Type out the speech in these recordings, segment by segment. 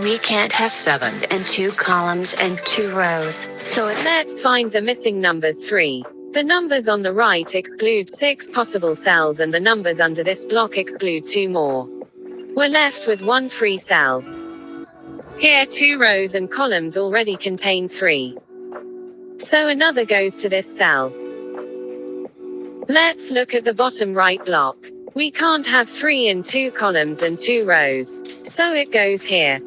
we can't have 7 and 2 columns and 2 rows. So let's find the missing numbers 3. The numbers on the right exclude 6 possible cells and the numbers under this block exclude 2 more. We're left with 1 free cell. Here 2 rows and columns already contain 3. So another goes to this cell. Let's look at the bottom right block. We can't have 3 and 2 columns and 2 rows. So it goes here.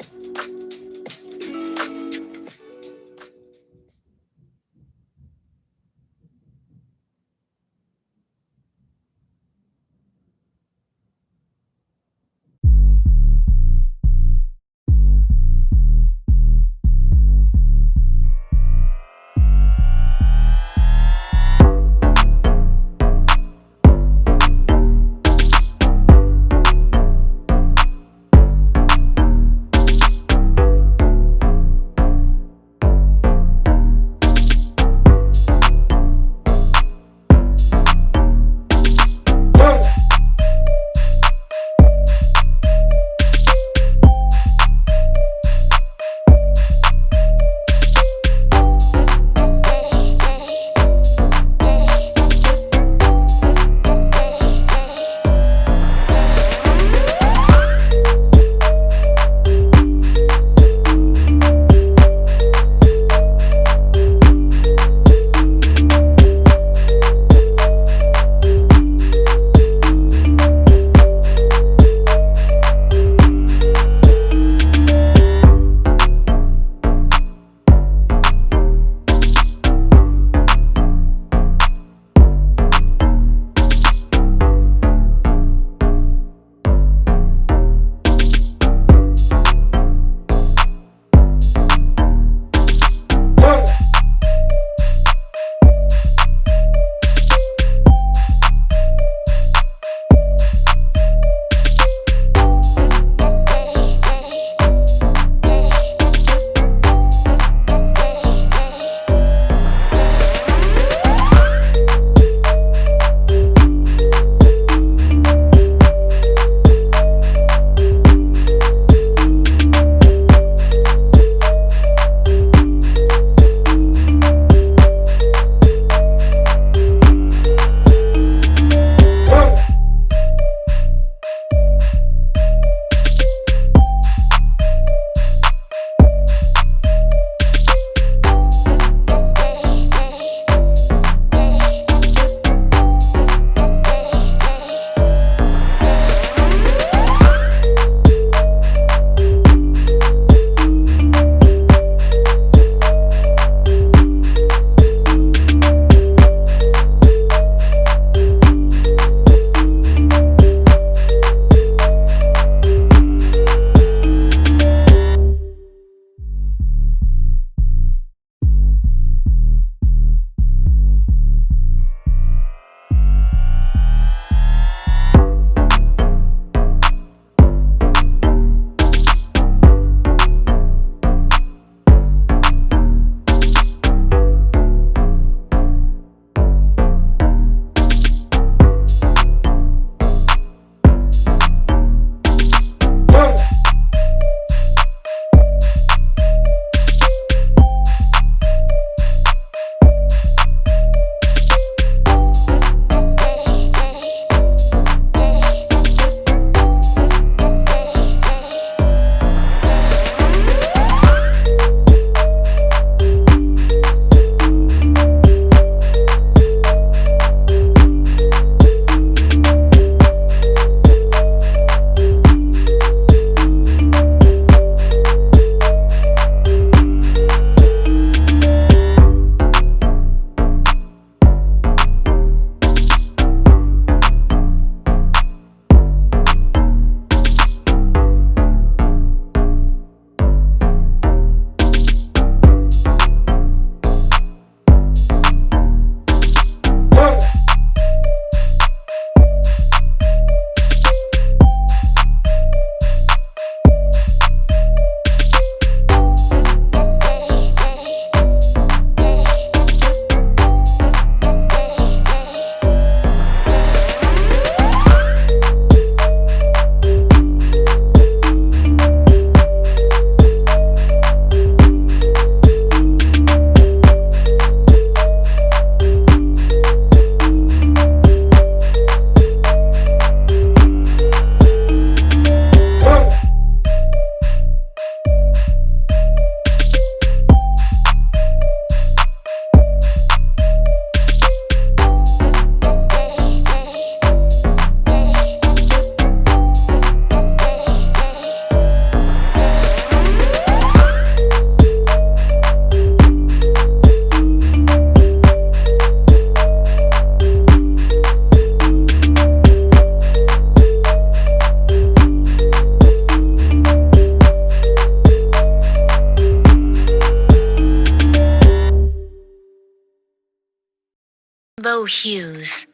rainbow hues.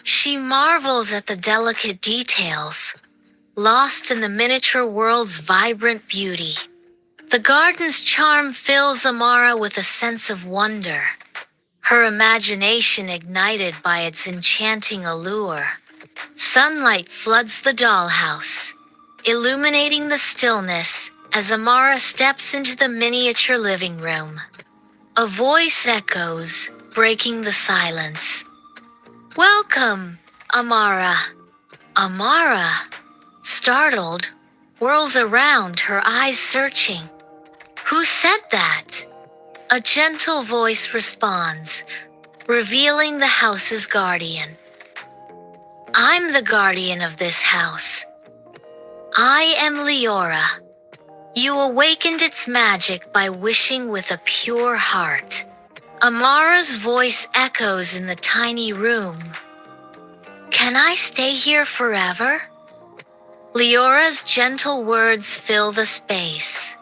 She marvels at the delicate details, lost in the miniature world's vibrant beauty. The garden's charm fills Amara with a sense of wonder, her imagination ignited by its enchanting allure. Sunlight floods the dollhouse, illuminating the stillness as Amara steps into the miniature living room. A voice echoes, breaking the silence. "Welcome, Amara." Amara, startled, whirls around, her eyes searching. "Who said that?" A gentle voice responds, revealing the house's guardian. "I'm the guardian of this house. I am Leora. You awakened its magic by wishing with a pure heart." Amara's voice echoes in the tiny room. "Can I stay here forever?" Leora's gentle words fill the space.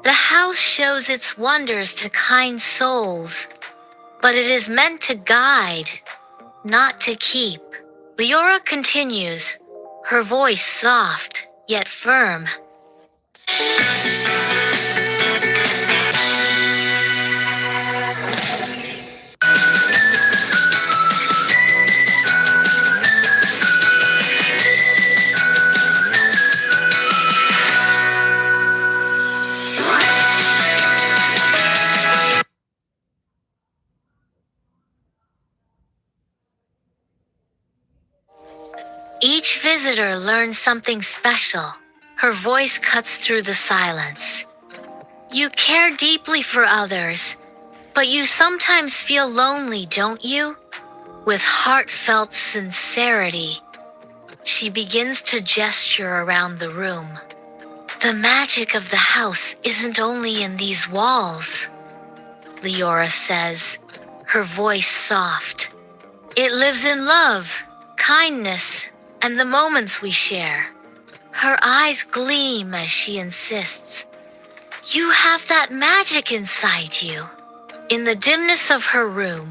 The house shows its wonders to kind souls, but it is meant to guide, not to keep. Leora continues, her voice soft, yet firm. Each visitor learns something special. Her voice cuts through the silence. "You care deeply for others, but you sometimes feel lonely, don't you?" With heartfelt sincerity, she begins to gesture around the room. "The magic of the house isn't only in these walls," Leora says, her voice soft. "It lives in love, kindness, and the moments we share." Her eyes gleam as she insists, "You have that magic inside you." In the dimness of her room,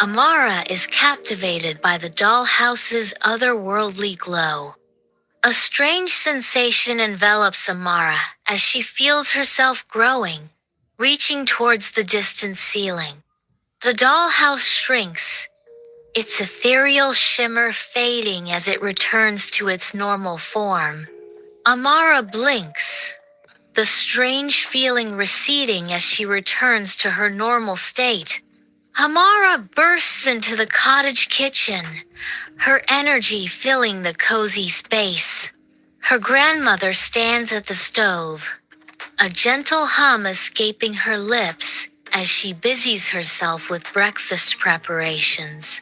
Amara is captivated by the dollhouse's otherworldly glow. A strange sensation envelops Amara as she feels herself growing, reaching towards the distant ceiling. The dollhouse shrinks, its ethereal shimmer fading as it returns to its normal form. Amara blinks, the strange feeling receding as she returns to her normal state. Amara bursts into the cottage kitchen, her energy filling the cozy space. Her grandmother stands at the stove, a gentle hum escaping her lips as she busies herself with breakfast preparations.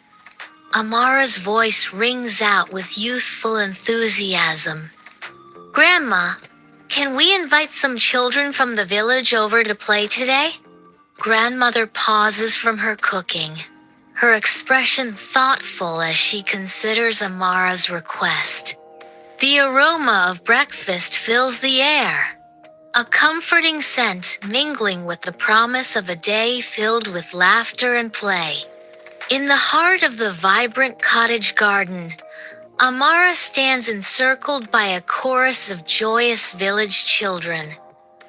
Amara's voice rings out with youthful enthusiasm. "Grandma, can we invite some children from the village over to play today?" Grandmother pauses from her cooking, her expression thoughtful as she considers Amara's request. The aroma of breakfast fills the air, a comforting scent mingling with the promise of a day filled with laughter and play. In the heart of the vibrant cottage garden, Amara stands encircled by a chorus of joyous village children.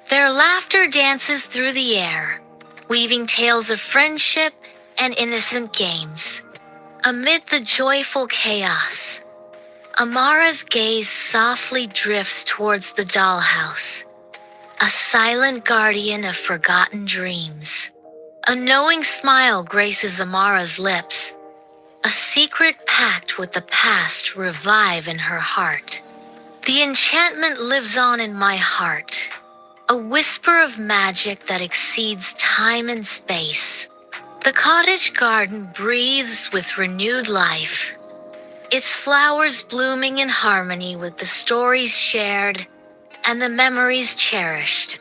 Their laughter dances through the air, weaving tales of friendship and innocent games. Amid the joyful chaos, Amara's gaze softly drifts towards the dollhouse, a silent guardian of forgotten dreams. A knowing smile graces Amara's lips, a secret pact with the past revive in her heart. The enchantment lives on in my heart, a whisper of magic that exceeds time and space. The cottage garden breathes with renewed life, its flowers blooming in harmony with the stories shared and the memories cherished.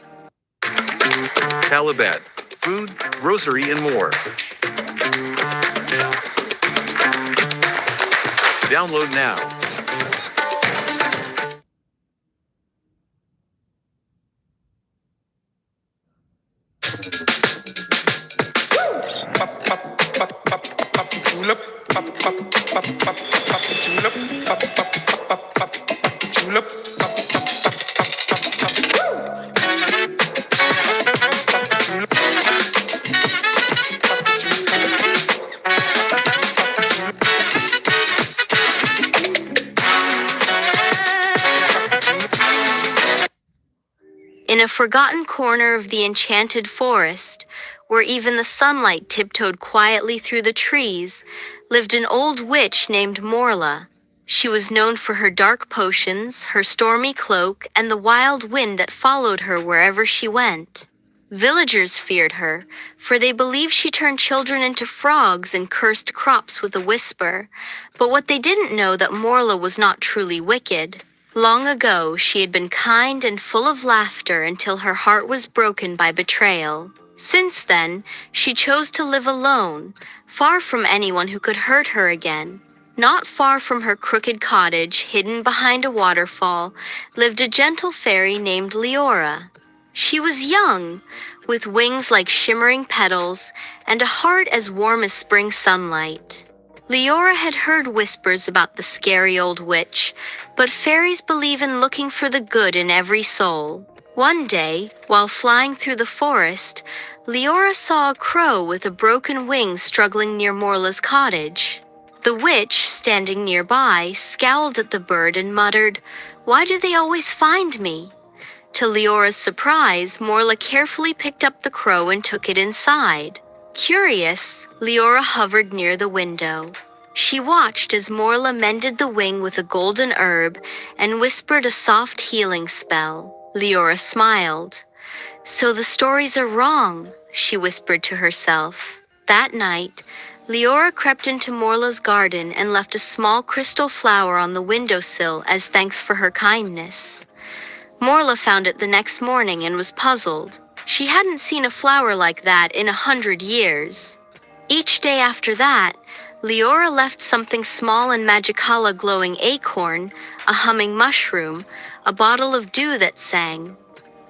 Talabat, food, grocery, and more. Download now. a forgotten corner of the enchanted forest, where even the sunlight tiptoed quietly through the trees, lived an old witch named Morla. She was known for her dark potions, her stormy cloak, and the wild wind that followed her wherever she went. Villagers feared her, for they believed she turned children into frogs and cursed crops with a whisper. But what they didn't know that Morla was not truly wicked. Long ago, she had been kind and full of laughter until her heart was broken by betrayal. Since then, she chose to live alone, far from anyone who could hurt her again. Not far from her crooked cottage, hidden behind a waterfall, lived a gentle fairy named Leora. She was young, with wings like shimmering petals, and a heart as warm as spring sunlight. Leora had heard whispers about the scary old witch, but fairies believe in looking for the good in every soul. One day, while flying through the forest, Leora saw a crow with a broken wing struggling near Morla's cottage. The witch, standing nearby, scowled at the bird and muttered, "Why do they always find me?" To Leora's surprise, Morla carefully picked up the crow and took it inside. Curious, Leora hovered near the window. She watched as Morla mended the wing with a golden herb and whispered a soft healing spell. Leora smiled. "So the stories are wrong," she whispered to herself. That night, Leora crept into Morla's garden and left a small crystal flower on the windowsill as thanks for her kindness. Morla found it the next morning and was puzzled. She hadn't seen a flower like that in 100 years. Each day after that, Leora left something small and magicala glowing acorn, a humming mushroom, a bottle of dew that sang.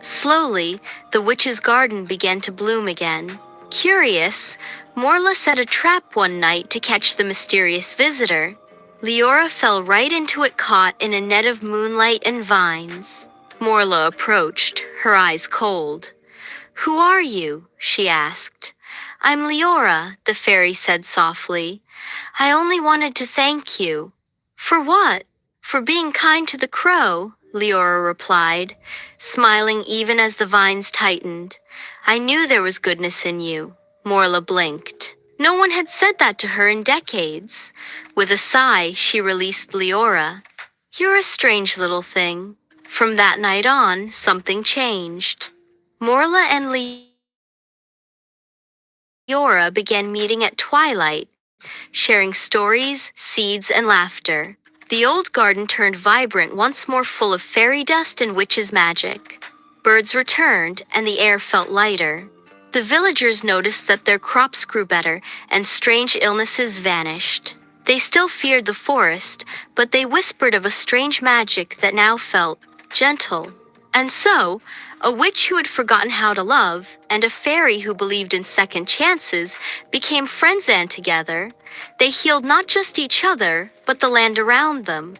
Slowly, the witch's garden began to bloom again. Curious, Morla set a trap one night to catch the mysterious visitor. Leora fell right into it, caught in a net of moonlight and vines. Morla approached, her eyes cold. "Who are you?" she asked. "I'm Leora," the fairy said softly. "I only wanted to thank you." "For what?" "For being kind to the crow," Leora replied, smiling even as the vines tightened. "I knew there was goodness in you." Morla blinked. No one had said that to her in decades. With a sigh, she released Leora. "You're a strange little thing." From that night on, something changed. Morla and Leora began meeting at twilight, sharing stories, seeds, and laughter. The old garden turned vibrant once more, full of fairy dust and witches' magic. Birds returned, and the air felt lighter. The villagers noticed that their crops grew better, and strange illnesses vanished. They still feared the forest, but they whispered of a strange magic that now felt gentle. And so, a witch who had forgotten how to love, and a fairy who believed in second chances, became friends, and together, they healed not just each other, but the land around them.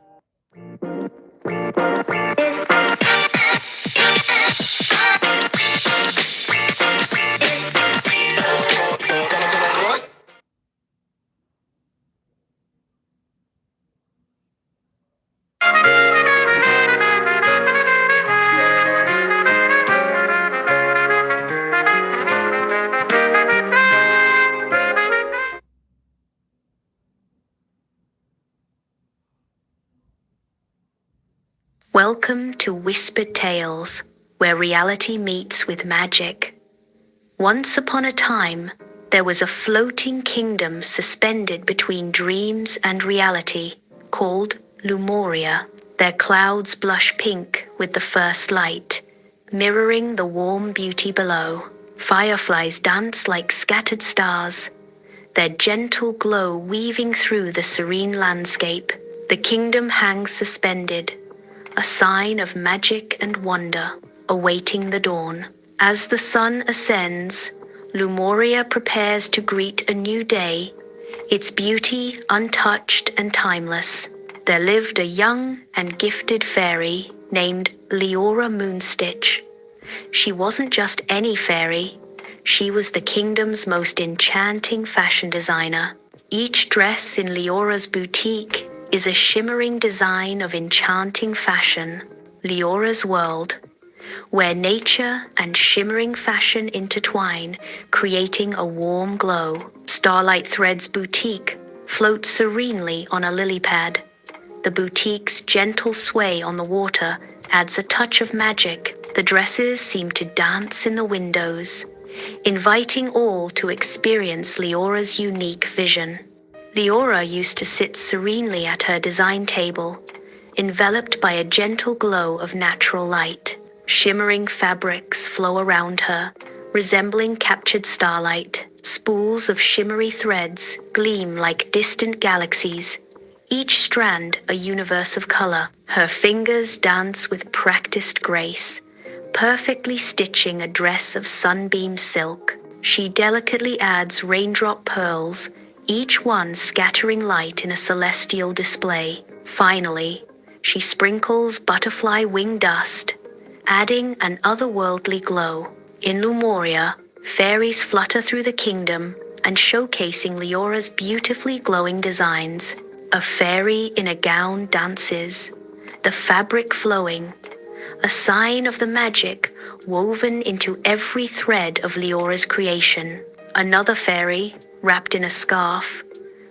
Welcome to Whispered Tales, where reality meets with magic. Once upon a time, there was a floating kingdom suspended between dreams and reality, called Lumoria. Their clouds blush pink with the first light, mirroring the warm beauty below. Fireflies dance like scattered stars, their gentle glow weaving through the serene landscape. The kingdom hangs suspended, a sign of magic and wonder, awaiting the dawn. As the sun ascends, Lumoria prepares to greet a new day, its beauty untouched and timeless. There lived a young and gifted fairy named Leora Moonstitch. She wasn't just any fairy. She was the kingdom's most enchanting fashion designer. Each dress in Leora's boutique is a shimmering design of enchanting fashion. Leora's world, where nature and shimmering fashion intertwine, creating a warm glow. Starlight Threads Boutique floats serenely on a lily pad. The boutique's gentle sway on the water adds a touch of magic. The dresses seem to dance in the windows, inviting all to experience Leora's unique vision. Leora used to sit serenely at her design table, enveloped by a gentle glow of natural light. Shimmering fabrics flow around her, resembling captured starlight. Spools of shimmery threads gleam like distant galaxies, each strand a universe of color. Her fingers dance with practiced grace, perfectly stitching a dress of sunbeam silk. She delicately adds raindrop pearls, each one scattering light in a celestial display. Finally, she sprinkles butterfly wing dust, adding an otherworldly glow. In Lumoria, fairies flutter through the kingdom and showcasing Leora's beautifully glowing designs. A fairy in a gown dances, the fabric flowing, a sign of the magic woven into every thread of Leora's creation. Another fairy, wrapped in a scarf,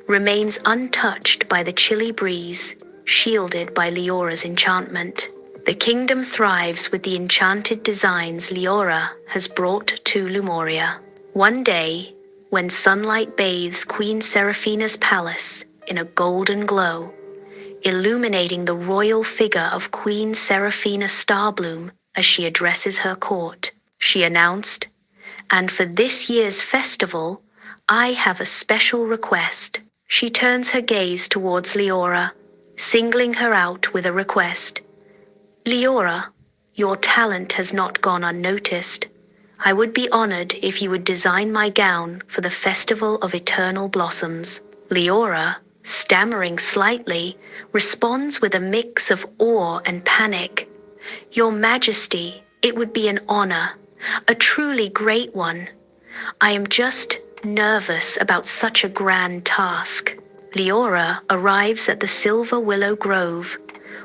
remains untouched by the chilly breeze, shielded by Leora's enchantment. The kingdom thrives with the enchanted designs Leora has brought to Lumoria. One day, when sunlight bathes Queen Seraphina's palace in a golden glow, illuminating the royal figure of Queen Seraphina Starbloom as she addresses her court, she announced, "And for this year's festival, I have a special request." She turns her gaze towards Leora, singling her out with a request. "Leora, your talent has not gone unnoticed. I would be honored if you would design my gown for the Festival of Eternal Blossoms." Leora, stammering slightly, responds with a mix of awe and panic. "Your Majesty, it would be an honor, a truly great one. I am just nervous about such a grand task." Leora arrives at the Silver Willow Grove,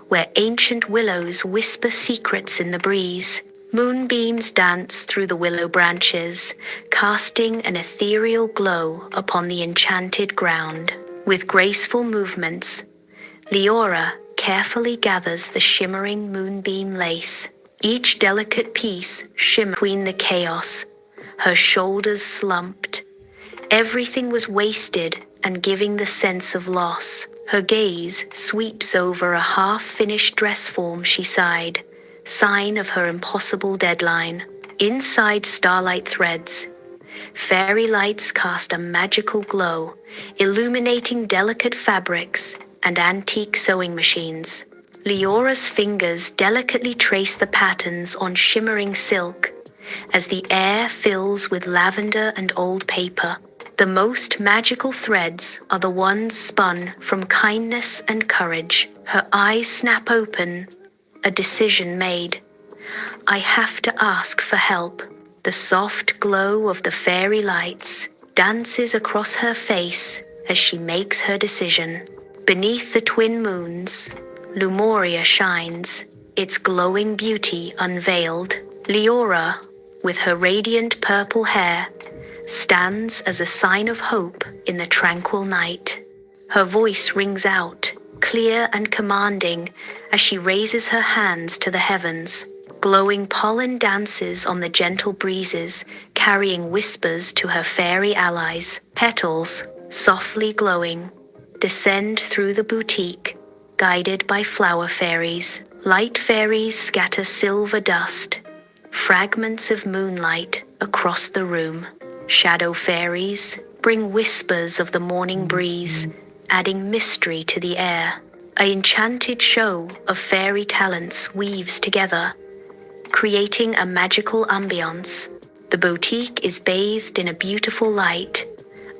where ancient willows whisper secrets in the breeze. Moonbeams dance through the willow branches, casting an ethereal glow upon the enchanted ground. With graceful movements, Leora carefully gathers the shimmering moonbeam lace. Each delicate piece shimmers between the chaos, her shoulders slumped. Everything was wasted and giving the sense of loss. Her gaze sweeps over a half-finished dress form. She sighed, sign of her impossible deadline. Inside Starlight Threads, fairy lights cast a magical glow, illuminating delicate fabrics and antique sewing machines. Leora's fingers delicately trace the patterns on shimmering silk as the air fills with lavender and old paper. The most magical threads are the ones spun from kindness and courage. Her eyes snap open, a decision made. I have to ask for help. The soft glow of the fairy lights dances across her face as she makes her decision. Beneath the twin moons, Lumoria shines, its glowing beauty unveiled. Leora, with her radiant purple hair, stands as a sign of hope in the tranquil night. Her voice rings out, clear and commanding, as she raises her hands to the heavens. Glowing pollen dances on the gentle breezes, carrying whispers to her fairy allies. Petals, softly glowing, descend through the boutique, guided by flower fairies. Light fairies scatter silver dust, fragments of moonlight across the room. Shadow fairies bring whispers of the morning breeze, adding mystery to the air. An enchanted show of fairy talents weaves together, creating a magical ambiance. The boutique is bathed in a beautiful light,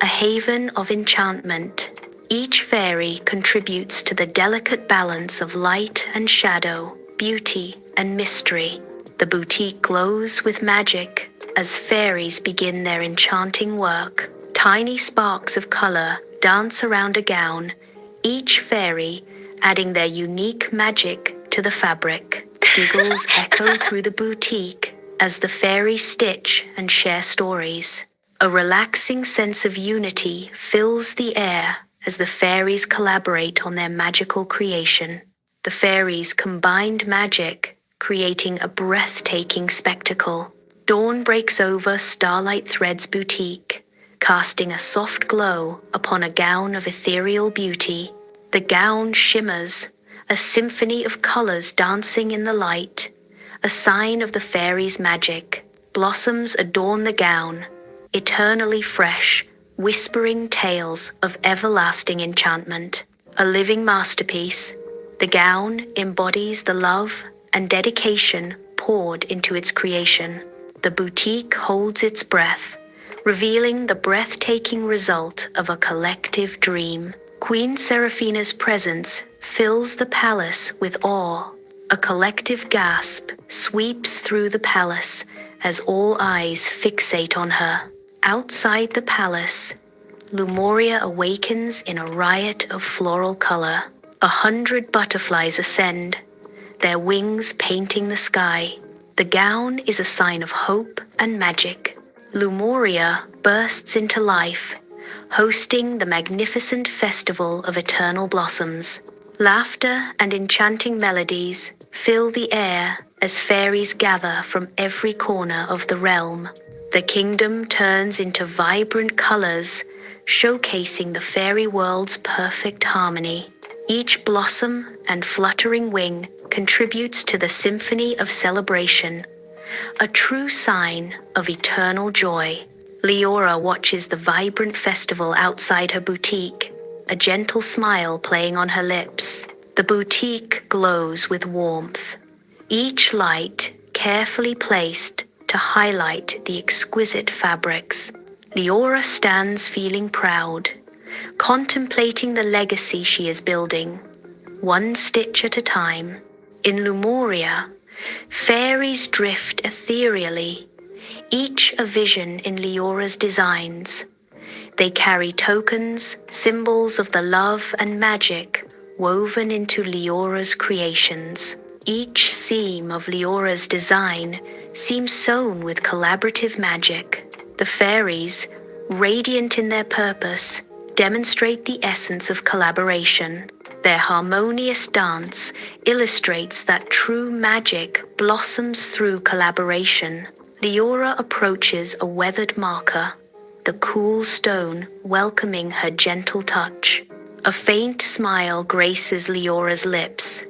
a haven of enchantment. Each fairy contributes to the delicate balance of light and shadow, beauty and mystery. The boutique glows with magic as fairies begin their enchanting work. Tiny sparks of color dance around a gown, each fairy adding their unique magic to the fabric. Giggles echo through the boutique as the fairies stitch and share stories. A relaxing sense of unity fills the air as the fairies collaborate on their magical creation. The fairies combined magic, creating a breathtaking spectacle. Dawn breaks over Starlight Thread's boutique, casting a soft glow upon a gown of ethereal beauty. The gown shimmers, a symphony of colors dancing in the light, a sign of the fairies' magic. Blossoms adorn the gown, eternally fresh, whispering tales of everlasting enchantment. A living masterpiece, the gown embodies the love and dedication poured into its creation. The boutique holds its breath, revealing the breathtaking result of a collective dream. Queen Seraphina's presence fills the palace with awe. A collective gasp sweeps through the palace as all eyes fixate on her. Outside the palace, Lumoria awakens in a riot of floral color. 100 butterflies ascend, their wings painting the sky. The gown is a sign of hope and magic. Lumoria bursts into life, hosting the magnificent festival of eternal blossoms. Laughter and enchanting melodies fill the air as fairies gather from every corner of the realm. The kingdom turns into vibrant colors, showcasing the fairy world's perfect harmony. Each blossom and fluttering wing contributes to the symphony of celebration, a true sign of eternal joy. Leora watches the vibrant festival outside her boutique, a gentle smile playing on her lips. The boutique glows with warmth, each light carefully placed to highlight the exquisite fabrics. Leora stands feeling proud, contemplating the legacy she is building, one stitch at a time. In Lumoria, fairies drift ethereally, each a vision in Leora's designs. They carry tokens, symbols of the love and magic woven into Leora's creations. Each seam of Leora's design seems sewn with collaborative magic. The fairies, radiant in their purpose, demonstrate the essence of collaboration. Their harmonious dance illustrates that true magic blossoms through collaboration. Leora approaches a weathered marker, the cool stone welcoming her gentle touch. A faint smile graces Leora's lips.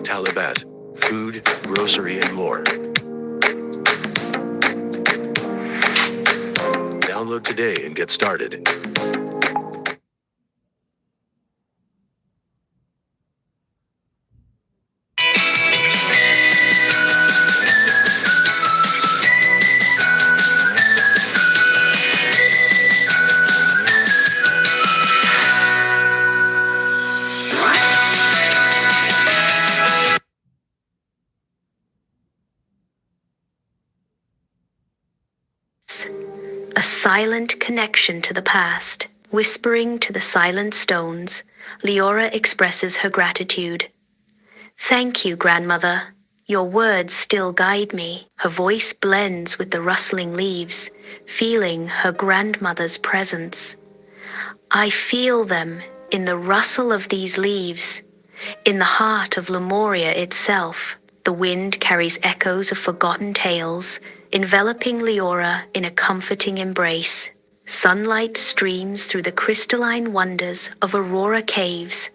Talabat, food, grocery, and more. Download today and get started. A silent connection to the past. Whispering to the silent stones, Leora expresses her gratitude. Thank you, grandmother. Your words still guide me. Her voice blends with the rustling leaves, feeling her grandmother's presence. I feel them in the rustle of these leaves, in the heart of Lemuria itself. The wind carries echoes of forgotten tales, enveloping Leora in a comforting embrace. Sunlight streams through the crystalline wonders of Aurora Caves,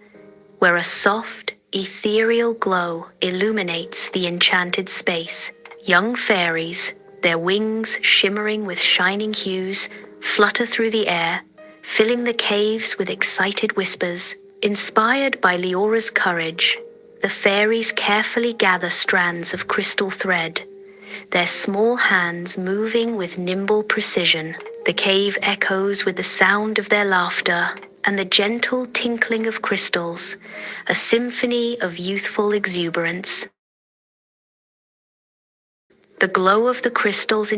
where a soft, ethereal glow illuminates the enchanted space. Young fairies, their wings shimmering with shining hues, flutter through the air, filling the caves with excited whispers. Inspired by Leora's courage, the fairies carefully gather strands of crystal thread, their small hands moving with nimble precision. The cave echoes with the sound of their laughter and the gentle tinkling of crystals, a symphony of youthful exuberance. The glow of the crystals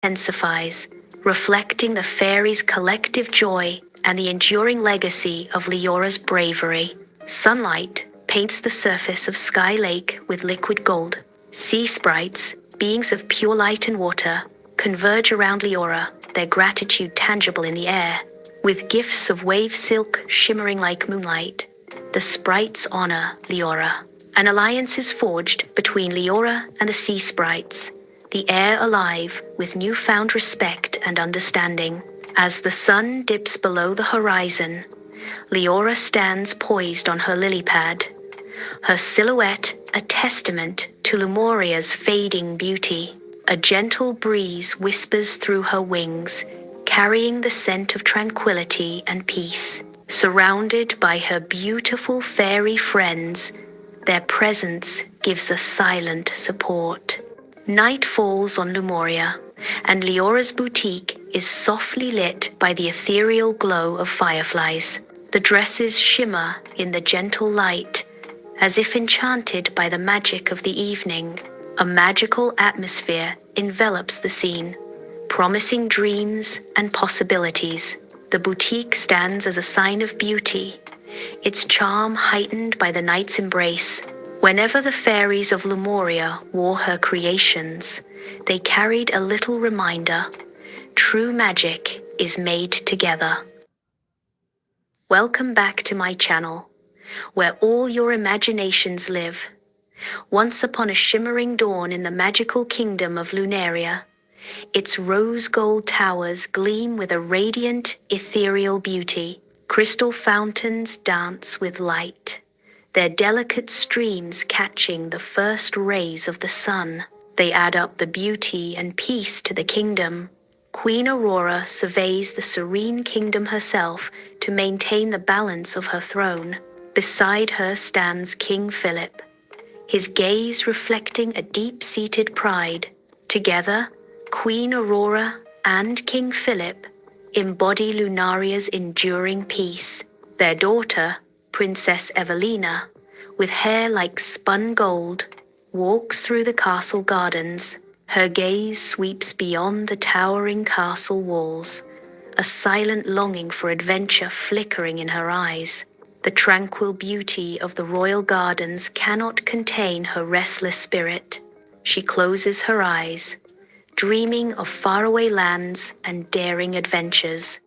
intensifies, reflecting the fairies' collective joy and the enduring legacy of Leora's bravery. Sunlight paints the surface of Sky Lake with liquid gold. Sea sprites, beings of pure light and water, converge around Leora, their gratitude tangible in the air. With gifts of wave silk shimmering like moonlight, the sprites honor Leora. An alliance is forged between Leora and the sea sprites, the air alive with newfound respect and understanding. As the sun dips below the horizon, Leora stands poised on her lily pad, her silhouette a testament to Lumoria's fading beauty. A gentle breeze whispers through her wings, carrying the scent of tranquility and peace. Surrounded by her beautiful fairy friends, their presence gives a silent support. Night falls on Lumoria, and Leora's boutique is softly lit by the ethereal glow of fireflies. The dresses shimmer in the gentle light, as if enchanted by the magic of the evening. A magical atmosphere envelops the scene, promising dreams and possibilities. The boutique stands as a sign of beauty, its charm heightened by the night's embrace. Whenever the fairies of Lumoria wore her creations, they carried a little reminder: true magic is made together. Welcome back to my channel, where all your imaginations live. Once upon a shimmering dawn in the magical kingdom of Lunaria, its rose gold towers gleam with a radiant, ethereal beauty. Crystal fountains dance with light, their delicate streams catching the first rays of the sun. They add up the beauty and peace to the kingdom. Queen Aurora surveys the serene kingdom herself to maintain the balance of her throne. Beside her stands King Philip, his gaze reflecting a deep-seated pride. Together, Queen Aurora and King Philip embody Lunaria's enduring peace. Their daughter, Princess Evelina, with hair like spun gold, walks through the castle gardens. Her gaze sweeps beyond the towering castle walls, a silent longing for adventure flickering in her eyes. The tranquil beauty of the royal gardens cannot contain her restless spirit. She closes her eyes, dreaming of faraway lands and daring adventures.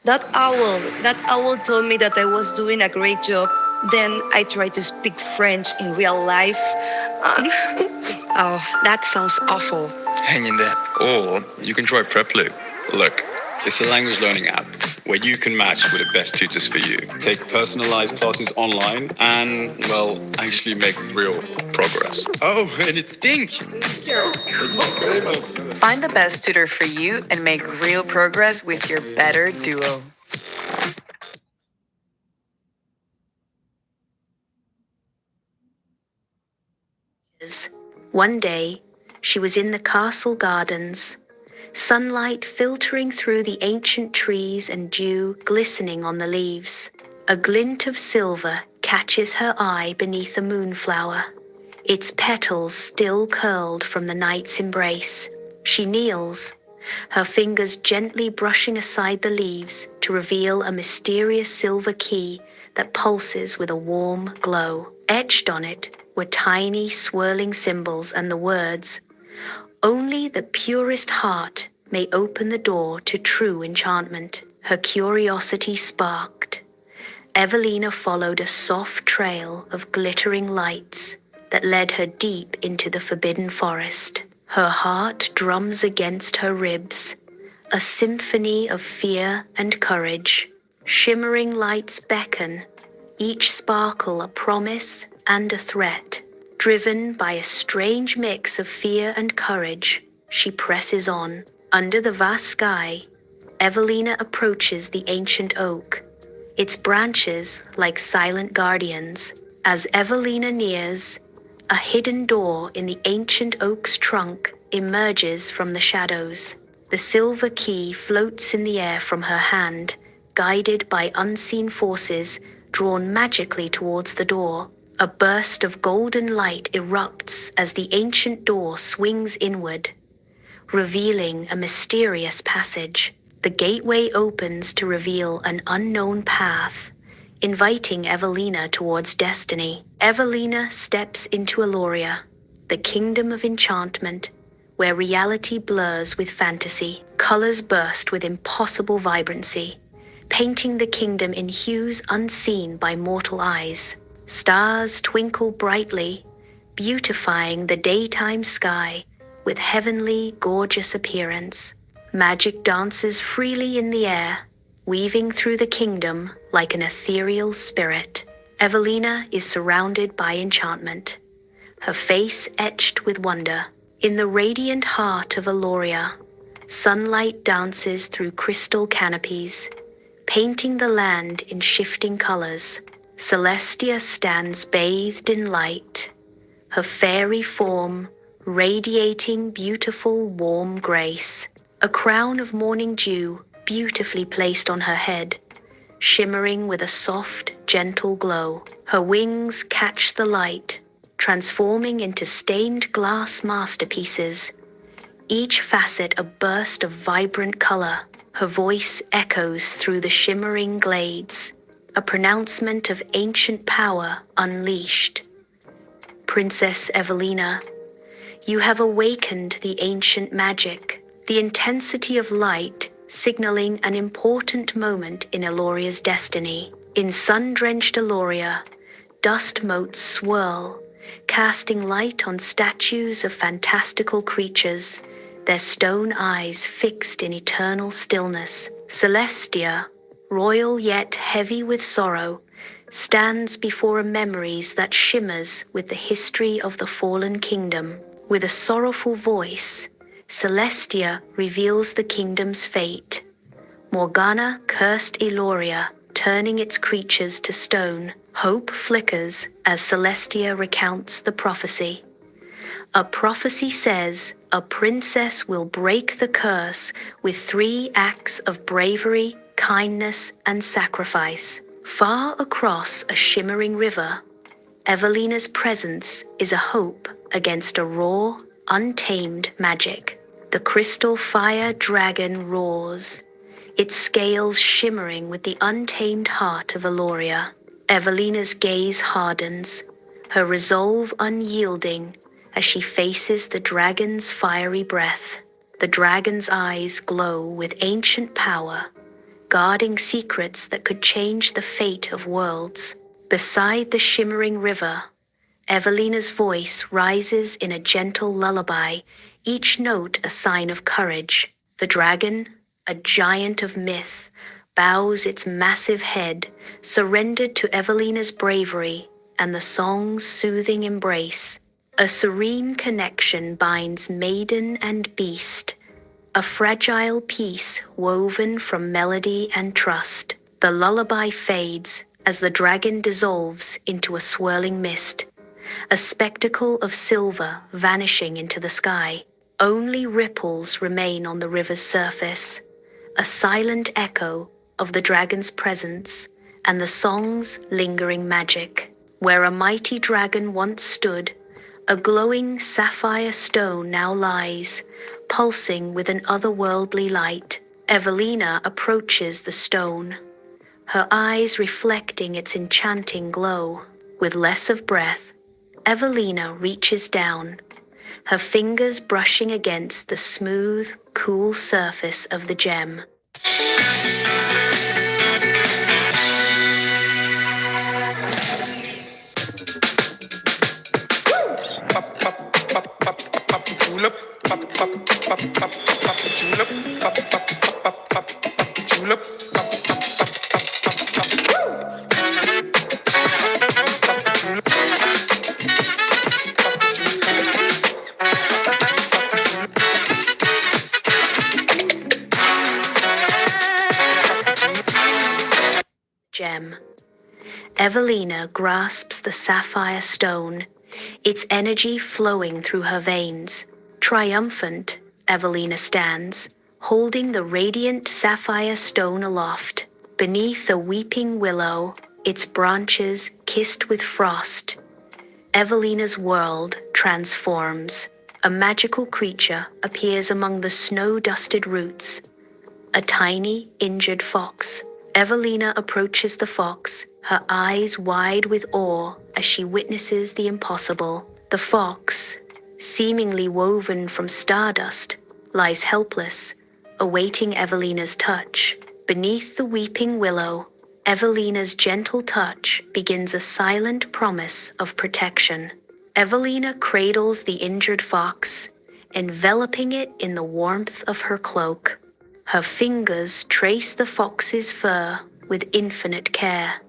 That owl told me that I was doing a great job. Then I tried to speak French in real life. Oh, that sounds awful. Hang in there. Or you can try Preply. Look, it's a language learning app where you can match with the best tutors for you, take personalized classes online, and, well, actually make real progress. Oh, and it's pink. Find the best tutor for you and make real progress with your better duo. One day, she was in the castle gardens, sunlight filtering through the ancient trees and dew glistening on the leaves. A glint of silver catches her eye beneath a moonflower, its petals still curled from the night's embrace. She kneels, her fingers gently brushing aside the leaves to reveal a mysterious silver key that pulses with a warm glow. Etched on it were tiny swirling symbols and the words, "Only the purest heart may open the door to true enchantment." Her curiosity sparked. Evelina followed a soft trail of glittering lights that led her deep into the forbidden forest. Her heart drums against her ribs, a symphony of fear and courage. Shimmering lights beckon, each sparkle a promise and a threat. Driven by a strange mix of fear and courage, she presses on. Under the vast sky, Evelina approaches the ancient oak, its branches like silent guardians. As Evelina nears, a hidden door in the ancient oak's trunk emerges from the shadows. The silver key floats in the air from her hand, guided by unseen forces drawn magically towards the door. A burst of golden light erupts as the ancient door swings inward, revealing a mysterious passage. The gateway opens to reveal an unknown path, inviting Evelina towards destiny. Evelina steps into Eloria, the kingdom of enchantment, where reality blurs with fantasy. Colors burst with impossible vibrancy, painting the kingdom in hues unseen by mortal eyes. Stars twinkle brightly, beautifying the daytime sky with heavenly, gorgeous appearance. Magic dances freely in the air, weaving through the kingdom like an ethereal spirit. Evelina is surrounded by enchantment, her face etched with wonder. In the radiant heart of Eloria, sunlight dances through crystal canopies, painting the land in shifting colors. Celestia stands bathed in light, her fairy form radiating beautiful, warm grace. A crown of morning dew beautifully placed on her head, shimmering with a soft, gentle glow. Her wings catch the light, transforming into stained glass masterpieces, each facet a burst of vibrant color. Her voice echoes through the shimmering glades, a pronouncement of ancient power unleashed. Princess Evelina, you have awakened the ancient magic, the intensity of light signaling an important moment in Eloria's destiny. In sun-drenched Eloria, dust motes swirl, casting light on statues of fantastical creatures, their stone eyes fixed in eternal stillness. Celestia, royal yet heavy with sorrow, stands before a memories that shimmers with the history of the fallen kingdom. With a sorrowful voice, Celestia reveals the kingdom's fate. Morgana cursed Eloria, turning its creatures to stone. Hope flickers as Celestia recounts the prophecy. A prophecy says a princess will break the curse with 3 acts of bravery, kindness, and sacrifice. Far across a shimmering river, Evelina's presence is a hope against a raw, untamed magic. The crystal fire dragon roars, its scales shimmering with the untamed heart of Eloria. Evelina's gaze hardens, her resolve unyielding as she faces the dragon's fiery breath. The dragon's eyes glow with ancient power, guarding secrets that could change the fate of worlds. Beside the shimmering river, Evelina's voice rises in a gentle lullaby, each note a sign of courage. The dragon, a giant of myth, bows its massive head, surrendered to Evelina's bravery and the song's soothing embrace. A serene connection binds maiden and beast, a fragile peace woven from melody and trust. The lullaby fades as the dragon dissolves into a swirling mist, a spectacle of silver vanishing into the sky. Only ripples remain on the river's surface, a silent echo of the dragon's presence and the song's lingering magic. Where a mighty dragon once stood, a glowing sapphire stone now lies, pulsing with an otherworldly light. Evelina approaches the stone, her eyes reflecting its enchanting glow. With less of breath, Evelina reaches down, her fingers brushing against the smooth, cool surface of the gem. Gem. Evelina grasps the sapphire stone, its energy flowing through her veins. Triumphant, Evelina stands, holding the radiant sapphire stone aloft. Beneath a weeping willow, its branches kissed with frost, Evelina's world transforms. A magical creature appears among the snow-dusted roots. A tiny, injured fox. Evelina approaches the fox, her eyes wide with awe as she witnesses the impossible. The fox, seemingly woven from stardust, lies helpless, awaiting Evelina's touch. Beneath the weeping willow, Evelina's gentle touch begins a silent promise of protection. Evelina cradles the injured fox, enveloping it in the warmth of her cloak. Her fingers trace the fox's fur with infinite care,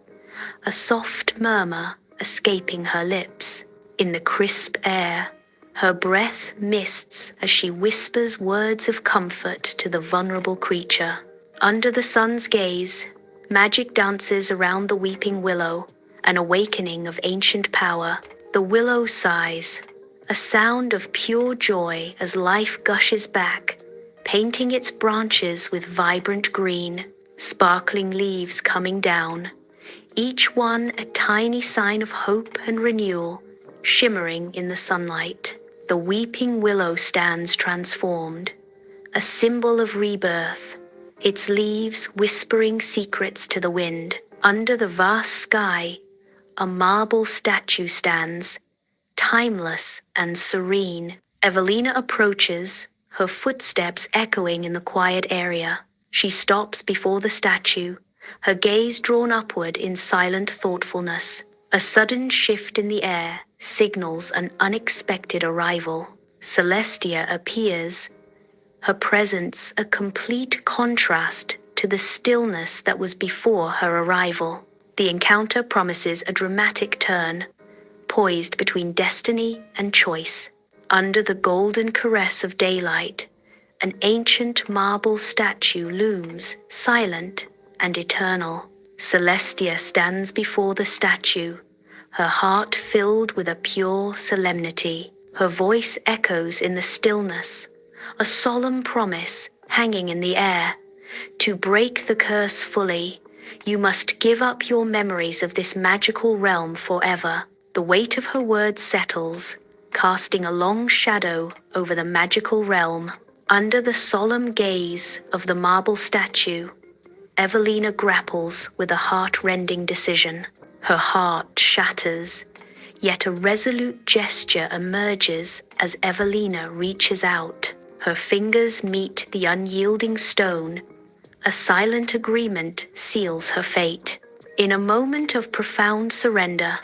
a soft murmur escaping her lips. In the crisp air, her breath mists as she whispers words of comfort to the vulnerable creature. Under the sun's gaze, magic dances around the weeping willow, an awakening of ancient power. The willow sighs, a sound of pure joy as life gushes back, painting its branches with vibrant green, sparkling leaves coming down, each one a tiny sign of hope and renewal, shimmering in the sunlight. The weeping willow stands transformed, a symbol of rebirth, its leaves whispering secrets to the wind. Under the vast sky, a marble statue stands, timeless and serene. Evelina approaches, her footsteps echoing in the quiet area. She stops before the statue, her gaze drawn upward in silent thoughtfulness. A sudden shift in the air signals an unexpected arrival. Celestia appears, her presence a complete contrast to the stillness that was before her arrival. The encounter promises a dramatic turn, poised between destiny and choice. Under the golden caress of daylight, an ancient marble statue looms, silent and eternal. Celestia stands before the statue, her heart filled with a pure solemnity. Her voice echoes in the stillness, a solemn promise hanging in the air. To break the curse fully, you must give up your memories of this magical realm forever. The weight of her words settles, casting a long shadow over the magical realm. Under the solemn gaze of the marble statue, Evelina grapples with a heart-rending decision. Her heart shatters, yet a resolute gesture emerges as Evelina reaches out. Her fingers meet the unyielding stone. A silent agreement seals her fate. In a moment of profound surrender,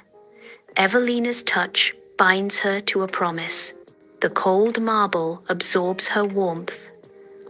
Evelina's touch binds her to a promise. The cold marble absorbs her warmth,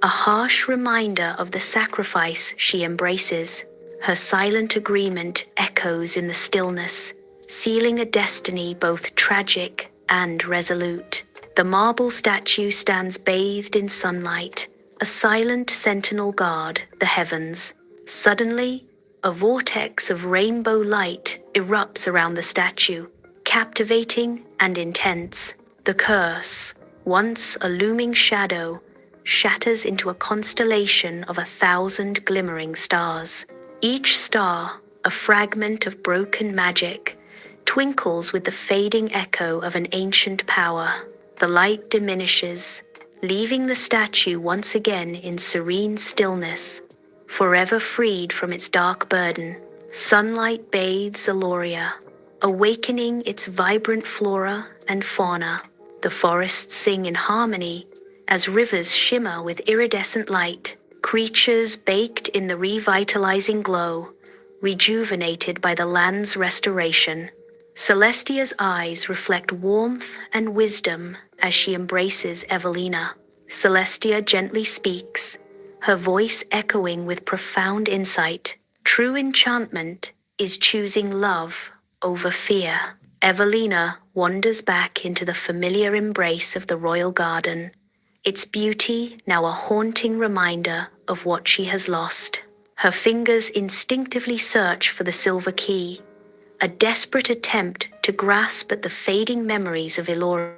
a harsh reminder of the sacrifice she embraces. Her silent agreement echoes in the stillness, sealing a destiny both tragic and resolute. The marble statue stands bathed in sunlight, a silent sentinel guard the heavens. Suddenly, a vortex of rainbow light erupts around the statue, captivating and intense. The curse, once a looming shadow, shatters into a constellation of 1,000 glimmering stars. Each star, a fragment of broken magic, twinkles with the fading echo of an ancient power. The light diminishes, leaving the statue once again in serene stillness, forever freed from its dark burden. Sunlight bathes Eloria, awakening its vibrant flora and fauna. The forests sing in harmony as rivers shimmer with iridescent light, creatures baked in the revitalizing glow, rejuvenated by the land's restoration. Celestia's eyes reflect warmth and wisdom as she embraces Evelina. Celestia gently speaks, her voice echoing with profound insight. True enchantment is choosing love over fear. Evelina wanders back into the familiar embrace of the royal garden, its beauty now a haunting reminder of what she has lost. Her fingers instinctively search for the silver key, a desperate attempt to grasp at the fading memories of Eloria.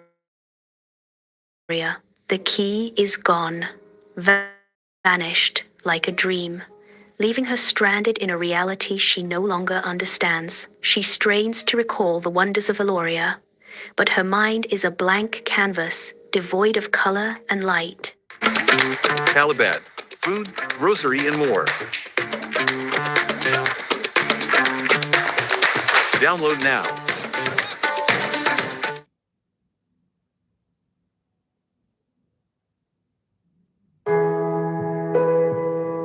The key is gone, vanished like a dream, leaving her stranded in a reality she no longer understands. She strains to recall the wonders of Eloria, but her mind is a blank canvas, devoid of color and light. Talabat, food, grocery, and more. Download now.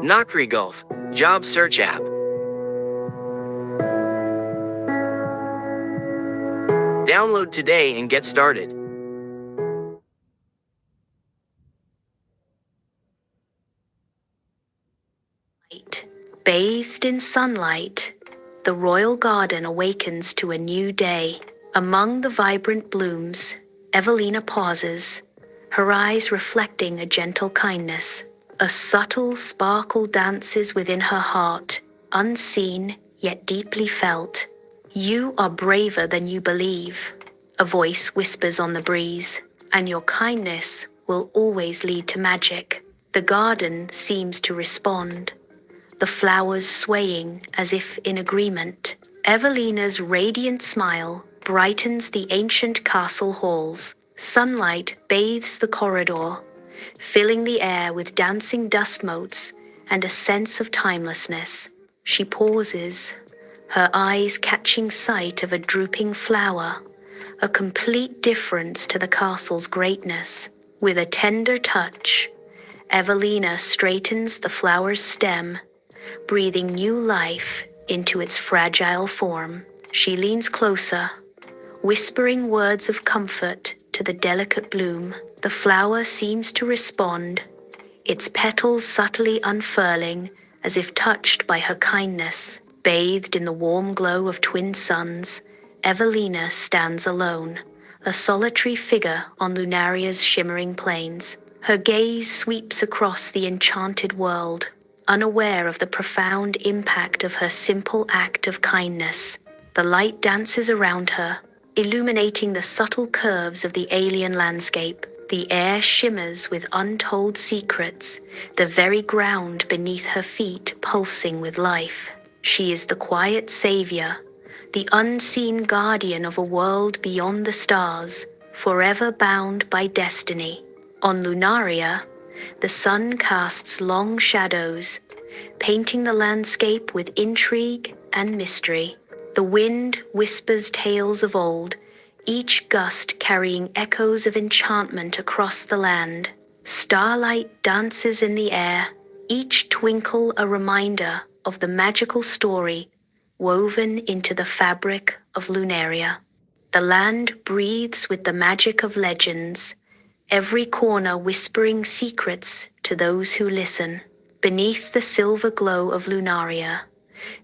Nakri Golf, job search app. Download today and get started. Bathed in sunlight, the royal garden awakens to a new day. Among the vibrant blooms, Evelina pauses, her eyes reflecting a gentle kindness. A subtle sparkle dances within her heart, unseen yet deeply felt. You are braver than you believe, a voice whispers on the breeze, and your kindness will always lead to magic. The garden seems to respond, the flowers swaying as if in agreement. Evelina's radiant smile brightens the ancient castle halls. Sunlight bathes the corridor, filling the air with dancing dust motes and a sense of timelessness. She pauses, her eyes catching sight of a drooping flower, a complete difference to the castle's greatness. With a tender touch, Evelina straightens the flower's stem, breathing new life into its fragile form. She leans closer, whispering words of comfort to the delicate bloom. The flower seems to respond, its petals subtly unfurling as if touched by her kindness. Bathed in the warm glow of twin suns, Evelina stands alone, a solitary figure on Lunaria's shimmering plains. Her gaze sweeps across the enchanted world, unaware of the profound impact of her simple act of kindness. The light dances around her, illuminating the subtle curves of the alien landscape. The air shimmers with untold secrets, the very ground beneath her feet pulsing with life. She is the quiet savior, the unseen guardian of a world beyond the stars, forever bound by destiny. On Lunaria, the sun casts long shadows, painting the landscape with intrigue and mystery. The wind whispers tales of old, each gust carrying echoes of enchantment across the land. Starlight dances in the air, each twinkle a reminder of the magical story woven into the fabric of Lunaria. The land breathes with the magic of legends, every corner whispering secrets to those who listen. Beneath the silver glow of Lunaria,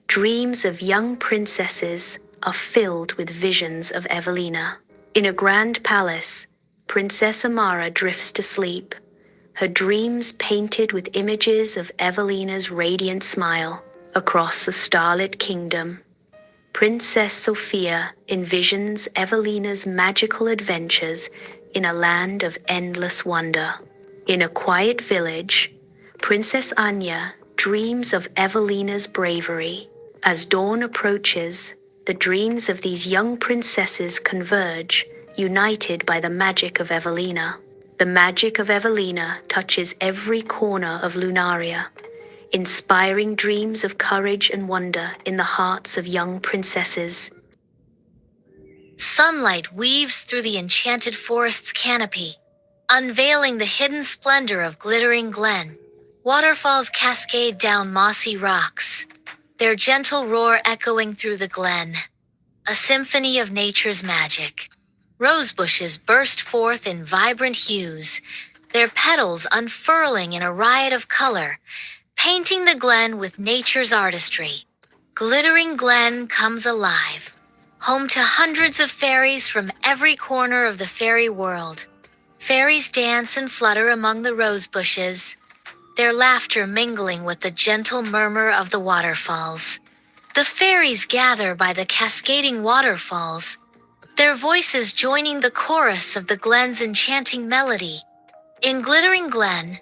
dreams of young princesses are filled with visions of Evelina. In a grand palace, Princess Amara drifts to sleep, her dreams painted with images of Evelina's radiant smile. Across a starlit kingdom, Princess Sophia envisions Evelina's magical adventures in a land of endless wonder. In a quiet village, Princess Anya dreams of Evelina's bravery. As dawn approaches, the dreams of these young princesses converge, united by the magic of Evelina. The magic of Evelina touches every corner of Lunaria, inspiring dreams of courage and wonder in the hearts of young princesses. Sunlight weaves through the enchanted forest's canopy, unveiling the hidden splendor of Glittering Glen. Waterfalls cascade down mossy rocks, their gentle roar echoing through the glen, a symphony of nature's magic. Rose bushes burst forth in vibrant hues, their petals unfurling in a riot of color, painting the glen with nature's artistry. Glittering Glen comes alive, home to hundreds of fairies from every corner of the fairy world. Fairies dance and flutter among the rose bushes, their laughter mingling with the gentle murmur of the waterfalls. The fairies gather by the cascading waterfalls, their voices joining the chorus of the glen's enchanting melody. In Glittering Glen,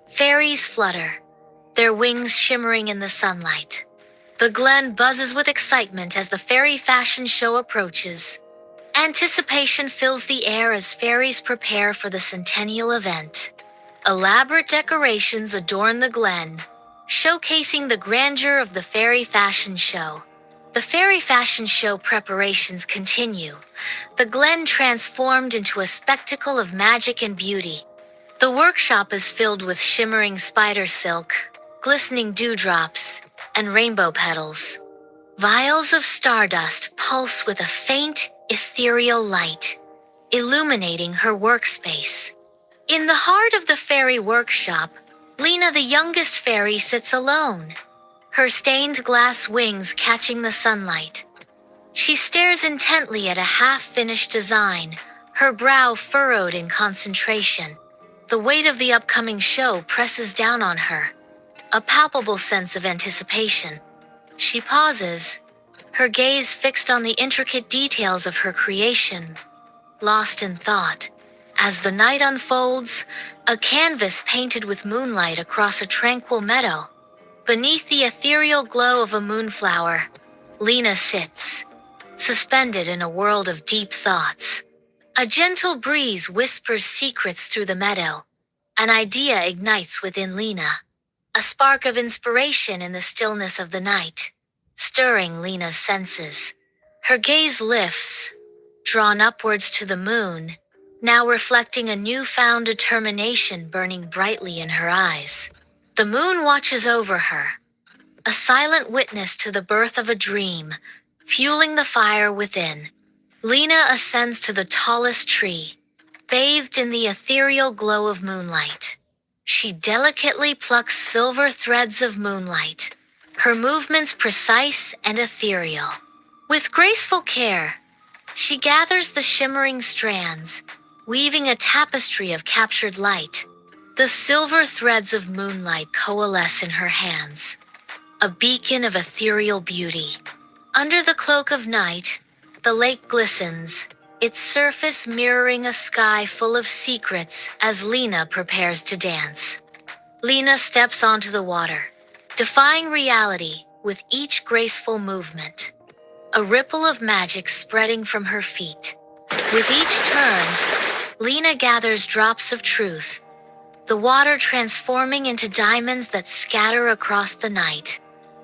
fairies flutter, their wings shimmering in the sunlight. The glen buzzes with excitement as the fairy fashion show approaches. Anticipation fills the air as fairies prepare for the centennial event. Elaborate decorations adorn the glen, showcasing the grandeur of the fairy fashion show. The fairy fashion show preparations continue, the glen transformed into a spectacle of magic and beauty. The workshop is filled with shimmering spider silk, glistening dewdrops, and rainbow petals. Vials of stardust pulse with a faint, ethereal light, illuminating her workspace. In the heart of the fairy workshop, Lena, the youngest fairy, sits alone, her stained glass wings catching the sunlight. She stares intently at a half-finished design, her brow furrowed in concentration. The weight of the upcoming show presses down on her, a palpable sense of anticipation. She pauses, her gaze fixed on the intricate details of her creation, lost in thought. As the night unfolds, a canvas painted with moonlight across a tranquil meadow. Beneath the ethereal glow of a moonflower, Lena sits, suspended in a world of deep thoughts. A gentle breeze whispers secrets through the meadow. An idea ignites within Lena, a spark of inspiration in the stillness of the night, stirring Lena's senses. Her gaze lifts, drawn upwards to the moon, now reflecting a newfound determination burning brightly in her eyes. The moon watches over her, a silent witness to the birth of a dream, fueling the fire within. Lena ascends to the tallest tree, bathed in the ethereal glow of moonlight. She delicately plucks silver threads of moonlight, her movements precise and ethereal. With graceful care, she gathers the shimmering strands, weaving a tapestry of captured light. The silver threads of moonlight coalesce in her hands, a beacon of ethereal beauty. Under the cloak of night, the lake glistens, its surface mirroring a sky full of secrets as Lena prepares to dance. Lena steps onto the water, defying reality with each graceful movement, a ripple of magic spreading from her feet. With each turn, Lena gathers drops of truth, the water transforming into diamonds that scatter across the night.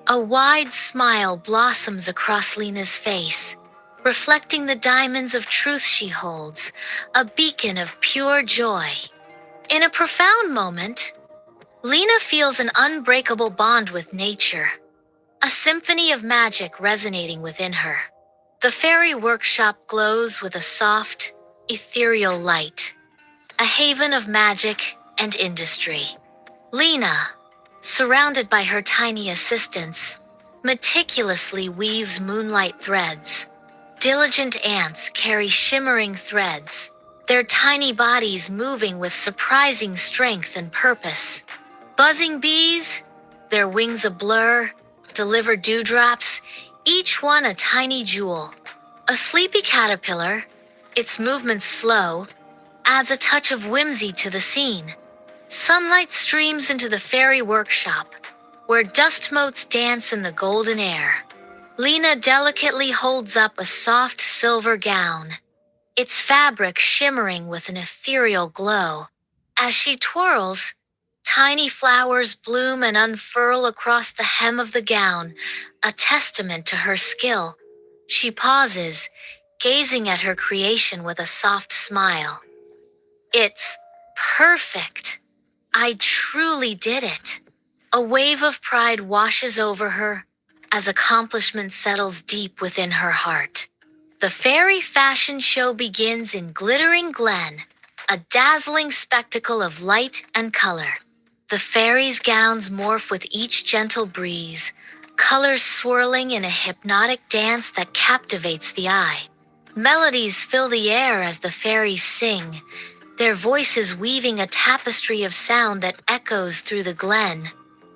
A wide smile blossoms across Lena's face, reflecting the diamonds of truth she holds, a beacon of pure joy. In a profound moment, Lena feels an unbreakable bond with nature, a symphony of magic resonating within her. The fairy workshop glows with a soft, ethereal light, a haven of magic and industry. Lena, surrounded by her tiny assistants, meticulously weaves moonlight threads. Diligent ants carry shimmering threads, their tiny bodies moving with surprising strength and purpose. Buzzing bees, their wings a blur, deliver dewdrops, each one a tiny jewel. A sleepy caterpillar, its movements slow, adds a touch of whimsy to the scene. Sunlight streams into the fairy workshop, where dust motes dance in the golden air. Lena delicately holds up a soft silver gown, its fabric shimmering with an ethereal glow. As she twirls, tiny flowers bloom and unfurl across the hem of the gown, a testament to her skill. She pauses, gazing at her creation with a soft smile. It's perfect. I truly did it. A wave of pride washes over her as accomplishment settles deep within her heart. The fairy fashion show begins in Glittering Glen, a dazzling spectacle of light and color. The fairies' gowns morph with each gentle breeze, colors swirling in a hypnotic dance that captivates the eye. Melodies fill the air as the fairies sing, their voices weaving a tapestry of sound that echoes through the glen.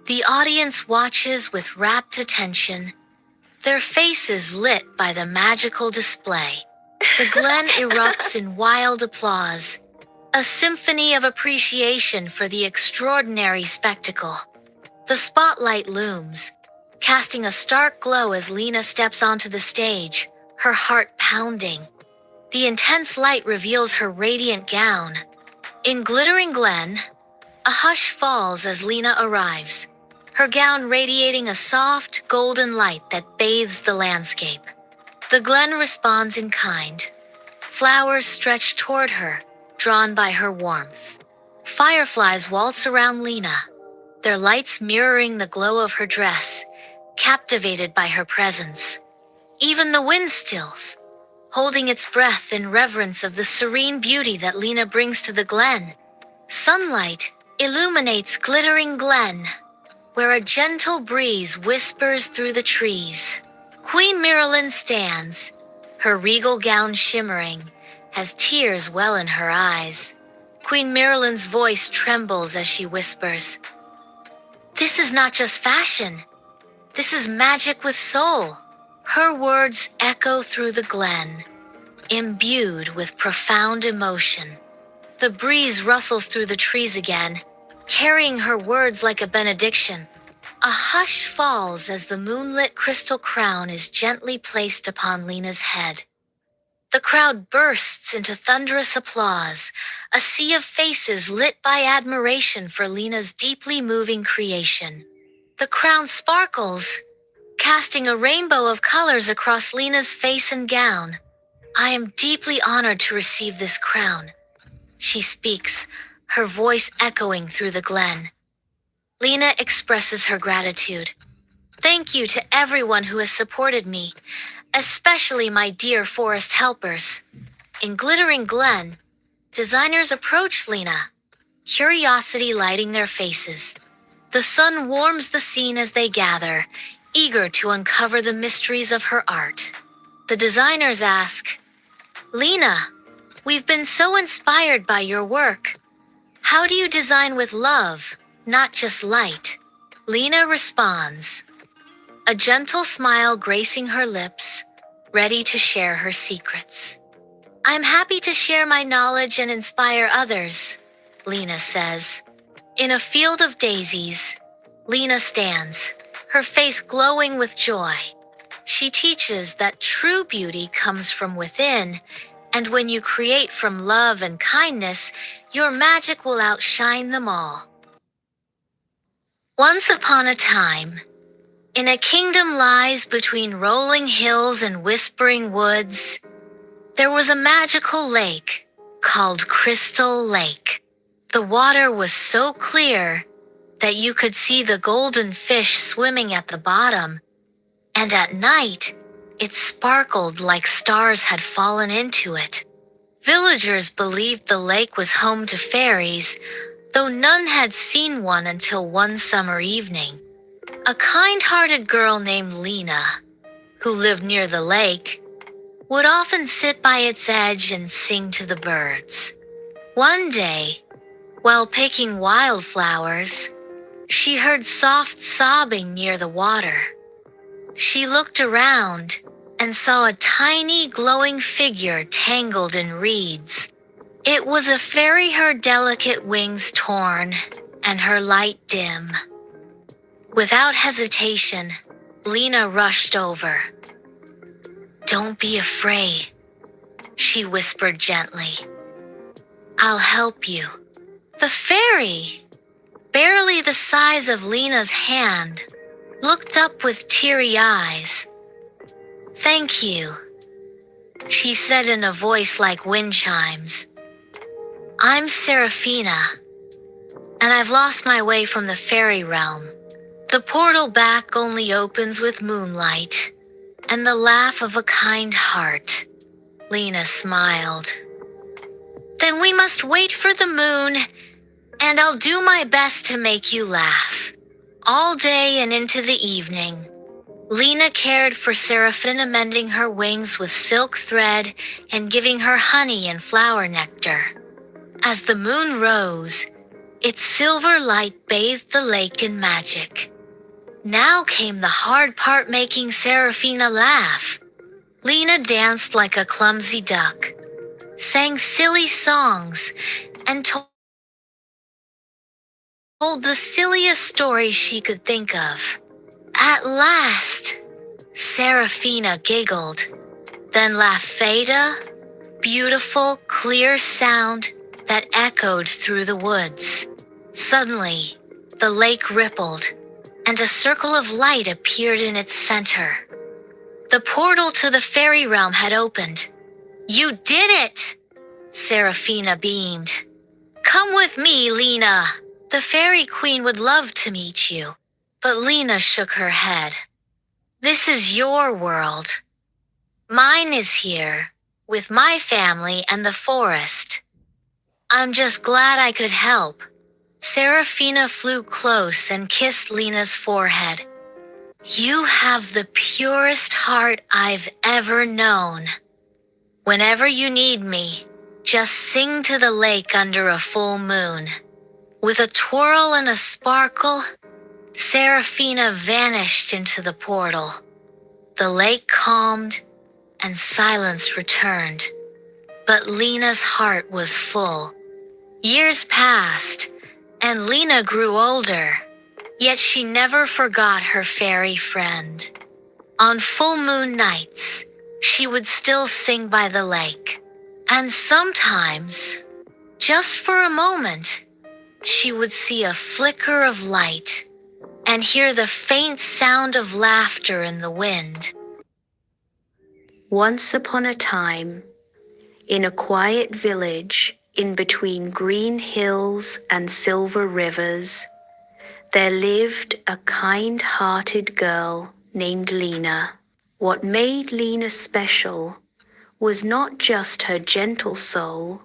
The audience watches with rapt attention, their faces lit by the magical display. The glen erupts in wild applause, a symphony of appreciation for the extraordinary spectacle. The spotlight looms, casting a stark glow as Lena steps onto the stage, her heart pounding. The intense light reveals her radiant gown. In Glittering Glen, a hush falls as Lena arrives, her gown radiating a soft, golden light that bathes the landscape. The glen responds in kind. Flowers stretch toward her, drawn by her warmth. Fireflies waltz around Lena, their lights mirroring the glow of her dress, captivated by her presence. Even the wind stills, holding its breath in reverence of the serene beauty that Lena brings to the glen. Sunlight illuminates Glittering Glen, where a gentle breeze whispers through the trees. Queen Marilyn stands, her regal gown shimmering, as tears well in her eyes. Queen Marilyn's voice trembles as she whispers, "This is not just fashion. This is magic with soul." Her words echo through the glen, imbued with profound emotion. The breeze rustles through the trees again, carrying her words like a benediction. A hush falls as the moonlit crystal crown is gently placed upon Lena's head. The crowd bursts into thunderous applause, a sea of faces lit by admiration for Lena's deeply moving creation. The crown sparkles, casting a rainbow of colors across Lena's face and gown. "I am deeply honored to receive this crown," she speaks, her voice echoing through the glen. Lena expresses her gratitude. "Thank you to everyone who has supported me, especially my dear forest helpers." In Glittering Glen, designers approach Lena, curiosity lighting their faces. The sun warms the scene as they gather, eager to uncover the mysteries of her art. The designers ask, "Lena, we've been so inspired by your work. How do you design with love, not just light?" Lena responds, a gentle smile gracing her lips, ready to share her secrets. "I'm happy to share my knowledge and inspire others," Lena says. In a field of daisies, Lena stands, her face glowing with joy. She teaches that true beauty comes from within, and when you create from love and kindness, your magic will outshine them all. Once upon a time, in a kingdom lies between rolling hills and whispering woods, there was a magical lake called Crystal Lake. The water was so clear that you could see the golden fish swimming at the bottom, and at night, it sparkled like stars had fallen into it. Villagers believed the lake was home to fairies, though none had seen one until one summer evening. A kind-hearted girl named Lena, who lived near the lake, would often sit by its edge and sing to the birds. One day, while picking wildflowers, she heard soft sobbing near the water. She looked around and saw a tiny glowing figure tangled in reeds. It was a fairy, her delicate wings torn and her light dim. Without hesitation, Lena rushed over. "Don't be afraid," she whispered gently. "I'll help you." The fairy, barely the size of Lena's hand, looked up with teary eyes. "Thank you," she said in a voice like wind chimes. "I'm Seraphina, and I've lost my way from the fairy realm. The portal back only opens with moonlight and the laugh of a kind heart." Lena smiled. "Then we must wait for the moon, and I'll do my best to make you laugh." All day and into the evening, Lena cared for Seraphina, mending her wings with silk thread and giving her honey and flower nectar. As the moon rose, its silver light bathed the lake in magic. Now came the hard part, making Seraphina laugh. Lena danced like a clumsy duck, sang silly songs, and told the silliest stories she could think of. At last, Seraphina giggled, then laughed. "Fada, beautiful, clear sound that echoed through the woods. Suddenly, the lake rippled, and a circle of light appeared in its center. The portal to the fairy realm had opened. "You did it!" Seraphina beamed. "Come with me, Lena. The fairy queen would love to meet you." But Lena shook her head. "This is your world. Mine is here, with my family and the forest. I'm just glad I could help." Seraphina flew close and kissed Lena's forehead. "You have the purest heart I've ever known. Whenever you need me, just sing to the lake under a full moon." With a twirl and a sparkle, Seraphina vanished into the portal. The lake calmed and silence returned, but Lena's heart was full. Years passed, and Lena grew older, yet she never forgot her fairy friend. On full moon nights, she would still sing by the lake, and sometimes, just for a moment, she would see a flicker of light and hear the faint sound of laughter in the wind. Once upon a time, in a quiet village in between green hills and silver rivers, there lived a kind-hearted girl named Lena. What made Lena special was not just her gentle soul,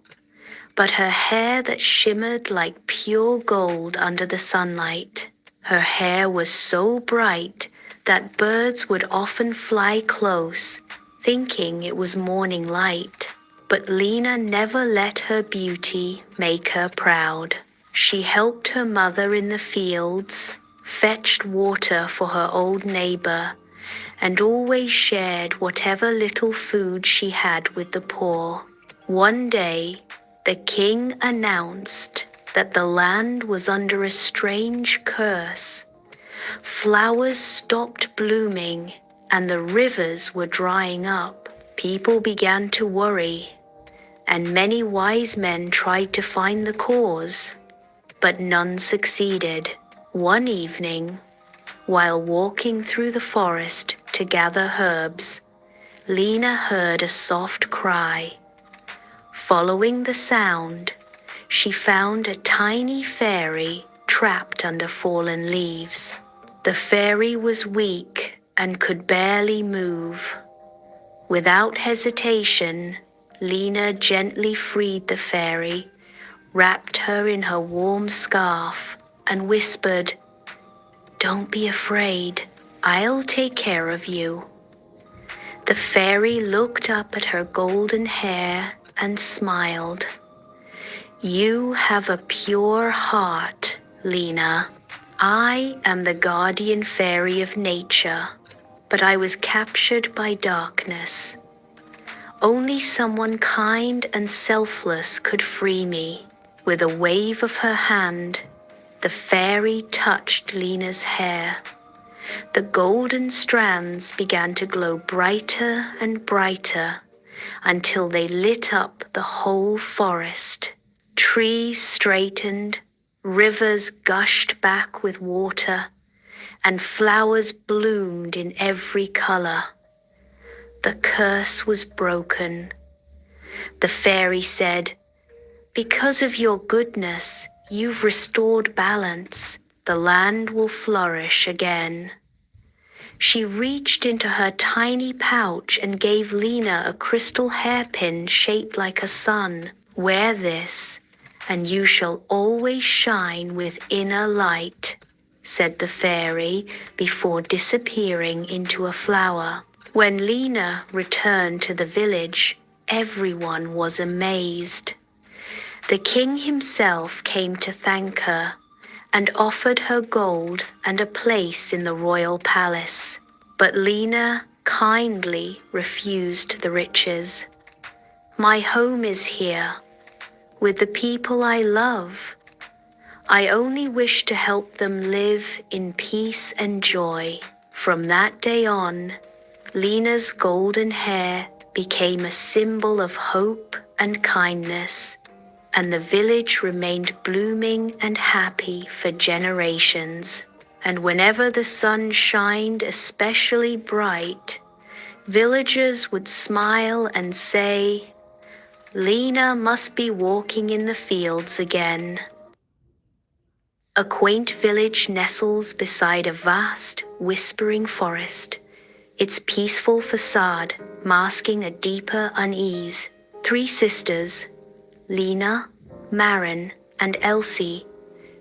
but her hair that shimmered like pure gold under the sunlight. Her hair was so bright that birds would often fly close, thinking it was morning light. But Lena never let her beauty make her proud. She helped her mother in the fields, fetched water for her old neighbor, and always shared whatever little food she had with the poor. One day, the king announced that the land was under a strange curse. Flowers stopped blooming and the rivers were drying up. People began to worry, and many wise men tried to find the cause, but none succeeded. One evening, while walking through the forest to gather herbs, Lena heard a soft cry. Following the sound, she found a tiny fairy trapped under fallen leaves. The fairy was weak and could barely move. Without hesitation, Lena gently freed the fairy, wrapped her in her warm scarf, and whispered, "Don't be afraid, I'll take care of you." The fairy looked up at her golden hair and smiled. "You have a pure heart, Lena. I am the guardian fairy of nature, but I was captured by darkness. Only someone kind and selfless could free me." With a wave of her hand, the fairy touched Lena's hair. The golden strands began to glow brighter and brighter until they lit up the whole forest. Trees straightened, rivers gushed back with water, and flowers bloomed in every color. The curse was broken. The fairy said, "Because of your goodness, you've restored balance. The land will flourish again." She reached into her tiny pouch and gave Lena a crystal hairpin shaped like a sun. "Wear this, and you shall always shine with inner light," said the fairy before disappearing into a flower. When Lena returned to the village, everyone was amazed. The king himself came to thank her and offered her gold and a place in the royal palace. But Lena kindly refused the riches. "My home is here, with the people I love. I only wish to help them live in peace and joy." From that day on, Lena's golden hair became a symbol of hope and kindness, and the village remained blooming and happy for generations. And whenever the sun shined especially bright, villagers would smile and say, "Lena must be walking in the fields again." A quaint village nestles beside a vast, whispering forest, its peaceful facade masking a deeper unease. 3 sisters, Lena, Maren, and Elsie,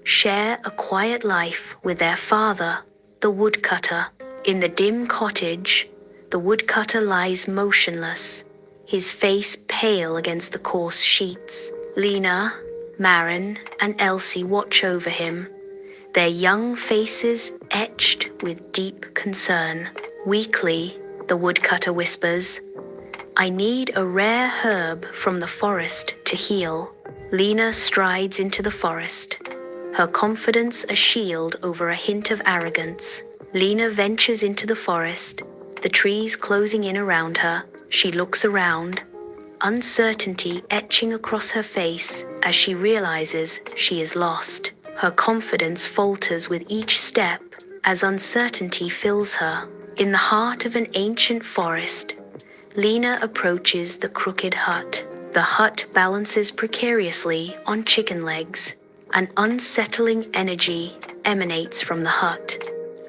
share a quiet life with their father, the woodcutter. In the dim cottage, the woodcutter lies motionless, his face pale against the coarse sheets. Lena, Maren, and Elsie watch over him, their young faces etched with deep concern. Weakly, the woodcutter whispers, "I need a rare herb from the forest to heal." Lena strides into the forest, her confidence a shield over a hint of arrogance. Lena ventures into the forest, the trees closing in around her. She looks around, uncertainty etching across her face as she realizes she is lost. Her confidence falters with each step as uncertainty fills her. In the heart of an ancient forest, Lena approaches the crooked hut. The hut balances precariously on chicken legs. An unsettling energy emanates from the hut.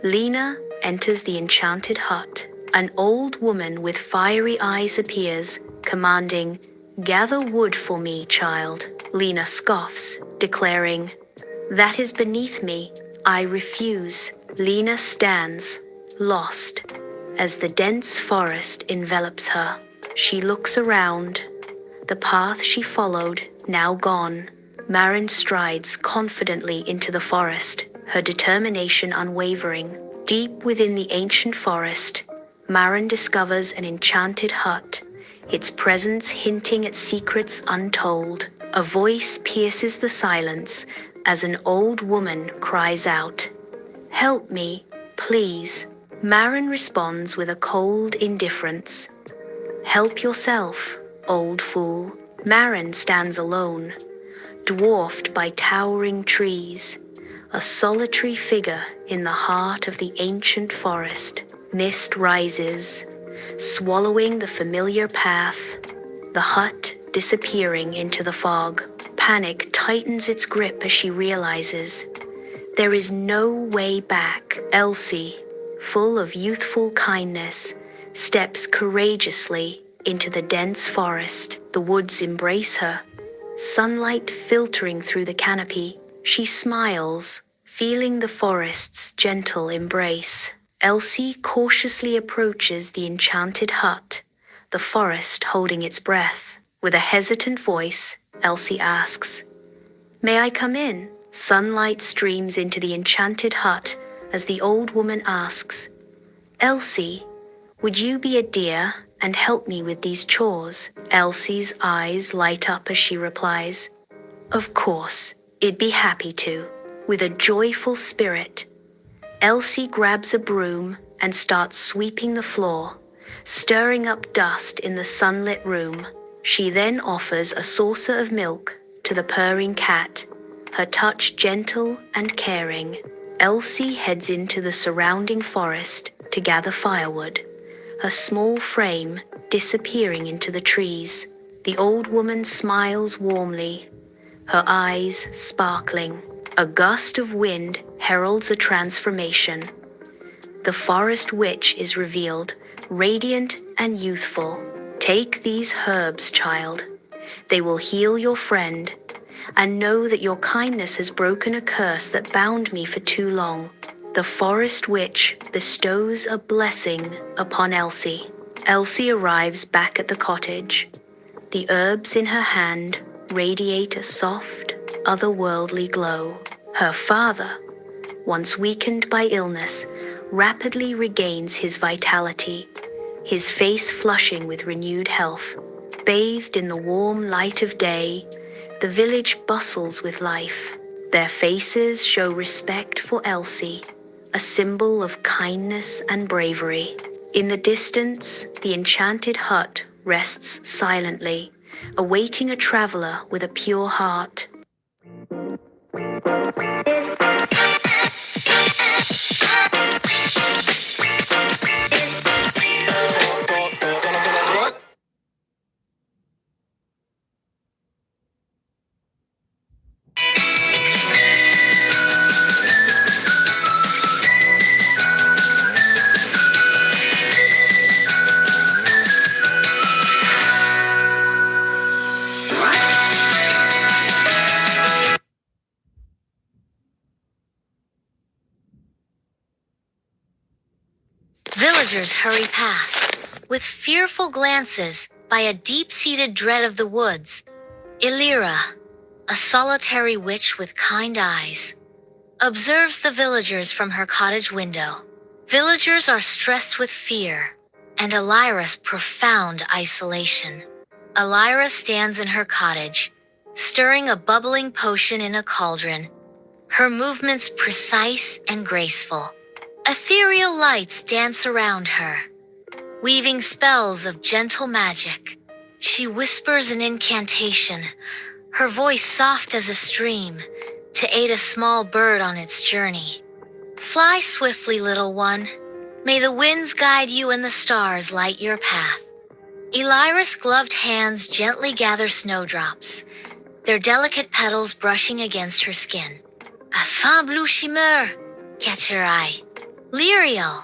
Lena enters the enchanted hut. An old woman with fiery eyes appears, commanding, "Gather wood for me, child." Lena scoffs, declaring, "That is beneath me. I refuse." Lena stands, lost, as the dense forest envelops her. She looks around, the path she followed now gone. Maren strides confidently into the forest, her determination unwavering. Deep within the ancient forest, Maren discovers an enchanted hut, its presence hinting at secrets untold. A voice pierces the silence as an old woman cries out, "Help me, please." Maren responds with a cold indifference. "Help yourself, old fool." Maren stands alone, dwarfed by towering trees, a solitary figure in the heart of the ancient forest. Mist rises, swallowing the familiar path, the hut disappearing into the fog. Panic tightens its grip as she realizes there is no way back. Elsie, full of youthful kindness, steps courageously into the dense forest. The woods embrace her, sunlight filtering through the canopy. She smiles, feeling the forest's gentle embrace. Elsie cautiously approaches the enchanted hut, the forest holding its breath. With a hesitant voice, Elsie asks, "May I come in?" Sunlight streams into the enchanted hut as the old woman asks, "Elsie, would you be a dear and help me with these chores?" Elsie's eyes light up as she replies, "Of course, I'd be happy to." With a joyful spirit, Elsie grabs a broom and starts sweeping the floor, stirring up dust in the sunlit room. She then offers a saucer of milk to the purring cat, her touch gentle and caring. Elsie heads into the surrounding forest to gather firewood, her small frame disappearing into the trees. The old woman smiles warmly, her eyes sparkling. A gust of wind heralds a transformation. The forest witch is revealed, radiant and youthful. "Take these herbs, child. They will heal your friend, and know that your kindness has broken a curse that bound me for too long." The forest witch bestows a blessing upon Elsie. Elsie arrives back at the cottage. The herbs in her hand radiate a soft, otherworldly glow. Her father, once weakened by illness, rapidly regains his vitality, his face flushing with renewed health. Bathed in the warm light of day, the village bustles with life. Their faces show respect for Elsie, a symbol of kindness and bravery. In the distance, the enchanted hut rests silently, awaiting a traveler with a pure heart. Villagers hurry past, with fearful glances by a deep-seated dread of the woods. Illyra, a solitary witch with kind eyes, observes the villagers from her cottage window. Villagers are stressed with fear, and Illyra's profound isolation. Illyra stands in her cottage, stirring a bubbling potion in a cauldron, her movements precise and graceful. Ethereal lights dance around her, weaving spells of gentle magic. She whispers an incantation, her voice soft as a stream, to aid a small bird on its journey. Fly swiftly, little one. May the winds guide you and the stars light your path. Illyra's gloved hands gently gather snowdrops, their delicate petals brushing against her skin. A fin blue shimmer catch her eye. Lyriel,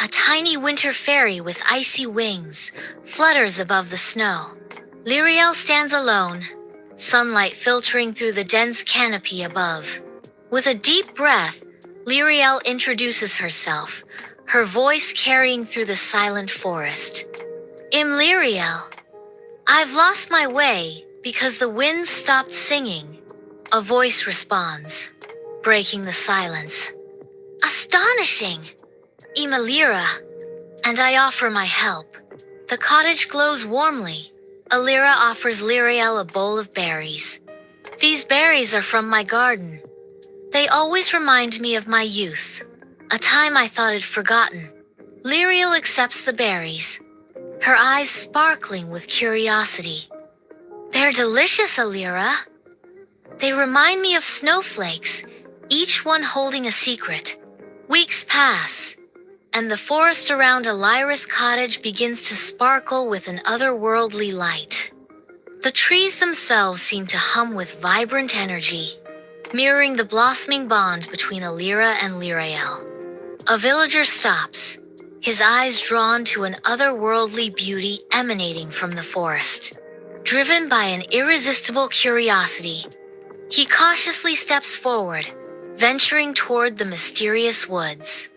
a tiny winter fairy with icy wings, flutters above the snow. Lyriel stands alone, sunlight filtering through the dense canopy above. With a deep breath, Lyriel introduces herself, her voice carrying through the silent forest. I'm Lyriel. I've lost my way because the winds stopped singing. A voice responds, breaking the silence. Astonishing! I'm Illyra, and I offer my help. The cottage glows warmly. Illyra offers Lyriel a bowl of berries. These berries are from my garden. They always remind me of my youth, a time I thought I'd forgotten. Lyriel accepts the berries, her eyes sparkling with curiosity. They're delicious, Illyra. They remind me of snowflakes, each one holding a secret. Weeks pass, and the forest around Illyra's cottage begins to sparkle with an otherworldly light. The trees themselves seem to hum with vibrant energy, mirroring the blossoming bond between Illyra and Lyriel. A villager stops, his eyes drawn to an otherworldly beauty emanating from the forest. Driven by an irresistible curiosity, he cautiously steps forward, venturing toward the mysterious woods.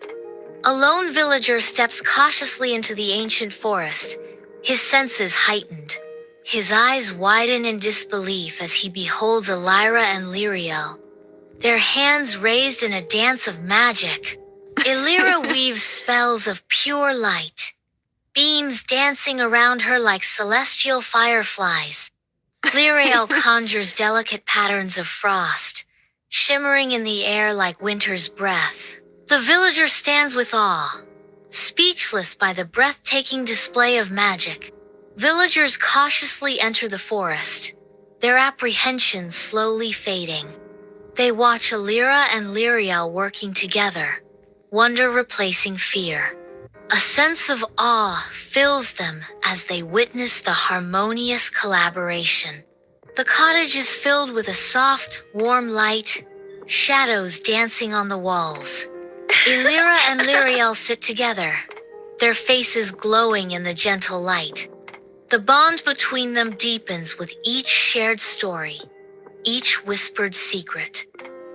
A lone villager steps cautiously into the ancient forest, his senses heightened. His eyes widen in disbelief as he beholds Illyra and Lyriel, their hands raised in a dance of magic. Illyra weaves spells of pure light, beams dancing around her like celestial fireflies. Lyriel conjures delicate patterns of frost, shimmering in the air like winter's breath. The villager stands with awe, speechless by the breathtaking display of magic. Villagers cautiously enter the forest, their apprehension slowly fading. They watch Illyra and Lyriel working together, wonder replacing fear. A sense of awe fills them as they witness the harmonious collaboration. The cottage is filled with a soft, warm light, shadows dancing on the walls. Illyra and Lyriel sit together, their faces glowing in the gentle light. The bond between them deepens with each shared story, each whispered secret.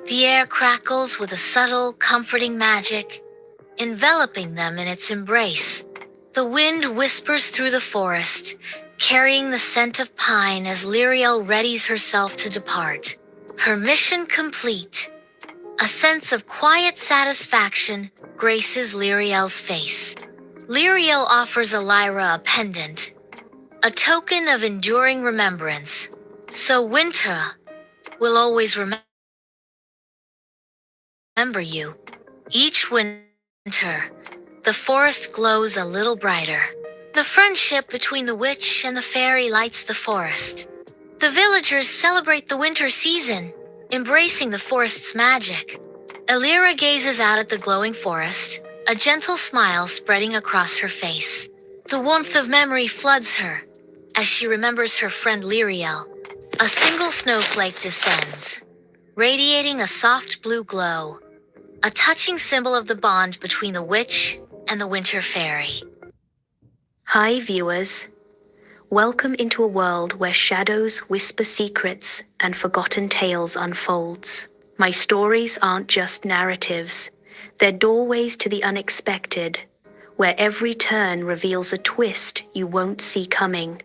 The air crackles with a subtle, comforting magic, enveloping them in its embrace. The wind whispers through the forest, carrying the scent of pine as Lyriel readies herself to depart. Her mission complete, a sense of quiet satisfaction graces Lyriel's face. Lyriel offers Illyra a pendant, a token of enduring remembrance. So winter will always remember you. Each winter, the forest glows a little brighter, The friendship between the witch and the fairy lights the forest. The villagers celebrate the winter season, embracing the forest's magic. Elira gazes out at the glowing forest, a gentle smile spreading across her face. The warmth of memory floods her as she remembers her friend Lyriel. A single snowflake descends, radiating a soft blue glow, a touching symbol of the bond between the witch and the winter fairy. Hi, viewers. Welcome into a world where shadows whisper secrets and forgotten tales unfolds. My stories aren't just narratives. They're doorways to the unexpected, where every turn reveals a twist you won't see coming.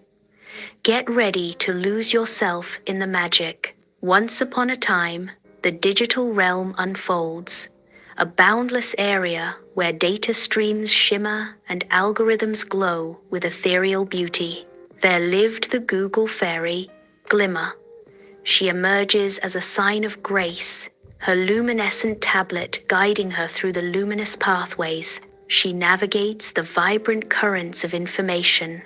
Get ready to lose yourself in the magic. Once upon a time, the digital realm unfolds, a boundless area where data streams shimmer and algorithms glow with ethereal beauty. There lived the Google fairy, Glimmer. She emerges as a sign of grace, her luminescent tablet guiding her through the luminous pathways. She navigates the vibrant currents of information,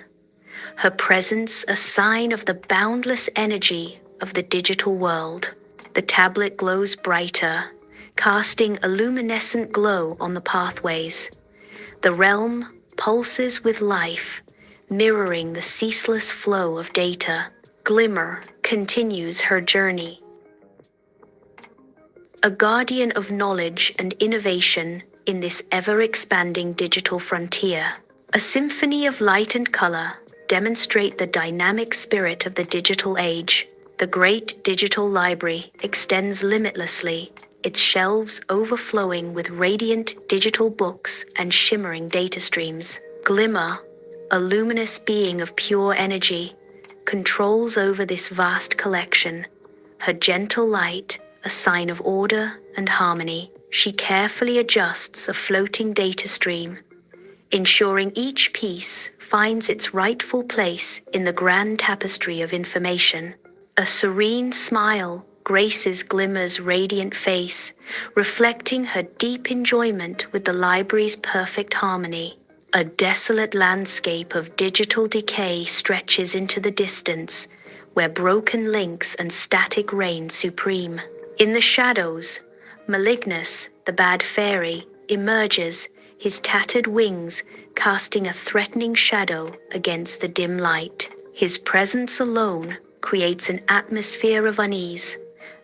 her presence a sign of the boundless energy of the digital world. The tablet glows brighter, casting a luminescent glow on the pathways. The realm pulses with life, mirroring the ceaseless flow of data. Glimmer continues her journey. A guardian of knowledge and innovation in this ever-expanding digital frontier. A symphony of light and color demonstrate the dynamic spirit of the digital age. The great digital library extends limitlessly, its shelves overflowing with radiant digital books and shimmering data streams. Glimmer, a luminous being of pure energy, controls over this vast collection, her gentle light a sign of order and harmony. She carefully adjusts a floating data stream, ensuring each piece finds its rightful place in the grand tapestry of information. A serene smile graces Glimmer's radiant face, reflecting her deep enjoyment with the library's perfect harmony. A desolate landscape of digital decay stretches into the distance, where broken links and static reign supreme. In the shadows, Malignus, the bad fairy, emerges, his tattered wings casting a threatening shadow against the dim light. His presence alone creates an atmosphere of unease,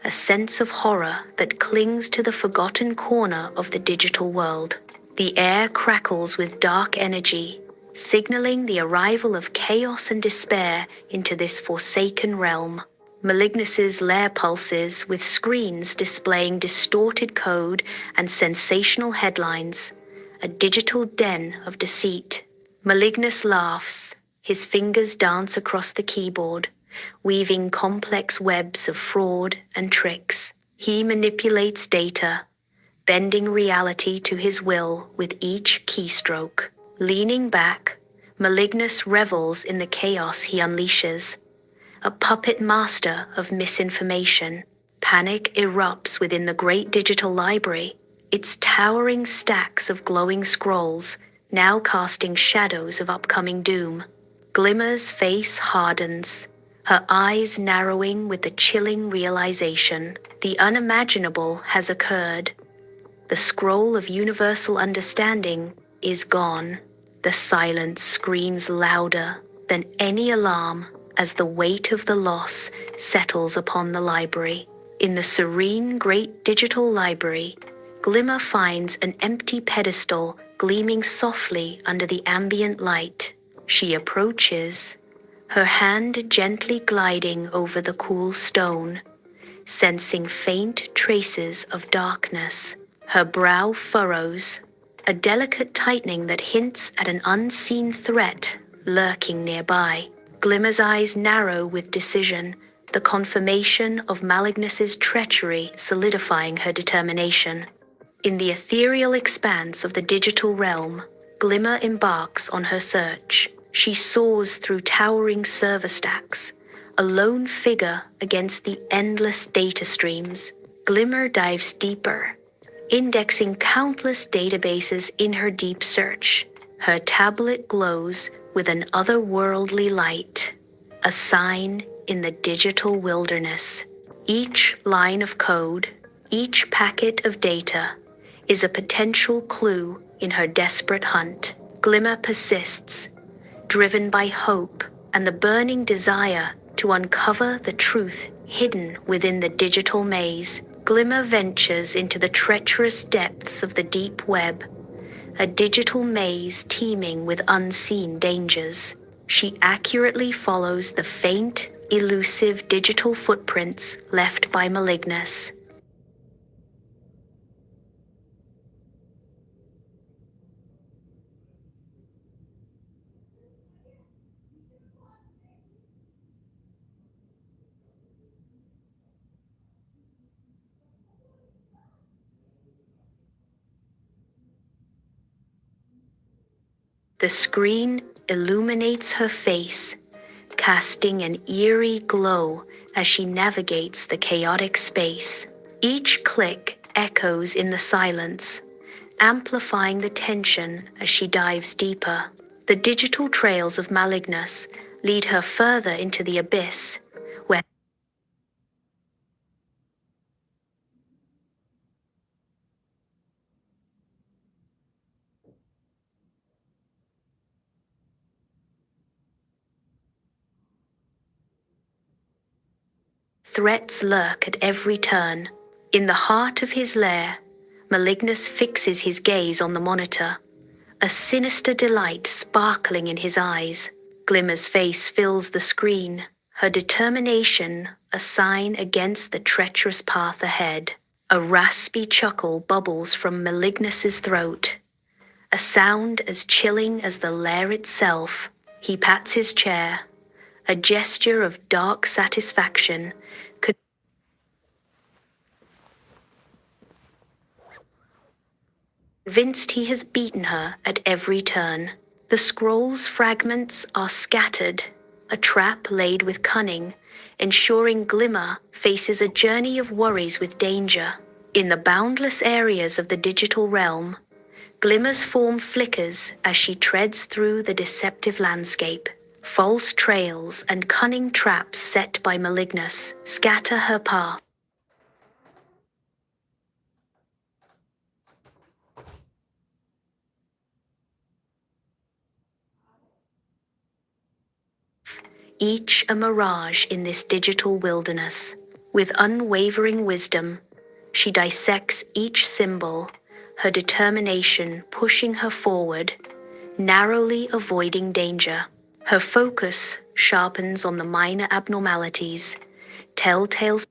a sense of horror that clings to the forgotten corner of the digital world. The air crackles with dark energy, signaling the arrival of chaos and despair into this forsaken realm. Malignus's lair pulses with screens displaying distorted code and sensational headlines, a digital den of deceit. Malignus laughs, his fingers dance across the keyboard, weaving complex webs of fraud and tricks. He manipulates data, bending reality to his will with each keystroke. Leaning back, Malignus revels in the chaos he unleashes. A puppet master of misinformation, panic erupts within the great digital library, its towering stacks of glowing scrolls now casting shadows of upcoming doom. Glimmer's face hardens, her eyes narrowing with the chilling realization the unimaginable has occurred. The scroll of universal understanding is gone. The silence screams louder than any alarm as the weight of the loss settles upon the library. In the serene great digital library, Glimmer finds an empty pedestal gleaming softly under the ambient light. She approaches, her hand gently gliding over the cool stone, sensing faint traces of darkness. Her brow furrows, a delicate tightening that hints at an unseen threat lurking nearby. Glimmer's eyes narrow with decision, the confirmation of Malignus's treachery solidifying her determination. In the ethereal expanse of the digital realm, Glimmer embarks on her search. She soars through towering server stacks, a lone figure against the endless data streams. Glimmer dives deeper, indexing countless databases in her deep search. Her tablet glows with an otherworldly light, a sign in the digital wilderness. Each line of code, each packet of data, is a potential clue in her desperate hunt. Glimmer persists, driven by hope and the burning desire to uncover the truth hidden within the digital maze. Glimmer ventures into the treacherous depths of the deep web, a digital maze teeming with unseen dangers. She accurately follows the faint, elusive digital footprints left by Malignus. The screen illuminates her face, casting an eerie glow as she navigates the chaotic space. Each click echoes in the silence, amplifying the tension as she dives deeper. The digital trails of Malignus lead her further into the abyss, where threats lurk at every turn. In the heart of his lair, Malignus fixes his gaze on the monitor, a sinister delight sparkling in his eyes. Glimmer's face fills the screen, her determination a sign against the treacherous path ahead. A raspy chuckle bubbles from Malignus's throat, a sound as chilling as the lair itself. He pats his chair, a gesture of dark satisfaction, convinced he has beaten her at every turn. The scroll's fragments are scattered, a trap laid with cunning, ensuring Glimmer faces a journey of worries with danger. In the boundless areas of the digital realm, Glimmer's form flickers as she treads through the deceptive landscape. False trails and cunning traps set by Malignus scatter her path. Each a mirage in this digital wilderness. With unwavering wisdom, she dissects each symbol, her determination pushing her forward, narrowly avoiding danger. Her focus sharpens on the minor abnormalities, telltale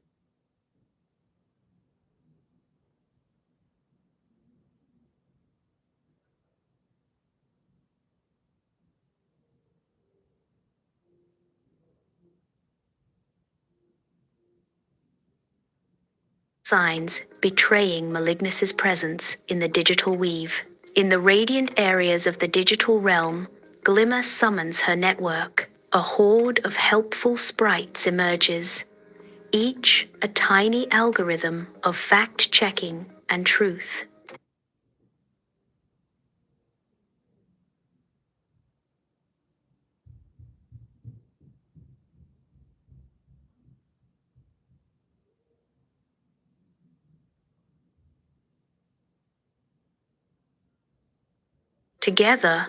signs betraying Malignus's presence in the digital weave. In the radiant areas of the digital realm, Glimmer summons her network. A horde of helpful sprites emerges, each a tiny algorithm of fact-checking and truth. Together,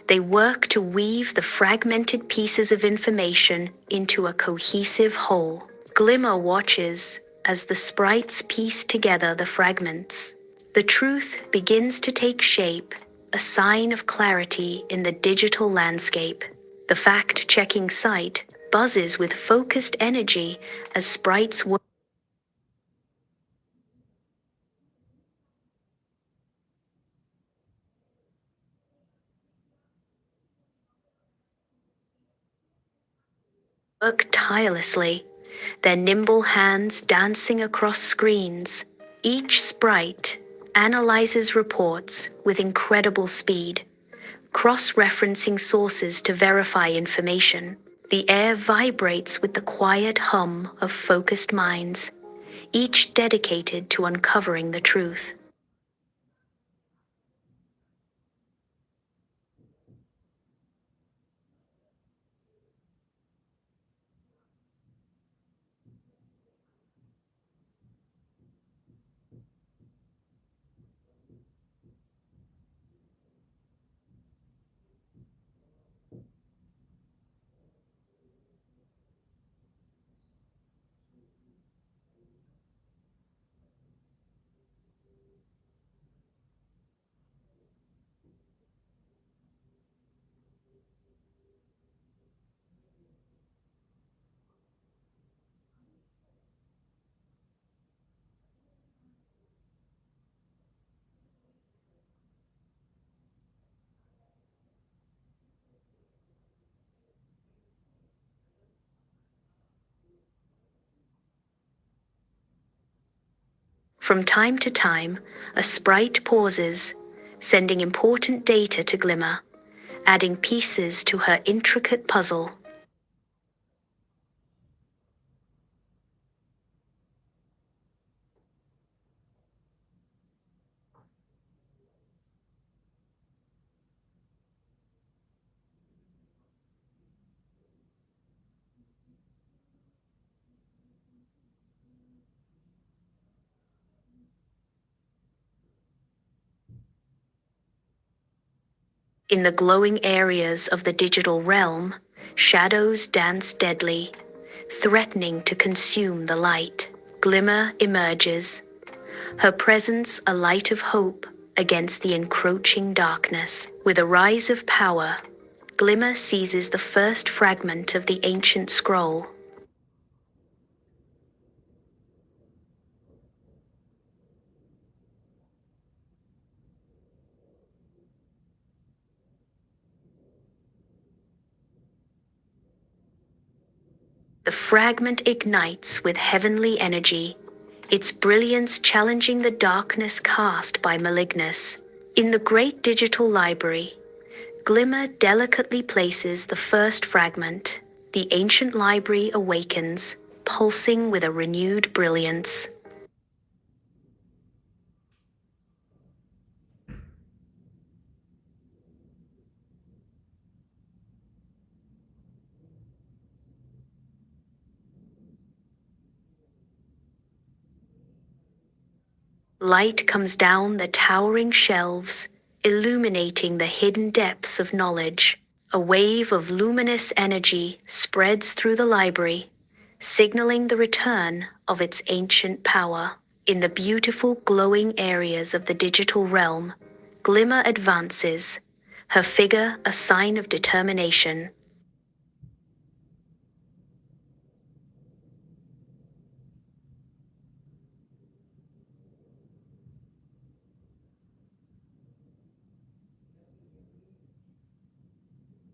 they work to weave the fragmented pieces of information into a cohesive whole. Glimmer watches as the sprites piece together the fragments. The truth begins to take shape, a sign of clarity in the digital landscape. The fact-checking site buzzes with focused energy as sprites work tirelessly, their nimble hands dancing across screens. Each sprite analyzes reports with incredible speed, cross-referencing sources to verify information. The air vibrates with the quiet hum of focused minds, each dedicated to uncovering the truth. From time to time, a sprite pauses, sending important data to Glimmer, adding pieces to her intricate puzzle. In the glowing areas of the digital realm, shadows dance deadly, threatening to consume the light. Glimmer emerges, her presence a light of hope against the encroaching darkness. With a rise of power, Glimmer seizes the first fragment of the ancient scroll. The fragment ignites with heavenly energy, its brilliance challenging the darkness cast by Malignus. In the great digital library, Glimmer delicately places the first fragment. The ancient library awakens, pulsing with a renewed brilliance. Light comes down the towering shelves, illuminating the hidden depths of knowledge. A wave of luminous energy spreads through the library, signaling the return of its ancient power. In the beautiful glowing areas of the digital realm, Glimmer advances, her figure a sign of determination.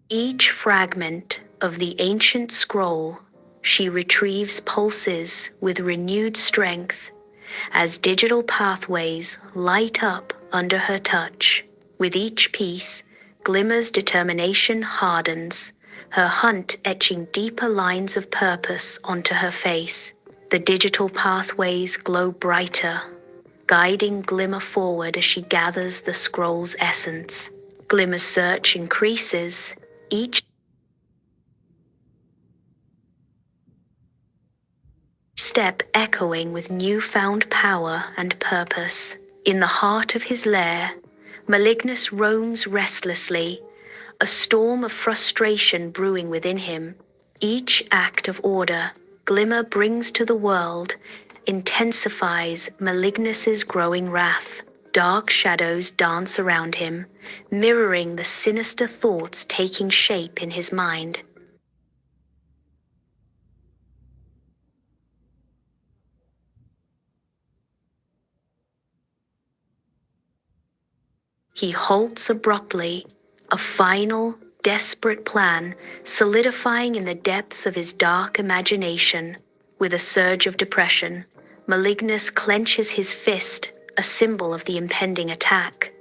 Each fragment of the ancient scroll she retrieves pulses with renewed strength as digital pathways light up under her touch. With each piece, Glimmer's determination hardens, her hunt etching deeper lines of purpose onto her face. The digital pathways glow brighter, guiding Glimmer forward as she gathers the scroll's essence. Glimmer's search increases, each step echoing with newfound power and purpose. In the heart of his lair, Malignus roams restlessly, a storm of frustration brewing within him. Each act of order Glimmer brings to the world intensifies Malignus's growing wrath. Dark shadows dance around him, mirroring the sinister thoughts taking shape in his mind. He halts abruptly, a final, desperate plan solidifying in the depths of his dark imagination. With a surge of depression, Malignus clenches his fist, a symbol of the impending attack.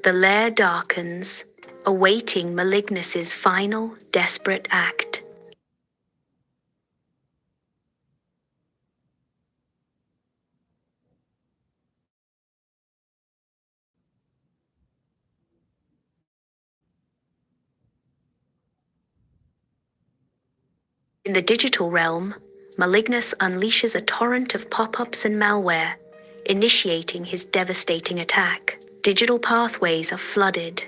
The lair darkens, awaiting Malignus's final, desperate act. In the digital realm, Malignus unleashes a torrent of pop-ups and malware, initiating his devastating attack. Digital pathways are flooded,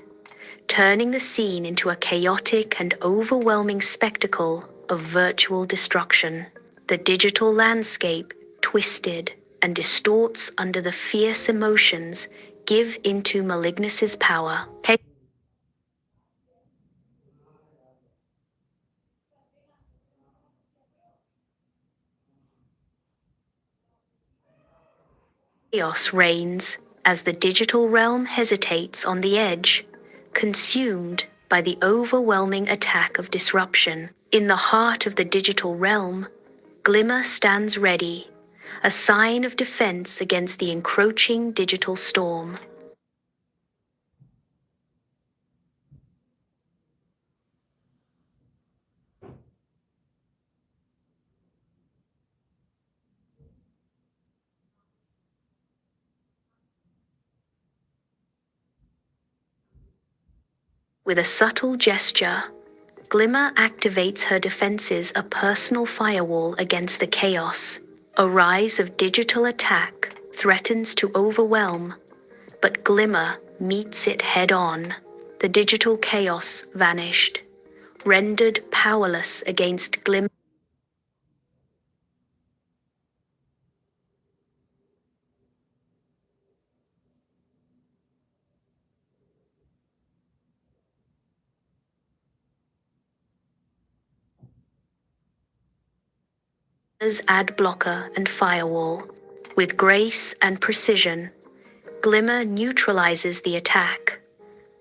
turning the scene into a chaotic and overwhelming spectacle of virtual destruction. The digital landscape, twisted and distorts under the fierce emotions, give into Malignus's power. Chaos reigns as the digital realm hesitates on the edge, consumed by the overwhelming attack of disruption. In the heart of the digital realm, Glimmer stands ready, a sign of defense against the encroaching digital storm. With a subtle gesture, Glimmer activates her defenses, a personal firewall against the chaos. A rise of digital attack threatens to overwhelm, but Glimmer meets it head-on. The digital chaos vanished, rendered powerless against Glimmer's ad blocker and firewall. With grace and precision, Glimmer neutralizes the attack,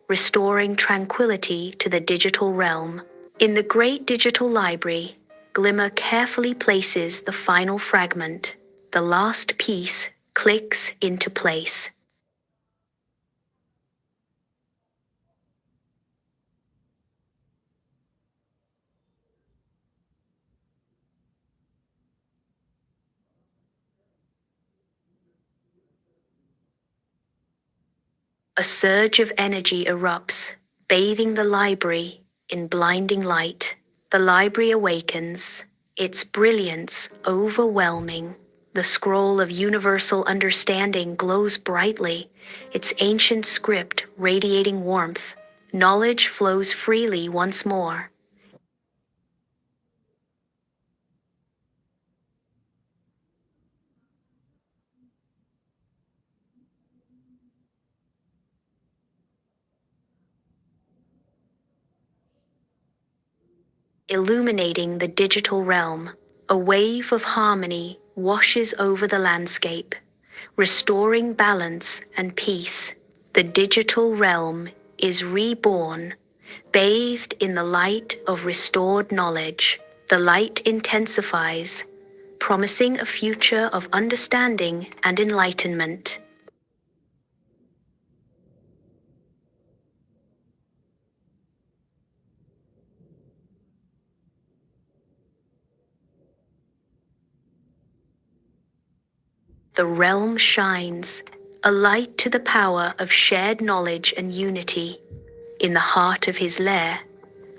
restoring tranquility to the digital realm. In the Great Digital Library, Glimmer carefully places the final fragment. The last piece clicks into place. A surge of energy erupts, bathing the library in blinding light. The library awakens, its brilliance overwhelming. The scroll of universal understanding glows brightly, its ancient script radiating warmth. Knowledge flows freely once more. Illuminating the digital realm, a wave of harmony washes over the landscape, restoring balance and peace. The digital realm is reborn, bathed in the light of restored knowledge. The light intensifies, promising a future of understanding and enlightenment. The realm shines, a light to the power of shared knowledge and unity. In the heart of his lair,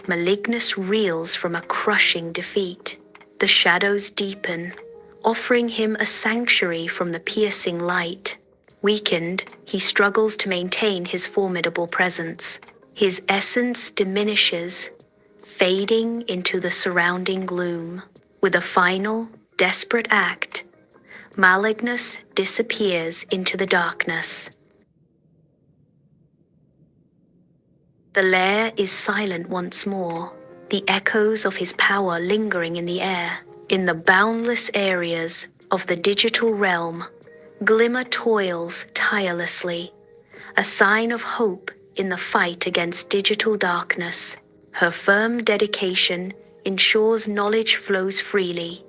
Malignus reels from a crushing defeat. The shadows deepen, offering him a sanctuary from the piercing light. Weakened, he struggles to maintain his formidable presence. His essence diminishes, fading into the surrounding gloom. With a final, desperate act, Malignus disappears into the darkness. The lair is silent once more, the echoes of his power lingering in the air. In the boundless areas of the digital realm, Glimmer toils tirelessly, a sign of hope in the fight against digital darkness. Her firm dedication ensures knowledge flows freely,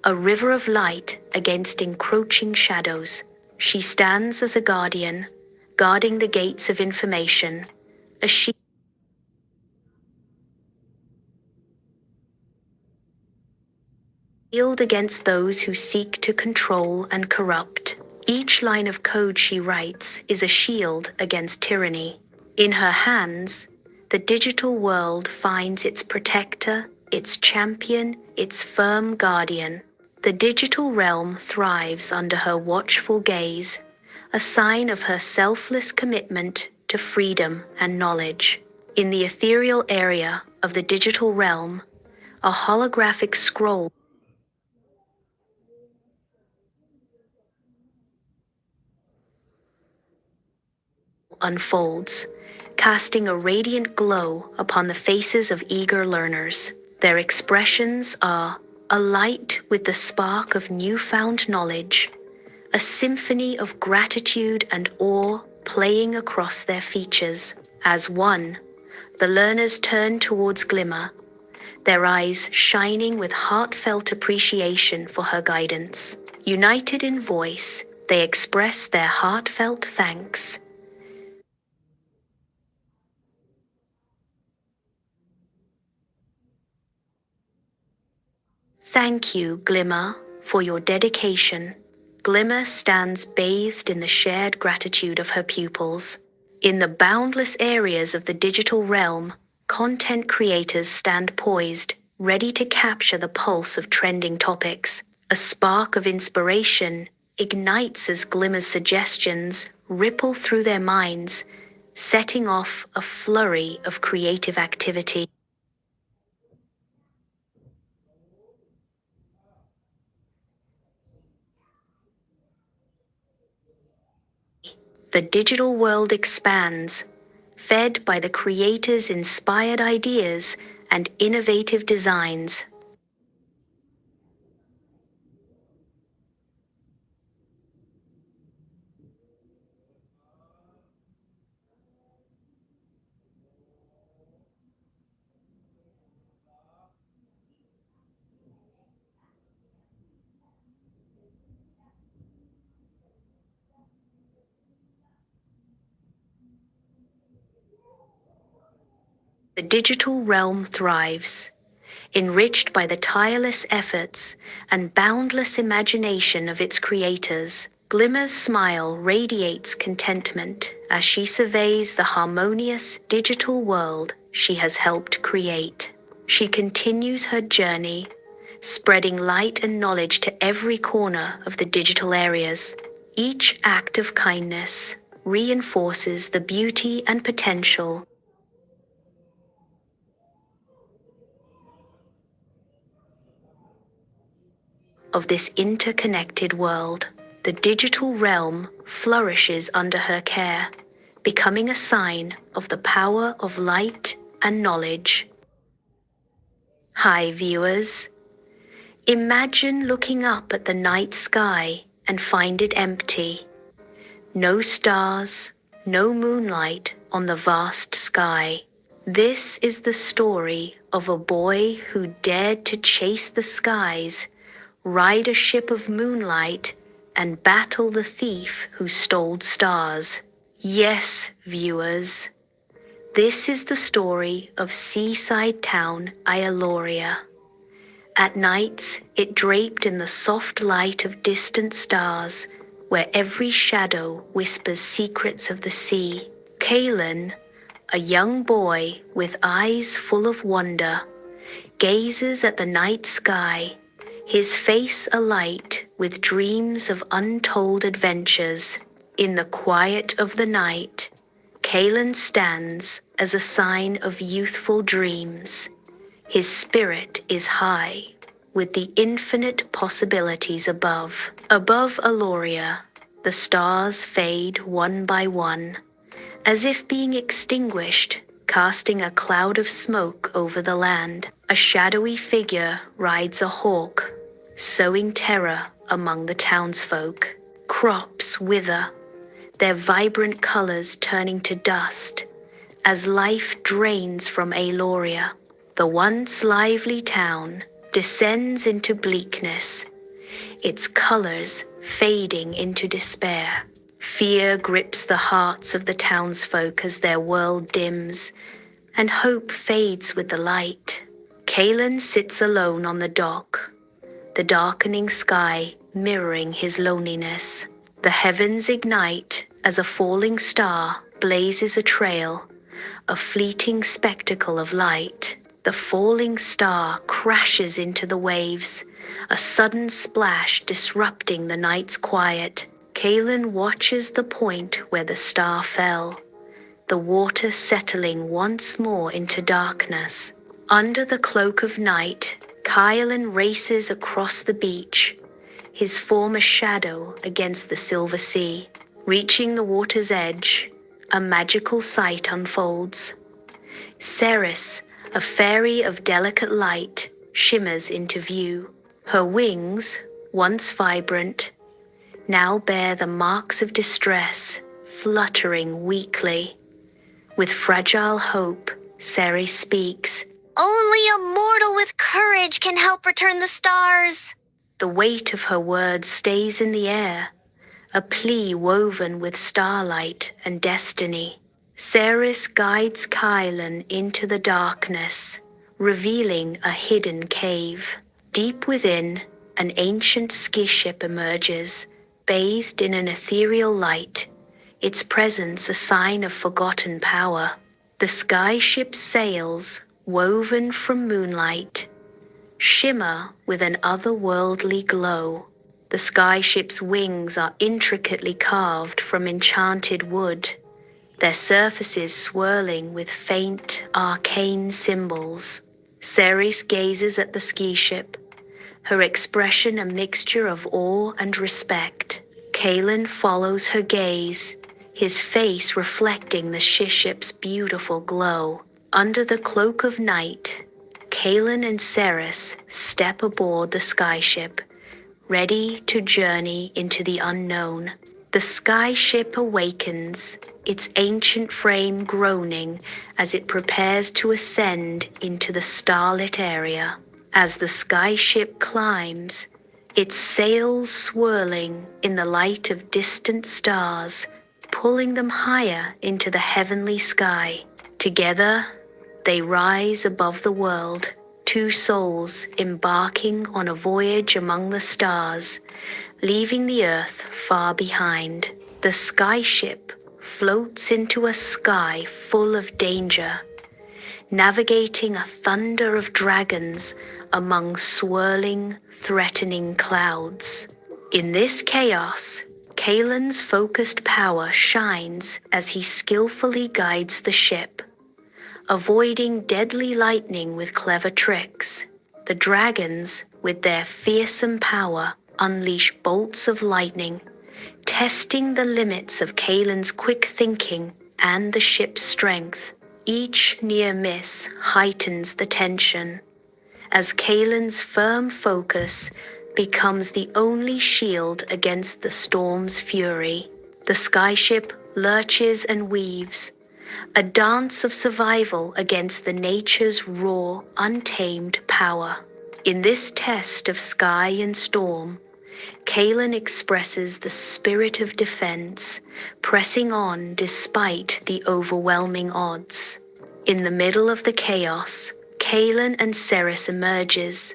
a river of light against encroaching shadows. She stands as a guardian, guarding the gates of information, a shield against those who seek to control and corrupt. Each line of code she writes is a shield against tyranny. In her hands, the digital world finds its protector, its champion, its firm guardian. The digital realm thrives under her watchful gaze, a sign of her selfless commitment to freedom and knowledge. In the ethereal area of the digital realm, a holographic scroll unfolds, casting a radiant glow upon the faces of eager learners. Their expressions are alight with the spark of newfound knowledge, a symphony of gratitude and awe playing across their features. As one, the learners turn towards Glimmer, their eyes shining with heartfelt appreciation for her guidance. United in voice, they express their heartfelt thanks. Thank you, Glimmer, for your dedication. Glimmer stands bathed in the shared gratitude of her pupils. In the boundless areas of the digital realm, content creators stand poised, ready to capture the pulse of trending topics. A spark of inspiration ignites as Glimmer's suggestions ripple through their minds, setting off a flurry of creative activity. The digital world expands, fed by the creators' inspired ideas and innovative designs. The digital realm thrives, enriched by the tireless efforts and boundless imagination of its creators. Glimmer's smile radiates contentment as she surveys the harmonious digital world she has helped create. She continues her journey, spreading light and knowledge to every corner of the digital areas. Each act of kindness reinforces the beauty and potential of this interconnected world. The digital realm flourishes under her care, becoming a sign of the power of light and knowledge. Hi, viewers. Imagine looking up at the night sky and find it empty. No stars, no moonlight on the vast sky. This is the story of a boy who dared to chase the skies, ride a ship of moonlight, and battle the thief who stole stars. Yes, viewers, this is the story of seaside town Aialoria. At nights, it draped in the soft light of distant stars, where every shadow whispers secrets of the sea. Kalen, a young boy with eyes full of wonder, gazes at the night sky, his face alight with dreams of untold adventures. In the quiet of the night, Kalen stands as a sign of youthful dreams. His spirit is high, with the infinite possibilities above. Above Aloria, the stars fade one by one, as if being extinguished, casting a cloud of smoke over the land. A shadowy figure rides a hawk, sowing terror among the townsfolk. Crops wither, their vibrant colors turning to dust, as life drains from Aloria. The once lively town descends into bleakness, its colors fading into despair. Fear grips the hearts of the townsfolk as their world dims, and hope fades with the light. Kalen sits alone on the dock, the darkening sky mirroring his loneliness. The heavens ignite as a falling star blazes a trail, a fleeting spectacle of light. The falling star crashes into the waves, a sudden splash disrupting the night's quiet. Kalen watches the point where the star fell, the water settling once more into darkness. Under the cloak of night, Kalen races across the beach, his form a shadow against the silver sea. Reaching the water's edge, a magical sight unfolds. Ceres, a fairy of delicate light, shimmers into view. Her wings, once vibrant, now bear the marks of distress, fluttering weakly. With fragile hope, Ceres speaks. Only a mortal with courage can help return the stars. The weight of her words stays in the air, a plea woven with starlight and destiny. Ceres guides Kylan into the darkness, revealing a hidden cave. Deep within, an ancient ski ship emerges, bathed in an ethereal light, its presence a sign of forgotten power. The sky ship's sails, woven from moonlight, shimmer with an otherworldly glow. The sky ship's wings are intricately carved from enchanted wood, their surfaces swirling with faint, arcane symbols. Ceres gazes at the ski ship, her expression a mixture of awe and respect. Kylan follows her gaze, his face reflecting the ship's beautiful glow. Under the cloak of night, Kylan and Ceres step aboard the skyship, ready to journey into the unknown. The skyship awakens, its ancient frame groaning as it prepares to ascend into the starlit area. As the skyship climbs, its sails swirling in the light of distant stars, pulling them higher into the heavenly sky. Together, they rise above the world, two souls embarking on a voyage among the stars, leaving the earth far behind. The skyship floats into a sky full of danger, navigating a thunder of dragons among swirling, threatening clouds. In this chaos, Kylan's focused power shines as he skillfully guides the ship, avoiding deadly lightning with clever tricks. The dragons, with their fearsome power, unleash bolts of lightning, testing the limits of Kylan's quick thinking and the ship's strength. Each near miss heightens the tension, as Kylan's firm focus becomes the only shield against the storm's fury. The skyship lurches and weaves, a dance of survival against the nature's raw, untamed power. In this test of sky and storm, Kylan expresses the spirit of defense, pressing on despite the overwhelming odds. In the middle of the chaos, Kylan and Ceres emerges,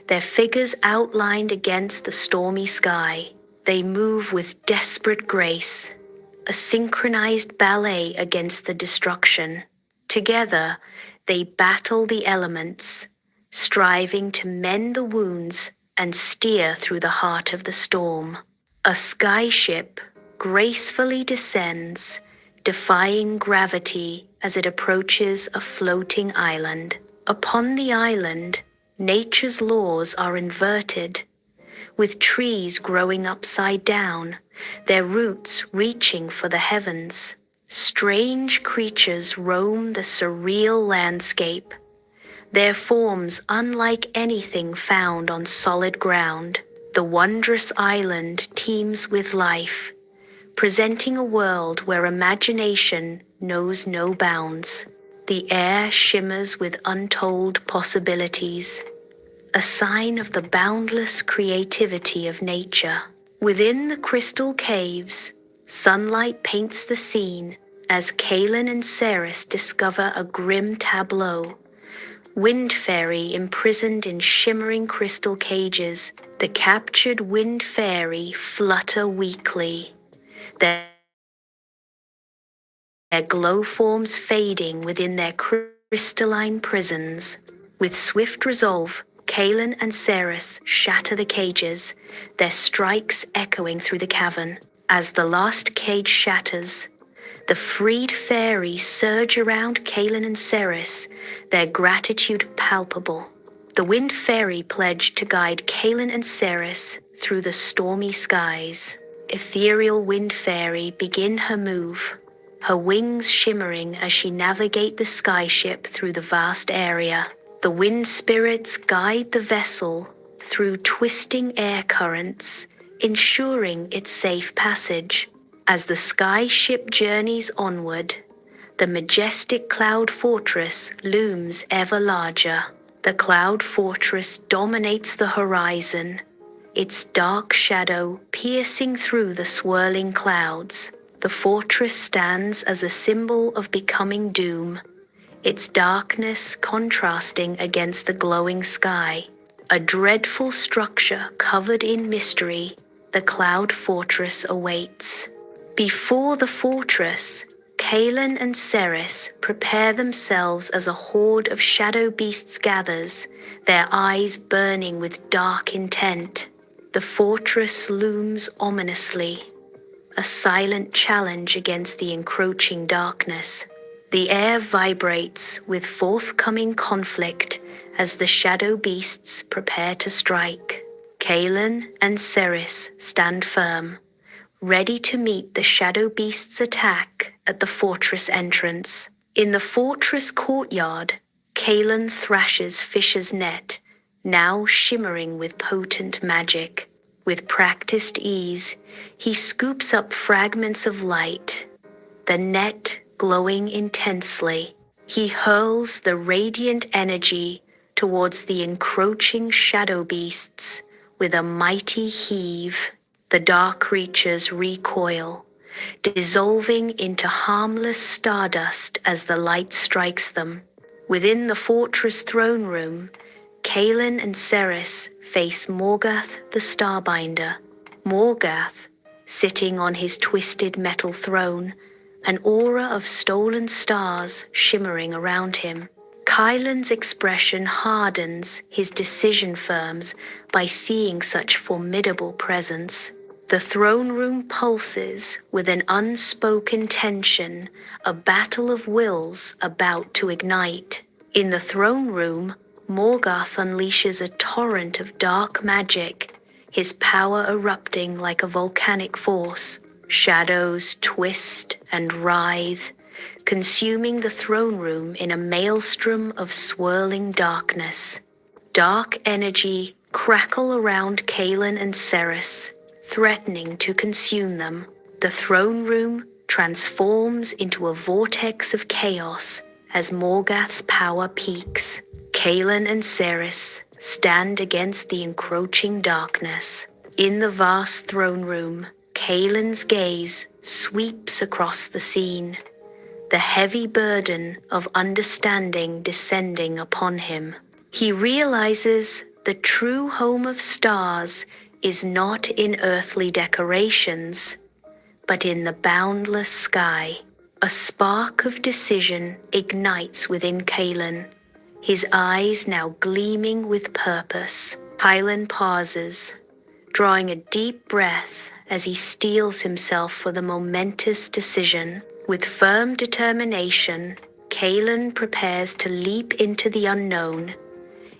their figures outlined against the stormy sky. They move with desperate grace, a synchronized ballet against the destruction. Together, they battle the elements, striving to mend the wounds and steer through the heart of the storm. A skyship gracefully descends, defying gravity as it approaches a floating island. Upon the island, nature's laws are inverted, with trees growing upside down, their roots reaching for the heavens. Strange creatures roam the surreal landscape, their forms unlike anything found on solid ground. The wondrous island teems with life, presenting a world where imagination knows no bounds. The air shimmers with untold possibilities, a sign of the boundless creativity of nature. Within the crystal caves, sunlight paints the scene as Kylan and Ceres discover a grim tableau. Wind fairy imprisoned in shimmering crystal cages, the captured wind fairy flutter weakly, their glow forms fading within their crystalline prisons. With swift resolve, Kylan and Ceres shatter the cages, their strikes echoing through the cavern. As the last cage shatters, the freed fairies surge around Kylan and Ceres, their gratitude palpable. The wind fairy pledged to guide Kylan and Ceres through the stormy skies. Ethereal wind fairy begin her move, her wings shimmering as she navigates the skyship through the vast area. The wind spirits guide the vessel through twisting air currents, ensuring its safe passage. As the skyship journeys onward, the majestic cloud fortress looms ever larger. The cloud fortress dominates the horizon, its dark shadow piercing through the swirling clouds. The fortress stands as a symbol of becoming doom, its darkness contrasting against the glowing sky. A dreadful structure covered in mystery, the Cloud Fortress awaits. Before the fortress, Kalen and Ceres prepare themselves as a horde of shadow beasts gathers, their eyes burning with dark intent. The fortress looms ominously, a silent challenge against the encroaching darkness. The air vibrates with forthcoming conflict as the shadow beasts prepare to strike. Kalen and Ceres stand firm, ready to meet the shadow beast's attack at the fortress entrance. In the fortress courtyard, Kalen thrashes Fisher's net, now shimmering with potent magic. With practiced ease, he scoops up fragments of light, the net glowing intensely. He hurls the radiant energy towards the encroaching shadow beasts with a mighty heave. The dark creatures recoil, dissolving into harmless stardust as the light strikes them. Within the fortress throne room, Kalen and Ceres face Morgoth the Starbinder. Morgoth, sitting on his twisted metal throne, an aura of stolen stars shimmering around him. Kylan's expression hardens, his decision firms by seeing such formidable presence. The throne room pulses with an unspoken tension, a battle of wills about to ignite. In the throne room, Morgoth unleashes a torrent of dark magic, his power erupting like a volcanic force. Shadows twist and writhe, consuming the throne room in a maelstrom of swirling darkness. Dark energy crackle around Kalen and Ceres, threatening to consume them. The throne room transforms into a vortex of chaos as Morgoth's power peaks. Kalen and Ceres stand against the encroaching darkness. In the vast throne room, Kalen's gaze sweeps across the scene, the heavy burden of understanding descending upon him. He realizes the true home of stars is not in earthly decorations, but in the boundless sky. A spark of decision ignites within Kalen, his eyes now gleaming with purpose. Kalen pauses, drawing a deep breath as he steels himself for the momentous decision. With firm determination, Kalen prepares to leap into the unknown,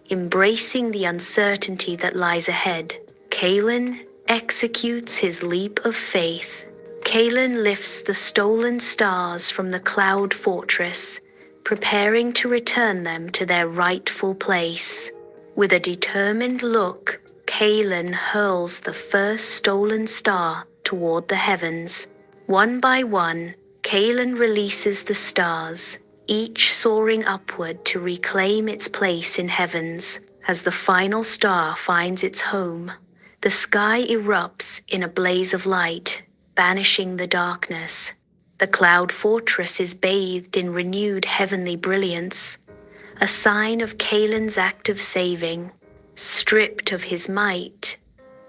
embracing the uncertainty that lies ahead. Kalen executes his leap of faith. Kalen lifts the stolen stars from the Cloud Fortress, preparing to return them to their rightful place. With a determined look, Kalen hurls the first stolen star toward the heavens. One by one, Kalen releases the stars, each soaring upward to reclaim its place in heavens. As the final star finds its home, the sky erupts in a blaze of light, banishing the darkness. The Cloud Fortress is bathed in renewed heavenly brilliance, a sign of Kalen's act of saving. Stripped of his might,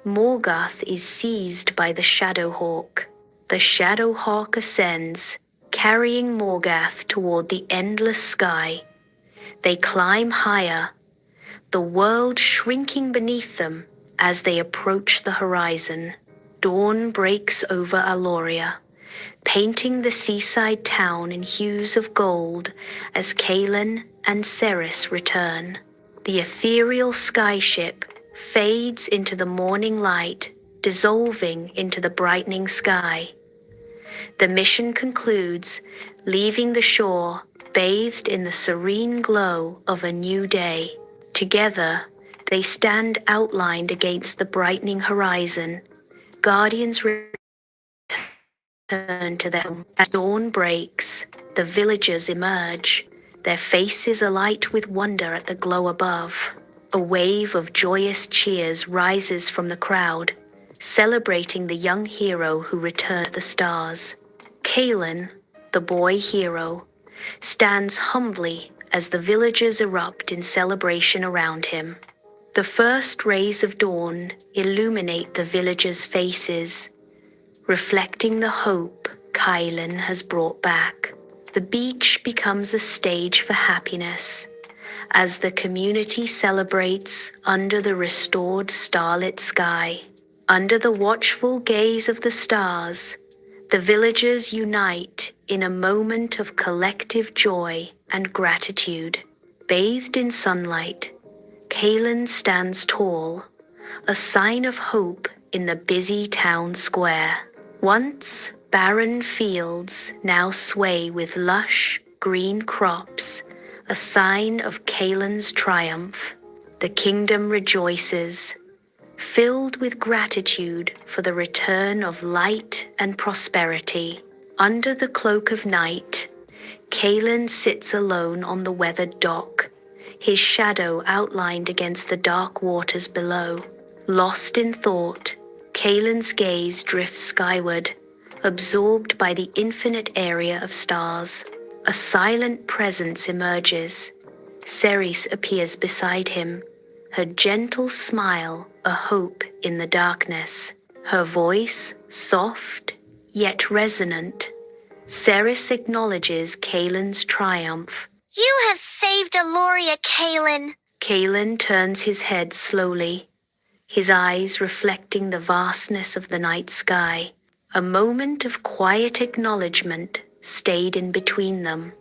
Morgoth is seized by the Shadowhawk. The Shadowhawk ascends, carrying Morgoth toward the endless sky. They climb higher, the world shrinking beneath them as they approach the horizon. Dawn breaks over Aloria, painting the seaside town in hues of gold as Kalen and Ceres return. The ethereal skyship fades into the morning light, dissolving into the brightening sky. The mission concludes, leaving the shore bathed in the serene glow of a new day. Together, they stand outlined against the brightening horizon. Guardians return to their home. As dawn breaks, the villagers emerge, their faces alight with wonder at the glow above. A wave of joyous cheers rises from the crowd, celebrating the young hero who returned to the stars. Kalen, the boy hero, stands humbly as the villagers erupt in celebration around him. The first rays of dawn illuminate the villagers' faces, reflecting the hope Kylan has brought back. The beach becomes a stage for happiness as the community celebrates under the restored starlit sky. Under the watchful gaze of the stars, the villagers unite in a moment of collective joy and gratitude. Bathed in sunlight, Kalen stands tall, a sign of hope in the busy town square. Once barren fields now sway with lush, green crops, a sign of Kalen's triumph. The kingdom rejoices, filled with gratitude for the return of light and prosperity. Under the cloak of night, Kalen sits alone on the weathered dock, his shadow outlined against the dark waters below. Lost in thought, Kalen's gaze drifts skyward, absorbed by the infinite area of stars. A silent presence emerges. Ceres appears beside him, her gentle smile a hope in the darkness. Her voice soft, yet resonant. Ceres acknowledges Kalen's triumph. You have saved Aloria, Kalen. Kalen turns his head slowly, his eyes reflecting the vastness of the night sky. A moment of quiet acknowledgement stayed in between them.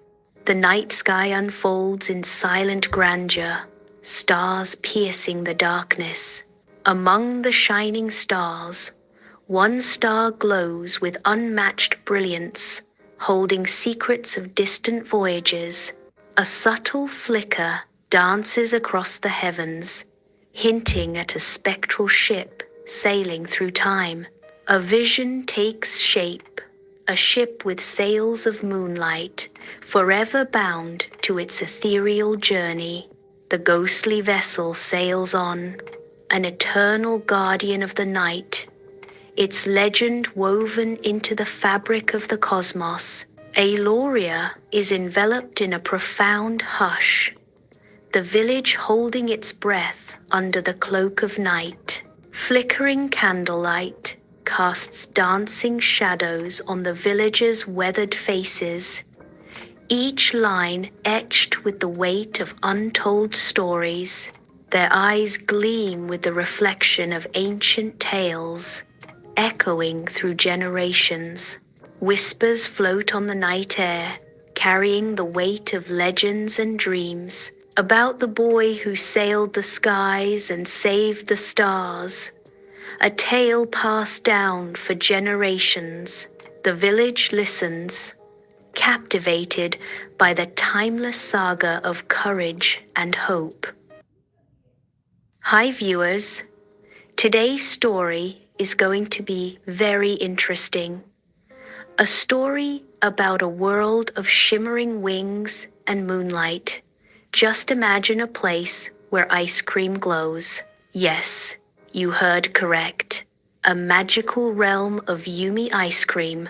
The night sky unfolds in silent grandeur, stars piercing the darkness. Among the shining stars, one star glows with unmatched brilliance, holding secrets of distant voyages. A subtle flicker dances across the heavens, hinting at a spectral ship sailing through time. A vision takes shape, a ship with sails of moonlight, forever bound to its ethereal journey. The ghostly vessel sails on, an eternal guardian of the night, its legend woven into the fabric of the cosmos. Aloria is enveloped in a profound hush, the village holding its breath under the cloak of night. Flickering candlelight casts dancing shadows on the villagers' weathered faces, each line etched with the weight of untold stories. Their eyes gleam with the reflection of ancient tales, echoing through generations. Whispers float on the night air, carrying the weight of legends and dreams about the boy who sailed the skies and saved the stars. A tale passed down for generations. The village listens, captivated by the timeless saga of courage and hope. Hi viewers, today's story is going to be very interesting. A story about a world of shimmering wings and moonlight. Just imagine a place where ice cream glows. Yes, you heard correct. A magical realm of Yumi ice cream.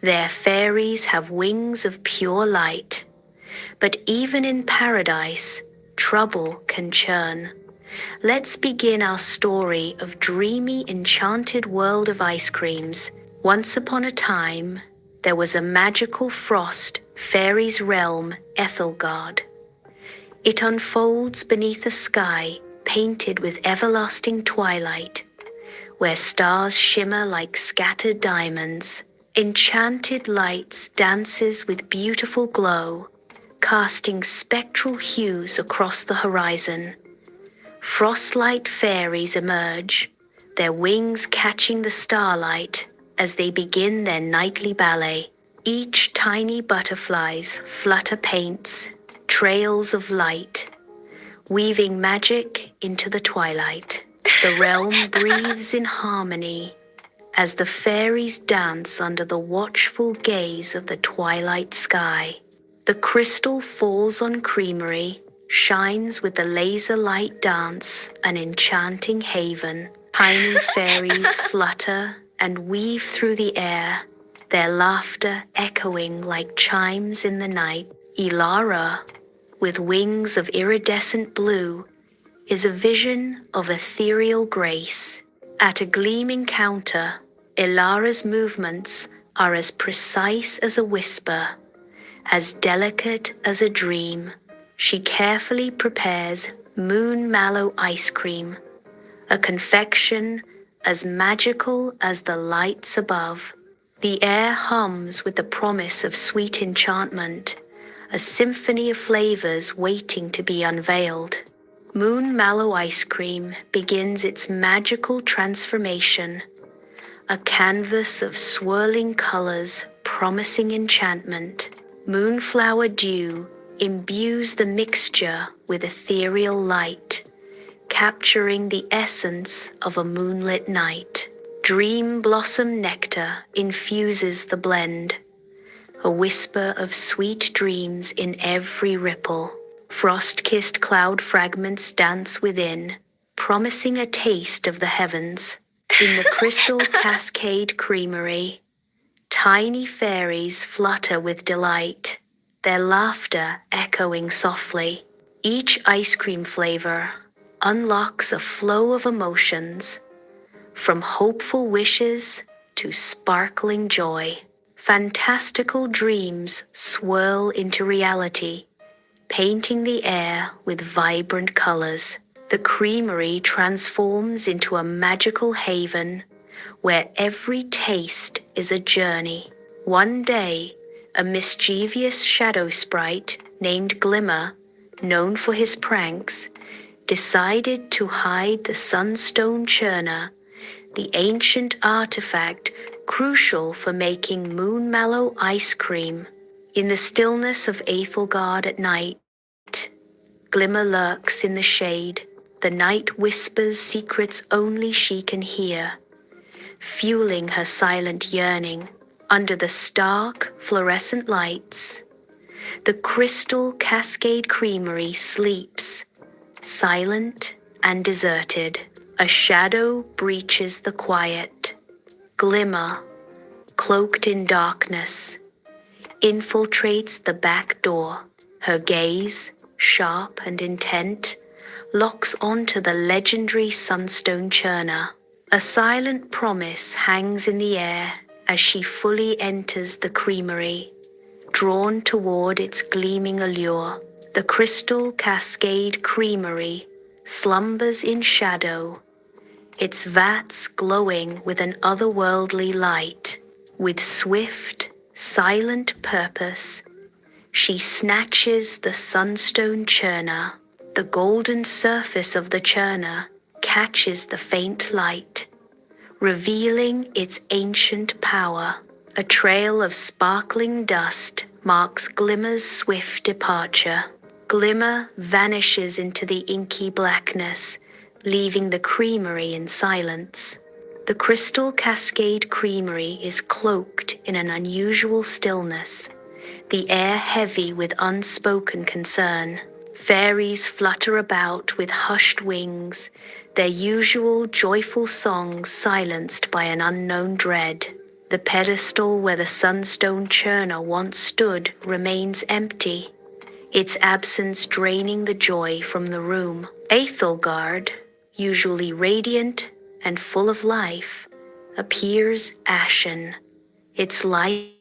Their fairies have wings of pure light. But even in paradise, trouble can churn. Let's begin our story of dreamy, enchanted world of ice creams. Once upon a time, there was a magical frost fairy's realm, Ethelgard. It unfolds beneath a sky painted with everlasting twilight, where stars shimmer like scattered diamonds. Enchanted lights dances with beautiful glow, casting spectral hues across the horizon. Frostlight fairies emerge, their wings catching the starlight as they begin their nightly ballet. Each tiny butterflies flutter paints, trails of light, weaving magic into the twilight. The realm breathes in harmony as the fairies dance under the watchful gaze of the twilight sky. The crystal falls on creamery, shines with the laser light dance, an enchanting haven. Tiny fairies flutter and weave through the air, their laughter echoing like chimes in the night. Ilara, with wings of iridescent blue, is a vision of ethereal grace. At a gleaming counter, Ilara's movements are as precise as a whisper, as delicate as a dream. She carefully prepares moon mallow ice cream, a confection as magical as the lights above. The air hums with the promise of sweet enchantment, a symphony of flavors waiting to be unveiled. Moon mallow ice cream begins its magical transformation, a canvas of swirling colors promising enchantment. Moonflower dew imbues the mixture with ethereal light, capturing the essence of a moonlit night. Dream blossom nectar infuses the blend, a whisper of sweet dreams in every ripple. Frost-kissed cloud fragments dance within, promising a taste of the heavens. In the Crystal Cascade Creamery, tiny fairies flutter with delight, their laughter echoing softly. Each ice cream flavor unlocks a flow of emotions, from hopeful wishes to sparkling joy. Fantastical dreams swirl into reality, painting the air with vibrant colors. The creamery transforms into a magical haven where every taste is a journey. One day, a mischievous shadow sprite named Glimmer, known for his pranks, decided to hide the Sunstone Churner, the ancient artifact crucial for making moon mallow ice cream. In the stillness of Aethelgard at night, Glimmer lurks in the shade. The night whispers secrets only she can hear, fueling her silent yearning. Under the stark, fluorescent lights, the Crystal Cascade Creamery sleeps, silent and deserted. A shadow breaches the quiet. Glimmer, cloaked in darkness, infiltrates the back door. Her gaze, sharp and intent, locks onto the legendary Sunstone Churner. A silent promise hangs in the air as she fully enters the creamery, drawn toward its gleaming allure. The Crystal Cascade Creamery slumbers in shadow, its vats glowing with an otherworldly light. With swift, silent purpose, she snatches the Sunstone Churner. The golden surface of the churner catches the faint light, revealing its ancient power. A trail of sparkling dust marks Glimmer's swift departure. Glimmer vanishes into the inky blackness, leaving the creamery in silence. The Crystal Cascade Creamery is cloaked in an unusual stillness, the air heavy with unspoken concern. Fairies flutter about with hushed wings, their usual joyful songs silenced by an unknown dread. The pedestal where the Sunstone Churner once stood remains empty, its absence draining the joy from the room. Aethelgard, usually radiant and full of life, appears ashen, its light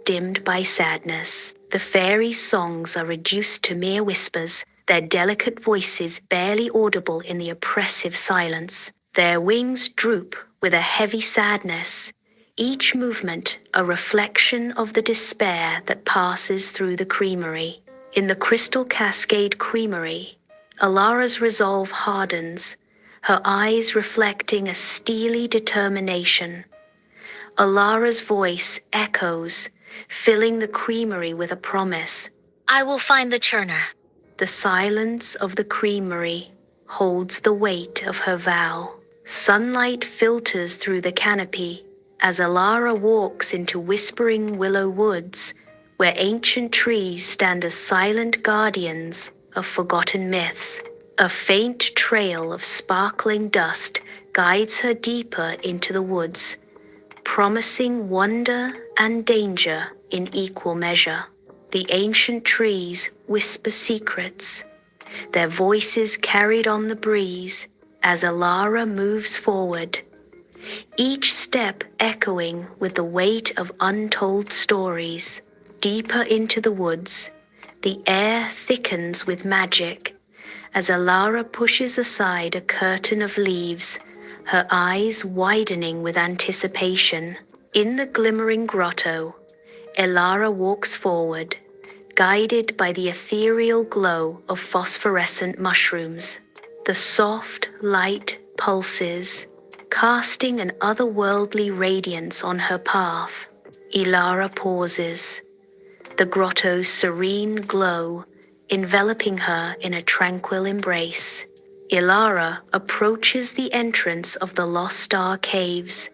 dimmed by sadness. The fairies' songs are reduced to mere whispers, their delicate voices barely audible in the oppressive silence. Their wings droop with a heavy sadness, each movement a reflection of the despair that passes through the creamery. In the Crystal Cascade Creamery, Alara's resolve hardens, her eyes reflecting a steely determination. Alara's voice echoes, filling the creamery with a promise. I will find the churner. The silence of the creamery holds the weight of her vow. Sunlight filters through the canopy as Alara walks into whispering willow woods where ancient trees stand as silent guardians of forgotten myths. A faint trail of sparkling dust guides her deeper into the woods, promising wonder and danger in equal measure. The ancient trees whisper secrets, their voices carried on the breeze as Alara moves forward, each step echoing with the weight of untold stories. Deeper into the woods, the air thickens with magic as Alara pushes aside a curtain of leaves, her eyes widening with anticipation. In the glimmering grotto, Elara walks forward, guided by the ethereal glow of phosphorescent mushrooms. The soft light pulses, casting an otherworldly radiance on her path. Elara pauses, the grotto's serene glow enveloping her in a tranquil embrace. Elara approaches the entrance of the Lost Star Caves,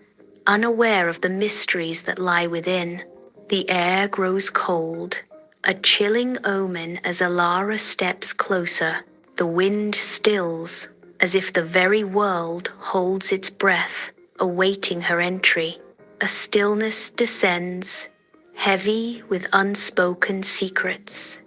unaware of the mysteries that lie within. The air grows cold, a chilling omen as Elara steps closer. The wind stills, as if the very world holds its breath, awaiting her entry. A stillness descends, heavy with unspoken secrets.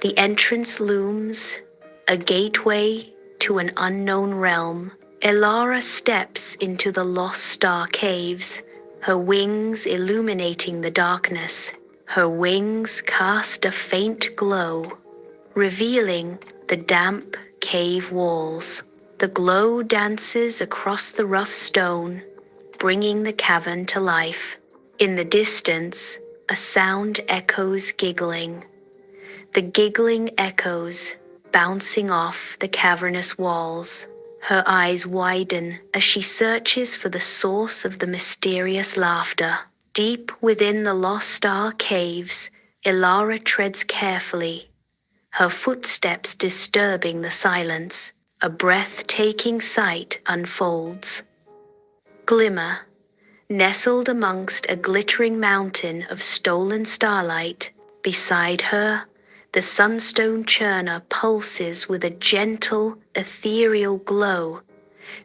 The entrance looms, a gateway to an unknown realm. Elara steps into the Lost Star Caves, her wings illuminating the darkness. Her wings cast a faint glow, revealing the damp cave walls. The glow dances across the rough stone, bringing the cavern to life. In the distance, a sound echoes giggling. The giggling echoes, bouncing off the cavernous walls. Her eyes widen as she searches for the source of the mysterious laughter. Deep within the Lost Star Caves, Elara treads carefully, her footsteps disturbing the silence. A breathtaking sight unfolds. Glimmer, nestled amongst a glittering mountain of stolen starlight, beside her, the sunstone churner pulses with a gentle, ethereal glow,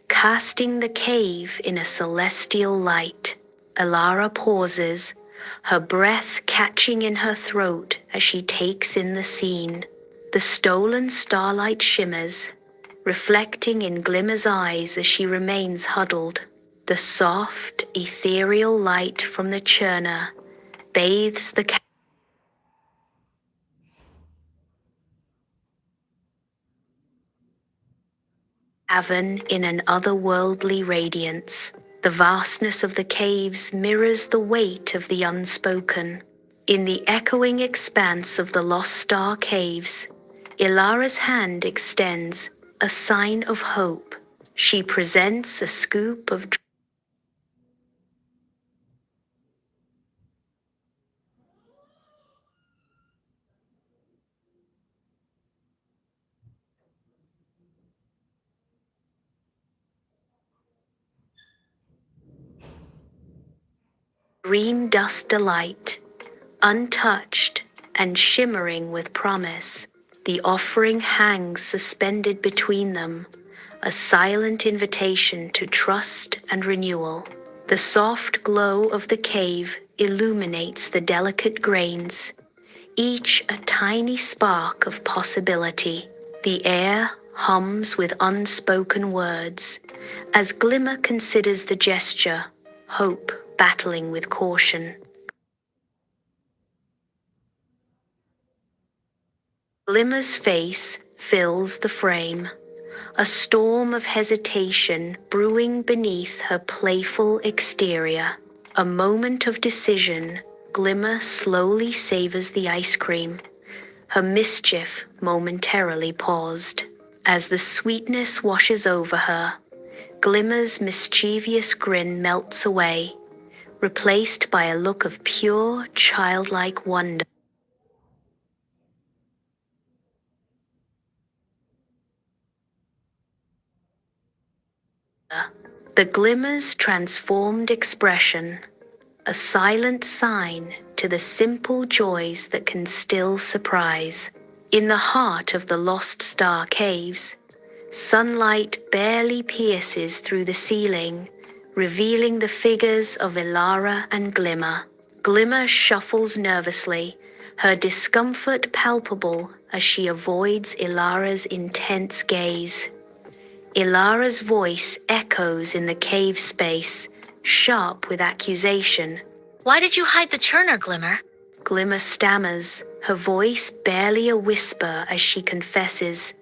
casting the cave in a celestial light. Elara pauses, her breath catching in her throat as she takes in the scene. The stolen starlight shimmers, reflecting in Glimmer's eyes as she remains huddled. The soft, ethereal light from the churner bathes the cavern in an otherworldly radiance. The vastness of the caves mirrors the weight of the unspoken. In the echoing expanse of the Lost Star Caves, Elara's hand extends, a sign of hope. She presents a scoop of green dust delight, untouched and shimmering with promise. The offering hangs suspended between them, a silent invitation to trust and renewal. The soft glow of the cave illuminates the delicate grains, each a tiny spark of possibility. The air hums with unspoken words as Glimmer considers the gesture, hope battling with caution. Glimmer's face fills the frame, a storm of hesitation brewing beneath her playful exterior. A moment of decision, Glimmer slowly savors the ice cream, her mischief momentarily paused. As the sweetness washes over her, Glimmer's mischievous grin melts away, replaced by a look of pure, childlike wonder. The Glimmer's transformed expression, a silent sign to the simple joys that can still surprise. In the heart of the Lost Star Caves, sunlight barely pierces through the ceiling, revealing the figures of Ilara and Glimmer. Glimmer shuffles nervously, her discomfort palpable as she avoids Ilara's intense gaze. Ilara's voice echoes in the cave space, sharp with accusation. Why did you hide the churner, Glimmer? Glimmer stammers, her voice barely a whisper as she confesses.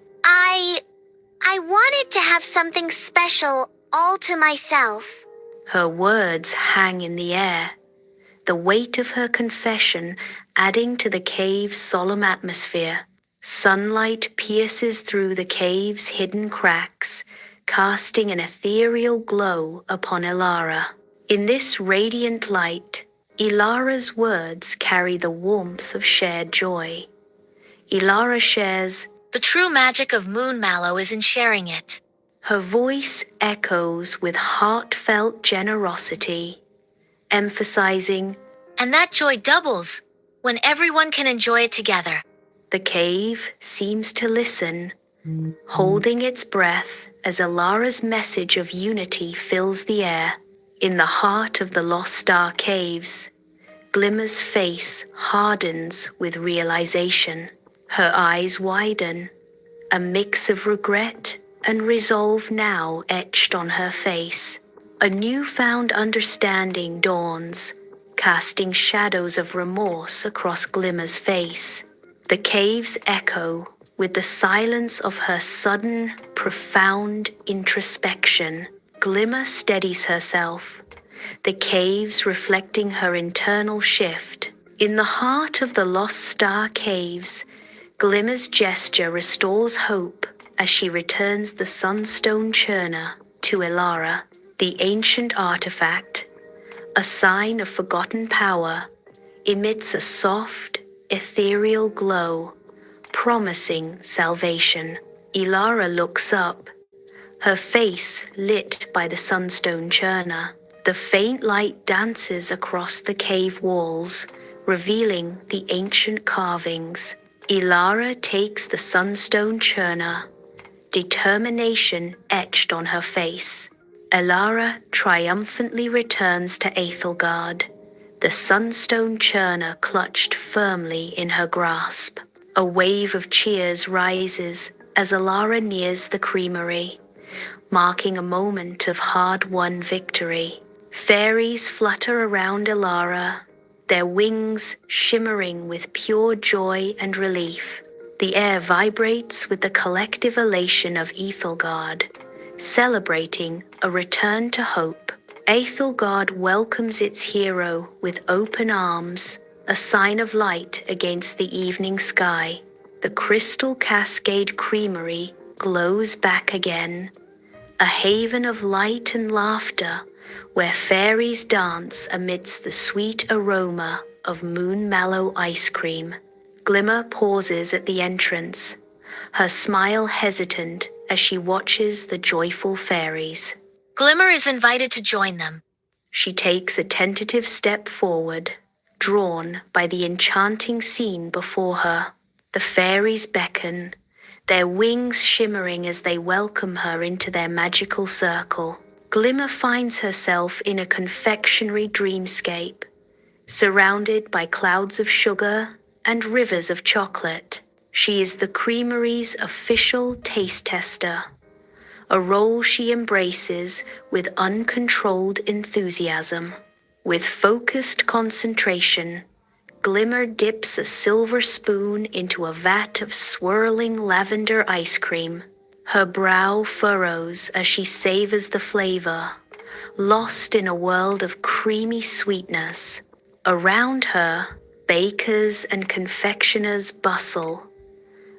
I wanted to have something special all to myself. Her words hang in the air, the weight of her confession adding to the cave's solemn atmosphere. Sunlight pierces through the cave's hidden cracks, casting an ethereal glow upon Ilara. In this radiant light, Ilara's words carry the warmth of shared joy. Ilara shares, The true magic of Moon Mallow is in sharing it. her voice echoes with heartfelt generosity, emphasizing, And that joy doubles when everyone can enjoy it together. the cave seems to listen, holding its breath as Ilara's message of unity fills the air. In the heart of the Lost Star Caves, Glimmer's face hardens with realization. Her eyes widen, a mix of regret and resolve now etched on her face. A newfound understanding dawns, casting shadows of remorse across Glimmer's face. The caves echo with the silence of her sudden, profound introspection. Glimmer steadies herself, the caves reflecting her internal shift. In the heart of the Lost Star Caves, Glimmer's gesture restores hope as she returns the Sunstone Churner to Ilara. The ancient artifact, a sign of forgotten power, emits a soft, ethereal glow, promising salvation. Ilara looks up, her face lit by the Sunstone Churner. The faint light dances across the cave walls, revealing the ancient carvings. Ilara takes the Sunstone Churner, determination etched on her face. Ilara triumphantly returns to Aethelgard, the Sunstone Churner clutched firmly in her grasp. A wave of cheers rises as Ilara nears the creamery, marking a moment of hard-won victory. Fairies flutter around Ilara, their wings shimmering with pure joy and relief. The air vibrates with the collective elation of Aethelgard, celebrating a return to hope. Aethelgard welcomes its hero with open arms, a sign of light against the evening sky. The Crystal Cascade Creamery glows back again, a haven of light and laughter where fairies dance amidst the sweet aroma of Moon Mallow ice cream. Glimmer pauses at the entrance, her smile hesitant as she watches the joyful fairies. Glimmer is invited to join them. She takes a tentative step forward, drawn by the enchanting scene before her. The fairies beckon, their wings shimmering as they welcome her into their magical circle. Glimmer finds herself in a confectionery dreamscape, surrounded by clouds of sugar and rivers of chocolate. She is the creamery's official taste tester, a role she embraces with uncontrolled enthusiasm. With focused concentration, Glimmer dips a silver spoon into a vat of swirling lavender ice cream. Her brow furrows as she savors the flavor, lost in a world of creamy sweetness. Around her, bakers and confectioners bustle,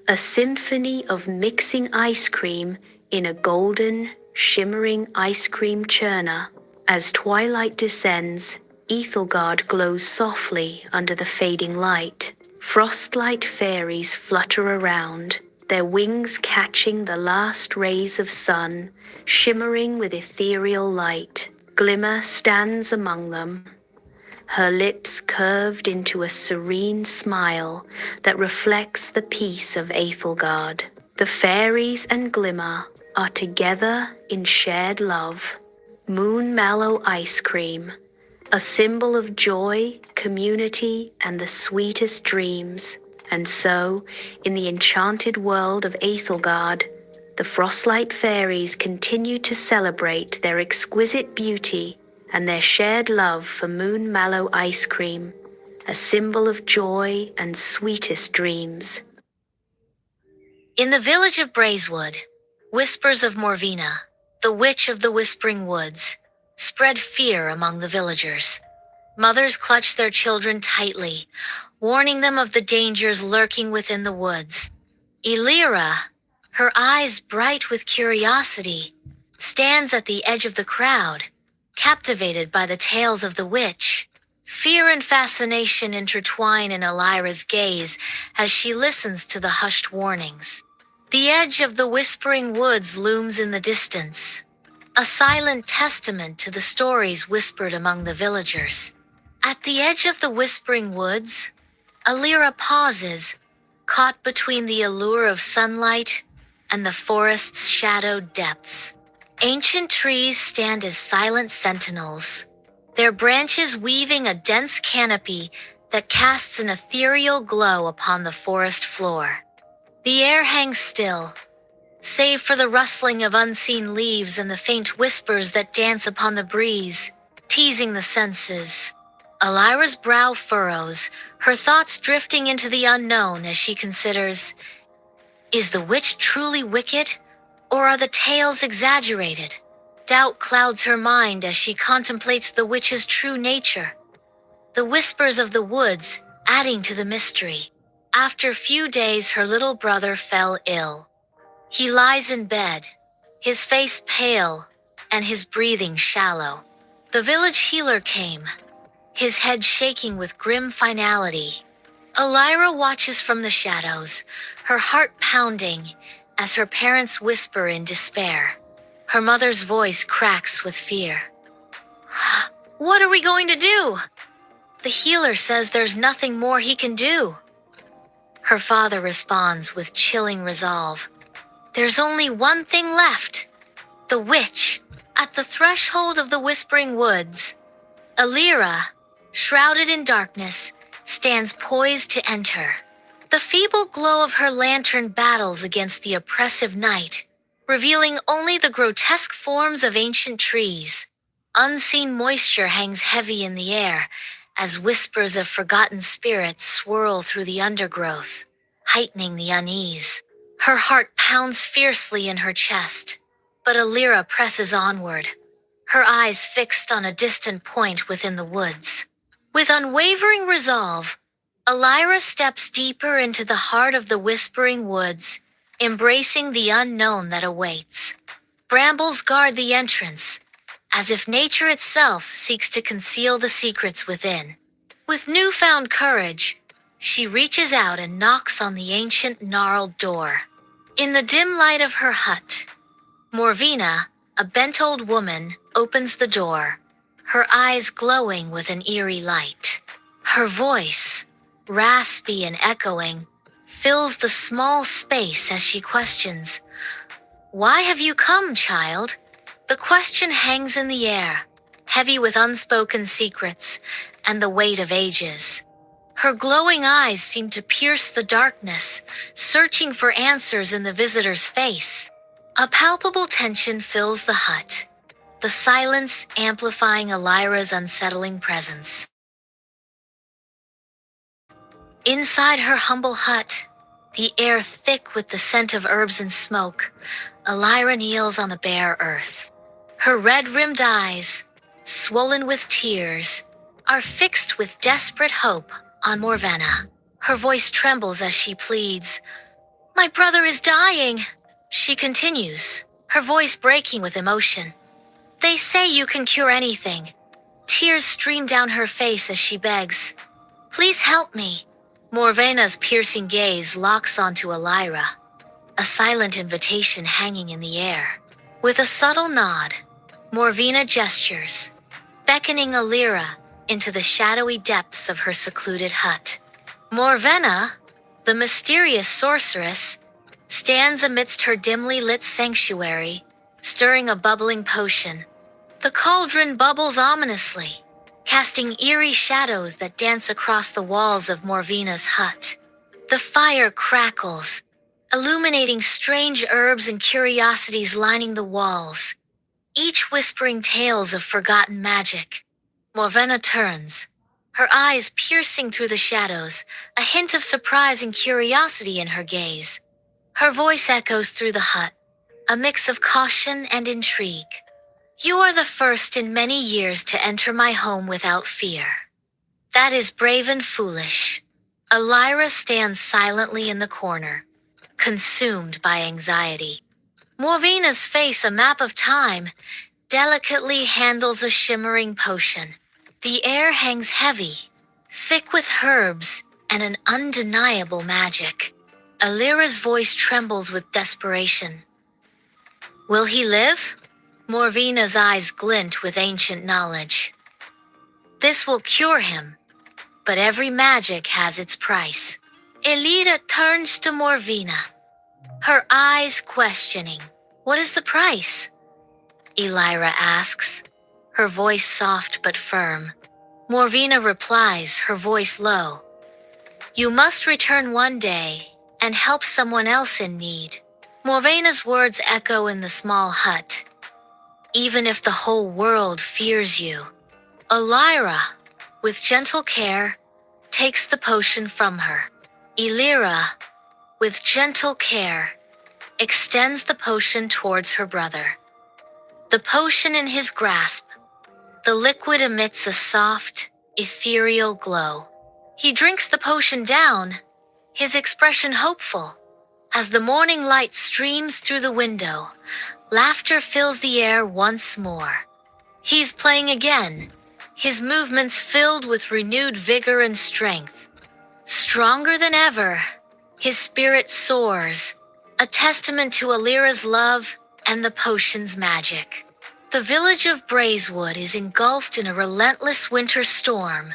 a symphony of mixing ice cream in a golden, shimmering ice cream churner. As twilight descends, Aethelgard glows softly under the fading light. Frostlight fairies flutter around, their wings catching the last rays of sun, shimmering with ethereal light. Glimmer stands among them, her lips curved into a serene smile that reflects the peace of Aethelgard. The fairies and Glimmer are together in shared love. Moon Mallow ice cream, a symbol of joy, community, and the sweetest dreams. And so, in the enchanted world of Aethelgard, the Frostlight Fairies continue to celebrate their exquisite beauty and their shared love for Moon Mallow ice cream, a symbol of joy and sweetest dreams. In the village of Braeswood, whispers of Morvina, the witch of the Whispering Woods, spread fear among the villagers. Mothers clutched their children tightly, warning them of the dangers lurking within the woods. Elira, her eyes bright with curiosity, stands at the edge of the crowd, captivated by the tales of the witch. Fear and fascination intertwine in Elira's gaze as she listens to the hushed warnings. The edge of the Whispering Woods looms in the distance, a silent testament to the stories whispered among the villagers. At the edge of the Whispering Woods, Elira pauses, caught between the allure of sunlight and the forest's shadowed depths. Ancient trees stand as silent sentinels, their branches weaving a dense canopy that casts an ethereal glow upon the forest floor. The air hangs still, save for the rustling of unseen leaves and the faint whispers that dance upon the breeze, teasing the senses. Elira's brow furrows, her thoughts drifting into the unknown as she considers, is the witch truly wicked, or are the tales exaggerated? Doubt clouds her mind as she contemplates the witch's true nature, the whispers of the woods adding to the mystery. After a few days, her little brother fell ill. He lies in bed, his face pale and his breathing shallow. The village healer came, his head shaking with grim finality. Elira watches from the shadows, her heart pounding as her parents whisper in despair. Her mother's voice cracks with fear. What are we going to do? The healer says there's nothing more he can do. Her father responds with chilling resolve. There's only one thing left. The witch, at the threshold of the Whispering Woods. Elira, shrouded in darkness, stands poised to enter. The feeble glow of her lantern battles against the oppressive night, revealing only the grotesque forms of ancient trees. Unseen moisture hangs heavy in the air as whispers of forgotten spirits swirl through the undergrowth, heightening the unease. Her heart pounds fiercely in her chest, but Elira presses onward, her eyes fixed on a distant point within the woods. With unwavering resolve, Elira steps deeper into the heart of the Whispering Woods, embracing the unknown that awaits. Brambles guard the entrance, as if nature itself seeks to conceal the secrets within. With newfound courage, she reaches out and knocks on the ancient gnarled door. In the dim light of her hut, Morvina, a bent old woman, opens the door, her eyes glowing with an eerie light. Her voice, raspy and echoing, fills the small space as she questions, "Why have you come, child?" The question hangs in the air, heavy with unspoken secrets and the weight of ages. Her glowing eyes seem to pierce the darkness, searching for answers in the visitor's face. A palpable tension fills the hut, the silence amplifying Elira's unsettling presence. Inside her humble hut, the air thick with the scent of herbs and smoke, Elira kneels on the bare earth. Her red-rimmed eyes, swollen with tears, are fixed with desperate hope on Morvina. Her voice trembles as she pleads, "My brother is dying." She continues, her voice breaking with emotion. "They say you can cure anything." Tears stream down her face as she begs, "Please help me." Morvena's piercing gaze locks onto Elira, a silent invitation hanging in the air. With a subtle nod, Morvina gestures, beckoning Elira into the shadowy depths of her secluded hut. Morvenna, the mysterious sorceress, stands amidst her dimly lit sanctuary, stirring a bubbling potion. The cauldron bubbles ominously, casting eerie shadows that dance across the walls of Morvena's hut. The fire crackles, illuminating strange herbs and curiosities lining the walls, each whispering tales of forgotten magic. Morvenna turns, her eyes piercing through the shadows, a hint of surprise and curiosity in her gaze. Her voice echoes through the hut, a mix of caution and intrigue. You are the first in many years to enter my home without fear. That is brave and foolish. Elira stands silently in the corner, consumed by anxiety. Morvena's face, a map of time, delicately handles a shimmering potion. The air hangs heavy, thick with herbs and an undeniable magic. Elira's voice trembles with desperation. Will he live? Morvena's eyes glint with ancient knowledge. This will cure him, but every magic has its price. Elira turns to Morvena, her eyes questioning. What is the price? Elira asks, her voice soft but firm. Morvena replies, her voice low. You must return one day and help someone else in need. Morvena's words echo in the small hut. Even if the whole world fears you. Elira, with gentle care, takes the potion from her. Elira, with gentle care, extends the potion towards her brother. The potion in his grasp, the liquid emits a soft, ethereal glow. He drinks the potion down, his expression hopeful. As the morning light streams through the window, laughter fills the air once more. He's playing again, his movements filled with renewed vigor and strength. Stronger than ever, his spirit soars, a testament to Elira's love and the potion's magic. The village of Brazewood is engulfed in a relentless winter storm,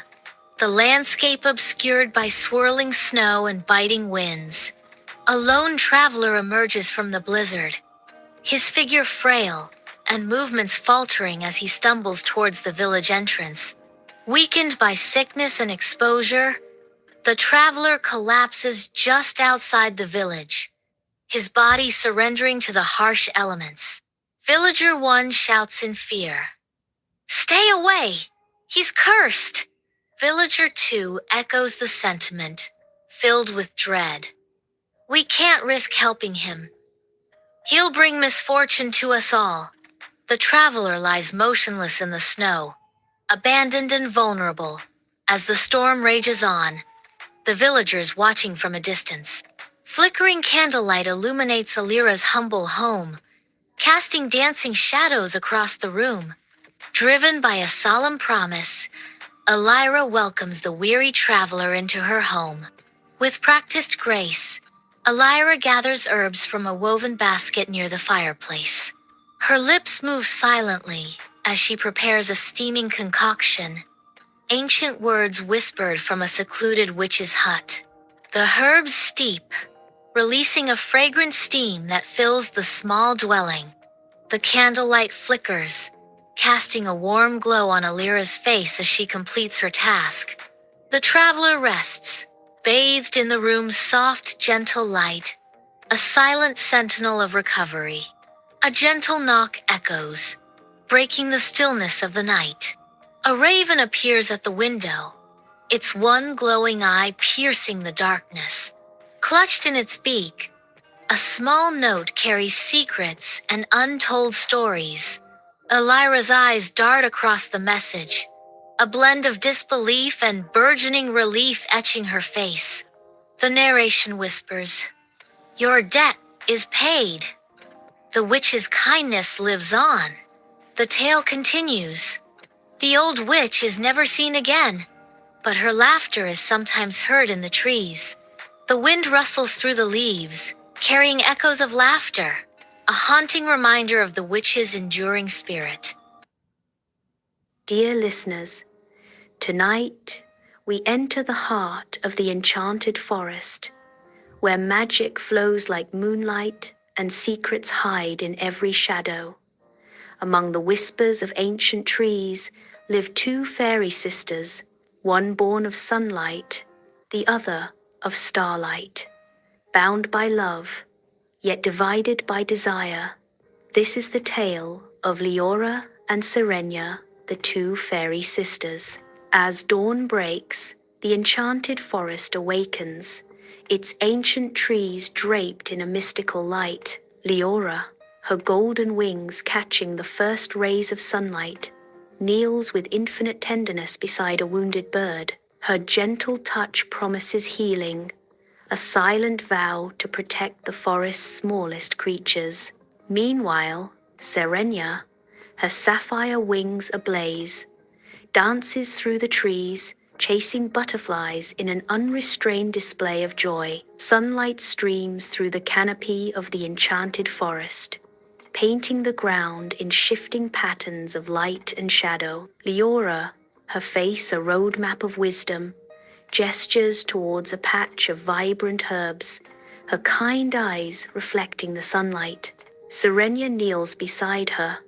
the landscape obscured by swirling snow and biting winds. A lone traveler emerges from the blizzard, his figure frail and movements faltering as he stumbles towards the village entrance. Weakened by sickness and exposure, the traveler collapses just outside the village, his body surrendering to the harsh elements. Villager 1 shouts in fear. Stay away! He's cursed! Villager 2 echoes the sentiment, filled with dread. We can't risk helping him. He'll bring misfortune to us all. The traveler lies motionless in the snow, abandoned and vulnerable, as the storm rages on, the villagers watching from a distance. Flickering candlelight illuminates Elira's humble home, casting dancing shadows across the room. Driven by a solemn promise, Elira welcomes the weary traveler into her home. With practiced grace, Elira gathers herbs from a woven basket near the fireplace. Her lips move silently as she prepares a steaming concoction, ancient words whispered from a secluded witch's hut. The herbs steep, releasing a fragrant steam that fills the small dwelling. The candlelight flickers, casting a warm glow on Elira's face as she completes her task. The traveler rests, bathed in the room's soft, gentle light, a silent sentinel of recovery. A gentle knock echoes, breaking the stillness of the night. A raven appears at the window, its one glowing eye piercing the darkness. Clutched in its beak, a small note carries secrets and untold stories. Elira's eyes dart across the message, a blend of disbelief and burgeoning relief etching her face. The narration whispers, Your debt is paid. The witch's kindness lives on. The tale continues. The old witch is never seen again, but her laughter is sometimes heard in the trees. The wind rustles through the leaves, carrying echoes of laughter, a haunting reminder of the witch's enduring spirit. Dear listeners, Tonight, we enter the heart of the enchanted forest, where magic flows like moonlight and secrets hide in every shadow. Among the whispers of ancient trees live two fairy sisters, one born of sunlight, the other of starlight. Bound by love, yet divided by desire, this is the tale of Leora and Serenia, the two fairy sisters. As dawn breaks, the enchanted forest awakens, its ancient trees draped in a mystical light. Leora, her golden wings catching the first rays of sunlight, kneels with infinite tenderness beside a wounded bird. Her gentle touch promises healing, a silent vow to protect the forest's smallest creatures. Meanwhile, Serenia, her sapphire wings ablaze, dances through the trees, chasing butterflies in an unrestrained display of joy. Sunlight streams through the canopy of the enchanted forest, painting the ground in shifting patterns of light and shadow. Leora, her face a roadmap of wisdom, gestures towards a patch of vibrant herbs, her kind eyes reflecting the sunlight. Serenia kneels beside her,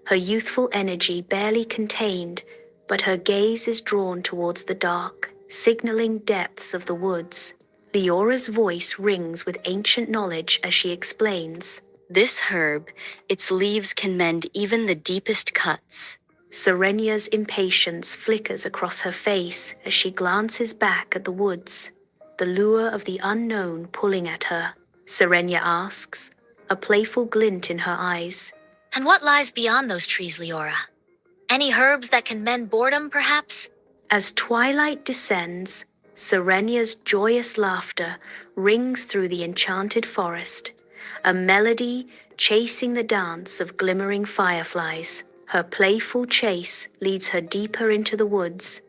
her youthful energy barely contained, but her gaze is drawn towards the dark, signaling depths of the woods. Leora's voice rings with ancient knowledge as she explains. This herb, its leaves can mend even the deepest cuts. Serenia's impatience flickers across her face as she glances back at the woods, the lure of the unknown pulling at her. Serenia asks, a playful glint in her eyes. And what lies beyond those trees, Leora? Any herbs that can mend boredom, perhaps? As twilight descends, Serenia's joyous laughter rings through the enchanted forest, a melody chasing the dance of glimmering fireflies. Her playful chase leads her deeper into the woods,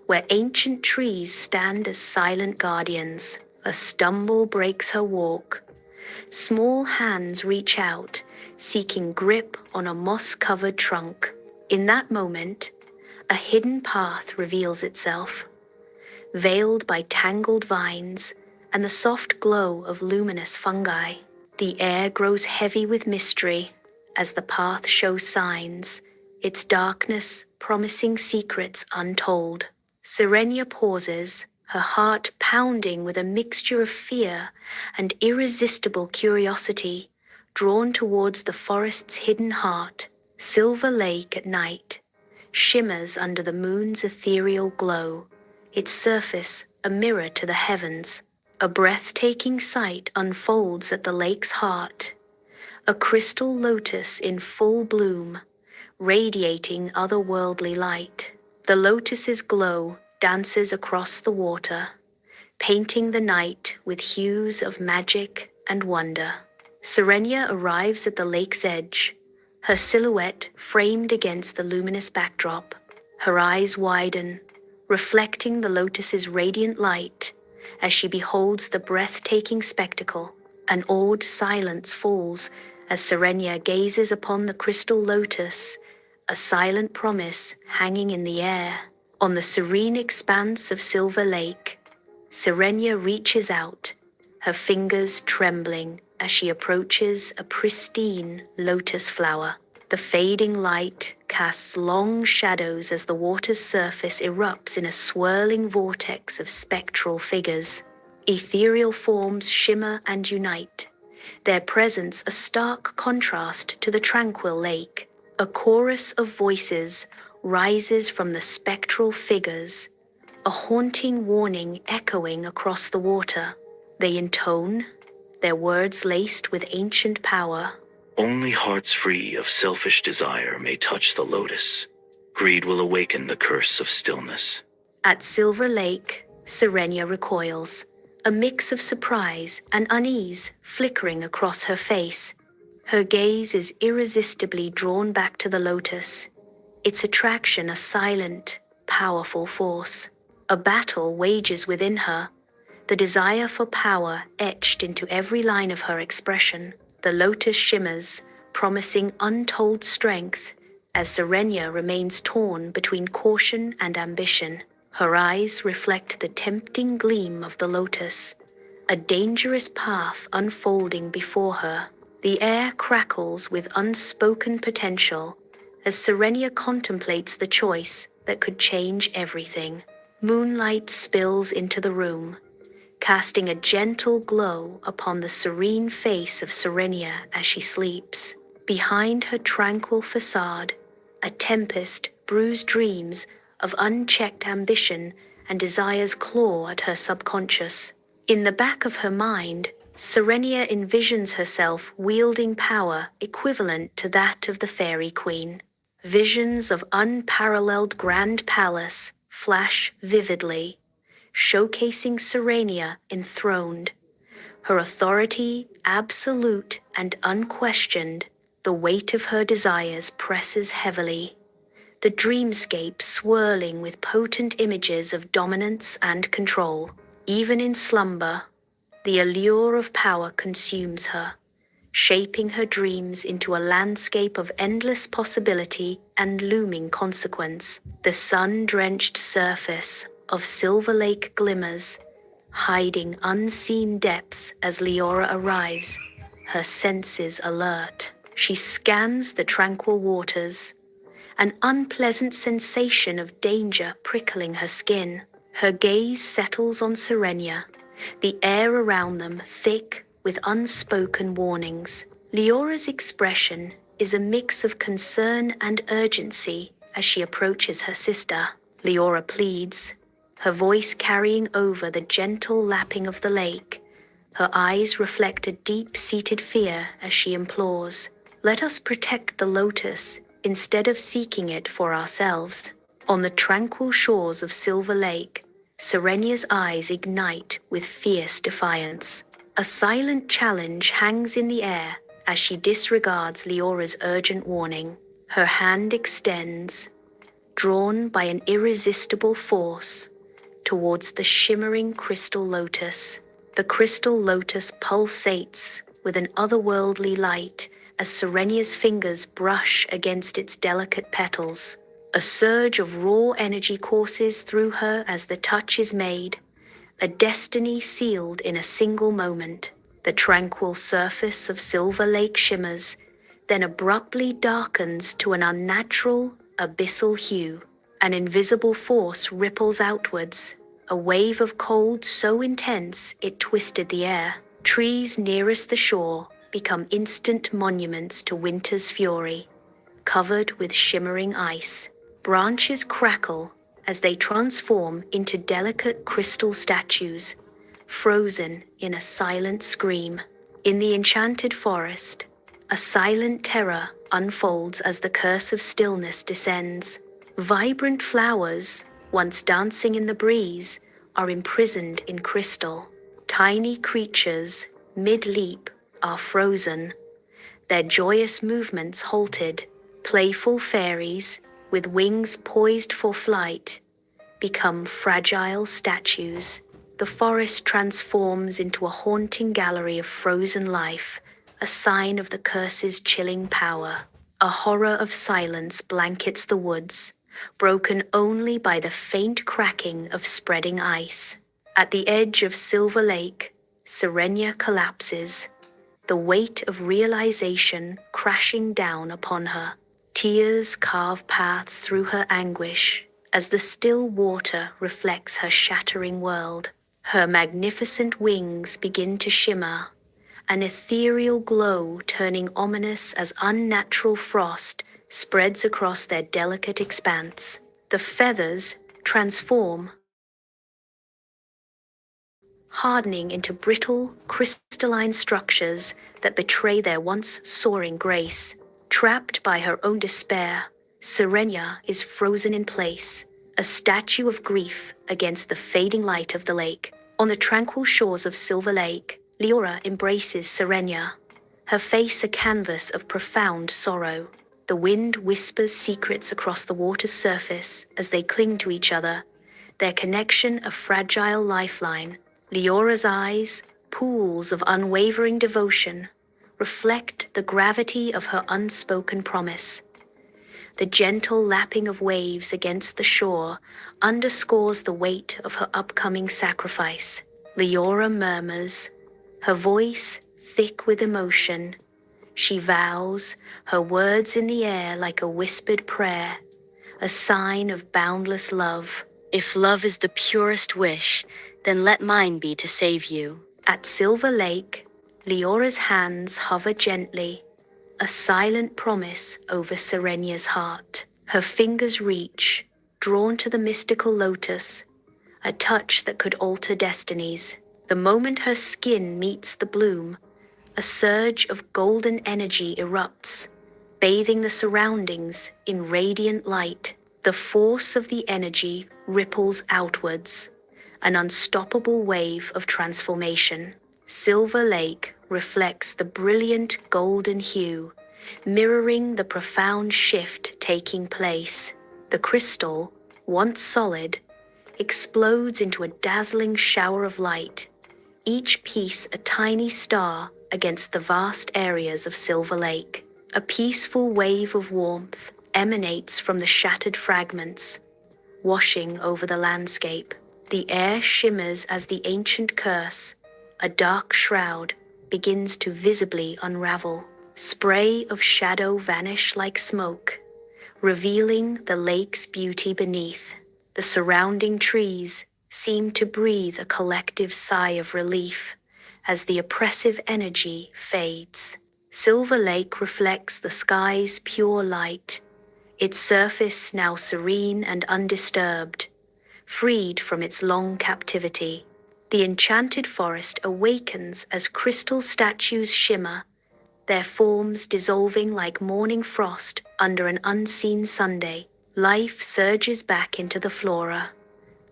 where ancient trees stand as silent guardians. A stumble breaks her walk. Small hands reach out, seeking grip on a moss-covered trunk. In that moment, a hidden path reveals itself, veiled by tangled vines and the soft glow of luminous fungi. The air grows heavy with mystery as the path shows signs, its darkness promising secrets untold. Serenia pauses, her heart pounding with a mixture of fear and irresistible curiosity, drawn towards the forest's hidden heart. Silver Lake at night shimmers under the moon's ethereal glow, its surface a mirror to the heavens. A breathtaking sight unfolds at the lake's heart, a crystal lotus in full bloom, radiating otherworldly light. The lotus's glow dances across the water, painting the night with hues of magic and wonder. Serenia arrives at the lake's edge, her silhouette framed against the luminous backdrop. Her eyes widen, reflecting the lotus's radiant light as she beholds the breathtaking spectacle. An awed silence falls as Serenia gazes upon the crystal lotus, a silent promise hanging in the air. On the serene expanse of Silver Lake, Serenia reaches out, her fingers trembling as she approaches a pristine lotus flower. The fading light casts long shadows as the water's surface erupts in a swirling vortex of spectral figures. Ethereal forms shimmer and unite, their presence a stark contrast to the tranquil lake. A chorus of voices rises from the spectral figures, a haunting warning echoing across the water. They intone, their words laced with ancient power. Only hearts free of selfish desire may touch the lotus. Greed will awaken the curse of stillness. At Silver Lake, Serenia recoils, a mix of surprise and unease flickering across her face. Her gaze is irresistibly drawn back to the lotus, its attraction a silent, powerful force. A battle wages within her, the desire for power etched into every line of her expression. The lotus shimmers, promising untold strength, as Serenia remains torn between caution and ambition. Her eyes reflect the tempting gleam of the lotus, a dangerous path unfolding before her. The air crackles with unspoken potential as Serenia contemplates the choice that could change everything. Moonlight spills into the room, casting a gentle glow upon the serene face of Serenia as she sleeps. Behind her tranquil facade, a tempest brews dreams of unchecked ambition and desires claw at her subconscious. In the back of her mind, Serenia envisions herself wielding power equivalent to that of the Fairy Queen. Visions of unparalleled grand palace flash vividly, showcasing Serenia enthroned, her authority absolute and unquestioned. The weight of her desires presses heavily, the dreamscape swirling with potent images of dominance and control. Even in slumber, the allure of power consumes her, shaping her dreams into a landscape of endless possibility and looming consequence. The sun-drenched surface of Silver Lake glimmers, hiding unseen depths as Leora arrives, her senses alert. She scans the tranquil waters, an unpleasant sensation of danger prickling her skin. Her gaze settles on Serenia, the air around them thick with unspoken warnings. Leora's expression is a mix of concern and urgency as she approaches her sister. Leora pleads, her voice carrying over the gentle lapping of the lake. Her eyes reflect a deep-seated fear as she implores, "Let us protect the lotus instead of seeking it for ourselves." On the tranquil shores of Silver Lake, Serenia's eyes ignite with fierce defiance. A silent challenge hangs in the air as she disregards Leora's urgent warning. Her hand extends, drawn by an irresistible force, towards the shimmering crystal lotus. The crystal lotus pulsates with an otherworldly light as Serenia's fingers brush against its delicate petals. A surge of raw energy courses through her as the touch is made, a destiny sealed in a single moment. The tranquil surface of Silver Lake shimmers, then abruptly darkens to an unnatural, abyssal hue. An invisible force ripples outwards, a wave of cold so intense it twisted the air. Trees nearest the shore become instant monuments to winter's fury, covered with shimmering ice. Branches crackle as they transform into delicate crystal statues, frozen in a silent scream. In the enchanted forest, a silent terror unfolds as the curse of stillness descends. Vibrant flowers, once dancing in the breeze, are imprisoned in crystal. Tiny creatures, mid-leap, are frozen, their joyous movements halted. Playful fairies, with wings poised for flight, become fragile statues. The forest transforms into a haunting gallery of frozen life, a sign of the curse's chilling power. A horror of silence blankets the woods, broken only by the faint cracking of spreading ice. At the edge of Silver Lake, Serenia collapses, the weight of realization crashing down upon her. Tears carve paths through her anguish as the still water reflects her shattering world. Her magnificent wings begin to shimmer, an ethereal glow turning ominous as unnatural frost spreads across their delicate expanse. The feathers transform, hardening into brittle, crystalline structures that betray their once soaring grace. Trapped by her own despair, Serenia is frozen in place, a statue of grief against the fading light of the lake. On the tranquil shores of Silver Lake, Leora embraces Serenia, her face a canvas of profound sorrow. The wind whispers secrets across the water's surface as they cling to each other, their connection a fragile lifeline. Leora's eyes, pools of unwavering devotion, reflect the gravity of her unspoken promise. The gentle lapping of waves against the shore underscores the weight of her upcoming sacrifice. Leora murmurs, her voice thick with emotion. She vows, her words in the air like a whispered prayer, a sign of boundless love. If love is the purest wish, then let mine be to save you. At Silver Lake, Leora's hands hover gently, a silent promise over Serenia's heart. Her fingers reach, drawn to the mystical lotus, a touch that could alter destinies. The moment her skin meets the bloom, a surge of golden energy erupts, bathing the surroundings in radiant light. The force of the energy ripples outwards, an unstoppable wave of transformation. Silver Lake reflects the brilliant golden hue, mirroring the profound shift taking place. The crystal, once solid, explodes into a dazzling shower of light, each piece a tiny star against the vast areas of Silver Lake. A peaceful wave of warmth emanates from the shattered fragments, washing over the landscape. The air shimmers as the ancient curse, a dark shroud, begins to visibly unravel. Spray of shadow vanish like smoke, revealing the lake's beauty beneath. The surrounding trees seem to breathe a collective sigh of relief as the oppressive energy fades. Silver Lake reflects the sky's pure light, its surface now serene and undisturbed, freed from its long captivity. The enchanted forest awakens as crystal statues shimmer, their forms dissolving like morning frost under an unseen Sunday. Life surges back into the flora,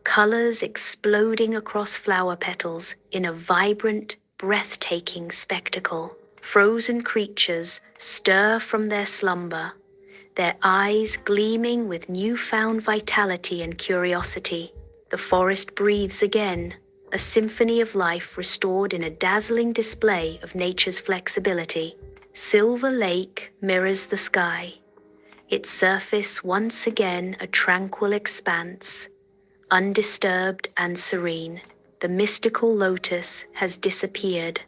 colors exploding across flower petals in a vibrant, breathtaking spectacle. Frozen creatures stir from their slumber, their eyes gleaming with newfound vitality and curiosity. The forest breathes again, a symphony of life restored in a dazzling display of nature's flexibility. Silver Lake mirrors the sky, its surface once again a tranquil expanse, undisturbed and serene. The mystical lotus has disappeared,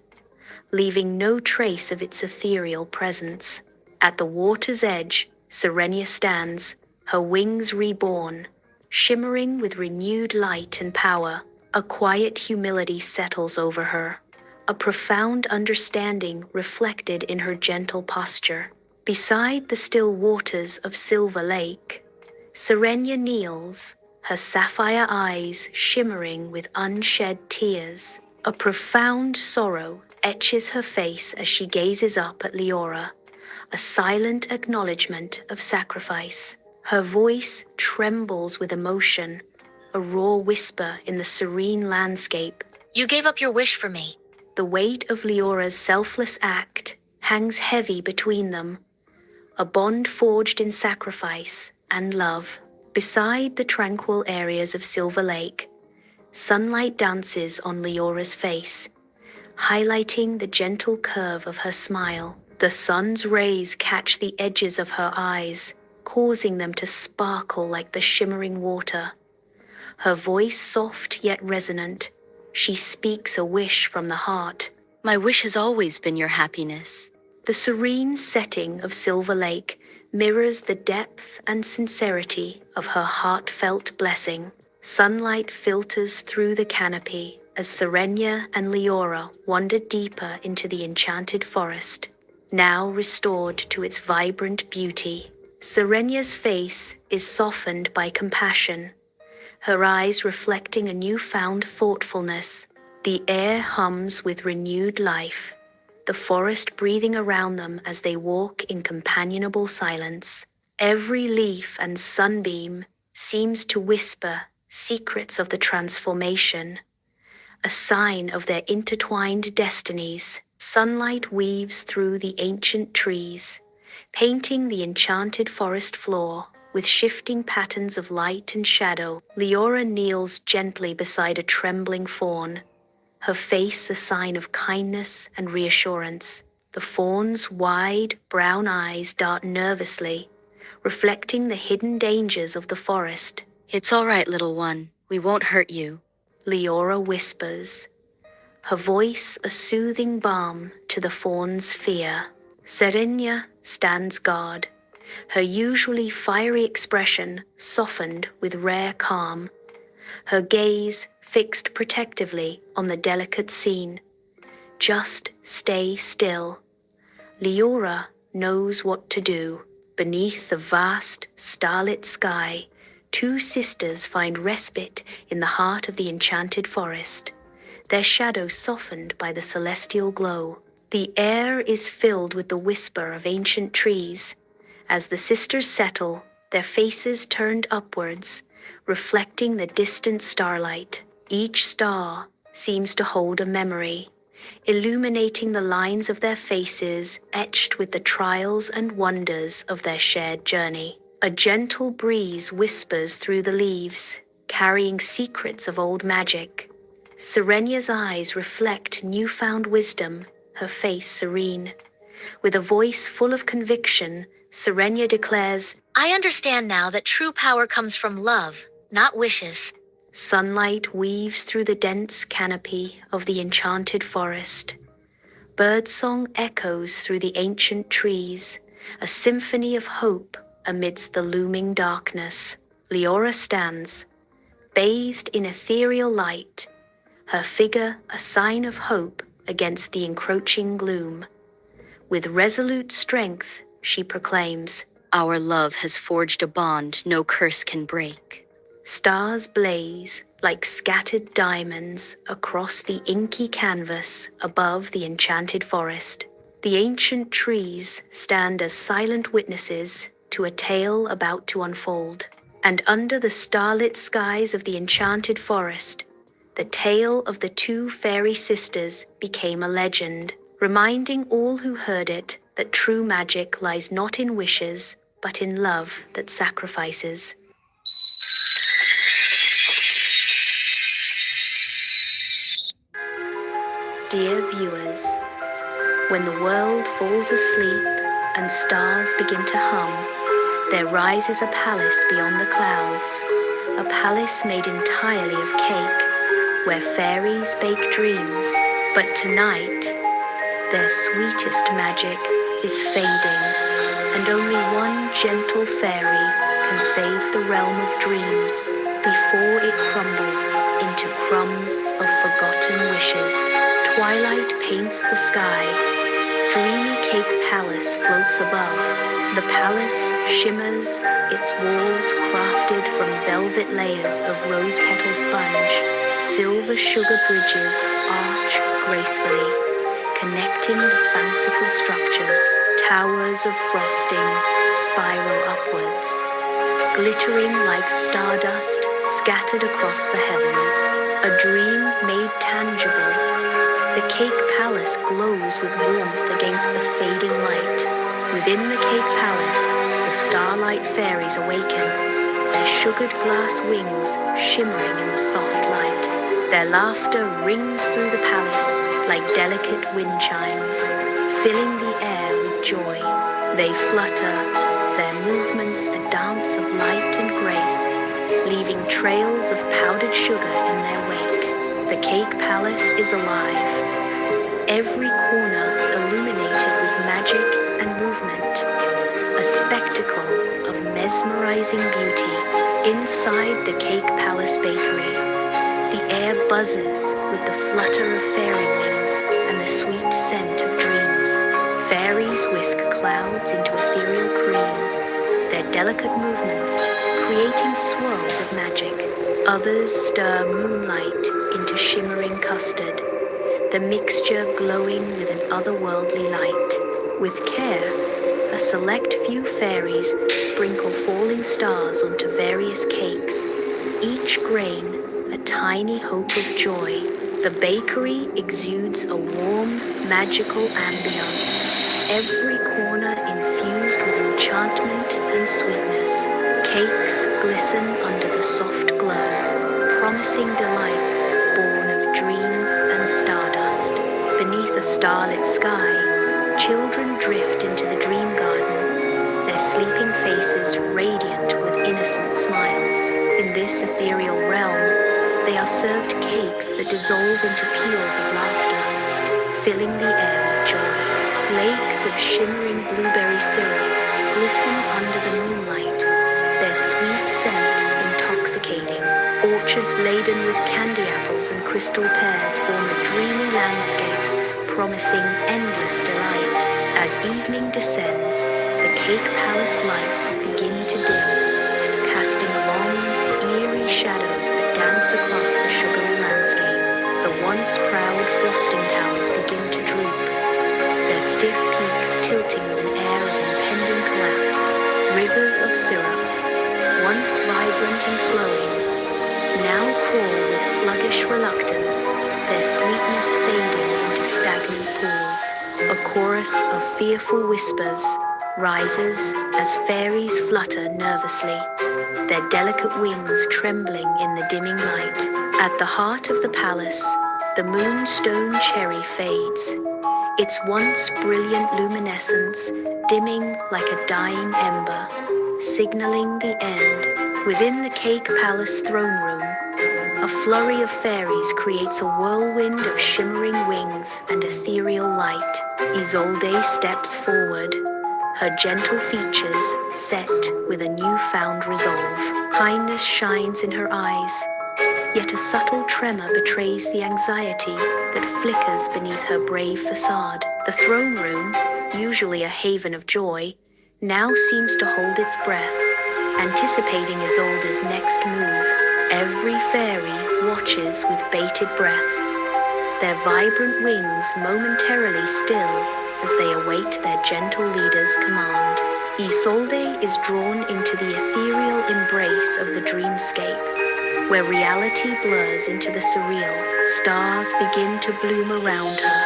leaving no trace of its ethereal presence. At the water's edge, Serenia stands, her wings reborn, shimmering with renewed light and power. A quiet humility settles over her, a profound understanding reflected in her gentle posture. Beside the still waters of Silver Lake, Serenia kneels, her sapphire eyes shimmering with unshed tears. A profound sorrow etches her face as she gazes up at Leora, a silent acknowledgement of sacrifice. Her voice trembles with emotion, a raw whisper in the serene landscape. You gave up your wish for me. The weight of Leora's selfless act hangs heavy between them, a bond forged in sacrifice and love. Beside the tranquil areas of Silver Lake, sunlight dances on Leora's face, highlighting the gentle curve of her smile. The sun's rays catch the edges of her eyes, causing them to sparkle like the shimmering water. Her voice soft yet resonant, she speaks a wish from the heart. My wish has always been your happiness. The serene setting of Silver Lake mirrors the depth and sincerity of her heartfelt blessing. Sunlight filters through the canopy as Serenia and Leora wander deeper into the enchanted forest, now restored to its vibrant beauty. Serenia's face is softened by compassion, her eyes reflecting a newfound thoughtfulness. The air hums with renewed life, the forest breathing around them as they walk in companionable silence. Every leaf and sunbeam seems to whisper secrets of the transformation, a sign of their intertwined destinies. Sunlight weaves through the ancient trees, painting the enchanted forest floor with shifting patterns of light and shadow. Leora kneels gently beside a trembling fawn, her face a sign of kindness and reassurance. The fawn's wide, brown eyes dart nervously, reflecting the hidden dangers of the forest. It's all right, little one. We won't hurt you. Leora whispers, her voice a soothing balm to the fawn's fear. Serenia stands guard, her usually fiery expression softened with rare calm, her gaze fixed protectively on the delicate scene. Just stay still. Leora knows what to do. Beneath the vast, starlit sky, two sisters find respite in the heart of the enchanted forest, their shadows softened by the celestial glow. The air is filled with the whisper of ancient trees. As the sisters settle, their faces turned upwards, reflecting the distant starlight. Each star seems to hold a memory, illuminating the lines of their faces etched with the trials and wonders of their shared journey. A gentle breeze whispers through the leaves, carrying secrets of old magic. Serenia's eyes reflect newfound wisdom, her face serene. With a voice full of conviction, Serenia declares, I understand now that true power comes from love, not wishes. Sunlight weaves through the dense canopy of the enchanted forest. Birdsong echoes through the ancient trees, a symphony of hope amidst the looming darkness. Leora stands, bathed in ethereal light, her figure a sign of hope against the encroaching gloom. With resolute strength, she proclaims, Our love has forged a bond no curse can break. Stars blaze like scattered diamonds across the inky canvas above the enchanted forest. The ancient trees stand as silent witnesses to a tale about to unfold. And under the starlit skies of the enchanted forest, the tale of the two fairy sisters became a legend, reminding all who heard it that true magic lies not in wishes, but in love that sacrifices. Dear viewers, when the world falls asleep and stars begin to hum, there rises a palace beyond the clouds, a palace made entirely of cake, where fairies bake dreams. But tonight, their sweetest magic is fading, and only one gentle fairy can save the realm of dreams before it crumbles into crumbs of forgotten wishes. Twilight paints the sky. Dreamy Cake Palace floats above. The palace shimmers, its walls crafted from velvet layers of rose petal sponge. Silver sugar bridges arch gracefully, connecting the fanciful structures. Towers of frosting spiral upwards, glittering like stardust scattered across the heavens. A dream made tangible. The Cake Palace glows with warmth against the fading light. Within the Cake Palace, the starlight fairies awaken, their sugared glass wings shimmering in the soft light. Their laughter rings through the palace like delicate wind chimes, filling the air with joy. They flutter, their movements a dance of light and grace, leaving trails of powdered sugar in their wake. The Cake Palace is alive, every corner illuminated with magic and movement, a spectacle of mesmerizing beauty. Inside the Cake Palace bakery, the air buzzes with the flutter of fairy wings and the sweet scent of dreams. Fairies whisk clouds into ethereal cream, their delicate movements creating swirls of magic. Others stir moonlight into shimmering custard, the mixture glowing with an otherworldly light. With care, a select few fairies sprinkle falling stars onto various cakes, each grain a tiny hope of joy. The bakery exudes a warm, magical ambience, every corner infused with enchantment and sweetness. Cakes glisten under the soft glow, promising delights born of dreams and stardust. Beneath a starlit sky, children drift into the dream garden, their sleeping faces radiant with innocent smiles. In this ethereal realm, they are served cakes that dissolve into peals of laughter, filling the air with joy. Lakes of shimmering blueberry syrup glisten under the moonlight, their sweet scent intoxicating. Orchards laden with candy apples and crystal pears form a dreamy landscape, promising endless delight. As evening descends, the Cake Palace lights begin to dim, casting long, eerie shadows that dance across the sugary landscape. The once proud frosting towers begin to droop, their stiff peaks tilting with an air of impending collapse. Rivers of syrup, once vibrant and flowing, now crawl with sluggish reluctance, their sweetness fading into stagnant pools. A chorus of fearful whispers rises as fairies flutter nervously, their delicate wings trembling in the dimming light. At the heart of the palace, the moonstone cherry fades, its once brilliant luminescence dimming like a dying ember, signaling the end. Within the Cake Palace throne room, a flurry of fairies creates a whirlwind of shimmering wings and ethereal light. Isolde steps forward, her gentle features set with a newfound resolve. Kindness shines in her eyes, yet a subtle tremor betrays the anxiety that flickers beneath her brave facade. The throne room, usually a haven of joy, now seems to hold its breath, anticipating Isolde's next move. Every fairy watches with bated breath, their vibrant wings momentarily still as they await their gentle leader's command. Isolde is drawn into the ethereal embrace of the dreamscape, where reality blurs into the surreal. Stars begin to bloom around her,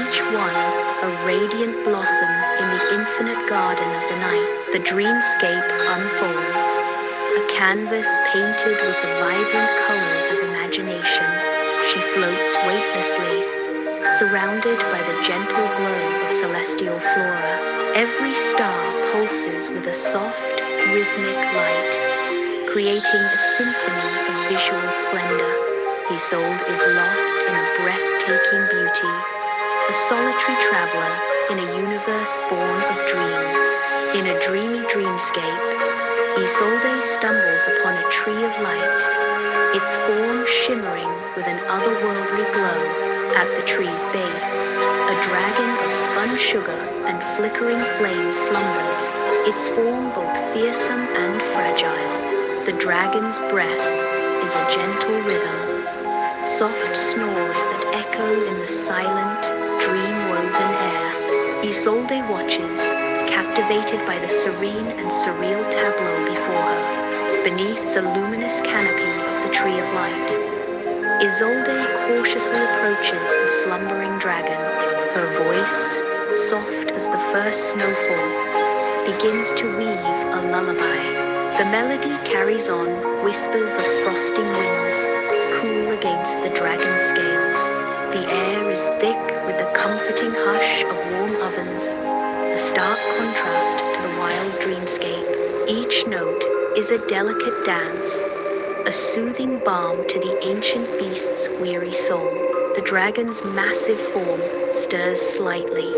each one a radiant blossom in the infinite garden of the night. The dreamscape unfolds, a canvas painted with the vibrant colors of imagination. She floats weightlessly, surrounded by the gentle glow of celestial flora. Every star pulses with a soft, rhythmic light, creating a symphony of visual splendor. Isolde is lost in a breathtaking beauty, a solitary traveler in a universe born of dreams. In a dreamy dreamscape, Isolde stumbles upon a tree of light, its form shimmering with an otherworldly glow. At the tree's base, a dragon of spun sugar and flickering flame slumbers, its form both fearsome and fragile. The dragon's breath is a gentle rhythm, soft snores that echo in the silent, dream-woven air. Isolde watches, captivated by the serene and surreal tableau before her. Beneath the luminous canopy of the Tree of Light, Isolde cautiously approaches the slumbering dragon. Her voice, soft as the first snowfall, begins to weave a lullaby. The melody carries on, whispers of frosting winds, cool against the dragon's scales. The air is thick with the comforting hush of warm ovens, a stark contrast to the wild dreamscape. Each note is a delicate dance, a soothing balm to the ancient beast's weary soul. The dragon's massive form stirs slightly,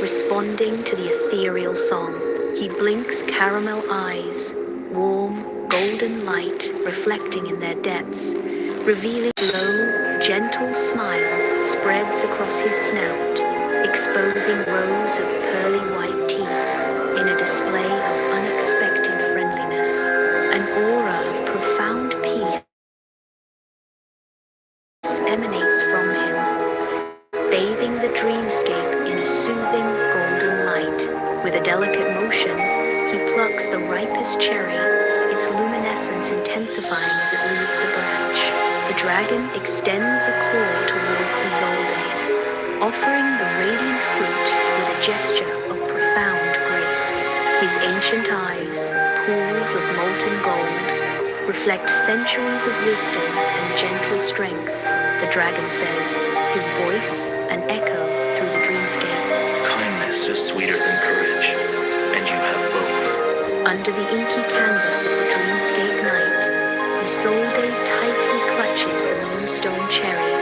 responding to the ethereal song. He blinks caramel eyes, warm, golden light reflecting in their depths, revealing a low, gentle smile spreads across his snout, exposing rows of pearly white teeth in a display of unexpected friendliness. An aura of profound peace emanates from him, bathing the dreamscape in a soothing golden light. With a delicate motion, he plucks the ripest cherry, its luminescence intensifying as it leaves the branch. The dragon extends a claw towards Isolde, offering the radiant fruit with a gesture of profound grace. His ancient eyes, pools of molten gold, reflect centuries of wisdom and gentle strength. The dragon says, his voice an echo through the dreamscape. Kindness is sweeter than courage, and you have both. Under the inky canvas of the dreamscape night, Isolde tightly clutches the moonstone cherry,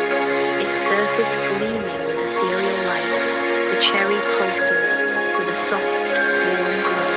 its surface gleaming with ethereal light. The cherry pulses with a soft, warm glow,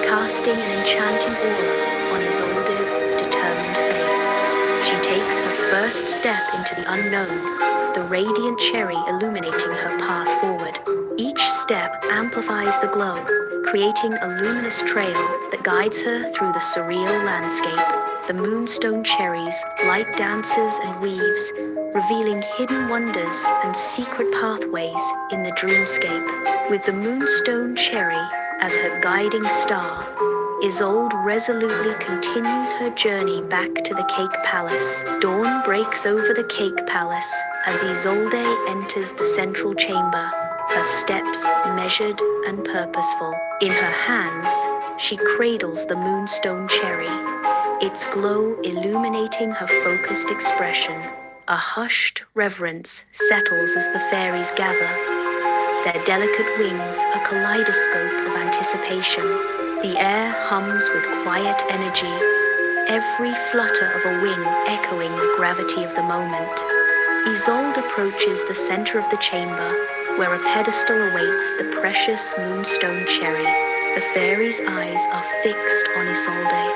casting an enchanting aura on Isolde's determined face. She takes her first step into the unknown, the radiant cherry illuminating her path forward. Each step amplifies the glow, creating a luminous trail that guides her through the surreal landscape. The moonstone cherries, light dances and weaves, revealing hidden wonders and secret pathways in the dreamscape. With the moonstone cherry as her guiding star, Isolde resolutely continues her journey back to the Cake Palace. Dawn breaks over the Cake Palace as Isolde enters the central chamber, her steps measured and purposeful. In her hands, she cradles the moonstone cherry, its glow illuminating her focused expression. A hushed reverence settles as the fairies gather, their delicate wings a kaleidoscope of anticipation. The air hums with quiet energy, every flutter of a wing echoing the gravity of the moment. Isolde approaches the center of the chamber, where a pedestal awaits the precious moonstone cherry. The fairies' eyes are fixed on Isolde,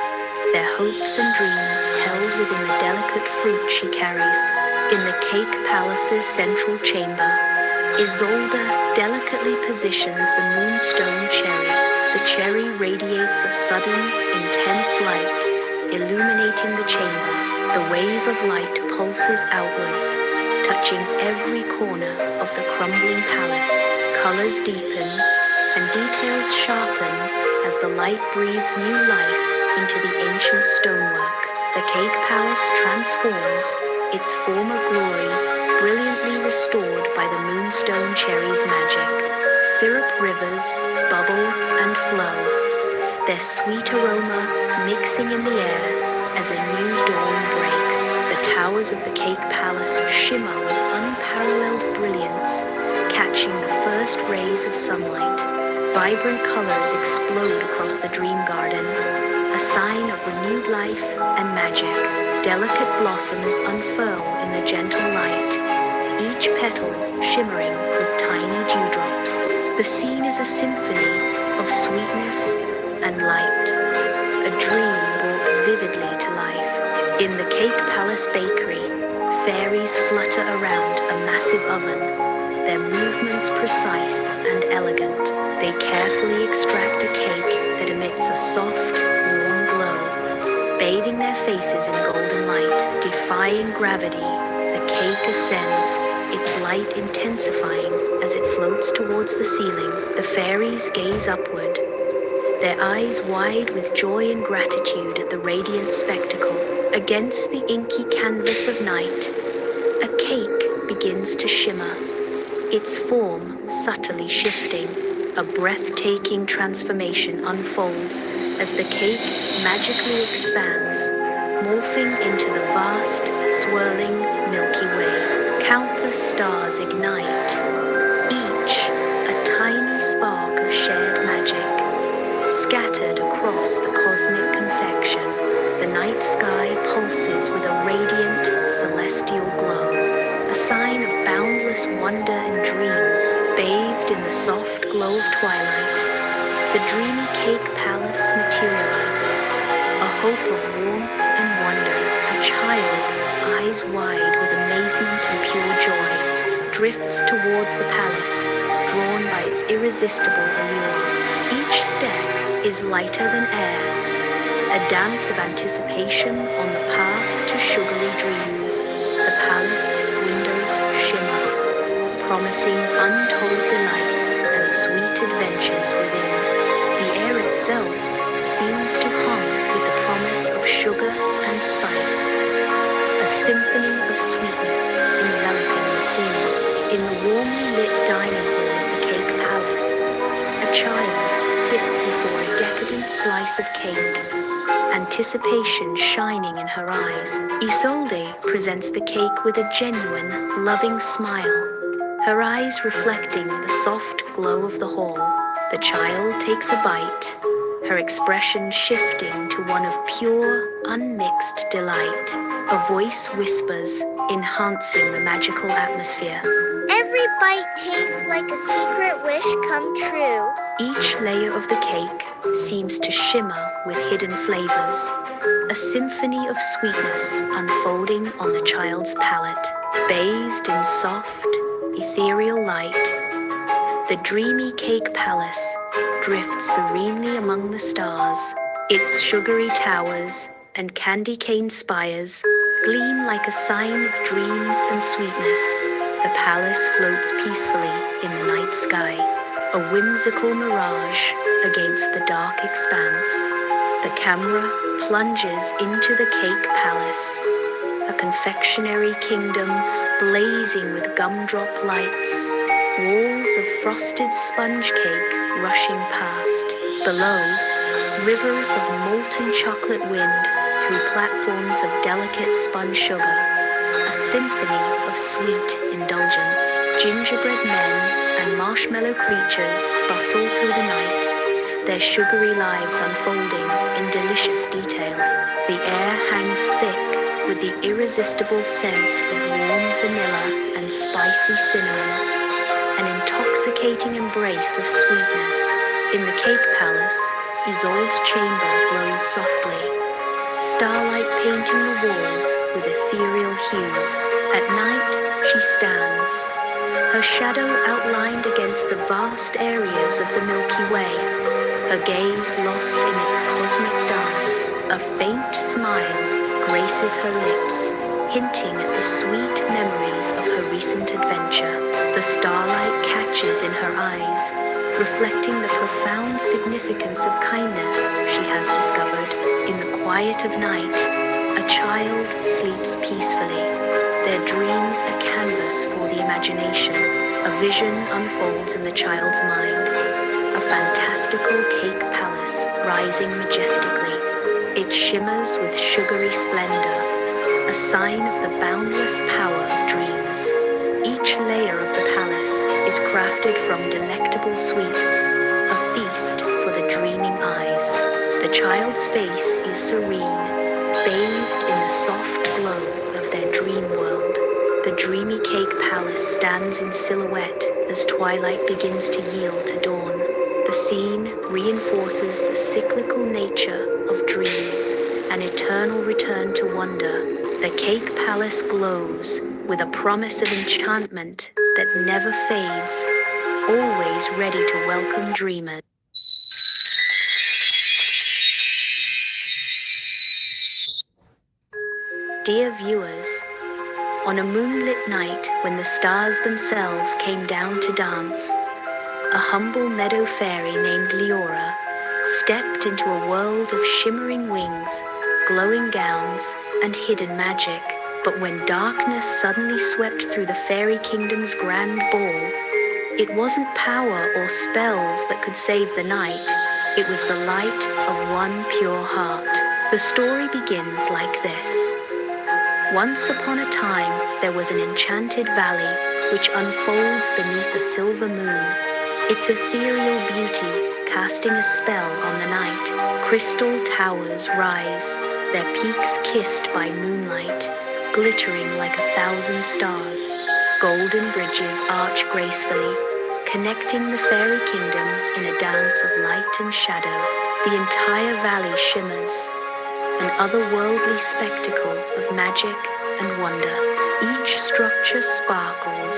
their hopes and dreams held within the delicate fruit she carries. In the Cake Palace's central chamber, Isolde delicately positions the moonstone cherry. The cherry radiates a sudden, intense light, illuminating the chamber. The wave of light pulses outwards, touching every corner of the crumbling palace. Colors deepen and details sharpen as the light breathes new life into the ancient stonework. The Cake Palace transforms, its former glory brilliantly restored by the moonstone cherry's magic. Syrup rivers bubble and flow, their sweet aroma mixing in the air as a new dawn breaks. The towers of the Cake Palace shimmer with unparalleled brilliance, catching the first rays of sunlight. Vibrant colors explode across the dream garden, a sign of renewed life and magic. Delicate blossoms unfurl in the gentle light, each petal shimmering with tiny dewdrops. The scene is a symphony of sweetness and light, a dream brought vividly to life. In the Cake Palace bakery, fairies flutter around a massive oven, their movements precise and elegant. They carefully extract a cake that emits a soft, warm glow, bathing their faces in golden light. Defying gravity, the cake ascends, its light intensifying as it floats towards the ceiling. The fairies gaze upward, their eyes wide with joy and gratitude at the radiant spectacle. Against the inky canvas of night, a cake begins to shimmer, its form subtly shifting. A breathtaking transformation unfolds as the cake magically expands, morphing into the vast, swirling Milky Way. Countless stars ignite, each a tiny spark of shared magic, scattered across the cosmic confection. The night sky pulses with a radiant, celestial glow, a sign of boundless wonder and dreams, bathed in the soft glow of twilight. The dreamy Cake Palace materializes, a hope of warmth and wonder. A child, eyes wide with amazement and pure joy, drifts towards the palace, drawn by its irresistible allure. Each step is lighter than air, a dance of anticipation on the path to sugary dreams. The palace windows shimmer, promising untold delights and sweet adventures within. The air itself seems to hum with the promise of sugar and spice, a symphony of sweetness enveloping the scene. In the warmly lit dining hall of the Cake Palace, a child sits before a decadent slice of cake, anticipation shining in her eyes. Isolde presents the cake with a genuine, loving smile, her eyes reflecting the soft glow of the hall. The child takes a bite, her expression shifting to one of pure, unmixed delight. A voice whispers, enhancing the magical atmosphere. Every bite tastes like a secret wish come true. Each layer of the cake seems to shimmer with hidden flavors, a symphony of sweetness unfolding on the child's palate. Bathed in soft, ethereal light, the dreamy cake palace drifts serenely among the stars. Its sugary towers and candy cane spires gleam like a sign of dreams and sweetness. The palace floats peacefully in the night sky, a whimsical mirage against the dark expanse. The camera plunges into the cake palace, a confectionery kingdom blazing with gumdrop lights, walls of frosted sponge cake rushing past. Below, rivers of molten chocolate wind through platforms of delicate spun sugar, a symphony of sweet indulgence. Gingerbread men and marshmallow creatures bustle through the night, their sugary lives unfolding in delicious detail. The air hangs thick with the irresistible sense of warm vanilla and spicy cinnamon, an intoxicating embrace of sweetness. In the cake palace, Isolde's chamber glows softly, starlight painting the walls with ethereal hues. At night, she stands, her shadow outlined against the vast areas of the Milky Way, her gaze lost in its cosmic dance. A faint smile graces her lips, hinting at the sweet memories of her recent adventure. The starlight catches in her eyes, reflecting the profound significance of kindness she has discovered. In the quiet of night, a child sleeps peacefully, their dreams a canvas for the imagination. A vision unfolds in the child's mind, a fantastical cake palace rising majestically. It shimmers with sugary splendor, a sign of the boundless power of dreams. Each layer of the palace is crafted from delectable sweets, a feast for the dreaming eyes. The child's face is serene, bathed in the soft glow of their dream world. The dreamy cake palace stands in silhouette as twilight begins to yield to dawn. The scene reinforces the cyclical nature of dreams, an eternal return to wonder. The cake palace glows with a promise of enchantment that never fades, always ready to welcome dreamers. Dear viewers, on a moonlit night when the stars themselves came down to dance, a humble meadow fairy named Leora stepped into a world of shimmering wings, glowing gowns, and hidden magic. But when darkness suddenly swept through the fairy kingdom's grand ball, it wasn't power or spells that could save the night. It was the light of one pure heart. The story begins like this. Once upon a time, there was an enchanted valley which unfolds beneath a silver moon, its ethereal beauty casting a spell on the night. Crystal towers rise, their peaks kissed by moonlight, glittering like 1,000 stars. Golden bridges arch gracefully, connecting the fairy kingdom in a dance of light and shadow. The entire valley shimmers, an otherworldly spectacle of magic and wonder. Each structure sparkles,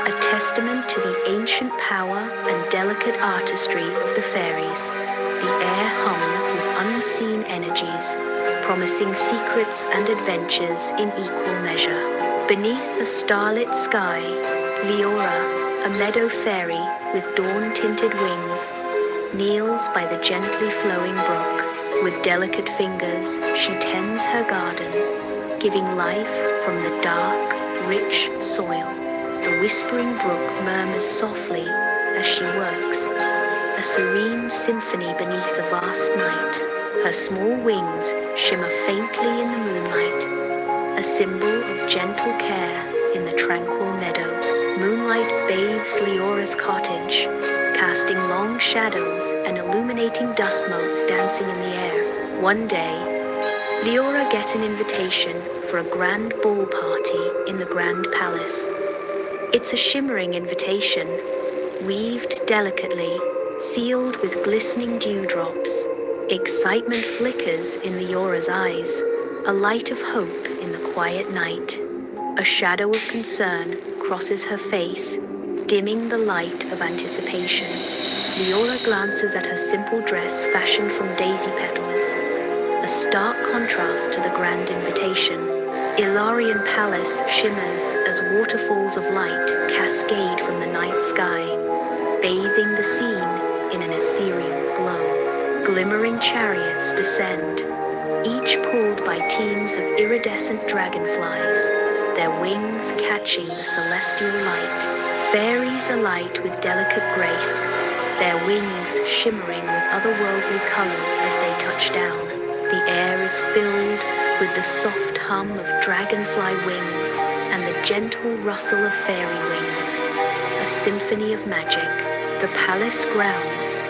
a testament to the ancient power and delicate artistry of the fairies. The air hums with unseen energies, promising secrets and adventures in equal measure. Beneath the starlit sky, Leora, a meadow fairy with dawn-tinted wings, kneels by the gently flowing brook. With delicate fingers, she tends her garden, giving life from the dark, rich soil. The whispering brook murmurs softly as she works, a serene symphony beneath the vast night. Her small wings shimmer faintly in the moonlight, a symbol of gentle care in the tranquil meadow. Moonlight bathes Leora's cottage, casting long shadows and illuminating dust motes dancing in the air. One day, Leora gets an invitation for a grand ball party in the Grand Palace. It's a shimmering invitation, weaved delicately, sealed with glistening dewdrops. Excitement flickers in Leora's eyes, a light of hope in the quiet night. A shadow of concern crosses her face, dimming the light of anticipation. Leora glances at her simple dress fashioned from daisy petals, a stark contrast to the grand invitation. Ilarian Palace shimmers as waterfalls of light cascade from the night sky, bathing the scene in an ethereal glow. Glimmering chariots descend, each pulled by teams of iridescent dragonflies, their wings catching the celestial light. Fairies alight with delicate grace, their wings shimmering with otherworldly colors as they touch down. The air is filled with the soft hum of dragonfly wings and the gentle rustle of fairy wings. A symphony of magic. The palace grounds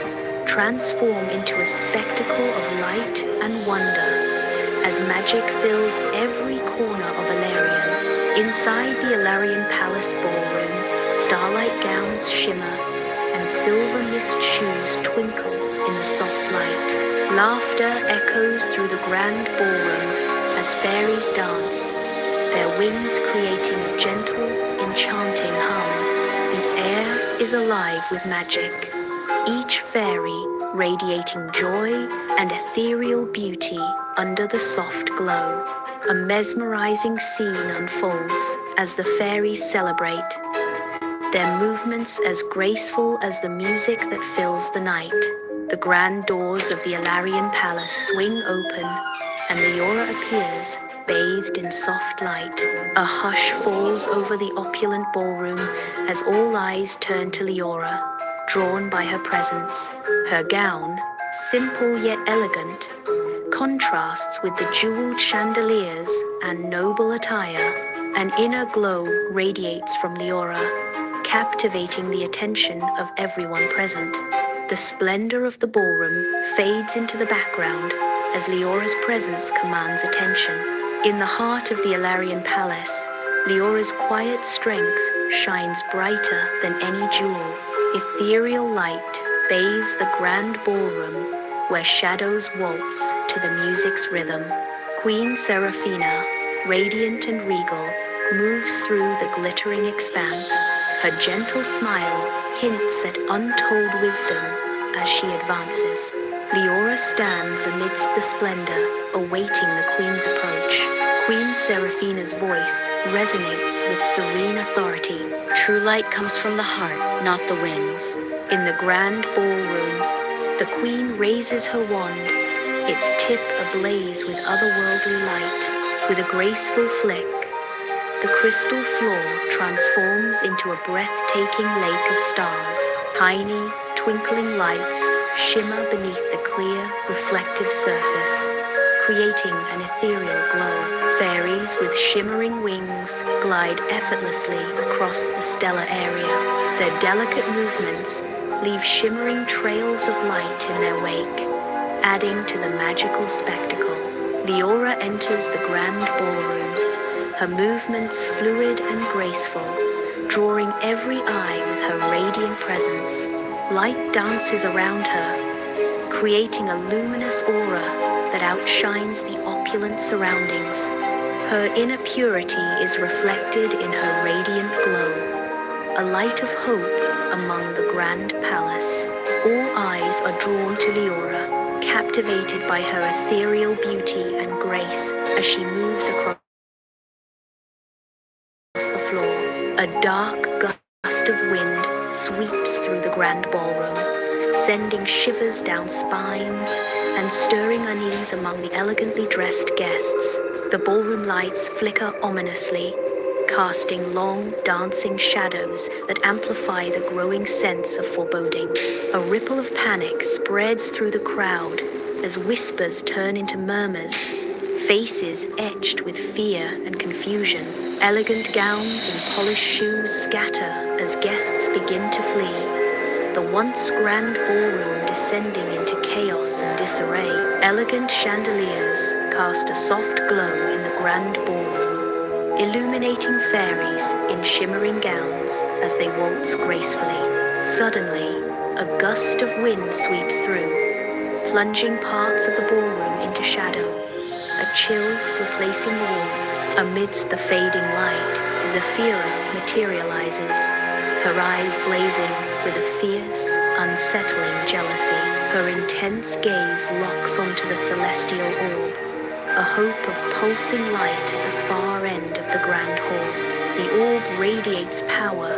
transform into a spectacle of light and wonder as magic fills every corner of Ilarion. Inside the Ilarion Palace ballroom, starlight gowns shimmer and silver mist shoes twinkle in the soft light. Laughter echoes through the grand ballroom as fairies dance, their wings creating a gentle, enchanting hum. The air is alive with magic, each fairy radiating joy and ethereal beauty under the soft glow. A mesmerizing scene unfolds as the fairies celebrate, their movements as graceful as the music that fills the night. The grand doors of the Ilarion Palace swing open, and Leora appears, bathed in soft light. A hush falls over the opulent ballroom as all eyes turn to Leora, drawn by her presence. Her gown, simple yet elegant, contrasts with the jeweled chandeliers and noble attire. An inner glow radiates from Leora, captivating the attention of everyone present. The splendor of the ballroom fades into the background as Leora's presence commands attention. In the heart of the Ilarion Palace, Leora's quiet strength shines brighter than any jewel. Ethereal light bathes the grand ballroom where shadows waltz to the music's rhythm. Queen Seraphina, radiant and regal, moves through the glittering expanse. Her gentle smile hints at untold wisdom as she advances. Leora stands amidst the splendor, awaiting the Queen's approach. Queen Seraphina's voice resonates with serene authority. True light comes from the heart, not the wings. In the grand ballroom, the Queen raises her wand, its tip ablaze with otherworldly light. With a graceful flick, the crystal floor transforms into a breathtaking lake of stars. Tiny, twinkling lights shimmer beneath the clear, reflective surface, creating an ethereal glow. Fairies with shimmering wings glide effortlessly across the stellar area. Their delicate movements leave shimmering trails of light in their wake, adding to the magical spectacle. Leora enters the grand ballroom, her movements fluid and graceful, drawing every eye with her radiant presence. Light dances around her, creating a luminous aura that outshines the opulent surroundings. Her inner purity is reflected in her radiant glow, a light of hope among the grand palace. All eyes are drawn to Leora, captivated by her ethereal beauty and grace as she moves across the floor. A dark gust of wind sweeps through the grand ballroom, sending shivers down spines and stirring unease among the elegantly dressed guests. The ballroom lights flicker ominously, casting long, dancing shadows that amplify the growing sense of foreboding. A ripple of panic spreads through the crowd as whispers turn into murmurs, faces etched with fear and confusion. Elegant gowns and polished shoes scatter as guests begin to flee, the once grand ballroom descending into chaos and disarray. Elegant chandeliers cast a soft glow in the grand ballroom, illuminating fairies in shimmering gowns as they waltz gracefully. Suddenly, a gust of wind sweeps through, plunging parts of the ballroom into shadow, a chill replacing the warmth. Amidst the fading light, Zephyra materializes, her eyes blazing with a fierce, unsettling jealousy. Her intense gaze locks onto the celestial orb, a hope of pulsing light at the far end of the grand hall. The orb radiates power,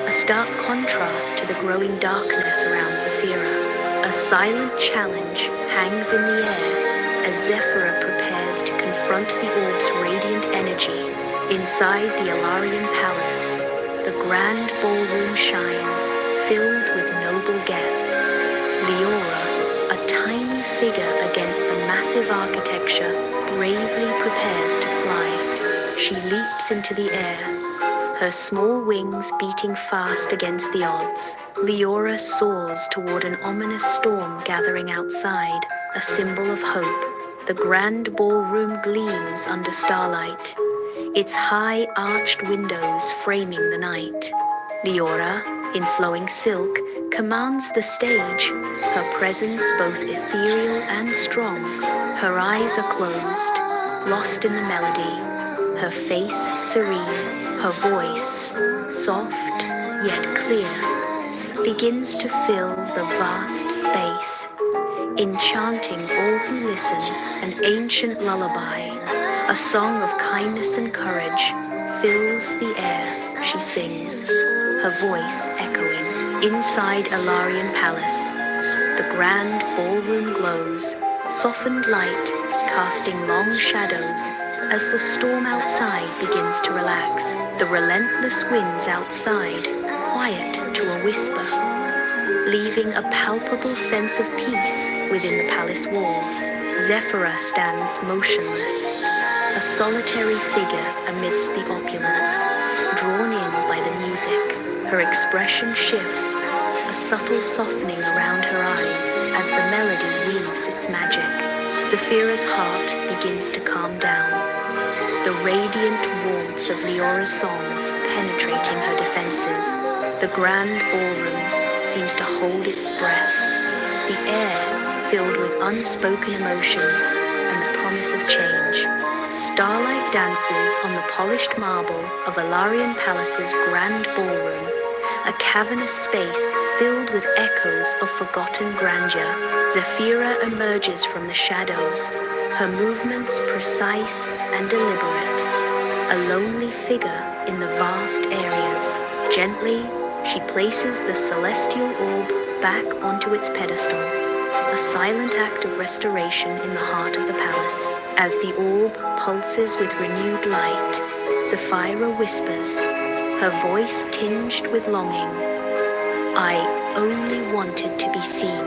a stark contrast to the growing darkness around Zephyra. A silent challenge hangs in the air as Zephyra prepares to confront the orb's radiant energy. Inside the Alarian palace, the grand ballroom shines, filled with noble guests. Leora, a tiny figure against the massive architecture, bravely prepares to fly. She leaps into the air, her small wings beating fast against the odds. Leora soars toward an ominous storm gathering outside, a symbol of hope. The grand ballroom gleams under starlight, its high arched windows framing the night. Leora, in flowing silk, commands the stage, her presence both ethereal and strong. Her eyes are closed, lost in the melody, her face serene, her voice, soft yet clear, begins to fill the vast space, enchanting all who listen. An ancient lullaby, a song of kindness and courage, fills the air. She sings, her voice echoing. Inside Alarian Palace, the grand ballroom glows, softened light casting long shadows as the storm outside begins to relax. The relentless winds outside quiet to a whisper, leaving a palpable sense of peace within the palace walls. Zephyra stands motionless, a solitary figure amidst the opulence, drawn in by the music. Her expression shifts, a subtle softening around her eyes as the melody weaves its magic. Zephyra's heart begins to calm down, the radiant warmth of Leora's song penetrating her defenses. The grand ballroom seems to hold its breath, the air filled with unspoken emotions and the promise of change. Starlight dances on the polished marble of Alarian Palace's grand ballroom, a cavernous space filled with echoes of forgotten grandeur. Zephyra emerges from the shadows, her movements precise and deliberate, a lonely figure in the vast areas. Gently, she places the celestial orb back onto its pedestal, a silent act of restoration in the heart of the palace. As the orb pulses with renewed light, Zephyra whispers, her voice tinged with longing, "I only wanted to be seen."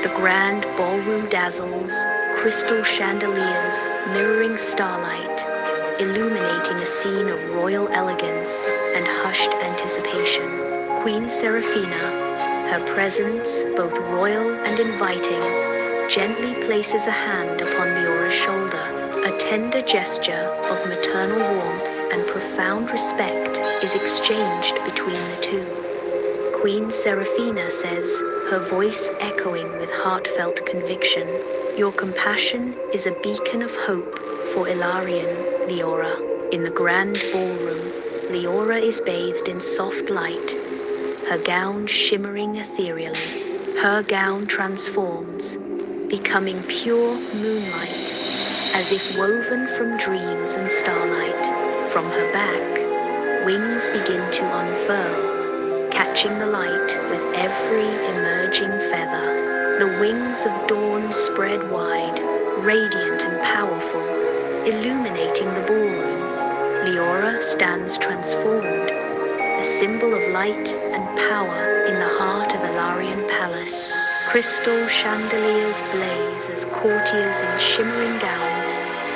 The grand ballroom dazzles, crystal chandeliers mirroring starlight, illuminating a scene of royal elegance and hushed anticipation. Queen Seraphina, her presence both royal and inviting, gently places a hand upon Leora's shoulder. A tender gesture of maternal warmth and profound respect is exchanged between the two. Queen Seraphina says, her voice echoing with heartfelt conviction, "Your compassion is a beacon of hope for Ilarion, Leora." In the grand ballroom, Leora is bathed in soft light, her gown shimmering ethereally. Her gown transforms, becoming pure moonlight, as if woven from dreams and starlight. From her back, wings begin to unfurl, catching the light with every emerging feather. The wings of dawn spread wide, radiant and powerful, illuminating the ballroom. Leora stands transformed, a symbol of light and power in the heart of Alarian Palace. Crystal chandeliers blaze as courtiers in shimmering gowns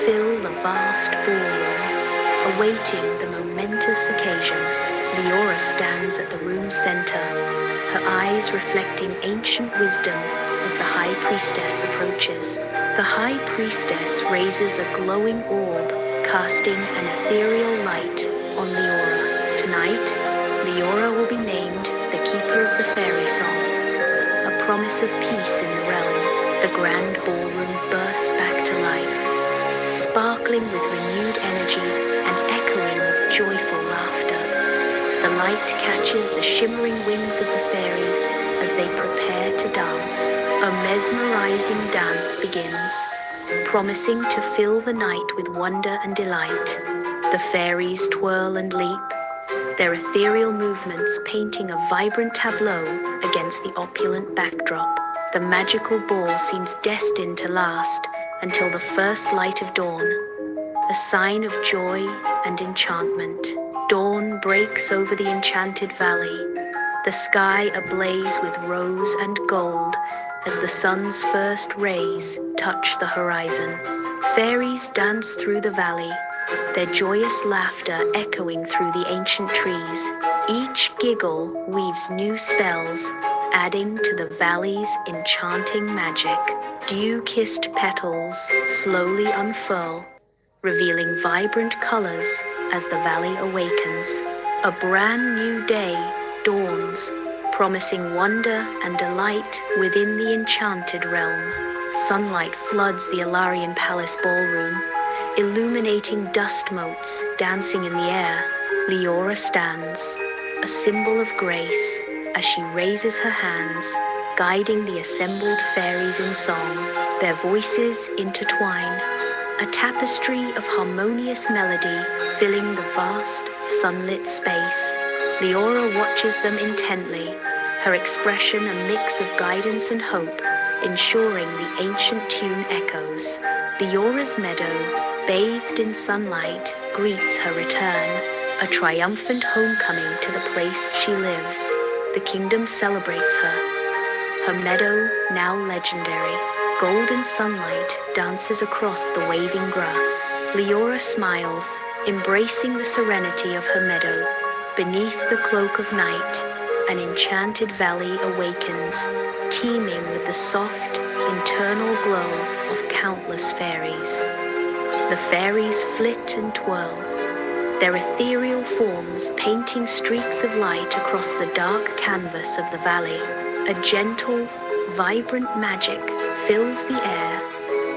fill the vast ballroom, awaiting the momentous occasion. Leora stands at the room's center, her eyes reflecting ancient wisdom as the High Priestess approaches. The High Priestess raises a glowing orb, casting an ethereal light on Leora. Tonight, Leora will be named the Keeper of the Fairy Song. A promise of peace in the realm, the grand ballroom bursts back to life, sparkling with renewed energy and echoing with joyful laughter. The light catches the shimmering wings of the fairies as they prepare to dance. A mesmerizing dance begins, promising to fill the night with wonder and delight. The fairies twirl and leap, their ethereal movements painting a vibrant tableau against the opulent backdrop. The magical ball seems destined to last until the first light of dawn, a sign of joy and enchantment. Dawn breaks over the enchanted valley, the sky ablaze with rose and gold as the sun's first rays touch the horizon. Fairies dance through the valley, their joyous laughter echoing through the ancient trees. Each giggle weaves new spells, adding to the valley's enchanting magic. Dew-kissed petals slowly unfurl, revealing vibrant colors as the valley awakens. A brand new day dawns, promising wonder and delight within the enchanted realm. Sunlight floods the Alarian Palace ballroom, illuminating dust motes dancing in the air. Leora stands, a symbol of grace, as she raises her hands, guiding the assembled fairies in song. Their voices intertwine, a tapestry of harmonious melody filling the vast, sunlit space. Leora watches them intently, her expression a mix of guidance and hope, ensuring the ancient tune echoes. Leora's meadow, bathed in sunlight, greets her return, a triumphant homecoming to the place she lives. The kingdom celebrates her meadow now legendary. Golden sunlight dances across the waving grass. Leora smiles, embracing the serenity of her meadow. Beneath the cloak of night, an enchanted valley awakens, teeming with the soft, internal glow of countless fairies. The fairies flit and twirl, their ethereal forms painting streaks of light across the dark canvas of the valley. A gentle, vibrant magic fills the air,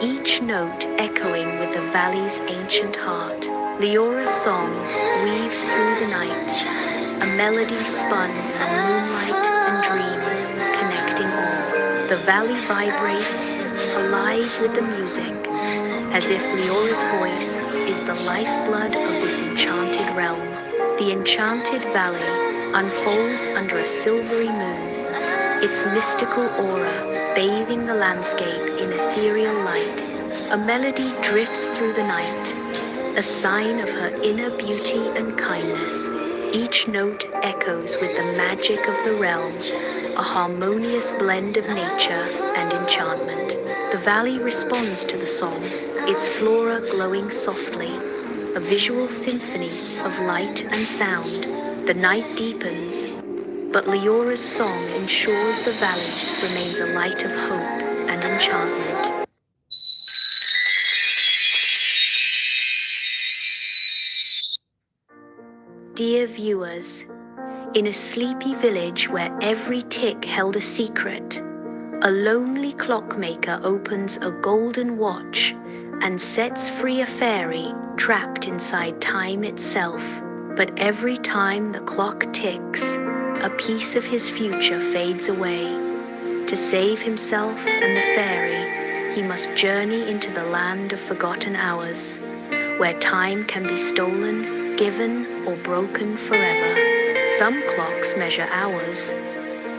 each note echoing with the valley's ancient heart. Leora's song weaves through the night, a melody spun from moonlight and dreams, connecting all. The valley vibrates, alive with the music, as if Leora's voice is the lifeblood of this enchanted realm. The enchanted valley unfolds under a silvery moon, its mystical aura bathing the landscape in ethereal light. A melody drifts through the night, a sign of her inner beauty and kindness. Each note echoes with the magic of the realm, a harmonious blend of nature and enchantment. The valley responds to the song, its flora glowing softly, a visual symphony of light and sound. The night deepens, but Leora's song ensures the valley remains a light of hope and enchantment. Dear viewers, in a sleepy village where every tick held a secret, a lonely clockmaker opens a golden watch and sets free a fairy trapped inside time itself. But every time the clock ticks, a piece of his future fades away. To save himself and the fairy, he must journey into the land of forgotten hours, where time can be stolen, given, or broken forever. Some clocks measure hours,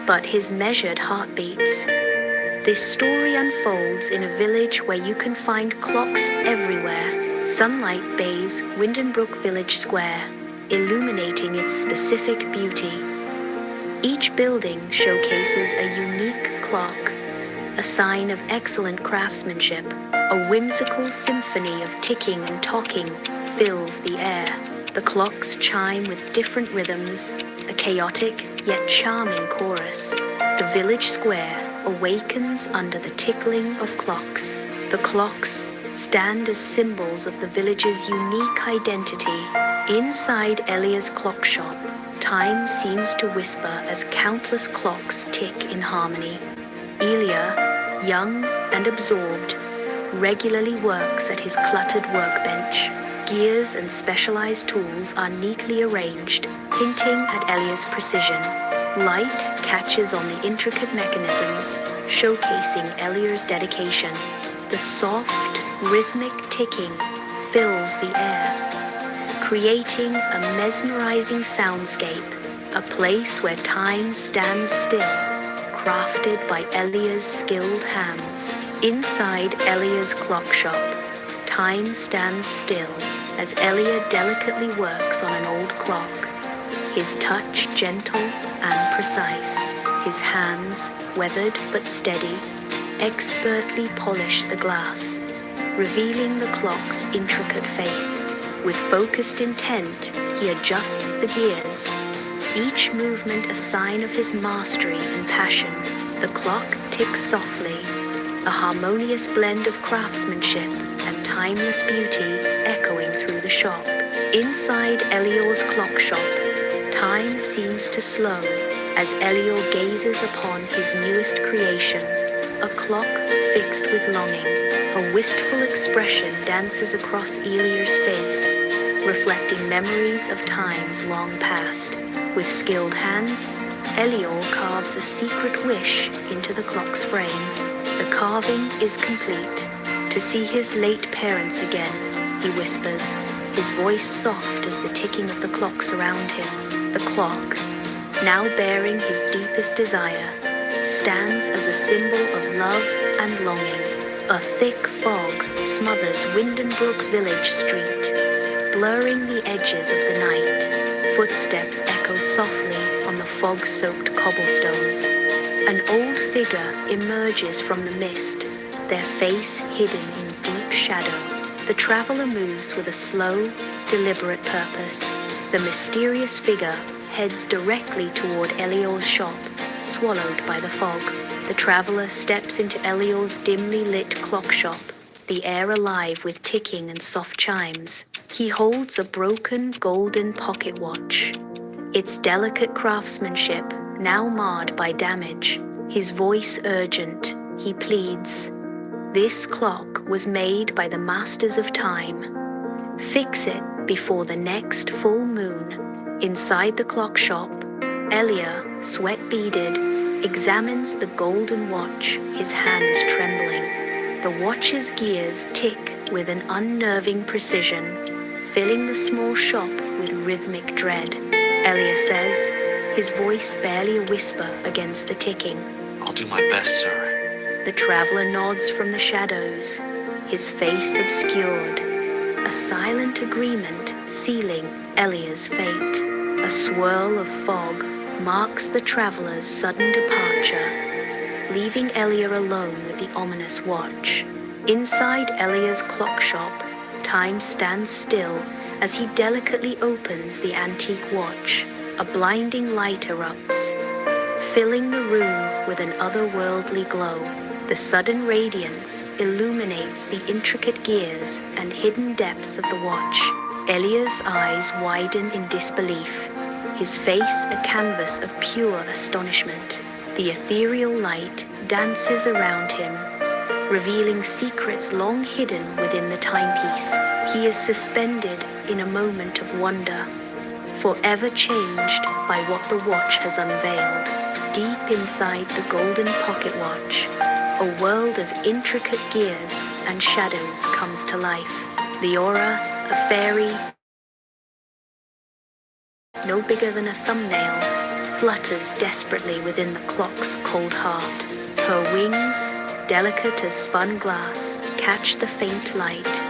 but his measured heartbeats. This story unfolds in a village where you can find clocks everywhere. Sunlight bathes Windenbrook Village Square, illuminating its specific beauty. Each building showcases a unique clock, a sign of excellent craftsmanship. A whimsical symphony of ticking and talking fills the air. The clocks chime with different rhythms, a chaotic yet charming chorus. The village square awakens under the tickling of clocks. The clocks stand as symbols of the village's unique identity. Inside Elia's clock shop, time seems to whisper as countless clocks tick in harmony. Elia, young and absorbed, regularly works at his cluttered workbench. Gears and specialized tools are neatly arranged, hinting at Elia's precision. Light catches on the intricate mechanisms, showcasing Elia's dedication. The soft, rhythmic ticking fills the air, creating a mesmerizing soundscape, a place where time stands still, crafted by Elia's skilled hands. Inside Elia's clock shop, time stands still as Elia delicately works on an old clock. His touch gentle and precise, his hands, weathered but steady, expertly polish the glass, revealing the clock's intricate face. With focused intent, he adjusts the gears, each movement a sign of his mastery and passion. The clock ticks softly, a harmonious blend of craftsmanship and timeless beauty echoing through the shop. Inside Elior's clock shop, time seems to slow as Elior gazes upon his newest creation, a clock fixed with longing. A wistful expression dances across Elior's face, reflecting memories of times long past. With skilled hands, Elior carves a secret wish into the clock's frame. The carving is complete. To see his late parents again, he whispers, his voice soft as the ticking of the clocks around him. The clock, now bearing his deepest desire, stands as a symbol of love and longing. A thick fog smothers Windenbrook village street, blurring the edges of the night. Footsteps echo softly on the fog-soaked cobblestones. An old figure emerges from the mist, their face hidden in deep shadow. The traveler moves with a slow, deliberate purpose. The mysterious figure heads directly toward Elior's shop, swallowed by the fog. The traveler steps into Elior's dimly lit clock shop, the air alive with ticking and soft chimes. He holds a broken golden pocket watch, its delicate craftsmanship now marred by damage. His voice urgent, he pleads, "This clock was made by the masters of time. Fix it before the next full moon." Inside the clock shop, Elia, sweat beaded, examines the golden watch, his hands trembling. The watch's gears tick with an unnerving precision, filling the small shop with rhythmic dread. Elia says, his voice barely a whisper against the ticking. I'll do my best, sir. The traveler nods from the shadows, his face obscured, a silent agreement sealing Elia's fate. A swirl of fog marks the traveler's sudden departure, leaving Elia alone with the ominous watch. Inside Elia's clock shop, time stands still as he delicately opens the antique watch. A blinding light erupts, filling the room with an otherworldly glow. The sudden radiance illuminates the intricate gears and hidden depths of the watch. Elia's eyes widen in disbelief, his face a canvas of pure astonishment. The ethereal light dances around him, revealing secrets long hidden within the timepiece. He is suspended in a moment of wonder, forever changed by what the watch has unveiled. Deep inside the golden pocket watch, a world of intricate gears and shadows comes to life. Leora, a fairy no bigger than a thumbnail, flutters desperately within the clock's cold heart. Her wings, delicate as spun glass, catch the faint light,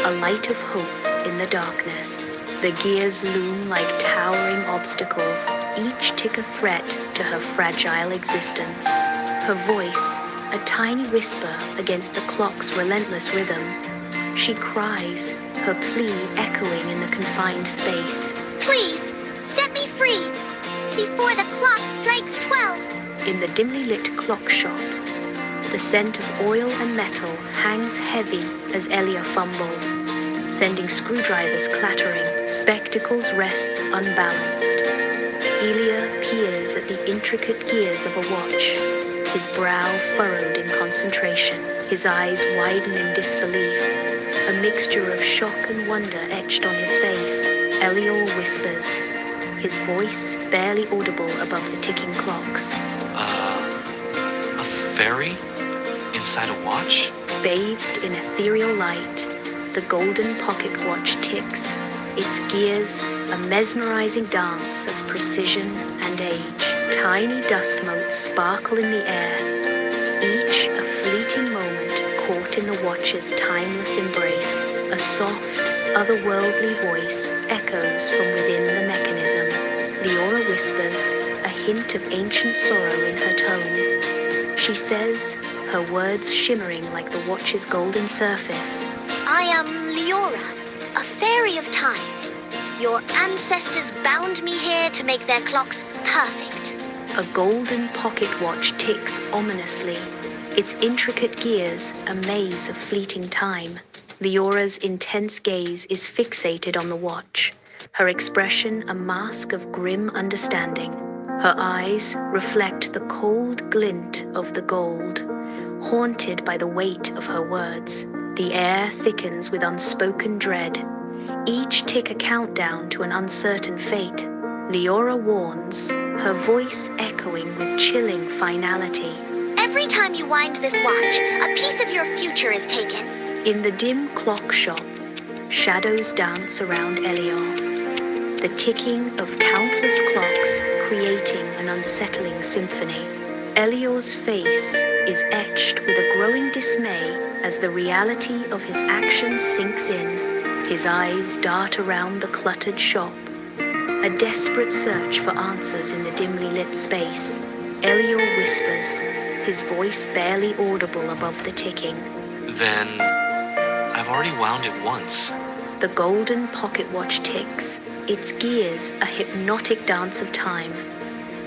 a light of hope in the darkness. The gears loom like towering obstacles, each tick a threat to her fragile existence. Her voice, a tiny whisper against the clock's relentless rhythm. She cries, her plea echoing in the confined space. Please, set me free before the clock strikes 12. In the dimly lit clock shop, the scent of oil and metal hangs heavy as Elia fumbles, sending screwdrivers clattering, spectacles rests unbalanced. Elia peers at the intricate gears of a watch, his brow furrowed in concentration, his eyes widen in disbelief, a mixture of shock and wonder etched on his face. Elior whispers, his voice barely audible above the ticking clocks. A fairy? Inside a watch? Bathed in ethereal light, the golden pocket watch ticks, its gears a mesmerizing dance of precision and age. Tiny dust motes sparkle in the air, each a fleeting moment caught in the watch's timeless embrace. A soft, otherworldly voice echoes from within the mechanism. Leora whispers, a hint of ancient sorrow in her tone. She says, her words shimmering like the watch's golden surface. I am Leora, a fairy of time. Your ancestors bound me here to make their clocks perfect. A golden pocket watch ticks ominously, its intricate gears a maze of fleeting time. Leora's intense gaze is fixated on the watch, her expression a mask of grim understanding. Her eyes reflect the cold glint of the gold, haunted by the weight of her words. The air thickens with unspoken dread, each tick a countdown to an uncertain fate. Leora warns, her voice echoing with chilling finality. Every time you wind this watch, a piece of your future is taken. In the dim clock shop, shadows dance around Elior, the ticking of countless clocks creating an unsettling symphony. Elior's face is etched with a growing dismay as the reality of his actions sinks in. His eyes dart around the cluttered shop, a desperate search for answers in the dimly lit space. Elior whispers, his voice barely audible above the ticking. Then I've already wound it once. The golden pocket watch ticks, its gears a hypnotic dance of time,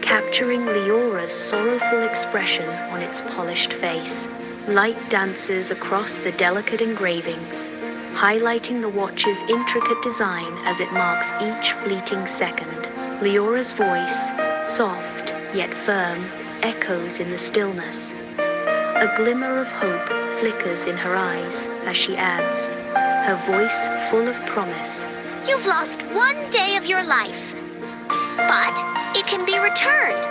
capturing Leora's sorrowful expression on its polished face. Light dances across the delicate engravings, highlighting the watch's intricate design as it marks each fleeting second. Leora's voice, soft yet firm, echoes in the stillness. A glimmer of hope flickers in her eyes as she adds, her voice full of promise. You've lost one day of your life, but it can be returned.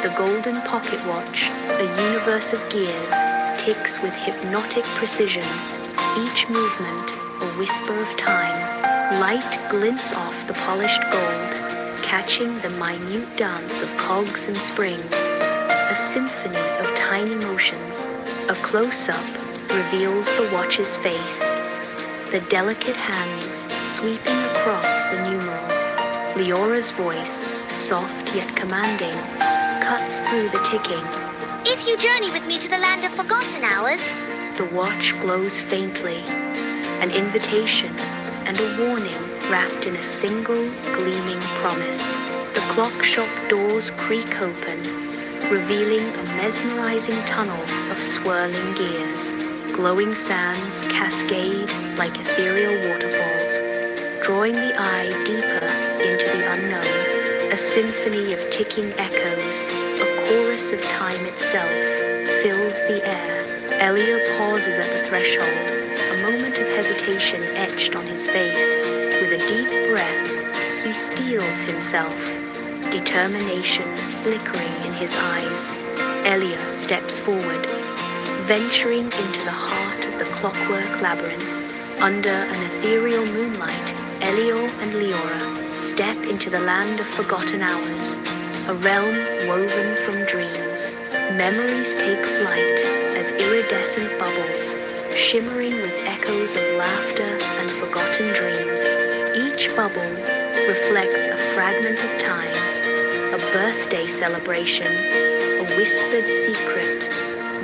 The golden pocket watch, a universe of gears, ticks with hypnotic precision, each movement a whisper of time. Light glints off the polished gold, catching the minute dance of cogs and springs. A symphony of tiny motions. A close-up reveals the watch's face, the delicate hands sweeping across the numerals. Leora's voice, soft yet commanding, cuts through the ticking. If you journey with me to the land of forgotten hours. The watch glows faintly, an invitation and a warning wrapped in a single gleaming promise. The clock shop doors creak open, revealing a mesmerizing tunnel of swirling gears. Glowing sands cascade like ethereal waterfalls, drawing the eye deeper into the unknown. A symphony of ticking echoes, a chorus of time itself, fills the air. Elia pauses at the threshold, a moment of hesitation etched on his face. With a deep breath, he steels himself, determination flickering in his eyes. Elia steps forward, venturing into the heart of the clockwork labyrinth. Under an ethereal moonlight, Elior and Leora step into the land of forgotten hours, a realm woven from dreams. Memories take flight as iridescent bubbles, shimmering with echoes of laughter and forgotten dreams. Each bubble reflects a fragment of time, a birthday celebration, a whispered secret,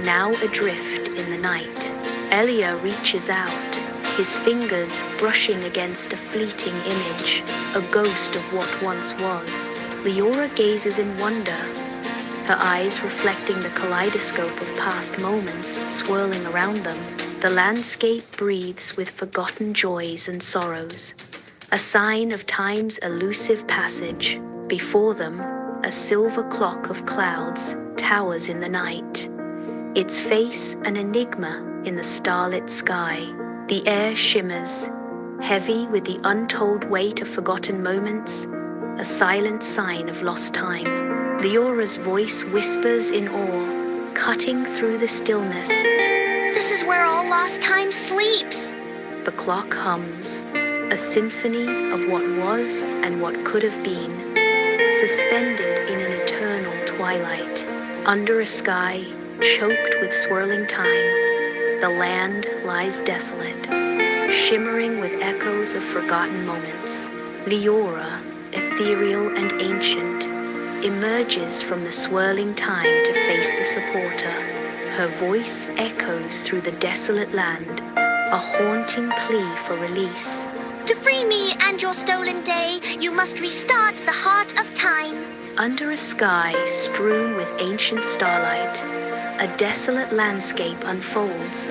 now adrift in the night. Elia reaches out, his fingers brushing against a fleeting image, a ghost of what once was. Leora gazes in wonder, her eyes reflecting the kaleidoscope of past moments swirling around them. The landscape breathes with forgotten joys and sorrows, a sign of time's elusive passage. Before them, a silver clock of clouds towers in the night, its face an enigma in the starlit sky. The air shimmers, heavy with the untold weight of forgotten moments, a silent sign of lost time. Leora's voice whispers in awe, cutting through the stillness. This is where all lost time sleeps. The clock hums, a symphony of what was and what could have been, suspended in an eternal twilight. Under a sky choked with swirling time, the land lies desolate, shimmering with echoes of forgotten moments. Leora, ethereal and ancient, emerges from the swirling time to face the supporter. Her voice echoes through the desolate land, a haunting plea for release. To free me and your stolen day, you must restart the heart of time. Under a sky strewn with ancient starlight, a desolate landscape unfolds,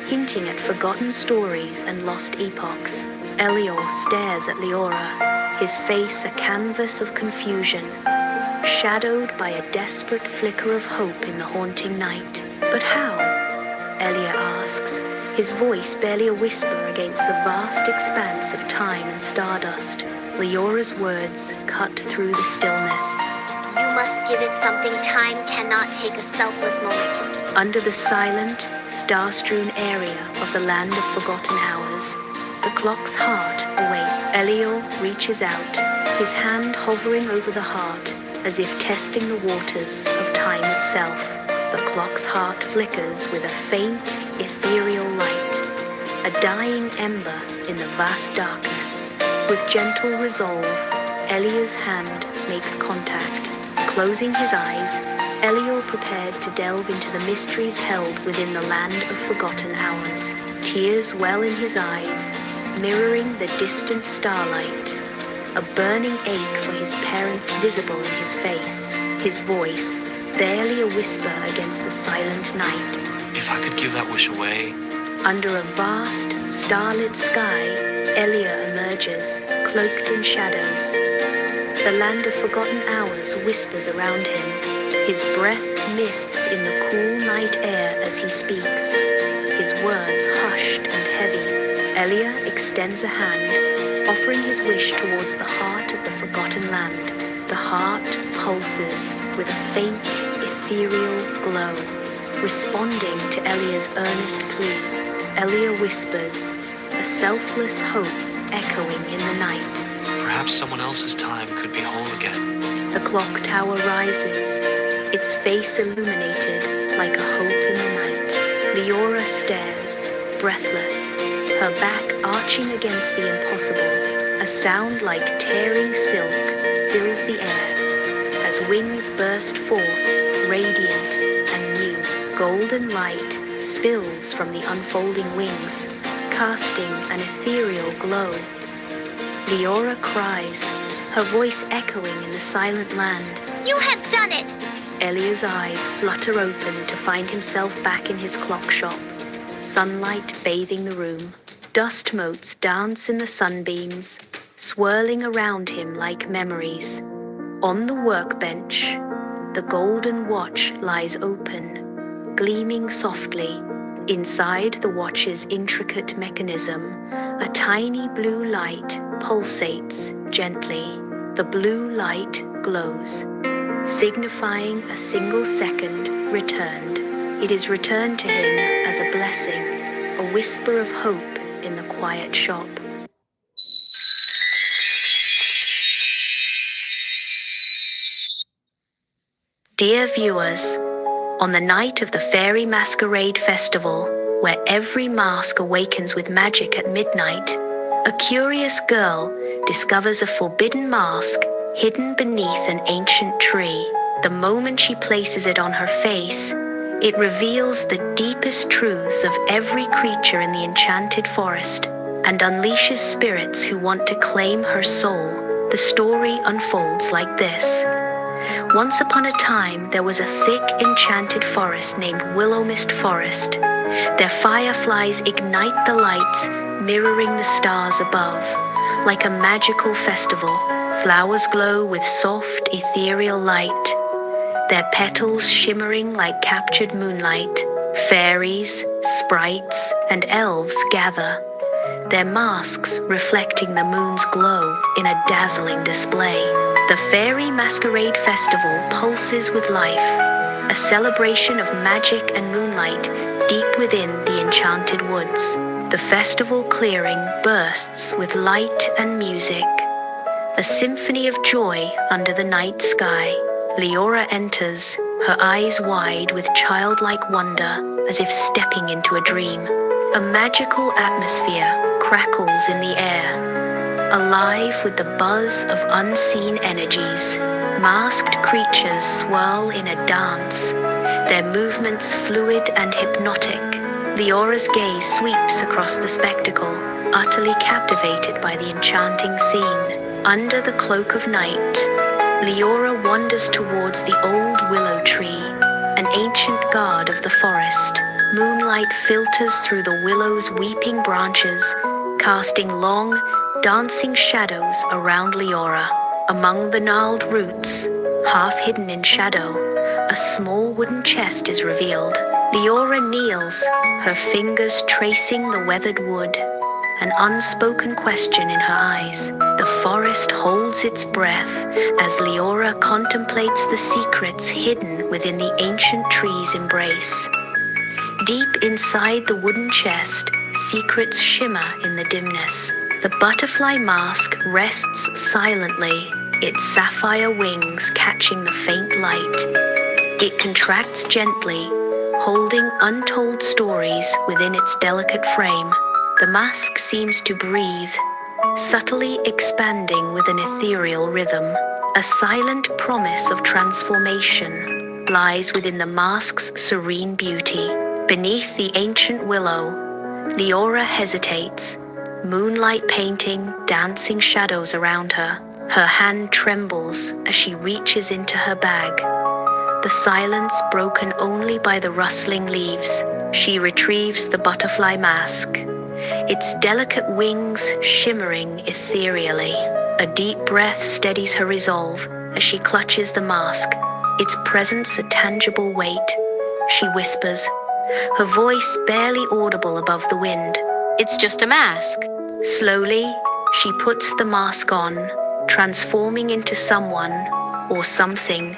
hinting at forgotten stories and lost epochs. Elior stares at Leora, his face a canvas of confusion, shadowed by a desperate flicker of hope in the haunting night. But how? Elia asks, his voice barely a whisper against the vast expanse of time and stardust. Leora's words cut through the stillness. You must give it something time cannot take, a selfless moment. Under the silent, star-strewn area of the land of forgotten hours, the clock's heart awaits. Elior reaches out, his hand hovering over the heart as if testing the waters of time itself. The clock's heart flickers with a faint, ethereal light, a dying ember in the vast darkness. With gentle resolve, Elior's hand makes contact. Closing his eyes, Elior prepares to delve into the mysteries held within the land of forgotten hours. Tears well in his eyes, mirroring the distant starlight, a burning ache for his parents visible in his face, his voice barely a whisper against the silent night. If I could give that wish away. Under a vast, starlit sky, Elia emerges, cloaked in shadows. The land of forgotten hours whispers around him, his breath mists in the cool night air as he speaks, his words hushed and heavy. Elia extends a hand, offering his wish towards the heart of the forgotten land. The heart pulses with a faint, ethereal glow, responding to Elia's earnest plea. Elia whispers, a selfless hope echoing in the night. Perhaps someone else's time could be whole again. The clock tower rises, its face illuminated like a hope in the night. Leora stares, breathless, her back arching against the impossible. A sound like tearing silk fills the air as wings burst forth, radiant and new. Golden light spills from the unfolding wings, casting an ethereal glow. Leora cries, her voice echoing in the silent land. You have done it! Elia's eyes flutter open to find himself back in his clock shop, sunlight bathing the room. Dust motes dance in the sunbeams, swirling around him like memories. On the workbench, the golden watch lies open, gleaming softly. Inside the watch's intricate mechanism, a tiny blue light pulsates gently. The blue light glows, signifying a single second returned. It is returned to him as a blessing, a whisper of hope in the quiet shop. Dear viewers, on the night of the Fairy Masquerade Festival, where every mask awakens with magic at midnight, a curious girl discovers a forbidden mask hidden beneath an ancient tree. The moment she places it on her face, It reveals the deepest truths of every creature in the enchanted forest and unleashes spirits who want to claim her soul. The story unfolds like this. Once upon a time, there was a thick, enchanted forest named Willow Mist Forest. Their fireflies ignite the lights, mirroring the stars above. Like a magical festival, flowers glow with soft, ethereal light. Their petals shimmering like captured moonlight. Fairies, sprites, and elves gather, their masks reflecting the moon's glow in a dazzling display. The Fairy Masquerade Festival pulses with life, a celebration of magic and moonlight deep within the enchanted woods. The festival clearing bursts with light and music, a symphony of joy under the night sky. Leora enters, her eyes wide with childlike wonder, as if stepping into a dream. A magical atmosphere crackles in the air, alive with the buzz of unseen energies. Masked creatures swirl in a dance, their movements fluid and hypnotic. Leora's gaze sweeps across the spectacle, utterly captivated by the enchanting scene. Under the cloak of night, Leora wanders towards the old willow tree, an ancient guard of the forest. Moonlight filters through the willow's weeping branches, casting long, dancing shadows around Leora. Among the gnarled roots, half hidden in shadow, a small wooden chest is revealed. Leora kneels, her fingers tracing the weathered wood, an unspoken question in her eyes. The forest holds its breath as Leora contemplates the secrets hidden within the ancient tree's embrace. Deep inside the wooden chest, secrets shimmer in the dimness. The butterfly mask rests silently, its sapphire wings catching the faint light. It contracts gently, holding untold stories within its delicate frame. The mask seems to breathe, subtly expanding with an ethereal rhythm. A silent promise of transformation lies within the mask's serene beauty. Beneath the ancient willow, Leora hesitates, moonlight painting dancing shadows around her. Her hand trembles as she reaches into her bag, the silence broken only by the rustling leaves. She retrieves the butterfly mask, its delicate wings shimmering ethereally. A deep breath steadies her resolve as she clutches the mask, its presence a tangible weight. She whispers, her voice barely audible above the wind. It's just a mask. Slowly, she puts the mask on, transforming into someone or something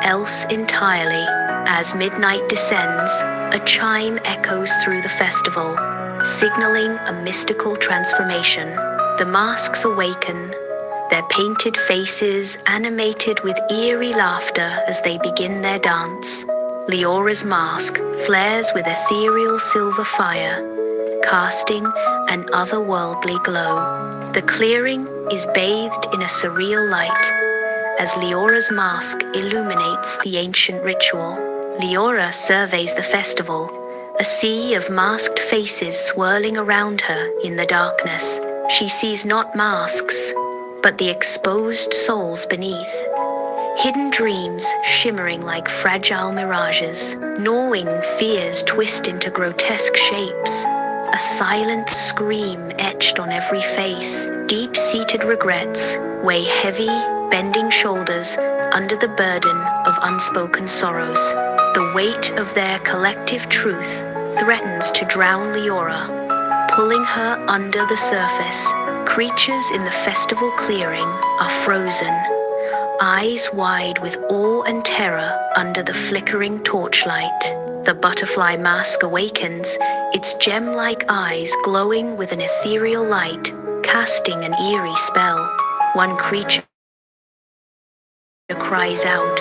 else entirely. As midnight descends, a chime echoes through the festival, signaling a mystical transformation. The masks awaken, their painted faces animated with eerie laughter as they begin their dance. Leora's mask flares with ethereal silver fire, casting an otherworldly glow. The clearing is bathed in a surreal light as Leora's mask illuminates the ancient ritual. Leora surveys the festival, a sea of masked faces swirling around her in the darkness. She sees not masks, but the exposed souls beneath. Hidden dreams shimmering like fragile mirages. Gnawing fears twist into grotesque shapes. A silent scream etched on every face. Deep-seated regrets weigh heavy, bending shoulders under the burden of unspoken sorrows. The weight of their collective truth threatens to drown Leora, pulling her under the surface. Creatures in the festival clearing are frozen, eyes wide with awe and terror under the flickering torchlight. The butterfly mask awakens, its gem-like eyes glowing with an ethereal light, casting an eerie spell. One creature cries out,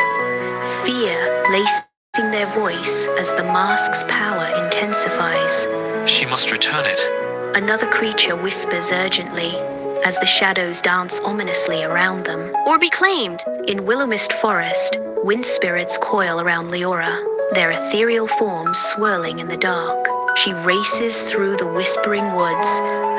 fear lacing their voice as the mask's power intensifies. She must return it. Another creature whispers urgently as the shadows dance ominously around them. Or be claimed. In Willow Mist Forest, wind spirits coil around Leora, their ethereal forms swirling in the dark. She races through the whispering woods,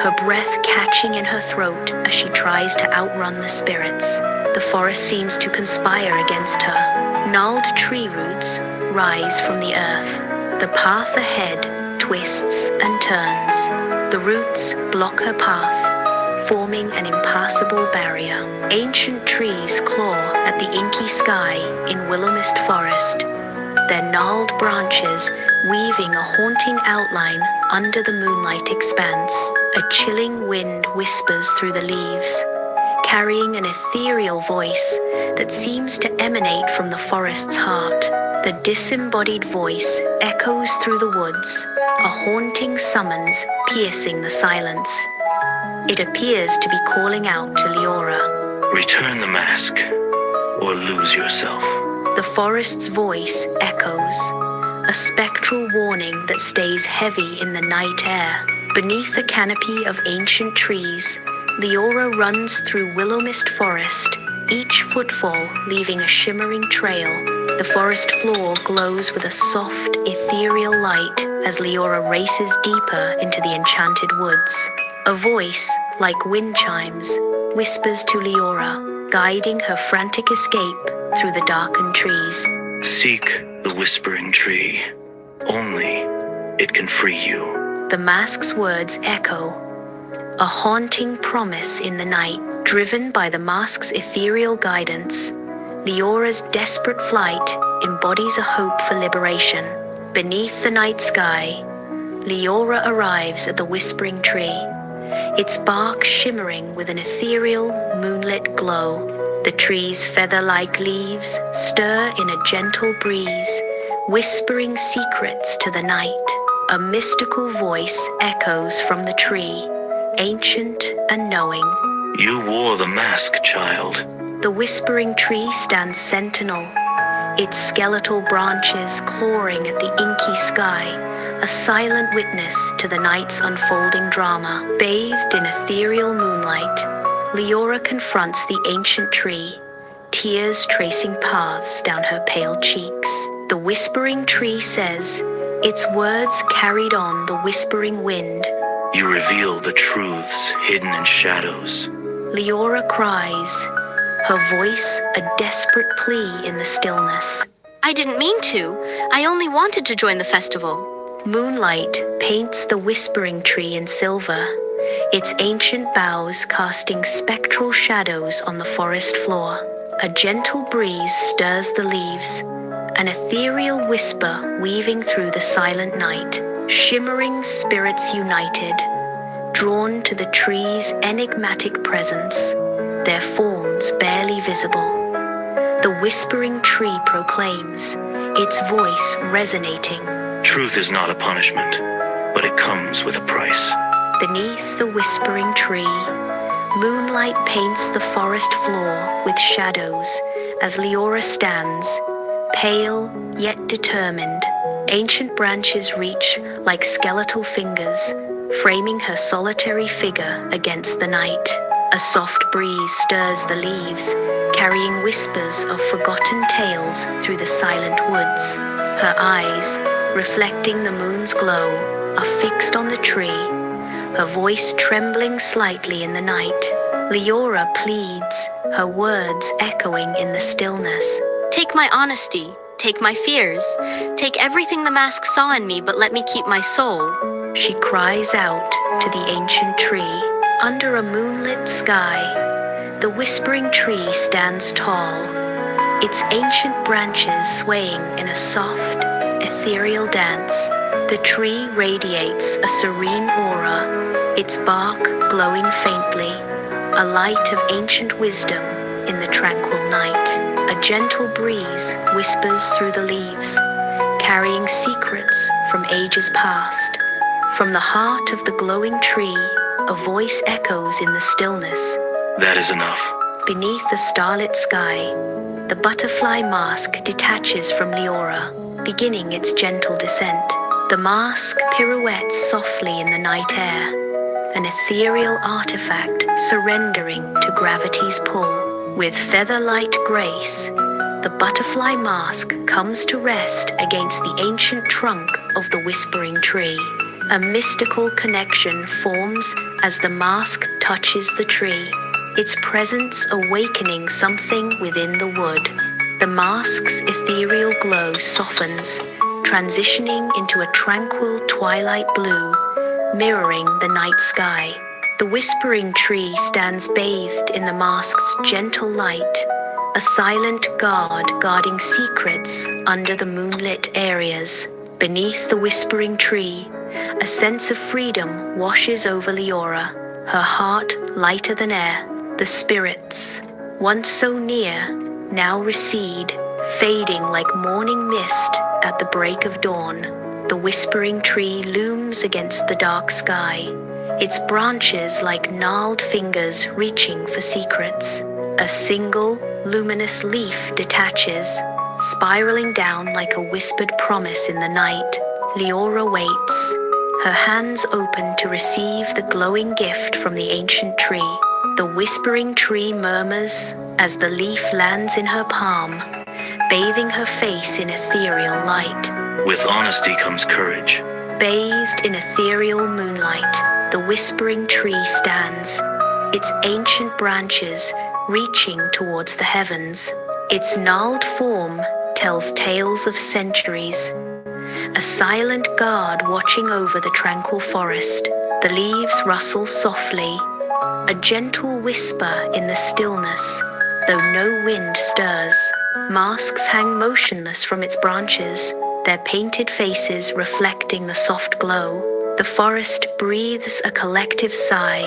her breath catching in her throat as she tries to outrun the spirits. The forest seems to conspire against her. Gnarled tree roots rise from the earth. The path ahead twists and turns. The roots block her path, forming an impassable barrier. Ancient trees claw at the inky sky in Willow Mist Forest, their gnarled branches weaving a haunting outline under the moonlight expanse. A chilling wind whispers through the leaves, carrying an ethereal voice that seems to emanate from the forest's heart. The disembodied voice echoes through the woods, a haunting summons piercing the silence. It appears to be calling out to Leora. Return the mask, or lose yourself. The forest's voice echoes, a spectral warning that stays heavy in the night air. Beneath the canopy of ancient trees, Leora runs through Willow Mist Forest, each footfall leaving a shimmering trail. The forest floor glows with a soft, ethereal light as Leora races deeper into the enchanted woods. A voice, like wind chimes, whispers to Leora, guiding her frantic escape through the darkened trees. Seek the whispering tree. Only it can free you. The mask's words echo, a haunting promise in the night. Driven by the mask's ethereal guidance, Leora's desperate flight embodies a hope for liberation. Beneath the night sky, Leora arrives at the whispering tree, its bark shimmering with an ethereal, moonlit glow. The tree's feather-like leaves stir in a gentle breeze, whispering secrets to the night. A mystical voice echoes from the tree, ancient and knowing. You wore the mask, child. The whispering tree stands sentinel, its skeletal branches clawing at the inky sky, a silent witness to the night's unfolding drama. Bathed in ethereal moonlight, Leora confronts the ancient tree, tears tracing paths down her pale cheeks. The whispering tree says, its words carried on the whispering wind. You reveal the truths hidden in shadows. Leora cries, her voice a desperate plea in the stillness. I didn't mean to. I only wanted to join the festival. Moonlight paints the whispering tree in silver, its ancient boughs casting spectral shadows on the forest floor. A gentle breeze stirs the leaves, an ethereal whisper weaving through the silent night. Shimmering spirits united, drawn to the tree's enigmatic presence, their forms barely visible. The whispering tree proclaims, its voice resonating. Truth is not a punishment, but it comes with a price. Beneath the whispering tree, moonlight paints the forest floor with shadows as Leora stands, pale yet determined. Ancient branches reach like skeletal fingers, framing her solitary figure against the night. A soft breeze stirs the leaves, carrying whispers of forgotten tales through the silent woods. Her eyes, reflecting the moon's glow, are fixed on the tree, her voice trembling slightly in the night. Leora pleads, her words echoing in the stillness. Take my honesty. Take my fears. Take everything the mask saw in me, but let me keep my soul. She cries out to the ancient tree. Under a moonlit sky, the whispering tree stands tall, its ancient branches swaying in a soft, ethereal dance. The tree radiates a serene aura, its bark glowing faintly, a light of ancient wisdom in the tranquil night. A gentle breeze whispers through the leaves, carrying secrets from ages past. From the heart of the glowing tree, a voice echoes in the stillness. That is enough. Beneath the starlit sky, the butterfly mask detaches from Leora, beginning its gentle descent. The mask pirouettes softly in the night air, an ethereal artifact surrendering to gravity's pull. With feather-light grace, the butterfly mask comes to rest against the ancient trunk of the whispering tree. A mystical connection forms as the mask touches the tree, its presence awakening something within the wood. The mask's ethereal glow softens, transitioning into a tranquil twilight blue, mirroring the night sky. The whispering tree stands bathed in the mask's gentle light, a silent guard guarding secrets under the moonlit areas. Beneath the whispering tree, a sense of freedom washes over Leora, her heart lighter than air. The spirits, once so near, now recede, fading like morning mist at the break of dawn. The whispering tree looms against the dark sky, its branches like gnarled fingers reaching for secrets. A single, luminous leaf detaches, spiraling down like a whispered promise in the night. Leora waits, her hands open to receive the glowing gift from the ancient tree. The whispering tree murmurs as the leaf lands in her palm, bathing her face in ethereal light. With honesty comes courage. Bathed in ethereal moonlight, the whispering tree stands, its ancient branches reaching towards the heavens. Its gnarled form tells tales of centuries, a silent guard watching over the tranquil forest. The leaves rustle softly, a gentle whisper in the stillness, though no wind stirs. Masks hang motionless from its branches, their painted faces reflecting the soft glow. The forest breathes a collective sigh,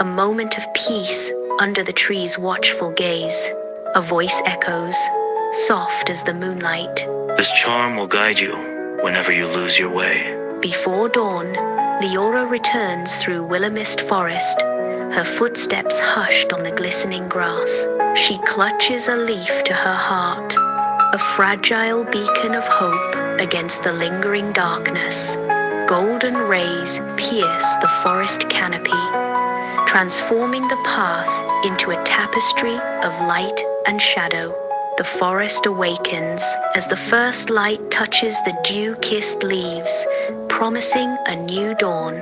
a moment of peace under the tree's watchful gaze. A voice echoes, soft as the moonlight. This charm will guide you whenever you lose your way. Before dawn, Leora returns through Willamist Forest, her footsteps hushed on the glistening grass. She clutches a leaf to her heart, a fragile beacon of hope against the lingering darkness. Golden rays pierce the forest canopy, transforming the path into a tapestry of light and shadow. The forest awakens as the first light touches the dew-kissed leaves, promising a new dawn.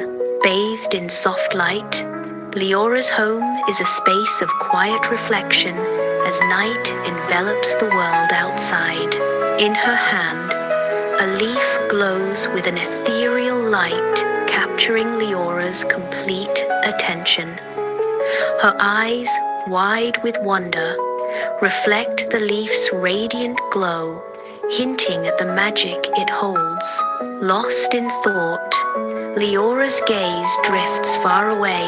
Bathed in soft light, Leora's home is a space of quiet reflection as night envelops the world outside. In her hand, a leaf glows with an ethereal light, capturing Leora's complete attention. Her eyes, wide with wonder, reflect the leaf's radiant glow, hinting at the magic it holds. Lost in thought, Leora's gaze drifts far away,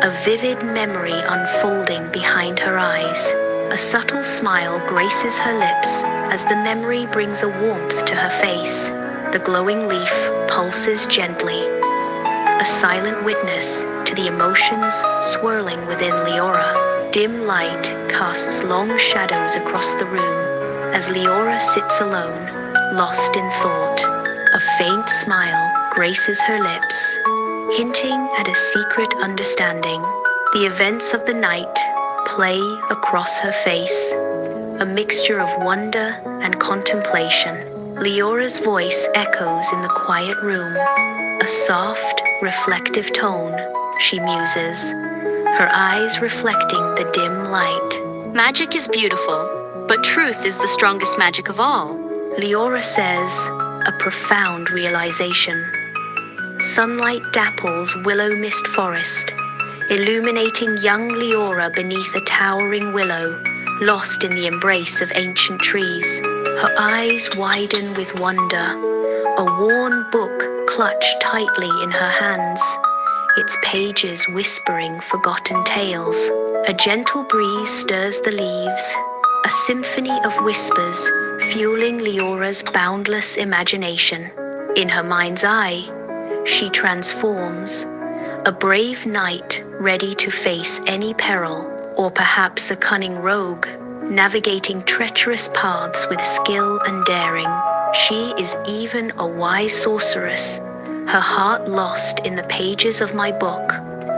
a vivid memory unfolding behind her eyes. A subtle smile graces her lips as the memory brings a warmth to her face. The glowing leaf pulses gently, a silent witness to the emotions swirling within Leora. Dim light casts long shadows across the room as Leora sits alone, lost in thought. A faint smile graces her lips, hinting at a secret understanding. The events of the night play across her face, a mixture of wonder and contemplation. Leora's voice echoes in the quiet room, a soft, reflective tone. She muses, her eyes reflecting the dim light. Magic is beautiful, but truth is the strongest magic of all. Leora says, a profound realization. Sunlight dapples Willow-Mist Forest, illuminating young Leora beneath a towering willow, lost in the embrace of ancient trees. Her eyes widen with wonder, a worn book clutched tightly in her hands, its pages whispering forgotten tales. A gentle breeze stirs the leaves, a symphony of whispers fueling Leora's boundless imagination. In her mind's eye, she transforms, a brave knight ready to face any peril, or perhaps a cunning rogue, navigating treacherous paths with skill and daring. She is even a wise sorceress, her heart lost in the pages of my book.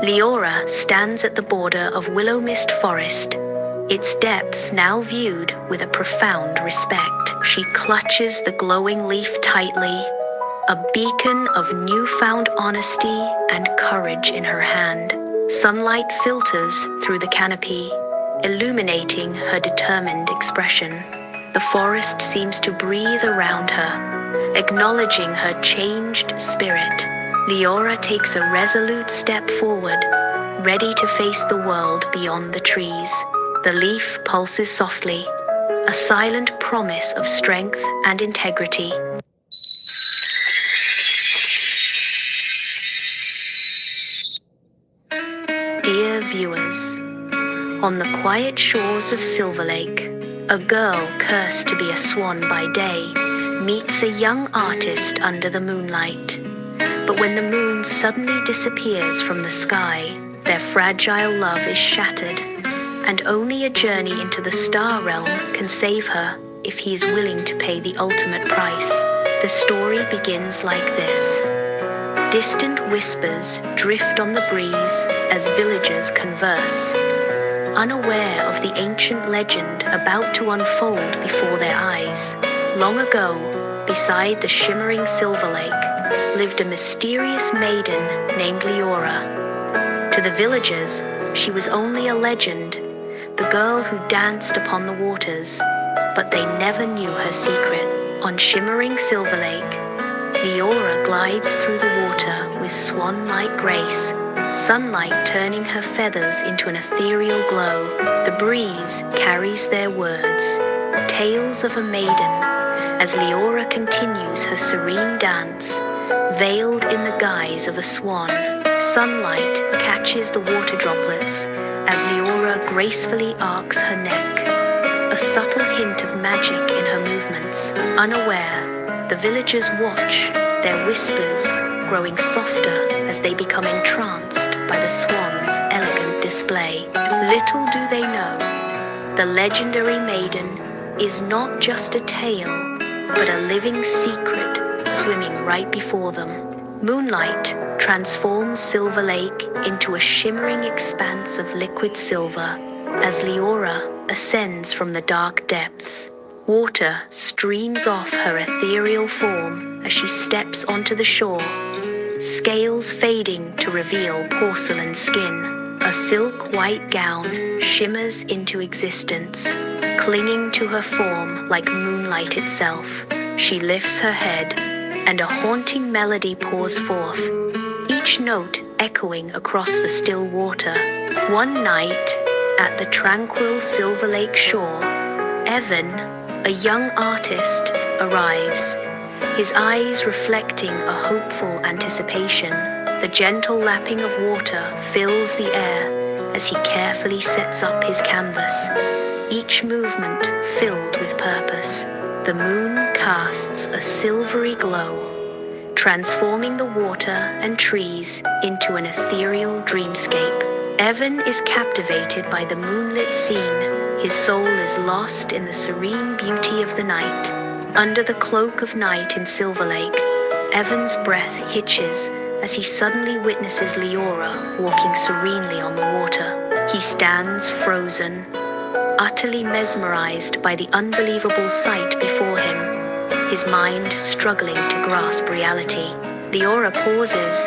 Leora stands at the border of Willow-Mist Forest, its depths now viewed with a profound respect. She clutches the glowing leaf tightly, a beacon of newfound honesty and courage in her hand. Sunlight filters through the canopy, illuminating her determined expression. The forest seems to breathe around her, acknowledging her changed spirit. Leora takes a resolute step forward, ready to face the world beyond the trees. The leaf pulses softly, a silent promise of strength and integrity. Dear viewers, on the quiet shores of Silver Lake, a girl cursed to be a swan by day meets a young artist under the moonlight. But when the moon suddenly disappears from the sky, their fragile love is shattered, and only a journey into the star realm can save her if he is willing to pay the ultimate price. The story begins like this. Distant whispers drift on the breeze as villagers converse, unaware of the ancient legend about to unfold before their eyes. Long ago, beside the shimmering Silver Lake, lived a mysterious maiden named Leora. To the villagers, she was only a legend, the girl who danced upon the waters, but they never knew her secret. On shimmering Silver Lake, Leora glides through the water with swan-like grace, sunlight turning her feathers into an ethereal glow. The breeze carries their words, tales of a maiden, as Leora continues her serene dance, veiled in the guise of a swan. Sunlight catches the water droplets as Leora gracefully arcs her neck, a subtle hint of magic in her movements. Unaware, the villagers watch, their whispers growing softer as they become entranced by the swan's elegant display. Little do they know, the legendary maiden is not just a tale, but a living secret swimming right before them. Moonlight transforms Silver Lake into a shimmering expanse of liquid silver as Leora ascends from the dark depths. Water streams off her ethereal form as she steps onto the shore, scales fading to reveal porcelain skin. A silk white gown shimmers into existence, clinging to her form like moonlight itself. She lifts her head, and a haunting melody pours forth, each note echoing across the still water. One night, at the tranquil Silver Lake shore, Evan, a young artist, arrives, his eyes reflecting a hopeful anticipation. The gentle lapping of water fills the air as he carefully sets up his canvas, each movement filled with purpose. The moon casts a silvery glow, transforming the water and trees into an ethereal dreamscape. Evan is captivated by the moonlit scene. His soul is lost in the serene beauty of the night. Under the cloak of night in Silver Lake, Evan's breath hitches as he suddenly witnesses Leora walking serenely on the water. He stands frozen, utterly mesmerized by the unbelievable sight before him, his mind struggling to grasp reality. Leora pauses,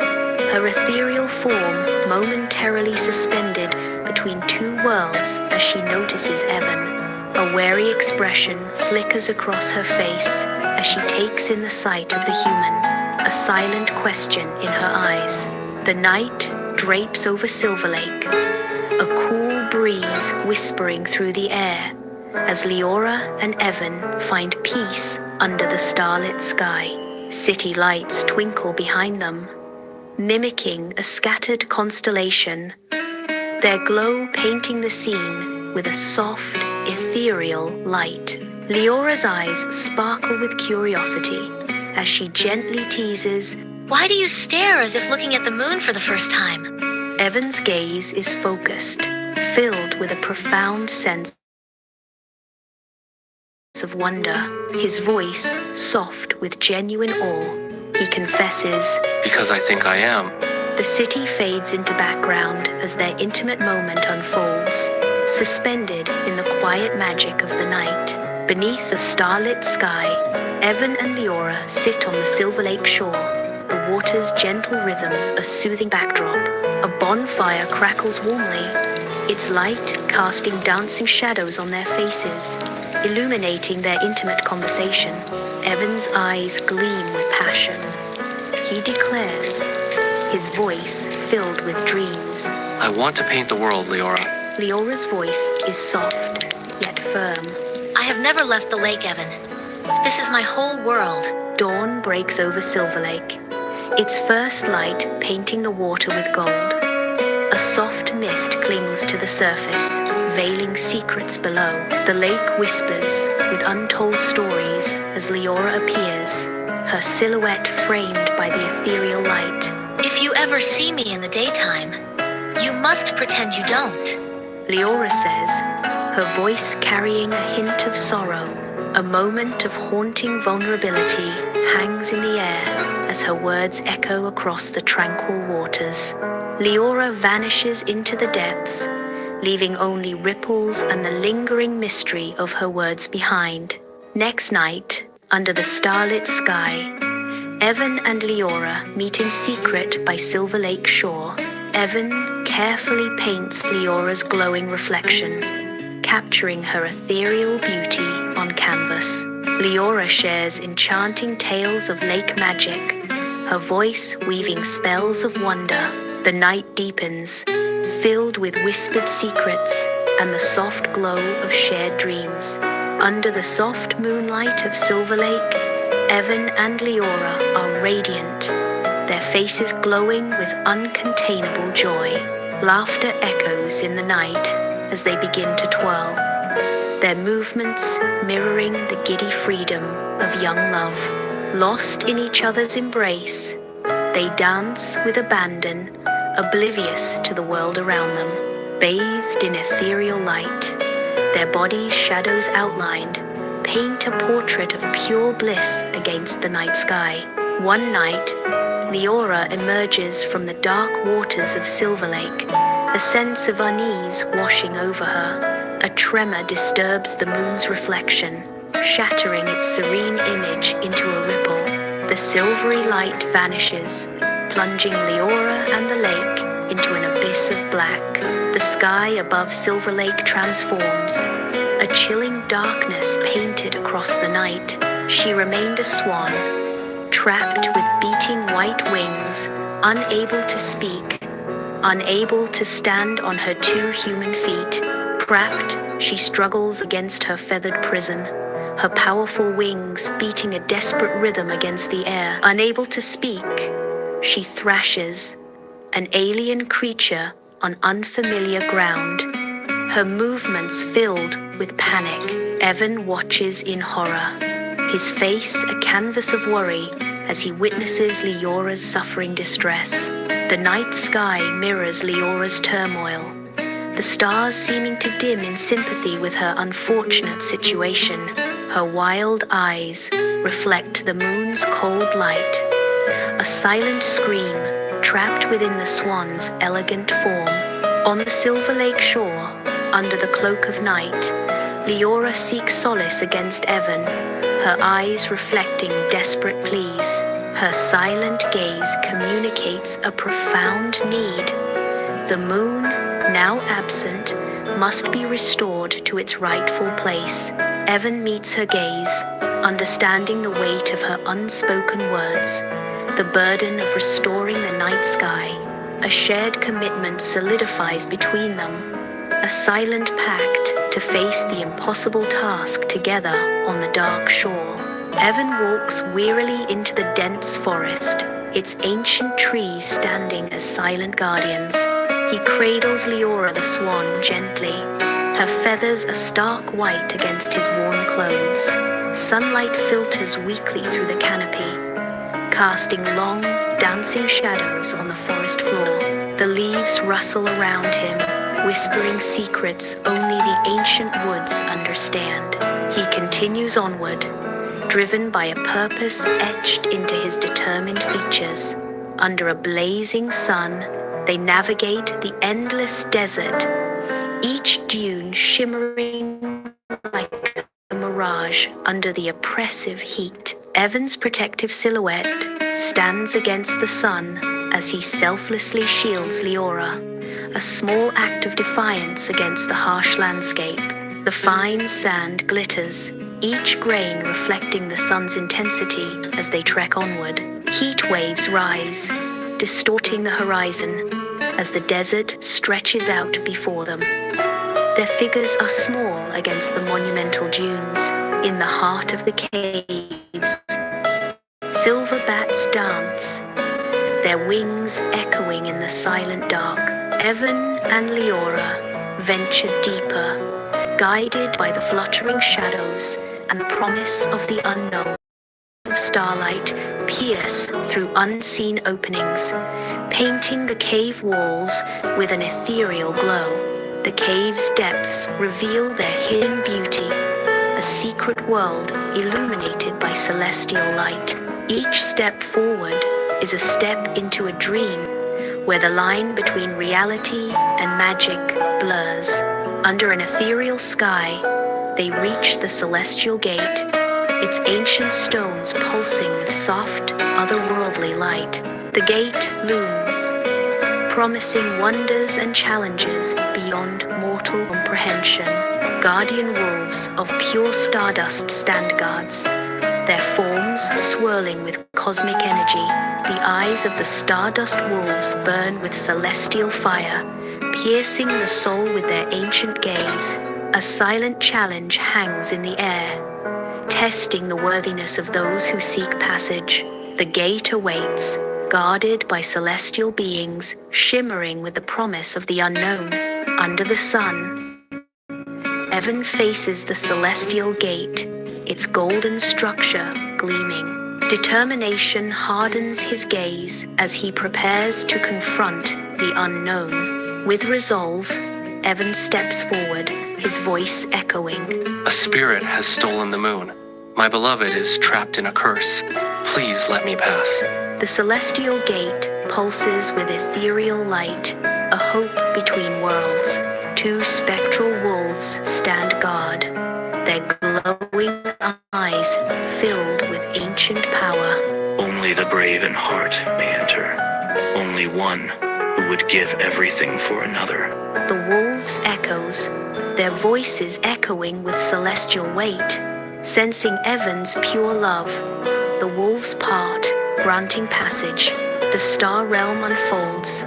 her ethereal form momentarily suspended between two worlds as she notices Evan. A wary expression flickers across her face as she takes in the sight of the human, a silent question in her eyes. The night drapes over Silver Lake, a cool breeze whispering through the air as Leora and Evan find peace under the starlit sky. City lights twinkle behind them, mimicking a scattered constellation, their glow painting the scene with a soft, ethereal light. Leora's eyes sparkle with curiosity as she gently teases, "Why do you stare as if looking at the moon for the first time?" Evan's gaze is focused, filled with a profound sense of wonder, his voice soft with genuine awe. He confesses, "Because I think I am." The city fades into background as their intimate moment unfolds. Suspended in the quiet magic of the night, beneath a starlit sky, Evan and Leora sit on the Silver Lake shore, the water's gentle rhythm a soothing backdrop. A bonfire crackles warmly, its light casting dancing shadows on their faces, illuminating their intimate conversation. Evan's eyes gleam with passion. He declares, his voice filled with dreams. I want to paint the world, Leora. Leora's voice is soft, yet firm. I have never left the lake, Evan. This is my whole world. Dawn breaks over Silver Lake, its first light painting the water with gold. A soft mist clings to the surface, veiling secrets below. The lake whispers with untold stories as Leora appears, her silhouette framed by the ethereal light. If you ever see me in the daytime, you must pretend you don't. Leora says, her voice carrying a hint of sorrow. A moment of haunting vulnerability hangs in the air as her words echo across the tranquil waters. Leora vanishes into the depths, leaving only ripples and the lingering mystery of her words behind. Next night, under the starlit sky, Evan and Leora meet in secret by Silver Lake shore. Evan carefully paints Leora's glowing reflection, capturing her ethereal beauty on canvas. Leora shares enchanting tales of lake magic, her voice weaving spells of wonder. The night deepens, filled with whispered secrets and the soft glow of shared dreams. Under the soft moonlight of Silver Lake, Evan and Leora are radiant, their faces glowing with uncontainable joy. Laughter echoes in the night as they begin to twirl, their movements mirroring the giddy freedom of young love. Lost in each other's embrace, they dance with abandon, oblivious to the world around them. Bathed in ethereal light, their bodies' shadows outlined, paint a portrait of pure bliss against the night sky. One night, Leora emerges from the dark waters of Silver Lake, a sense of unease washing over her. A tremor disturbs the moon's reflection, shattering its serene image into a ripple. The silvery light vanishes, plunging Leora and the lake into an abyss of black. The sky above Silver Lake transforms, a chilling darkness painted across the night. She remained a swan, trapped with beating white wings, unable to speak, unable to stand on her two human feet. Trapped, she struggles against her feathered prison, her powerful wings beating a desperate rhythm against the air. Unable to speak, she thrashes, an alien creature on unfamiliar ground, her movements filled with panic. Evan watches in horror, his face a canvas of worry as he witnesses Leora's suffering distress. The night sky mirrors Leora's turmoil, the stars seeming to dim in sympathy with her unfortunate situation. Her wild eyes reflect the moon's cold light, a silent scream trapped within the swan's elegant form. On the Silver Lake shore, under the cloak of night, Leora seeks solace against Evan, her eyes reflecting desperate pleas. Her silent gaze communicates a profound need. The moon, now absent, must be restored to its rightful place. Evan meets her gaze, understanding the weight of her unspoken words, the burden of restoring the night sky. A shared commitment solidifies between them, a silent pact to face the impossible task together on the dark shore. Evan walks wearily into the dense forest, its ancient trees standing as silent guardians. He cradles Leora the swan gently, her feathers a stark white against his worn clothes. Sunlight filters weakly through the canopy, casting long, dancing shadows on the forest floor. The leaves rustle around him, whispering secrets only the ancient woods understand. He continues onward, driven by a purpose etched into his determined features. Under a blazing sun, they navigate the endless desert, each dune shimmering like a mirage under the oppressive heat. Evan's protective silhouette stands against the sun as he selflessly shields Leora, a small act of defiance against the harsh landscape. The fine sand glitters, each grain reflecting the sun's intensity as they trek onward. Heat waves rise, distorting the horizon as the desert stretches out before them. Their figures are small against the monumental dunes in the heart of the caves. Silver bats dance, their wings echoing in the silent dark. Evan and Leora venture deeper, guided by the fluttering shadows and the promise of the unknown. Of starlight pierce through unseen openings, painting the cave walls with an ethereal glow. The cave's depths reveal their hidden beauty, a secret world illuminated by celestial light. Each step forward is a step into a dream, where the line between reality and magic blurs. Under an ethereal sky, they reach the celestial gate, its ancient stones pulsing with soft, otherworldly light. The gate looms, promising wonders and challenges beyond mortal comprehension. Guardian wolves of pure stardust stand guards, their forms swirling with cosmic energy. The eyes of the stardust wolves burn with celestial fire, piercing the soul with their ancient gaze. A silent challenge hangs in the air, testing the worthiness of those who seek passage. The gate awaits, guarded by celestial beings, shimmering with the promise of the unknown. Under the sun, Evan faces the celestial gate, its golden structure gleaming. Determination hardens his gaze as he prepares to confront the unknown. With resolve, Evan steps forward, his voice echoing. A spirit has stolen the moon. My beloved is trapped in a curse. Please let me pass. The celestial gate pulses with ethereal light, a hope between worlds. Two spectral wolves stand guard, their glowing eyes filled with ancient power. Only the brave in heart may enter. Only one who would give everything for another. The wolves' echoes, their voices echoing with celestial weight. Sensing Evan's pure love, the wolves part, granting passage. The star realm unfolds,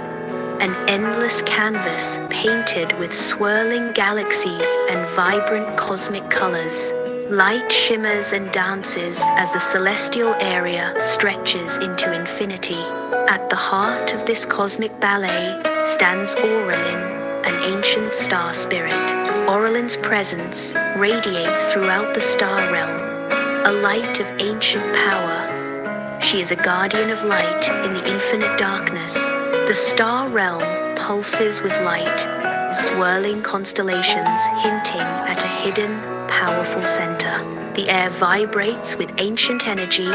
an endless canvas painted with swirling galaxies and vibrant cosmic colors. Light shimmers and dances as the celestial area stretches into infinity. At the heart of this cosmic ballet stands Aurelin, an ancient star spirit. Aurelin's presence radiates throughout the star realm, a light of ancient power. She is a guardian of light in the infinite darkness. The star realm pulses with light, swirling constellations hinting at a hidden, powerful center. The air vibrates with ancient energy,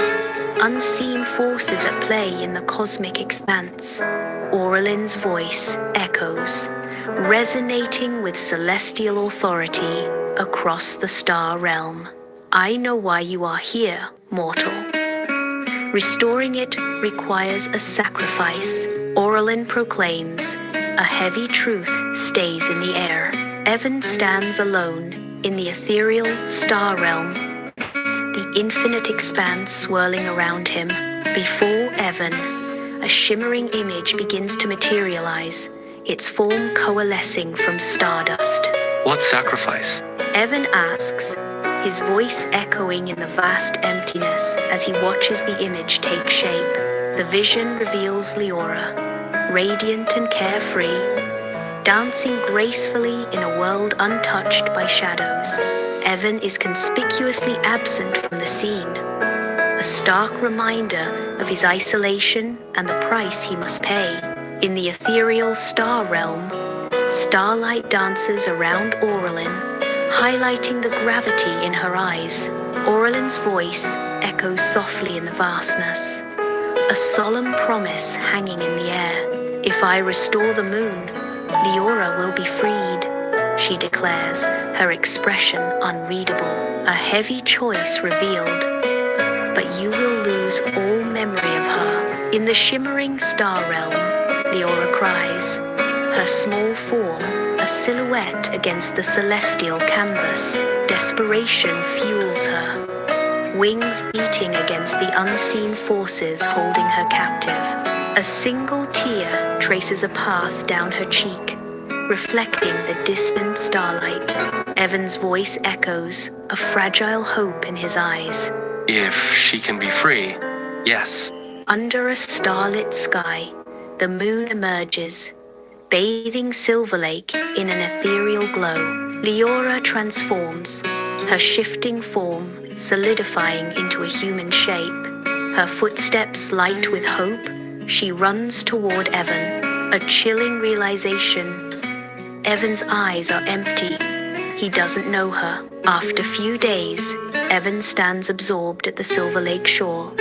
unseen forces at play in the cosmic expanse. Aurelin's voice echoes, resonating with celestial authority across the star realm. I know why you are here, mortal. Restoring it requires a sacrifice, Aurelin proclaims. A heavy truth stays in the air. Evan stands alone in the ethereal star realm, the infinite expanse swirling around him. Before Evan, a shimmering image begins to materialize, its form coalescing from stardust. What sacrifice? Evan asks, his voice echoing in the vast emptiness as he watches the image take shape. The vision reveals Leora, radiant and carefree, dancing gracefully in a world untouched by shadows. Evan is conspicuously absent from the scene, a stark reminder of his isolation and the price he must pay. In the ethereal star realm, starlight dances around Aurelin, highlighting the gravity in her eyes. Aurelin's voice echoes softly in the vastness, a solemn promise hanging in the air. If I restore the moon, Leora will be freed. she declares, her expression unreadable. A heavy choice revealed. But you will lose all memory of her. In the shimmering star realm, Leora cries, her small form a silhouette against the celestial canvas. Desperation fuels her, wings beating against the unseen forces holding her captive. A single tear traces a path down her cheek, reflecting the distant starlight. Evan's voice echoes, a fragile hope in his eyes. If she can be free, yes. Under a starlit sky, the moon emerges, bathing Silver Lake in an ethereal glow. Leora transforms, her shifting form solidifying into a human shape. Her footsteps light with hope, she runs toward Evan, a chilling realization. Evan's eyes are empty. He doesn't know her. After few days, Evan stands absorbed at the Silver Lake shore,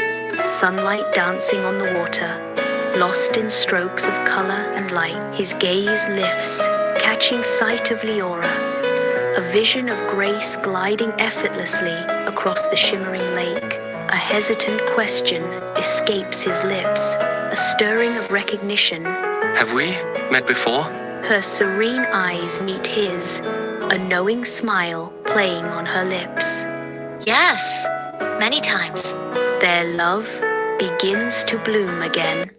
sunlight dancing on the water, lost in strokes of color and light. His gaze lifts, catching sight of Leora, a vision of grace gliding effortlessly across the shimmering lake. A hesitant question escapes his lips, a stirring of recognition. Have we met before? Her serene eyes meet his, a knowing smile playing on her lips. Yes, many times. Their love begins to bloom again.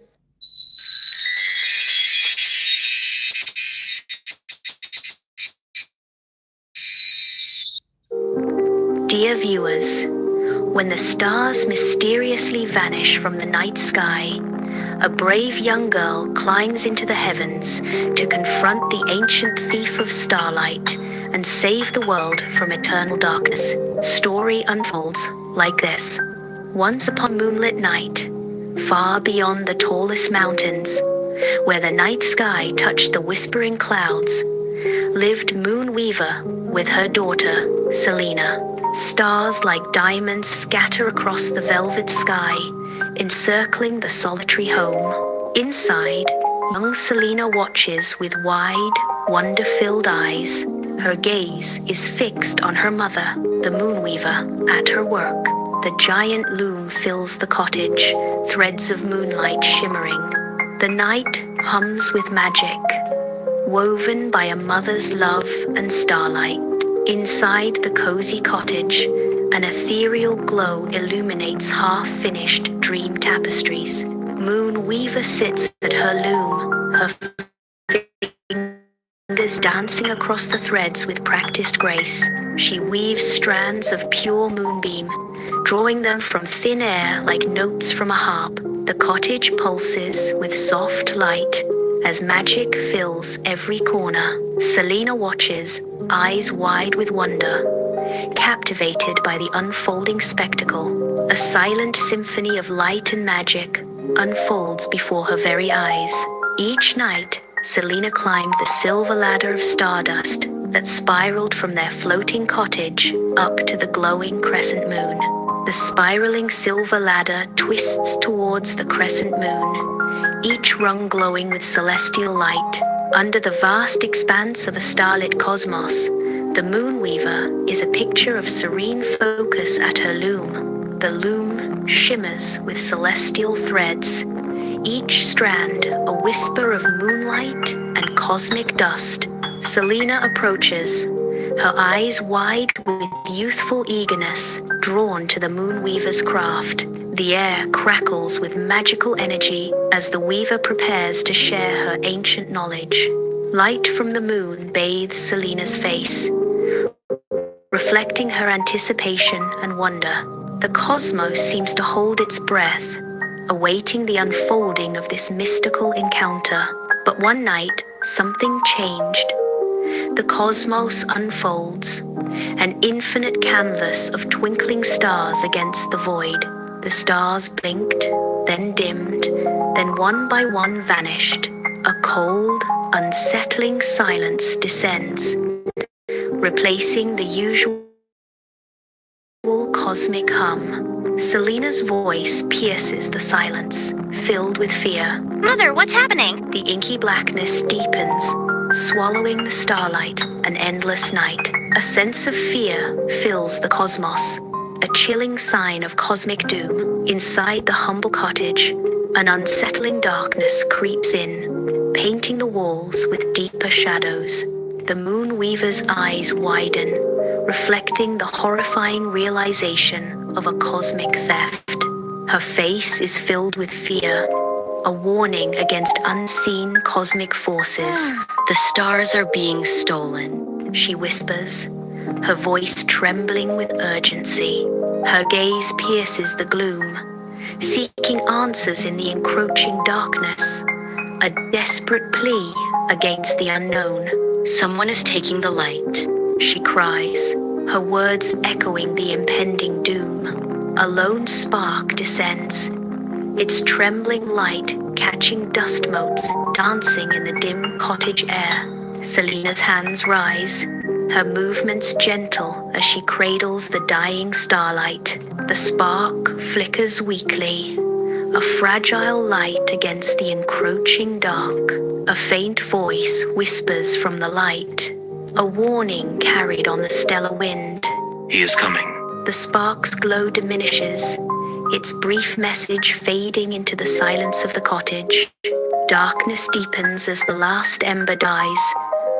Dear viewers, when the stars mysteriously vanish from the night sky, a brave young girl climbs into the heavens to confront the ancient thief of starlight and save the world from eternal darkness. Story unfolds like this. Once upon a moonlit night, far beyond the tallest mountains, where the night sky touched the whispering clouds, lived Moonweaver with her daughter, Selena. Stars like diamonds scatter across the velvet sky, encircling the solitary home. Inside, young Selena watches with wide, wonder-filled eyes. Her gaze is fixed on her mother, the Moonweaver, at her work. The giant loom fills the cottage, threads of moonlight shimmering. The night hums with magic, woven by a mother's love and starlight. Inside the cozy cottage, an ethereal glow illuminates half-finished dream tapestries. Moonweaver sits at her loom, her fingers dancing across the threads with practiced grace. She weaves strands of pure moonbeam, drawing them from thin air like notes from a harp. The cottage pulses with soft light as magic fills every corner. Selena watches, eyes wide with wonder, captivated by the unfolding spectacle. A silent symphony of light and magic unfolds before her very eyes. Each night, Selena climbed the silver ladder of stardust that spiraled from their floating cottage up to the glowing crescent moon. The spiraling silver ladder twists towards the crescent moon, each rung glowing with celestial light. Under the vast expanse of a starlit cosmos, the Moonweaver is a picture of serene focus at her loom. The loom shimmers with celestial threads, each strand a whisper of moonlight and cosmic dust. Selena approaches, her eyes wide with youthful eagerness, drawn to the Moonweaver's craft. The air crackles with magical energy as the weaver prepares to share her ancient knowledge. Light from the moon bathes Selena's face, reflecting her anticipation and wonder. The cosmos seems to hold its breath, awaiting the unfolding of this mystical encounter. But one night, something changed. The cosmos unfolds, an infinite canvas of twinkling stars against the void. The stars blinked, then dimmed, then one by one vanished. A cold, unsettling silence descends, replacing the usual cosmic hum. Selena's voice pierces the silence, filled with fear. Mother, what's happening? The inky blackness deepens, swallowing the starlight, an endless night. A sense of fear fills the cosmos, a chilling sign of cosmic doom. Inside the humble cottage, an unsettling darkness creeps in, painting the walls with deeper shadows. The moon weaver's eyes widen, reflecting the horrifying realization of a cosmic theft. Her face is filled with fear, a warning against unseen cosmic forces. The stars are being stolen, she whispers, her voice trembling with urgency. Her gaze pierces the gloom, seeking answers in the encroaching darkness, a desperate plea against the unknown. Someone is taking the light, she cries, her words echoing the impending doom. A lone spark descends, its trembling light catching dust motes dancing in the dim cottage air. Selina's hands rise, her movements gentle as she cradles the dying starlight. The spark flickers weakly, a fragile light against the encroaching dark. A faint voice whispers from the light, a warning carried on the stellar wind. He is coming. The spark's glow diminishes, its brief message fading into the silence of the cottage. Darkness deepens as the last ember dies,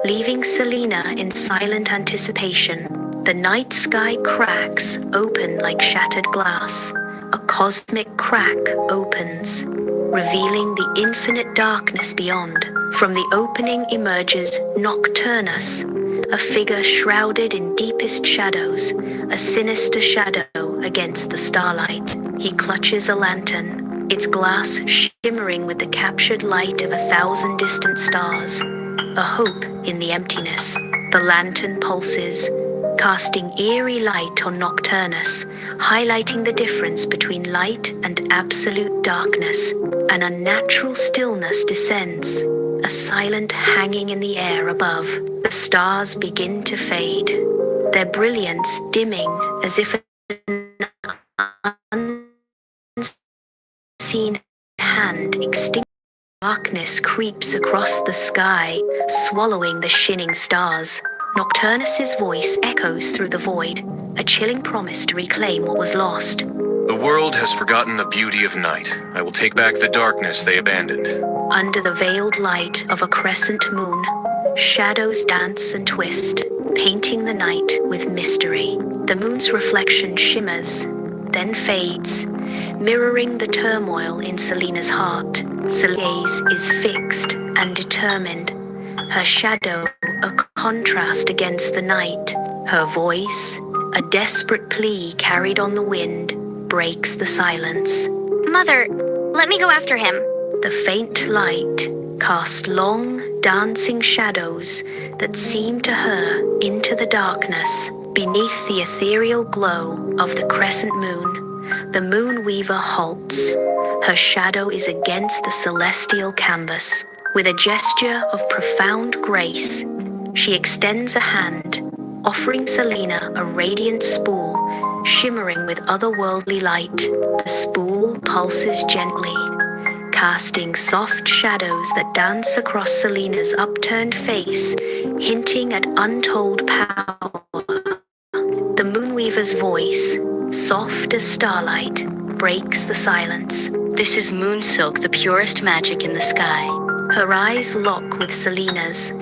leaving Selina in silent anticipation. The night sky cracks open like shattered glass. A cosmic crack opens, revealing the infinite darkness beyond. From the opening emerges Nocturnus, a figure shrouded in deepest shadows, a sinister shadow against the starlight. He clutches a lantern, its glass shimmering with the captured light of 1,000 distant stars, a hope in the emptiness. The lantern pulses, casting eerie light on Nocturnus, highlighting the difference between light and absolute darkness. An unnatural stillness descends, a silent hanging in the air above. The stars begin to fade, their brilliance dimming as if an unseen hand extinguishes. Darkness creeps across the sky, swallowing the shining stars. Nocturnus's voice echoes through the void, a chilling promise to reclaim what was lost. The world has forgotten the beauty of night. I will take back the darkness they abandoned. Under the veiled light of a crescent moon, shadows dance and twist, painting the night with mystery. The moon's reflection shimmers, then fades, mirroring the turmoil in Selina's heart. Selina's gaze is fixed and determined, her shadow a contrast against the night. Her voice, a desperate plea carried on the wind, breaks the silence. Mother, let me go after him. The faint light casts long, dancing shadows that seem to her into the darkness. Beneath the ethereal glow of the crescent moon, the moon weaver halts. Her shadow is against the celestial canvas. With a gesture of profound grace, she extends a hand, offering Selina a radiant spool, shimmering with otherworldly light. The spool pulses gently, casting soft shadows that dance across Selina's upturned face, hinting at untold power. The moonweaver's voice, soft as starlight, breaks the silence. This is moon silk, the purest magic in the sky. Her eyes lock with Selina's,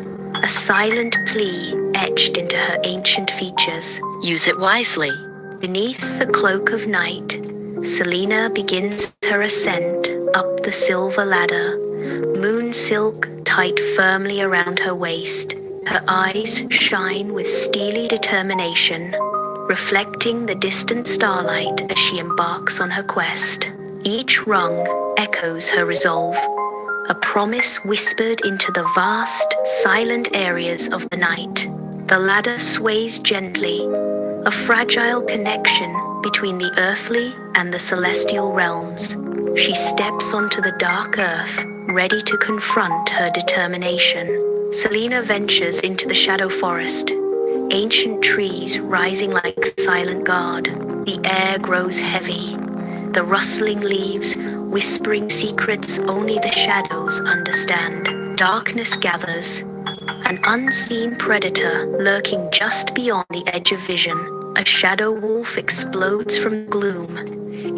a silent plea etched into her ancient features. Use it wisely. Beneath the cloak of night, Selina begins her ascent up the silver ladder, moon silk tight firmly around her waist. Her eyes shine with steely determination, reflecting the distant starlight as she embarks on her quest. Each rung echoes her resolve, a promise whispered into the vast, silent areas of the night. The ladder sways gently, a fragile connection between the earthly and the celestial realms. She steps onto the dark earth, ready to confront her determination. Selina ventures into the shadow forest, ancient trees rising like silent guard. The air grows heavy, the rustling leaves whispering secrets only the shadows understand. Darkness gathers, an unseen predator lurking just beyond the edge of vision. A shadow wolf explodes from gloom,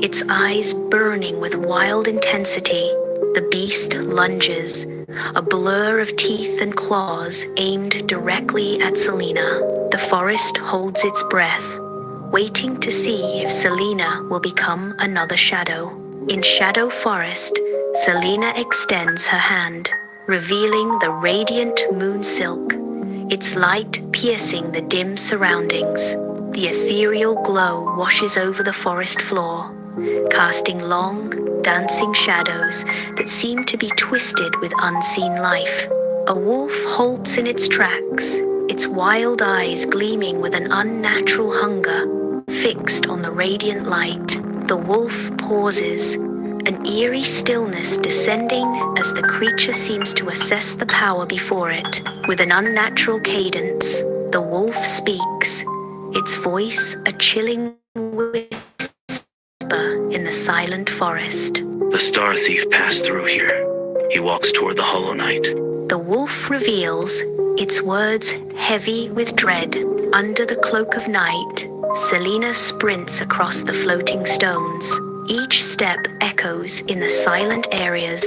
its eyes burning with wild intensity. The beast lunges, a blur of teeth and claws aimed directly at Selena. The forest holds its breath, waiting to see if Selena will become another shadow. In Shadow Forest, Selena extends her hand, revealing the radiant moon silk, its light piercing the dim surroundings. The ethereal glow washes over the forest floor, casting long, dancing shadows that seem to be twisted with unseen life. A wolf halts in its tracks, its wild eyes gleaming with an unnatural hunger, fixed on the radiant light. The wolf pauses, an eerie stillness descending as the creature seems to assess the power before it. With an unnatural cadence, the wolf speaks, its voice a chilling whisper in the silent forest. The Star Thief passed through here. He walks toward the Hollow Knight. The wolf reveals, its words heavy with dread. Under the cloak of night, Selena sprints across the floating stones. Each step echoes in the silent areas,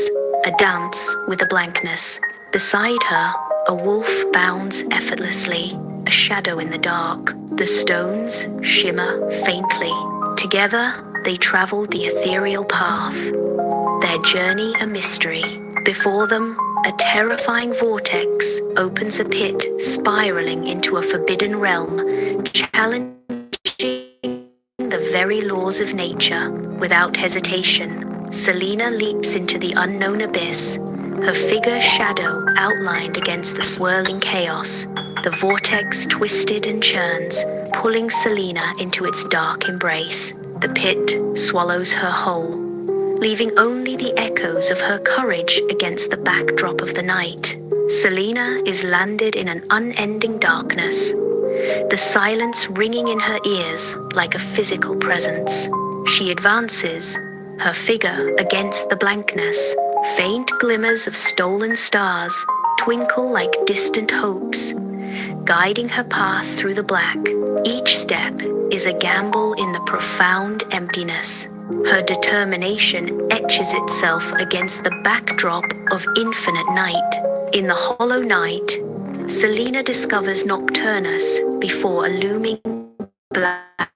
a dance with a blankness. Beside her, a wolf bounds effortlessly, a shadow in the dark. The stones shimmer faintly. Together, they travel the ethereal path, their journey a mystery. Before them, a terrifying vortex opens a pit spiraling into a forbidden realm, challenging the very laws of nature. Without hesitation, Selena leaps into the unknown abyss, her figure shadow outlined against the swirling chaos. The vortex twisted and churns, pulling Selena into its dark embrace. The pit swallows her whole, leaving only the echoes of her courage against the backdrop of the night. Selena is landed in an unending darkness, the silence ringing in her ears like a physical presence. She advances, her figure against the blankness. Faint glimmers of stolen stars twinkle like distant hopes, guiding her path through the black. Each step is a gamble in the profound emptiness. Her determination etches itself against the backdrop of infinite night. In the Hollow Night, Selena discovers Nocturnus before a looming black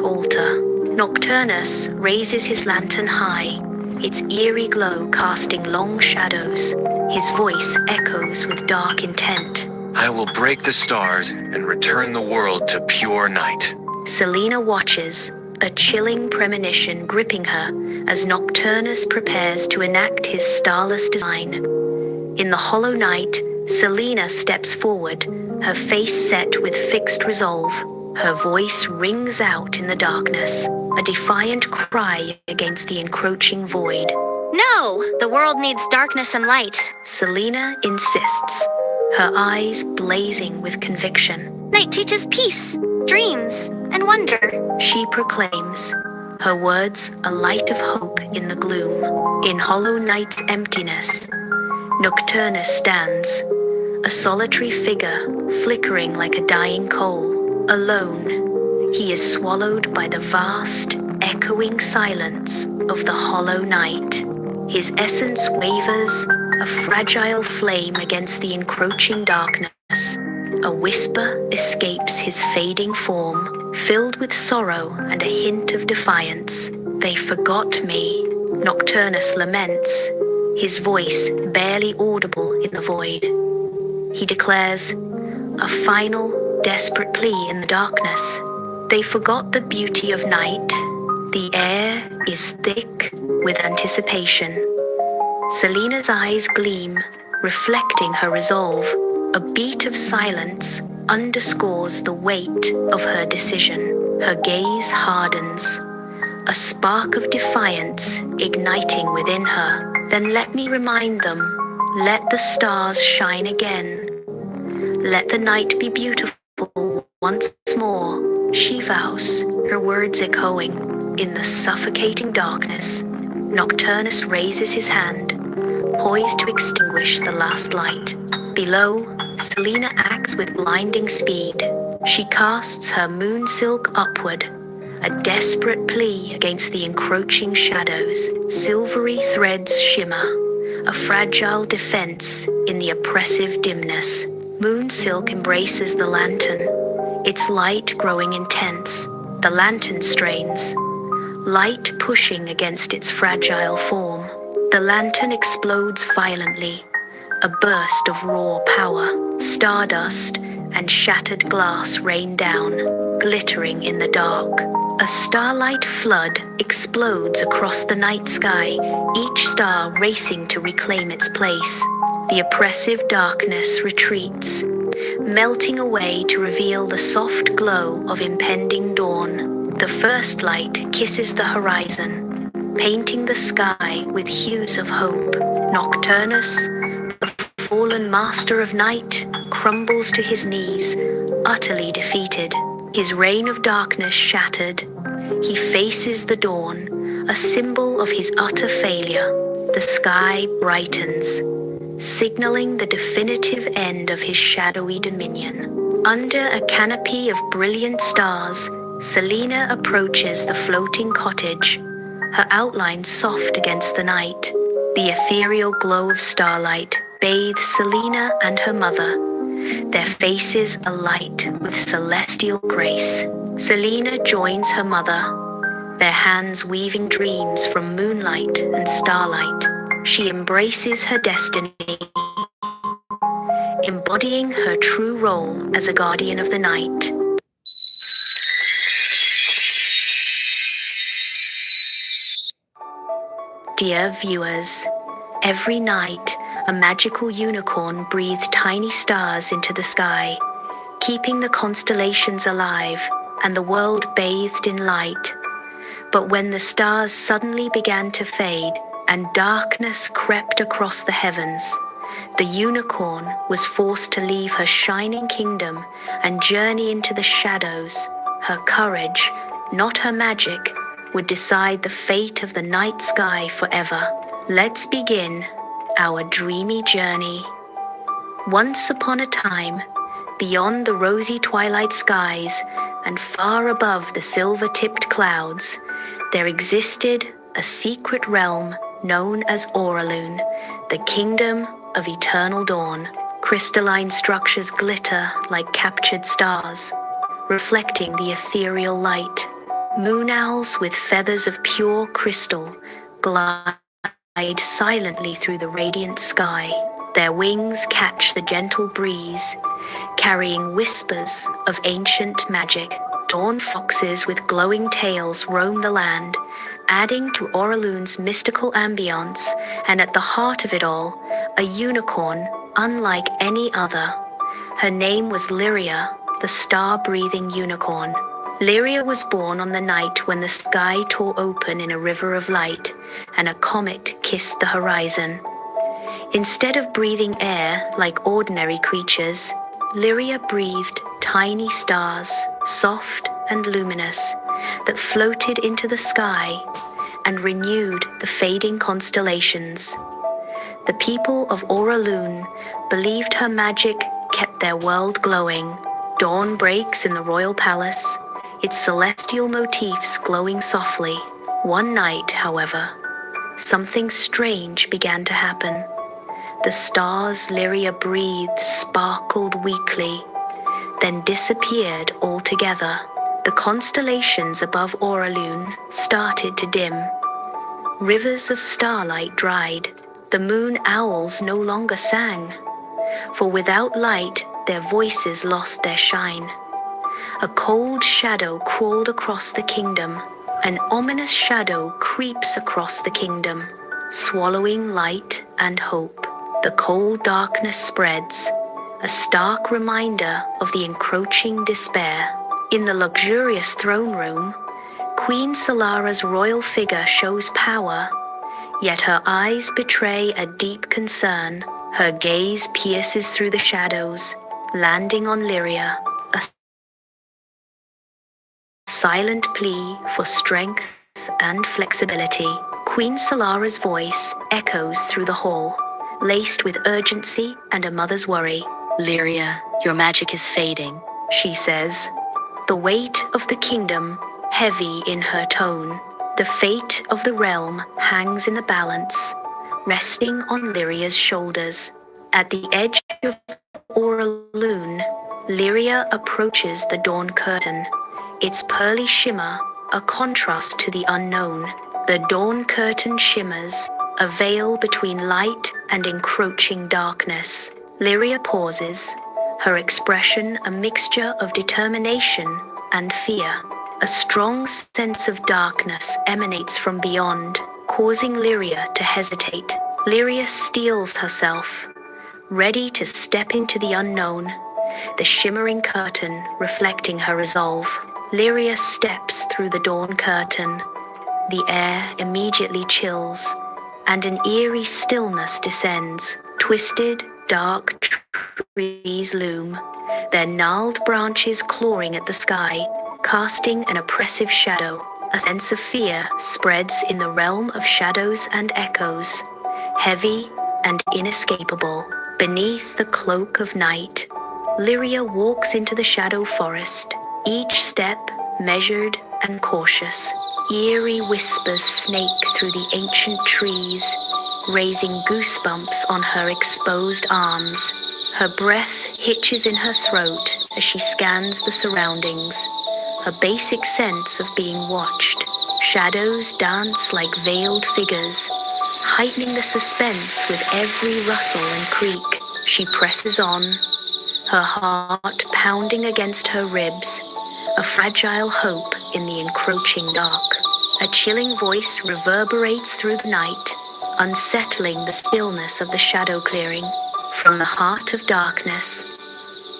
altar. Nocturnus raises his lantern high, its eerie glow casting long shadows. His voice echoes with dark intent. I will break the stars and return the world to pure night. Selena watches, a chilling premonition gripping her as Nocturnus prepares to enact his starless design. In the Hollow Night, Selena steps forward, her face set with fixed resolve. Her voice rings out in the darkness, a defiant cry against the encroaching void. No! The world needs darkness and light. Selena insists, her eyes blazing with conviction. Night teaches peace, dreams, and wonder. She proclaims, her words a light of hope in the gloom. In Hollow Night's emptiness, Nocturnus stands, a solitary figure flickering like a dying coal. Alone, he is swallowed by the vast, echoing silence of the Hollow Night. His essence wavers, a fragile flame against the encroaching darkness. A whisper escapes his fading form, filled with sorrow and a hint of defiance. They forgot me, Nocturnus laments, his voice barely audible in the void. He declares, a final, desperate plea in the darkness. They forgot the beauty of night. The air is thick with anticipation. Selena's eyes gleam, reflecting her resolve. A beat of silence underscores the weight of her decision. Her gaze hardens, a spark of defiance igniting within her. Then let me remind them, let the stars shine again. Let the night be beautiful once more, she vows, her words echoing in the suffocating darkness. Nocturnus raises his hand, poised to extinguish the last light. Below, Selena acts with blinding speed. She casts her moon silk upward, a desperate plea against the encroaching shadows. Silvery threads shimmer, a fragile defense in the oppressive dimness. Moon silk embraces the lantern, its light growing intense. The lantern strains, light pushing against its fragile form. The lantern explodes violently, a burst of raw power. Stardust and shattered glass rain down, glittering in the dark. A starlight flood explodes across the night sky, each star racing to reclaim its place. The oppressive darkness retreats, melting away to reveal the soft glow of impending dawn. The first light kisses the horizon, painting the sky with hues of hope. Nocturnus, the fallen master of night, crumbles to his knees, utterly defeated. His reign of darkness shattered, he faces the dawn, a symbol of his utter failure. The sky brightens, signaling the definitive end of his shadowy dominion. Under a canopy of brilliant stars, Selena approaches the floating cottage, her outline soft against the night. The ethereal glow of starlight bathes Selena and her mother, their faces alight with celestial grace. Selena joins her mother, their hands weaving dreams from moonlight and starlight. She embraces her destiny, embodying her true role as a guardian of the night. Dear viewers, every night, a magical unicorn breathed tiny stars into the sky, keeping the constellations alive and the world bathed in light. But when the stars suddenly began to fade and darkness crept across the heavens, the unicorn was forced to leave her shining kingdom and journey into the shadows. Her courage, not her magic, would decide the fate of the night sky forever. Let's begin our dreamy journey. Once upon a time, beyond the rosy twilight skies and far above the silver-tipped clouds, there existed a secret realm known as Auraloon, the kingdom of eternal dawn. Crystalline structures glitter like captured stars, reflecting the ethereal light. Moon owls with feathers of pure crystal glide silently through the radiant sky. Their wings catch the gentle breeze, carrying whispers of ancient magic. Dawn foxes with glowing tails roam the land, adding to Auraloon's mystical ambience, and at the heart of it all, a unicorn unlike any other. Her name was Lyria, the star-breathing unicorn. Lyria was born on the night when the sky tore open in a river of light and a comet kissed the horizon. Instead of breathing air like ordinary creatures, Lyria breathed tiny stars, soft and luminous, that floated into the sky and renewed the fading constellations. The people of Auraloon believed her magic kept their world glowing. Dawn breaks in the royal palace, its celestial motifs glowing softly. One night, however, something strange began to happen. The stars Lyria breathed sparkled weakly, then disappeared altogether. The constellations above Auraloon started to dim. Rivers of starlight dried. The moon owls no longer sang, for without light, their voices lost their shine. A cold shadow crawled across the kingdom. An ominous shadow creeps across the kingdom, swallowing light and hope. The cold darkness spreads, a stark reminder of the encroaching despair. In the luxurious throne room, Queen Solara's royal figure shows power, yet her eyes betray a deep concern. Her gaze pierces through the shadows, landing on Lyria, a silent plea for strength and flexibility. Queen Solara's voice echoes through the hall, laced with urgency and a mother's worry. Lyria, your magic is fading, she says, the weight of the kingdom heavy in her tone. The fate of the realm hangs in the balance, resting on Lyria's shoulders. At the edge of Oralune, Lyria approaches the dawn curtain, its pearly shimmer a contrast to the unknown. The dawn curtain shimmers, a veil between light and encroaching darkness. Lyria pauses, her expression a mixture of determination and fear. A strong sense of darkness emanates from beyond, causing Lyria to hesitate. Lyria steels herself, ready to step into the unknown, the shimmering curtain reflecting her resolve. Lyria steps through the dawn curtain. The air immediately chills, and an eerie stillness descends. Twisted, dark trees loom, their gnarled branches clawing at the sky, casting an oppressive shadow. A sense of fear spreads in the realm of shadows and echoes, heavy and inescapable. Beneath the cloak of night, Lyria walks into the shadow forest, each step measured and cautious. Eerie whispers snake through the ancient trees, raising goosebumps on her exposed arms. Her breath hitches in her throat as she scans the surroundings, a basic sense of being watched. Shadows dance like veiled figures, heightening the suspense with every rustle and creak. She presses on, her heart pounding against her ribs, a fragile hope in the encroaching dark. A chilling voice reverberates through the night, unsettling the stillness of the shadow clearing. From the heart of darkness,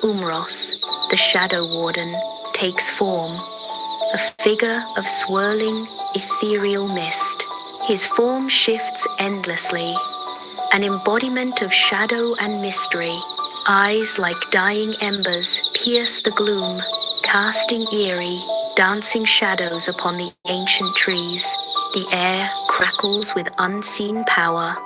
Umros, the Shadow Warden, takes form, a figure of swirling, ethereal mist. His form shifts endlessly, an embodiment of shadow and mystery. Eyes like dying embers pierce the gloom, casting eerie, dancing shadows upon the ancient trees. The air crackles with unseen power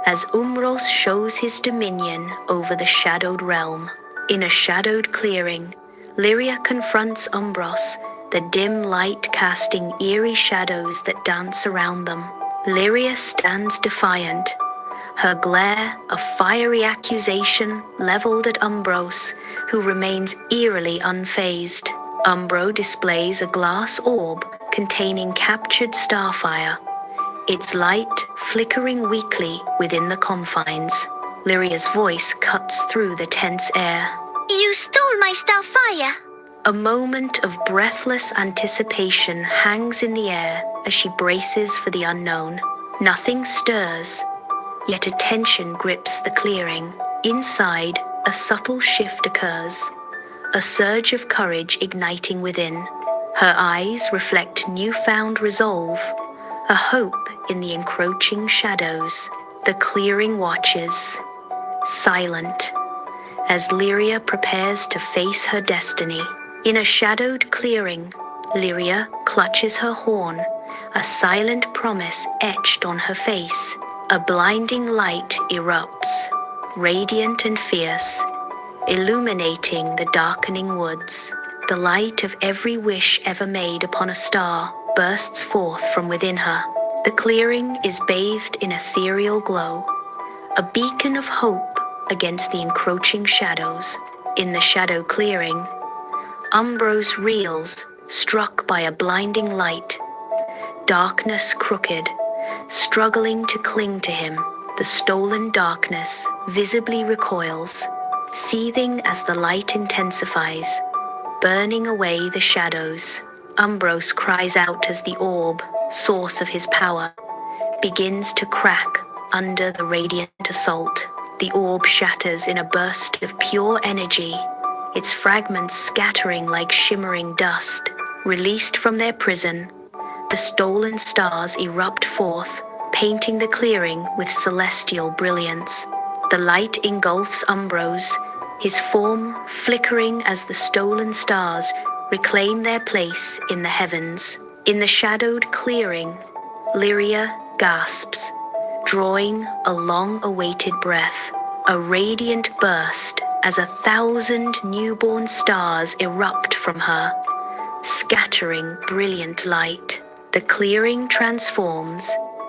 as Umros shows his dominion over the shadowed realm. In a shadowed clearing, Lyria confronts Umbros, the dim light casting eerie shadows that dance around them. Lyria stands defiant, her glare a fiery accusation leveled at Umbros, who remains eerily unfazed. Umbro displays a glass orb containing captured starfire, its light flickering weakly within the confines. Lyria's voice cuts through the tense air. You stole my starfire! A moment of breathless anticipation hangs in the air as she braces for the unknown. Nothing stirs, yet a tension grips the clearing. Inside, a subtle shift occurs, a surge of courage igniting within. Her eyes reflect newfound resolve, a hope in the encroaching shadows. The clearing watches, silent, as Lyria prepares to face her destiny. In a shadowed clearing, Lyria clutches her horn, a silent promise etched on her face. A blinding light erupts, radiant and fierce, illuminating the darkening woods. The light of every wish ever made upon a star bursts forth from within her. The clearing is bathed in ethereal glow, a beacon of hope against the encroaching shadows. In the shadow clearing, Umbros reels, struck by a blinding light. Darkness crooked, struggling to cling to him. The stolen darkness visibly recoils, seething as the light intensifies, burning away the shadows. Umbros cries out as the orb, source of his power, begins to crack under the radiant assault. The orb shatters in a burst of pure energy, its fragments scattering like shimmering dust. Released from their prison, the stolen stars erupt forth, painting the clearing with celestial brilliance. The light engulfs Umbros, his form flickering as the stolen stars reclaim their place in the heavens. In the shadowed clearing, Lyria gasps, drawing a long-awaited breath. A radiant burst as 1,000 newborn stars erupt from her, scattering brilliant light. The clearing transforms,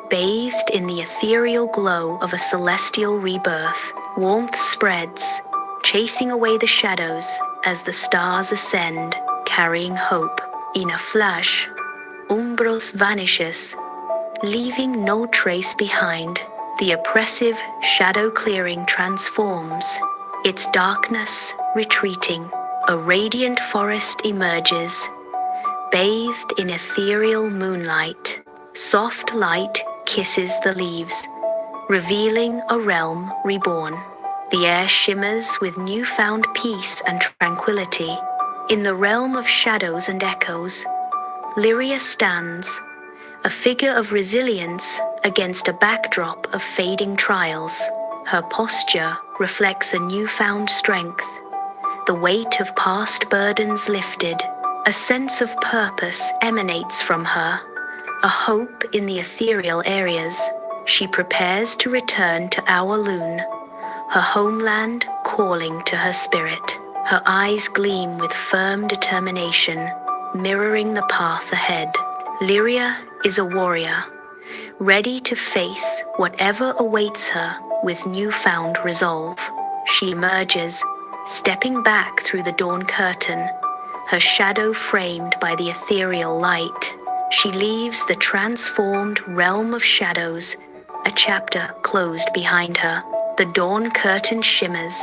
bathed in the ethereal glow of a celestial rebirth. Warmth spreads, chasing away the shadows as the stars ascend, carrying hope. In a flash, Umbros vanishes, leaving no trace behind. The oppressive shadow clearing transforms, its darkness retreating. A radiant forest emerges, bathed in ethereal moonlight. Soft light kisses the leaves, revealing a realm reborn. The air shimmers with newfound peace and tranquility. In the realm of shadows and echoes, Lyria stands, a figure of resilience against a backdrop of fading trials. Her posture reflects a newfound strength, the weight of past burdens lifted. A sense of purpose emanates from her, a hope in the ethereal areas. She prepares to return to Auralune, her homeland calling to her spirit. Her eyes gleam with firm determination, mirroring the path ahead. Lyria is a warrior, ready to face whatever awaits her with newfound resolve. She emerges, stepping back through the dawn curtain, her shadow framed by the ethereal light. She leaves the transformed realm of shadows, a chapter closed behind her. The dawn curtain shimmers,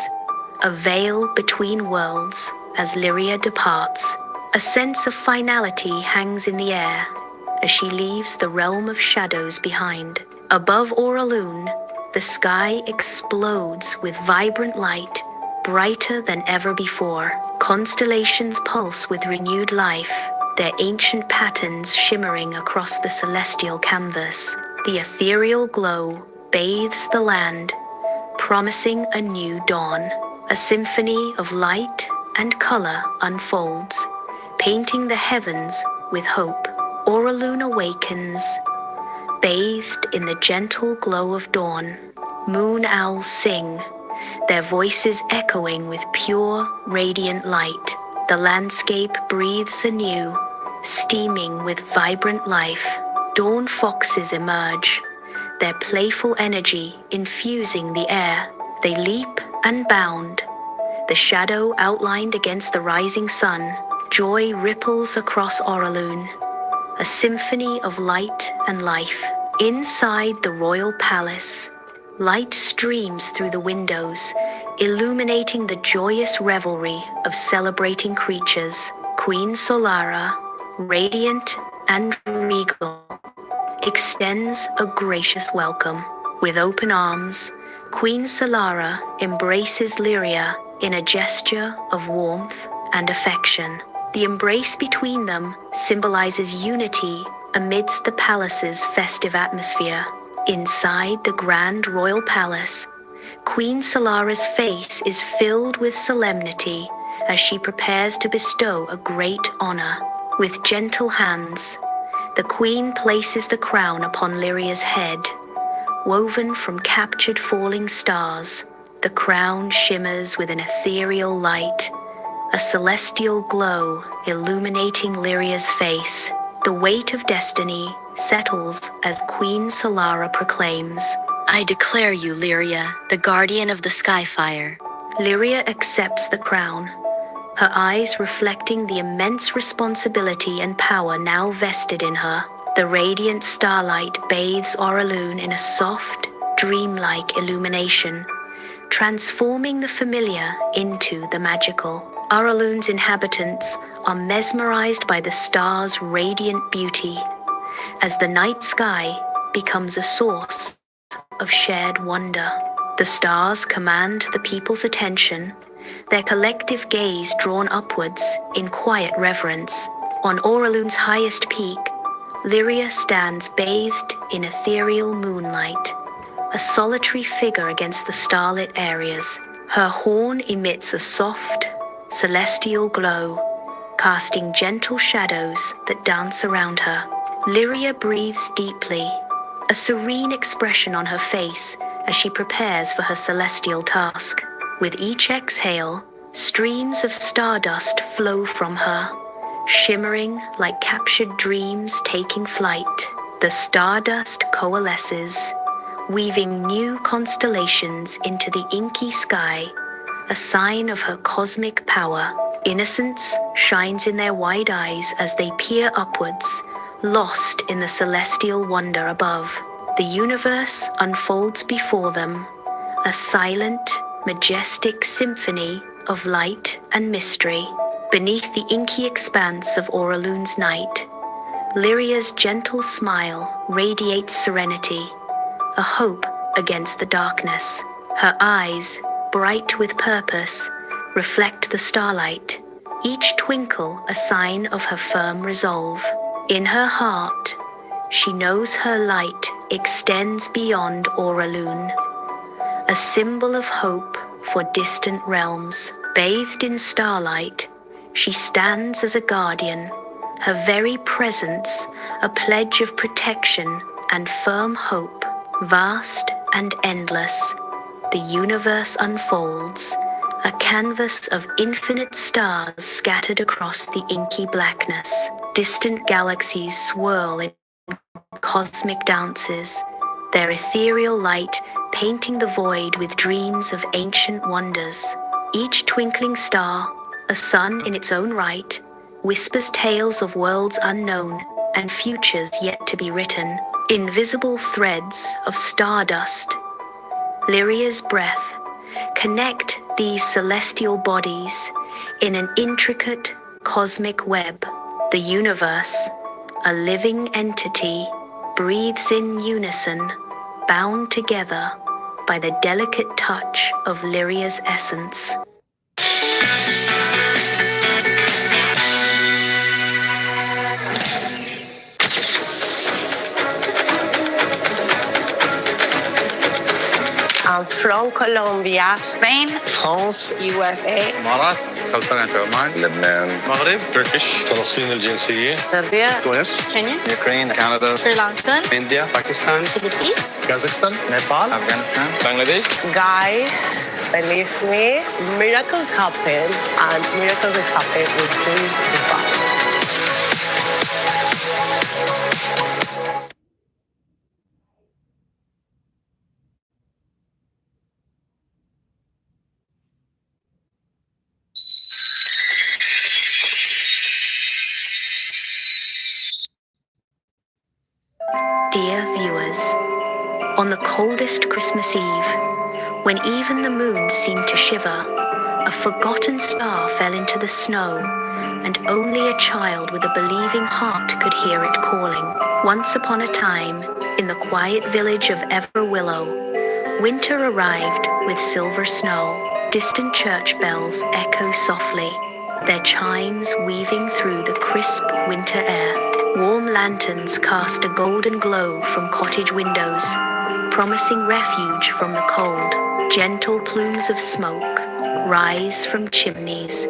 a veil between worlds as Lyria departs. A sense of finality hangs in the air as she leaves the realm of shadows behind. Above Auralune, the sky explodes with vibrant light, brighter than ever before. Constellations pulse with renewed life, their ancient patterns shimmering across the celestial canvas. The ethereal glow bathes the land, promising a new dawn. A symphony of light and color unfolds, painting the heavens with hope. Auralune awakens, bathed in the gentle glow of dawn. Moon owls sing, their voices echoing with pure, radiant light. The landscape breathes anew, steaming with vibrant life. Dawn foxes emerge, their playful energy infusing the air. They leap and bound, the shadow outlined against the rising sun. Joy ripples across Auralune, a symphony of light and life. Inside the royal palace, light streams through the windows, illuminating the joyous revelry of celebrating creatures. Queen Solara, radiant and regal, extends a gracious welcome. With open arms, Queen Solara embraces Lyria in a gesture of warmth and affection. The embrace between them symbolizes unity amidst the palace's festive atmosphere. Inside the grand royal palace, Queen Solara's face is filled with solemnity as she prepares to bestow a great honor. With gentle hands, the queen places the crown upon Lyria's head. Woven from captured falling stars, the crown shimmers with an ethereal light, a celestial glow illuminating Lyria's face. The weight of destiny settles as Queen Solara proclaims, I declare you, Lyria, the guardian of the Skyfire. Lyria accepts the crown, her eyes reflecting the immense responsibility and power now vested in her. The radiant starlight bathes Auralune in a soft, dreamlike illumination, transforming the familiar into the magical. Auralune's inhabitants are mesmerized by the stars' radiant beauty, as the night sky becomes a source of shared wonder. The stars command the people's attention, their collective gaze drawn upwards in quiet reverence. On Auralune's highest peak, Lyria stands bathed in ethereal moonlight, a solitary figure against the starlit areas. Her horn emits a soft, celestial glow, casting gentle shadows that dance around her. Lyria breathes deeply, a serene expression on her face as she prepares for her celestial task. With each exhale, streams of stardust flow from her, shimmering like captured dreams taking flight. The stardust coalesces, weaving new constellations into the inky sky, a sign of her cosmic power. Innocence shines in their wide eyes as they peer upwards, lost in the celestial wonder above. The universe unfolds before them, a silent, majestic symphony of light and mystery. Beneath the inky expanse of Oralune's night, Lyria's gentle smile radiates serenity, a hope against the darkness. Her eyes, bright with purpose, reflect the starlight, each twinkle a sign of her firm resolve. In her heart, she knows her light extends beyond Oralune, a symbol of hope for distant realms. Bathed in starlight, she stands as a guardian, her very presence a pledge of protection and firm hope. Vast and endless, the universe unfolds, a canvas of infinite stars scattered across the inky blackness. Distant galaxies swirl in cosmic dances, their ethereal light painting the void with dreams of ancient wonders. Each twinkling star, a sun in its own right, whispers tales of worlds unknown and futures yet to be written. Invisible threads of stardust, Lyria's breath, connect these celestial bodies in an intricate cosmic web. The universe, a living entity, breathes in unison, bound together by the delicate touch of Lyria's essence. I'm from Colombia, Spain, France, USA, الإمارات سلطنة عمان لبنان المغرب Turkish فلسطين الجنسية Serbia, تونس Kenya, Ukraine Canada Sri Lanka, India Pakistan Philippines. Kazakhstan Nepal Afghanistan Bangladesh. Guys, believe me, miracles happen, and miracles is happening within Dubai. Dear viewers, on the coldest Christmas Eve, when even the moon seemed to shiver, a forgotten star fell into the snow, and only a child with a believing heart could hear it calling. Once upon a time, in the quiet village of Everwillow, winter arrived with silver snow. Distant church bells echo softly, their chimes weaving through the crisp winter air. Warm lanterns cast a golden glow from cottage windows, promising refuge from the cold. Gentle plumes of smoke rise from chimneys,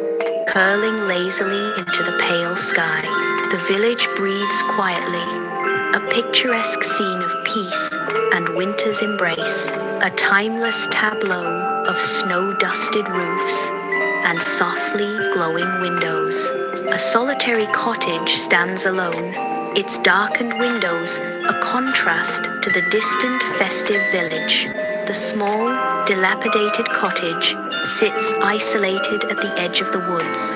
curling lazily into the pale sky. The village breathes quietly, a picturesque scene of peace and winter's embrace, a timeless tableau of snow-dusted roofs and softly glowing windows. A solitary cottage stands alone, its darkened windows a contrast to the distant festive village. The small, dilapidated cottage sits isolated at the edge of the woods.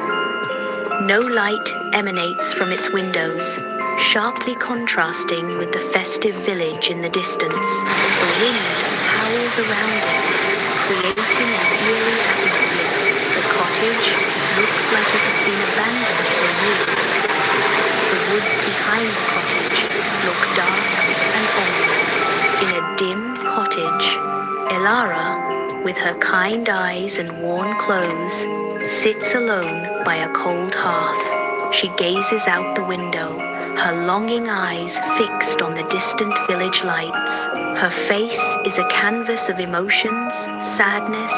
No light emanates from its windows, sharply contrasting with the festive village in the distance. The wind howls around it, creating an eerie atmosphere. The cottage looks like it has been abandoned for years. The woods behind the cottage look dark and ominous. In a dim cottage, Elara, with her kind eyes and worn clothes, sits alone by a cold hearth. She gazes out the window, her longing eyes fixed on the distant village lights. Her face is a canvas of emotions, sadness,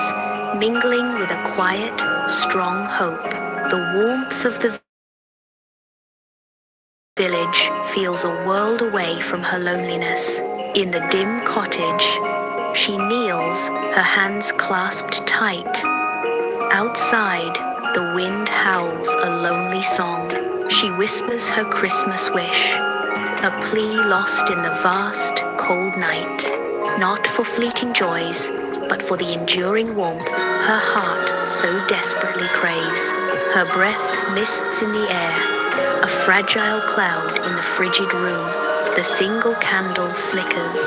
mingling with a quiet, strong hope. The warmth of the village feels a world away from her loneliness. In the dim cottage, She kneels, her hands clasped tight. Outside, the wind howls a lonely song. She whispers her Christmas wish, a plea lost in the vast, cold night. Not for fleeting joys, but for the enduring warmth her heart so desperately craves. Her breath mists in the air, a fragile cloud in the frigid room. The single candle flickers,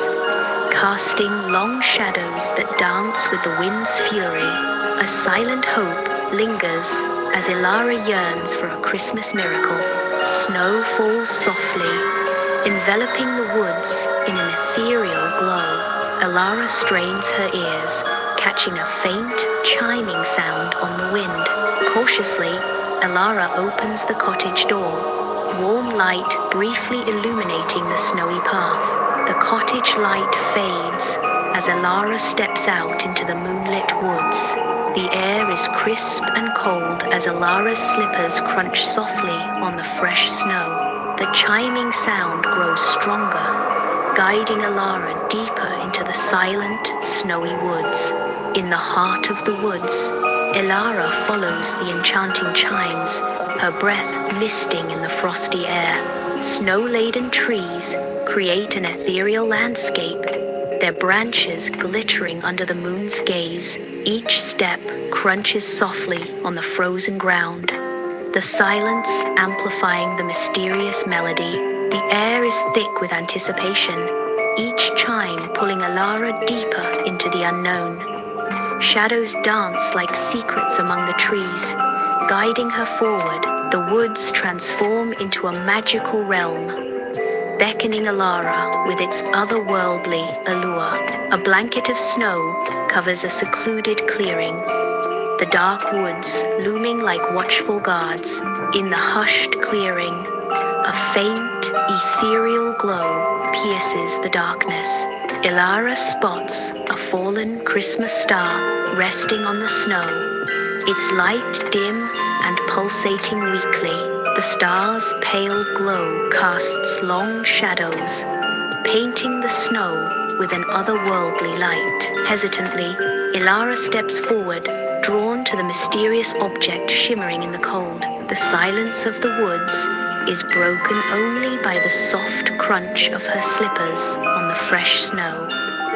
casting long shadows that dance with the wind's fury. A silent hope lingers as Elara yearns for a Christmas miracle. Snow falls softly, enveloping the woods in an ethereal glow. Elara strains her ears, catching a faint, chiming sound on the wind. Cautiously, Elara opens the cottage door, warm light briefly illuminating the snowy path. The cottage light fades as Elara steps out into the moonlit woods. The air is crisp and cold as Elara's slippers crunch softly on the fresh snow. The chiming sound grows stronger, guiding Elara deeper into the silent, snowy woods. In the heart of the woods, Elara follows the enchanting chimes, her breath misting in the frosty air. Snow-laden trees create an ethereal landscape, their branches glittering under the moon's gaze. Each step crunches softly on the frozen ground, the silence amplifying the mysterious melody. The air is thick with anticipation, each chime pulling Elara deeper into the unknown. Shadows dance like secrets among the trees, guiding her forward. The woods transform into a magical realm, beckoning Elara with its otherworldly allure. A blanket of snow covers a secluded clearing, the dark woods looming like watchful guards. In the hushed clearing, a faint, ethereal glow pierces the darkness. Elara spots a fallen Christmas star resting on the snow, its light dim and pulsating weakly. The star's pale glow casts long shadows, painting the snow with an otherworldly light. Hesitantly, Elara steps forward, drawn to the mysterious object shimmering in the cold. The silence of the woods is broken only by the soft crunch of her slippers on the fresh snow.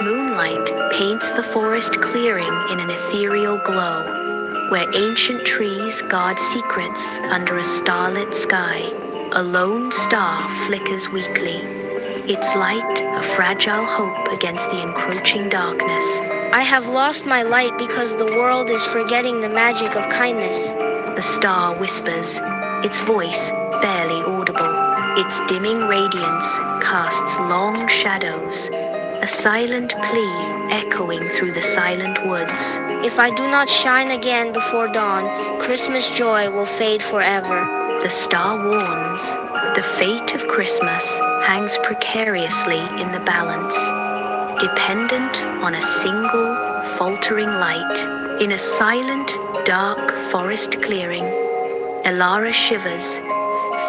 Moonlight paints the forest clearing in an ethereal glow, where ancient trees guard secrets under a starlit sky. A lone star flickers weakly, its light a fragile hope against the encroaching darkness. I have lost my light because the world is forgetting the magic of kindness. The star whispers, its voice barely audible. Its dimming radiance casts long shadows, a silent plea echoing through the silent woods. If I do not shine again before dawn, Christmas joy will fade forever. The star warns. The fate of Christmas hangs precariously in the balance, dependent on a single, faltering light. In a silent, dark forest clearing, Elara shivers,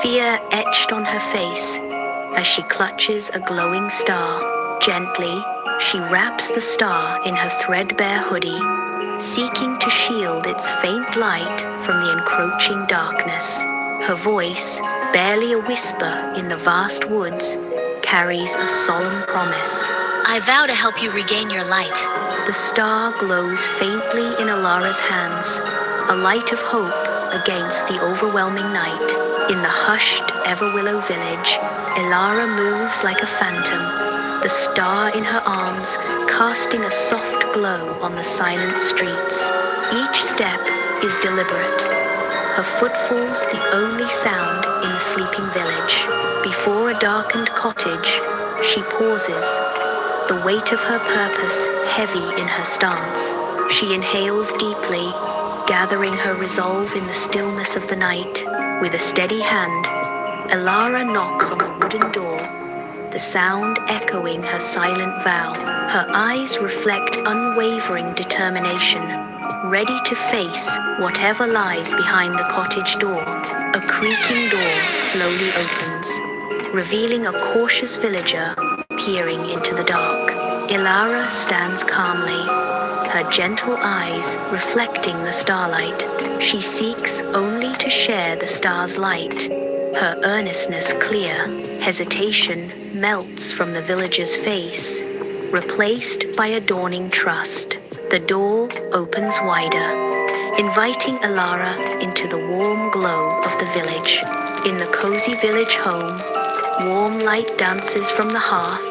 fear etched on her face as she clutches a glowing star. Gently, she wraps the star in her threadbare hoodie, seeking to shield its faint light from the encroaching darkness. Her voice, barely a whisper in the vast woods, carries a solemn promise. I vow to help you regain your light. The star glows faintly in Elara's hands, a light of hope against the overwhelming night. In the hushed Everwillow village, Elara moves like a phantom, the star in her arms casting a soft glow on the silent streets. Each step is deliberate, her footfalls the only sound in the sleeping village. Before a darkened cottage, she pauses, the weight of her purpose heavy in her stance. She inhales deeply, gathering her resolve in the stillness of the night. With a steady hand, Elara knocks on the wooden door, the sound echoing her silent vow. Her eyes reflect unwavering determination, ready to face whatever lies behind the cottage door. A creaking door slowly opens, revealing a cautious villager peering into the dark. Ilara stands calmly, her gentle eyes reflecting the starlight. She seeks only to share the star's light. Her earnestness clear, hesitation melts from the villager's face, replaced by a dawning trust. The door opens wider, inviting Ilara into the warm glow of the village. In the cozy village home, warm light dances from the hearth,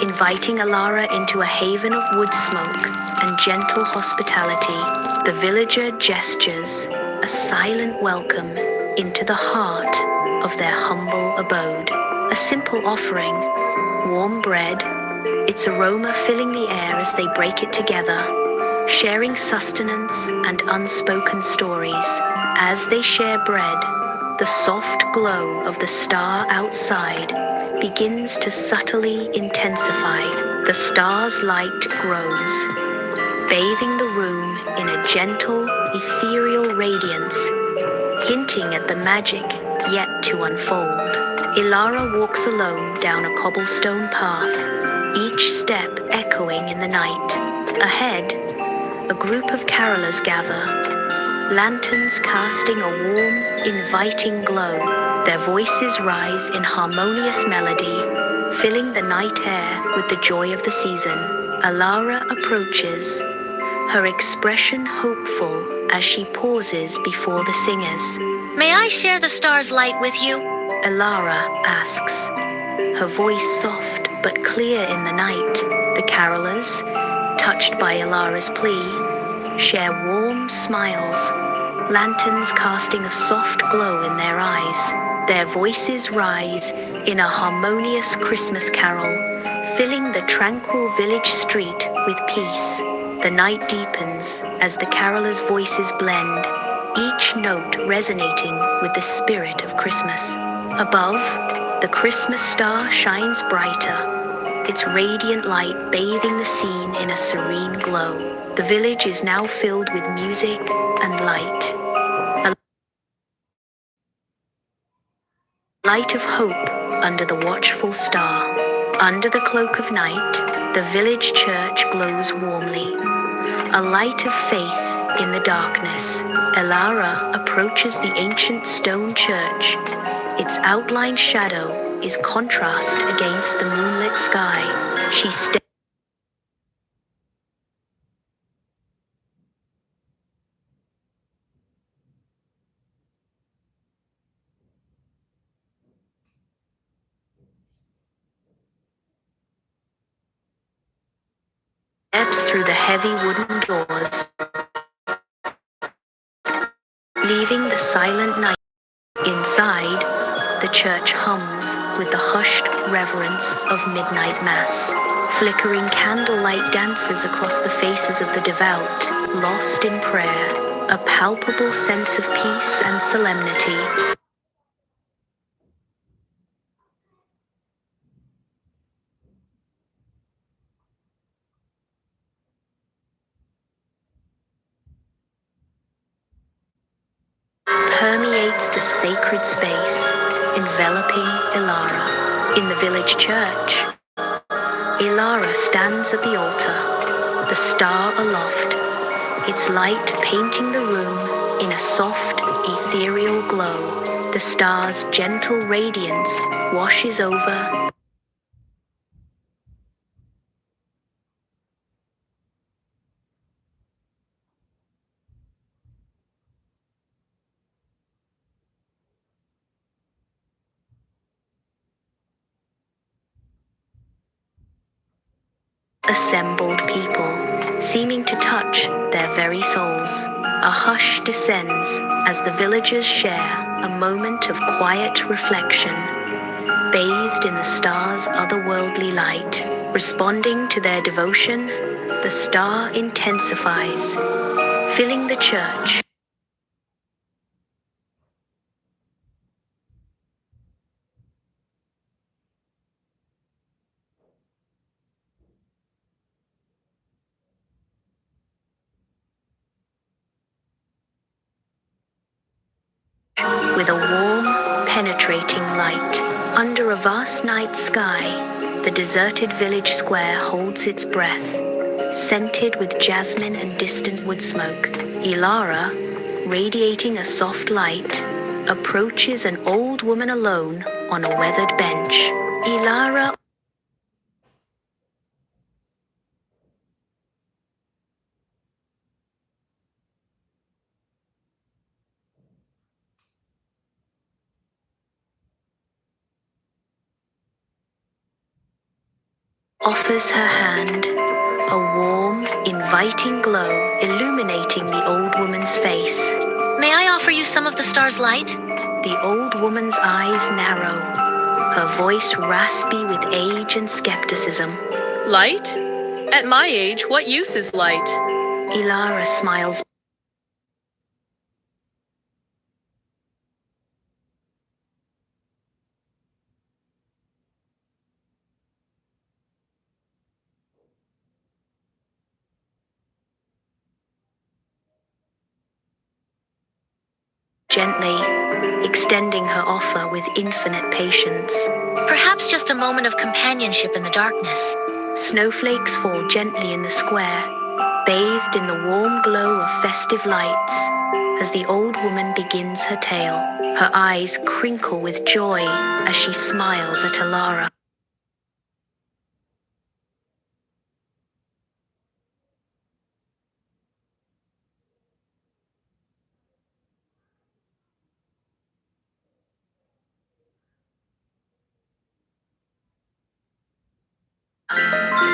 inviting Ilara into a haven of wood smoke and gentle hospitality. The villager gestures a silent welcome into the heart of their humble abode. A simple offering, warm bread, its aroma filling the air as they break it together, sharing sustenance and unspoken stories. As they share bread, the soft glow of the star outside begins to subtly intensify. The star's light grows, bathing the room in a gentle, ethereal radiance, hinting at the magic yet to unfold. Ilara walks alone down a cobblestone path, each step echoing in the night. Ahead, a group of carolers gather, lanterns casting a warm, inviting glow. Their voices rise in harmonious melody, filling the night air with the joy of the season. Ilara approaches, her expression hopeful as she pauses before the singers. May I share the star's light with you? Ilara asks, her voice soft but clear in the night. The carolers, touched by Ilara's plea, share warm smiles, lanterns casting a soft glow in their eyes. Their voices rise in a harmonious Christmas carol, filling the tranquil village street with peace. The night deepens as the carolers' voices blend, each note resonating with the spirit of Christmas. Above, the Christmas star shines brighter, its radiant light bathing the scene in a serene glow. The village is now filled with music and light. A light of hope under the watchful star. Under the cloak of night, the village church glows warmly, a light of faith in the darkness. Ilara approaches the ancient stone church. Its outlined shadow is contrast against the moonlit sky. She steps through the heavy wooden doors, leaving the silent night. Inside, the church hums with the hushed reverence of midnight mass. Flickering candlelight dances across the faces of the devout, lost in prayer, a palpable sense of peace and solemnity. Permeates the sacred space, enveloping Ilara. In the village church, Ilara stands at the altar, the star aloft, its light painting the room in a soft, ethereal glow. The star's gentle radiance washes over assembled people, seeming to touch their very souls. A hush descends as the villagers share a moment of quiet reflection, bathed in the star's otherworldly light. Responding to their devotion, the star intensifies, filling the church with a warm, penetrating light. Under a vast night sky, The deserted village square holds its breath, scented with jasmine and distant wood smoke. Ilara, radiating a soft light, approaches an old woman alone on a weathered bench. Ilara offers her hand, a warm, inviting glow illuminating the old woman's face. May I offer you some of the star's light? The old woman's eyes narrow, her voice raspy with age and skepticism. Light? At my age, what use is light? Ilara smiles. Gently, extending her offer with infinite patience. Perhaps just a moment of companionship in the darkness. Snowflakes fall gently in the square, bathed in the warm glow of festive lights, as the old woman begins her tale. Her eyes crinkle with joy as she smiles at Ilara.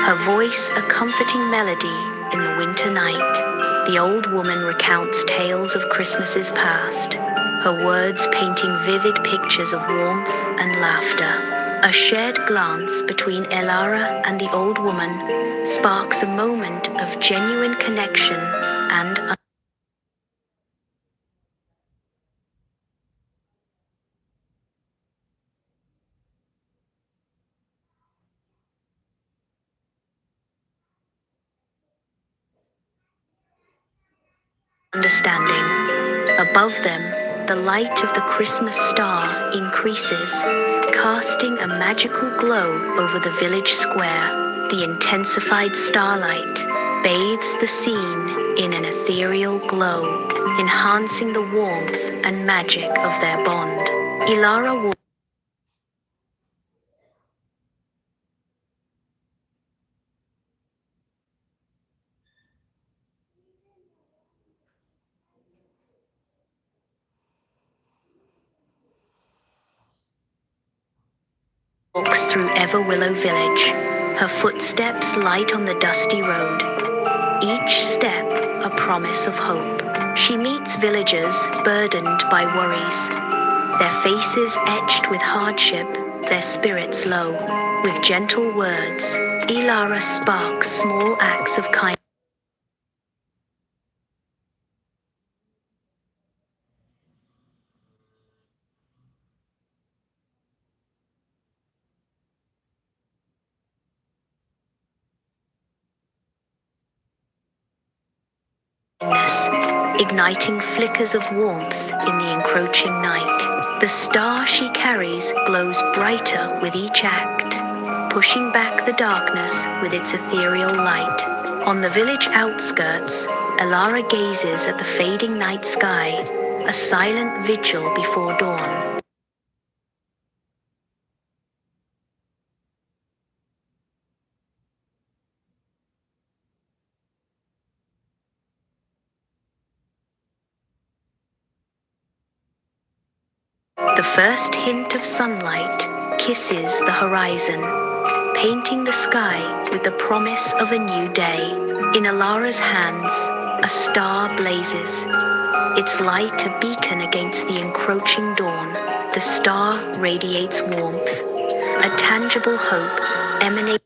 Her voice a comforting melody in the winter night. The old woman recounts tales of Christmases past, her words painting vivid pictures of warmth and laughter. A shared glance between Ilara and the old woman sparks a moment of genuine connection and understanding. Above them, the light of the Christmas star increases, casting a magical glow over the village square. The intensified starlight bathes the scene in an ethereal glow, enhancing the warmth and magic of their bond. Ilara walks through Everwillow Village, her footsteps light on the dusty road. Each step a promise of hope. She meets villagers burdened by worries, their faces etched with hardship, their spirits low. With gentle words, Ilara sparks small acts of kindness. Igniting flickers of warmth in the encroaching night. The star she carries glows brighter with each act, pushing back the darkness with its ethereal light. On the village outskirts, Ilara gazes at the fading night sky, a silent vigil before dawn. The first hint of sunlight kisses the horizon, painting the sky with the promise of a new day. In Ilara's hands, a star blazes, its light a beacon against the encroaching dawn. The star radiates warmth, a tangible hope emanating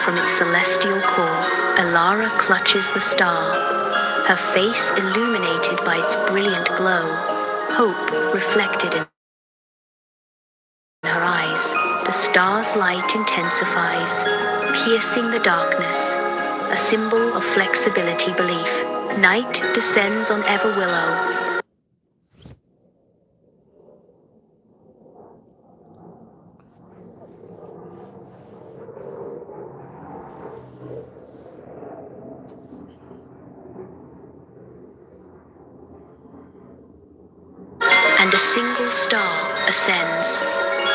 from its celestial core. Ilara clutches the star, her face illuminated by its brilliant glow, hope reflected in her eyes. The the star's light intensifies, piercing the darkness, a symbol of flexibility belief. Night descends on Everwillow. And a single star ascends,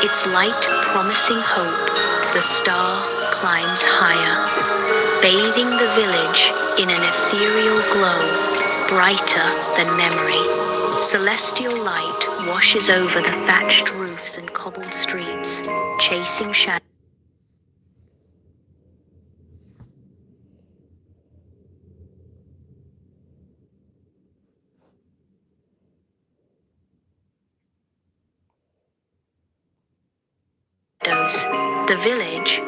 its light promising hope. The star climbs higher, bathing the village in an ethereal glow, brighter than memory. Celestial light washes over the thatched roofs and cobbled streets, chasing shadows. The village,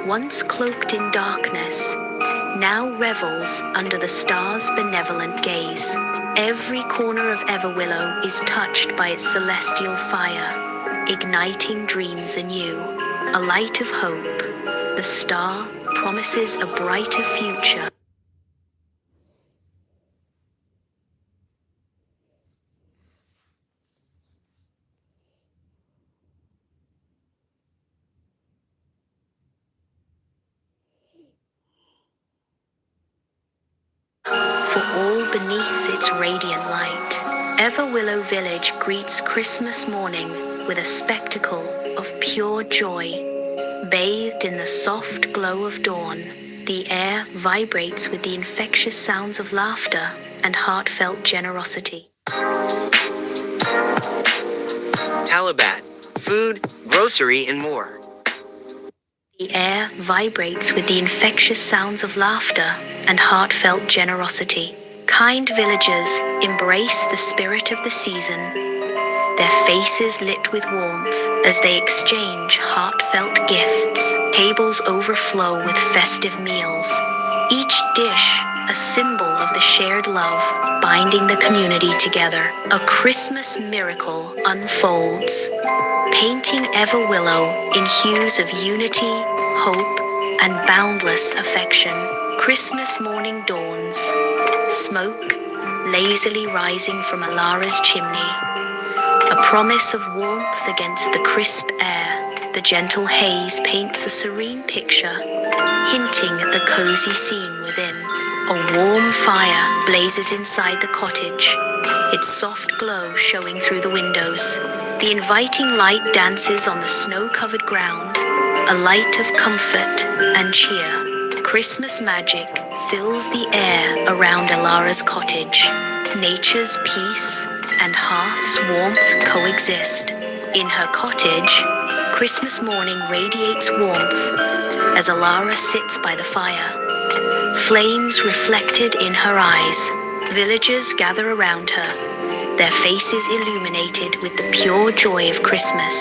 once cloaked in darkness, now revels under the star's benevolent gaze. Every corner of Everwillow is touched by its celestial fire, igniting dreams anew. A light of hope, the star promises a brighter future. For all beneath its radiant light, Everwillow Village greets Christmas morning with a spectacle of pure joy. Bathed in the soft glow of dawn, the air vibrates with the infectious sounds of laughter and heartfelt generosity. Talabat, food, grocery, and more. The air vibrates with the infectious sounds of laughter and heartfelt generosity. Kind villagers embrace the spirit of the season, their faces lit with warmth as they exchange heartfelt gifts. Tables overflow with festive meals, each dish a symbol of the shared love binding the community together. A Christmas miracle unfolds, painting Everwillow in hues of unity, hope, and boundless affection. Christmas morning dawns, smoke lazily rising from Alara's chimney, a promise of warmth against the crisp air. The gentle haze paints a serene picture, hinting at the cozy scene within. A warm fire blazes inside the cottage, its soft glow showing through the windows. The inviting light dances on the snow-covered ground, a light of comfort and cheer. Christmas magic fills the air around Alara's cottage. Nature's peace and hearth's warmth coexist. In her cottage, Christmas morning radiates warmth as Alara sits by the fire, flames reflected in her eyes. Villagers gather around her, their faces illuminated with the pure joy of Christmas,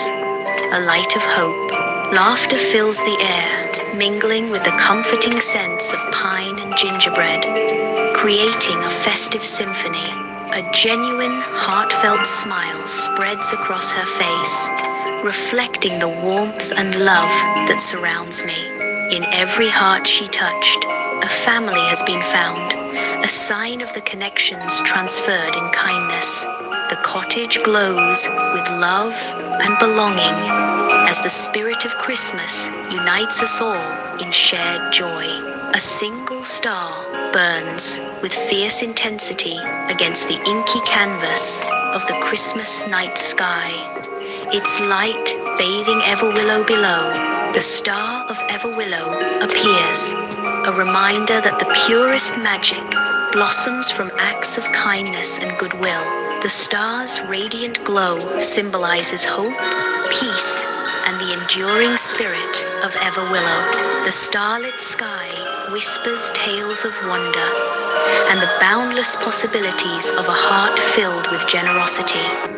a light of hope. Laughter fills the air, mingling with the comforting sense of pine and gingerbread, creating a festive symphony. A genuine, heartfelt smile spreads across her face, reflecting the warmth and love that surrounds me. In every heart she touched, a family has been found, a sign of the connections transferred in kindness. The cottage glows with love and belonging as the spirit of Christmas unites us all in shared joy. A single star burns with fierce intensity against the inky canvas of the Christmas night sky. Its light bathing Everwillow below, the star of Everwillow appears, a reminder that the purest magic blossoms from acts of kindness and goodwill. The star's radiant glow symbolizes hope, peace, and the enduring spirit of Everwillow. The starlit sky whispers tales of wonder and the boundless possibilities of a heart filled with generosity.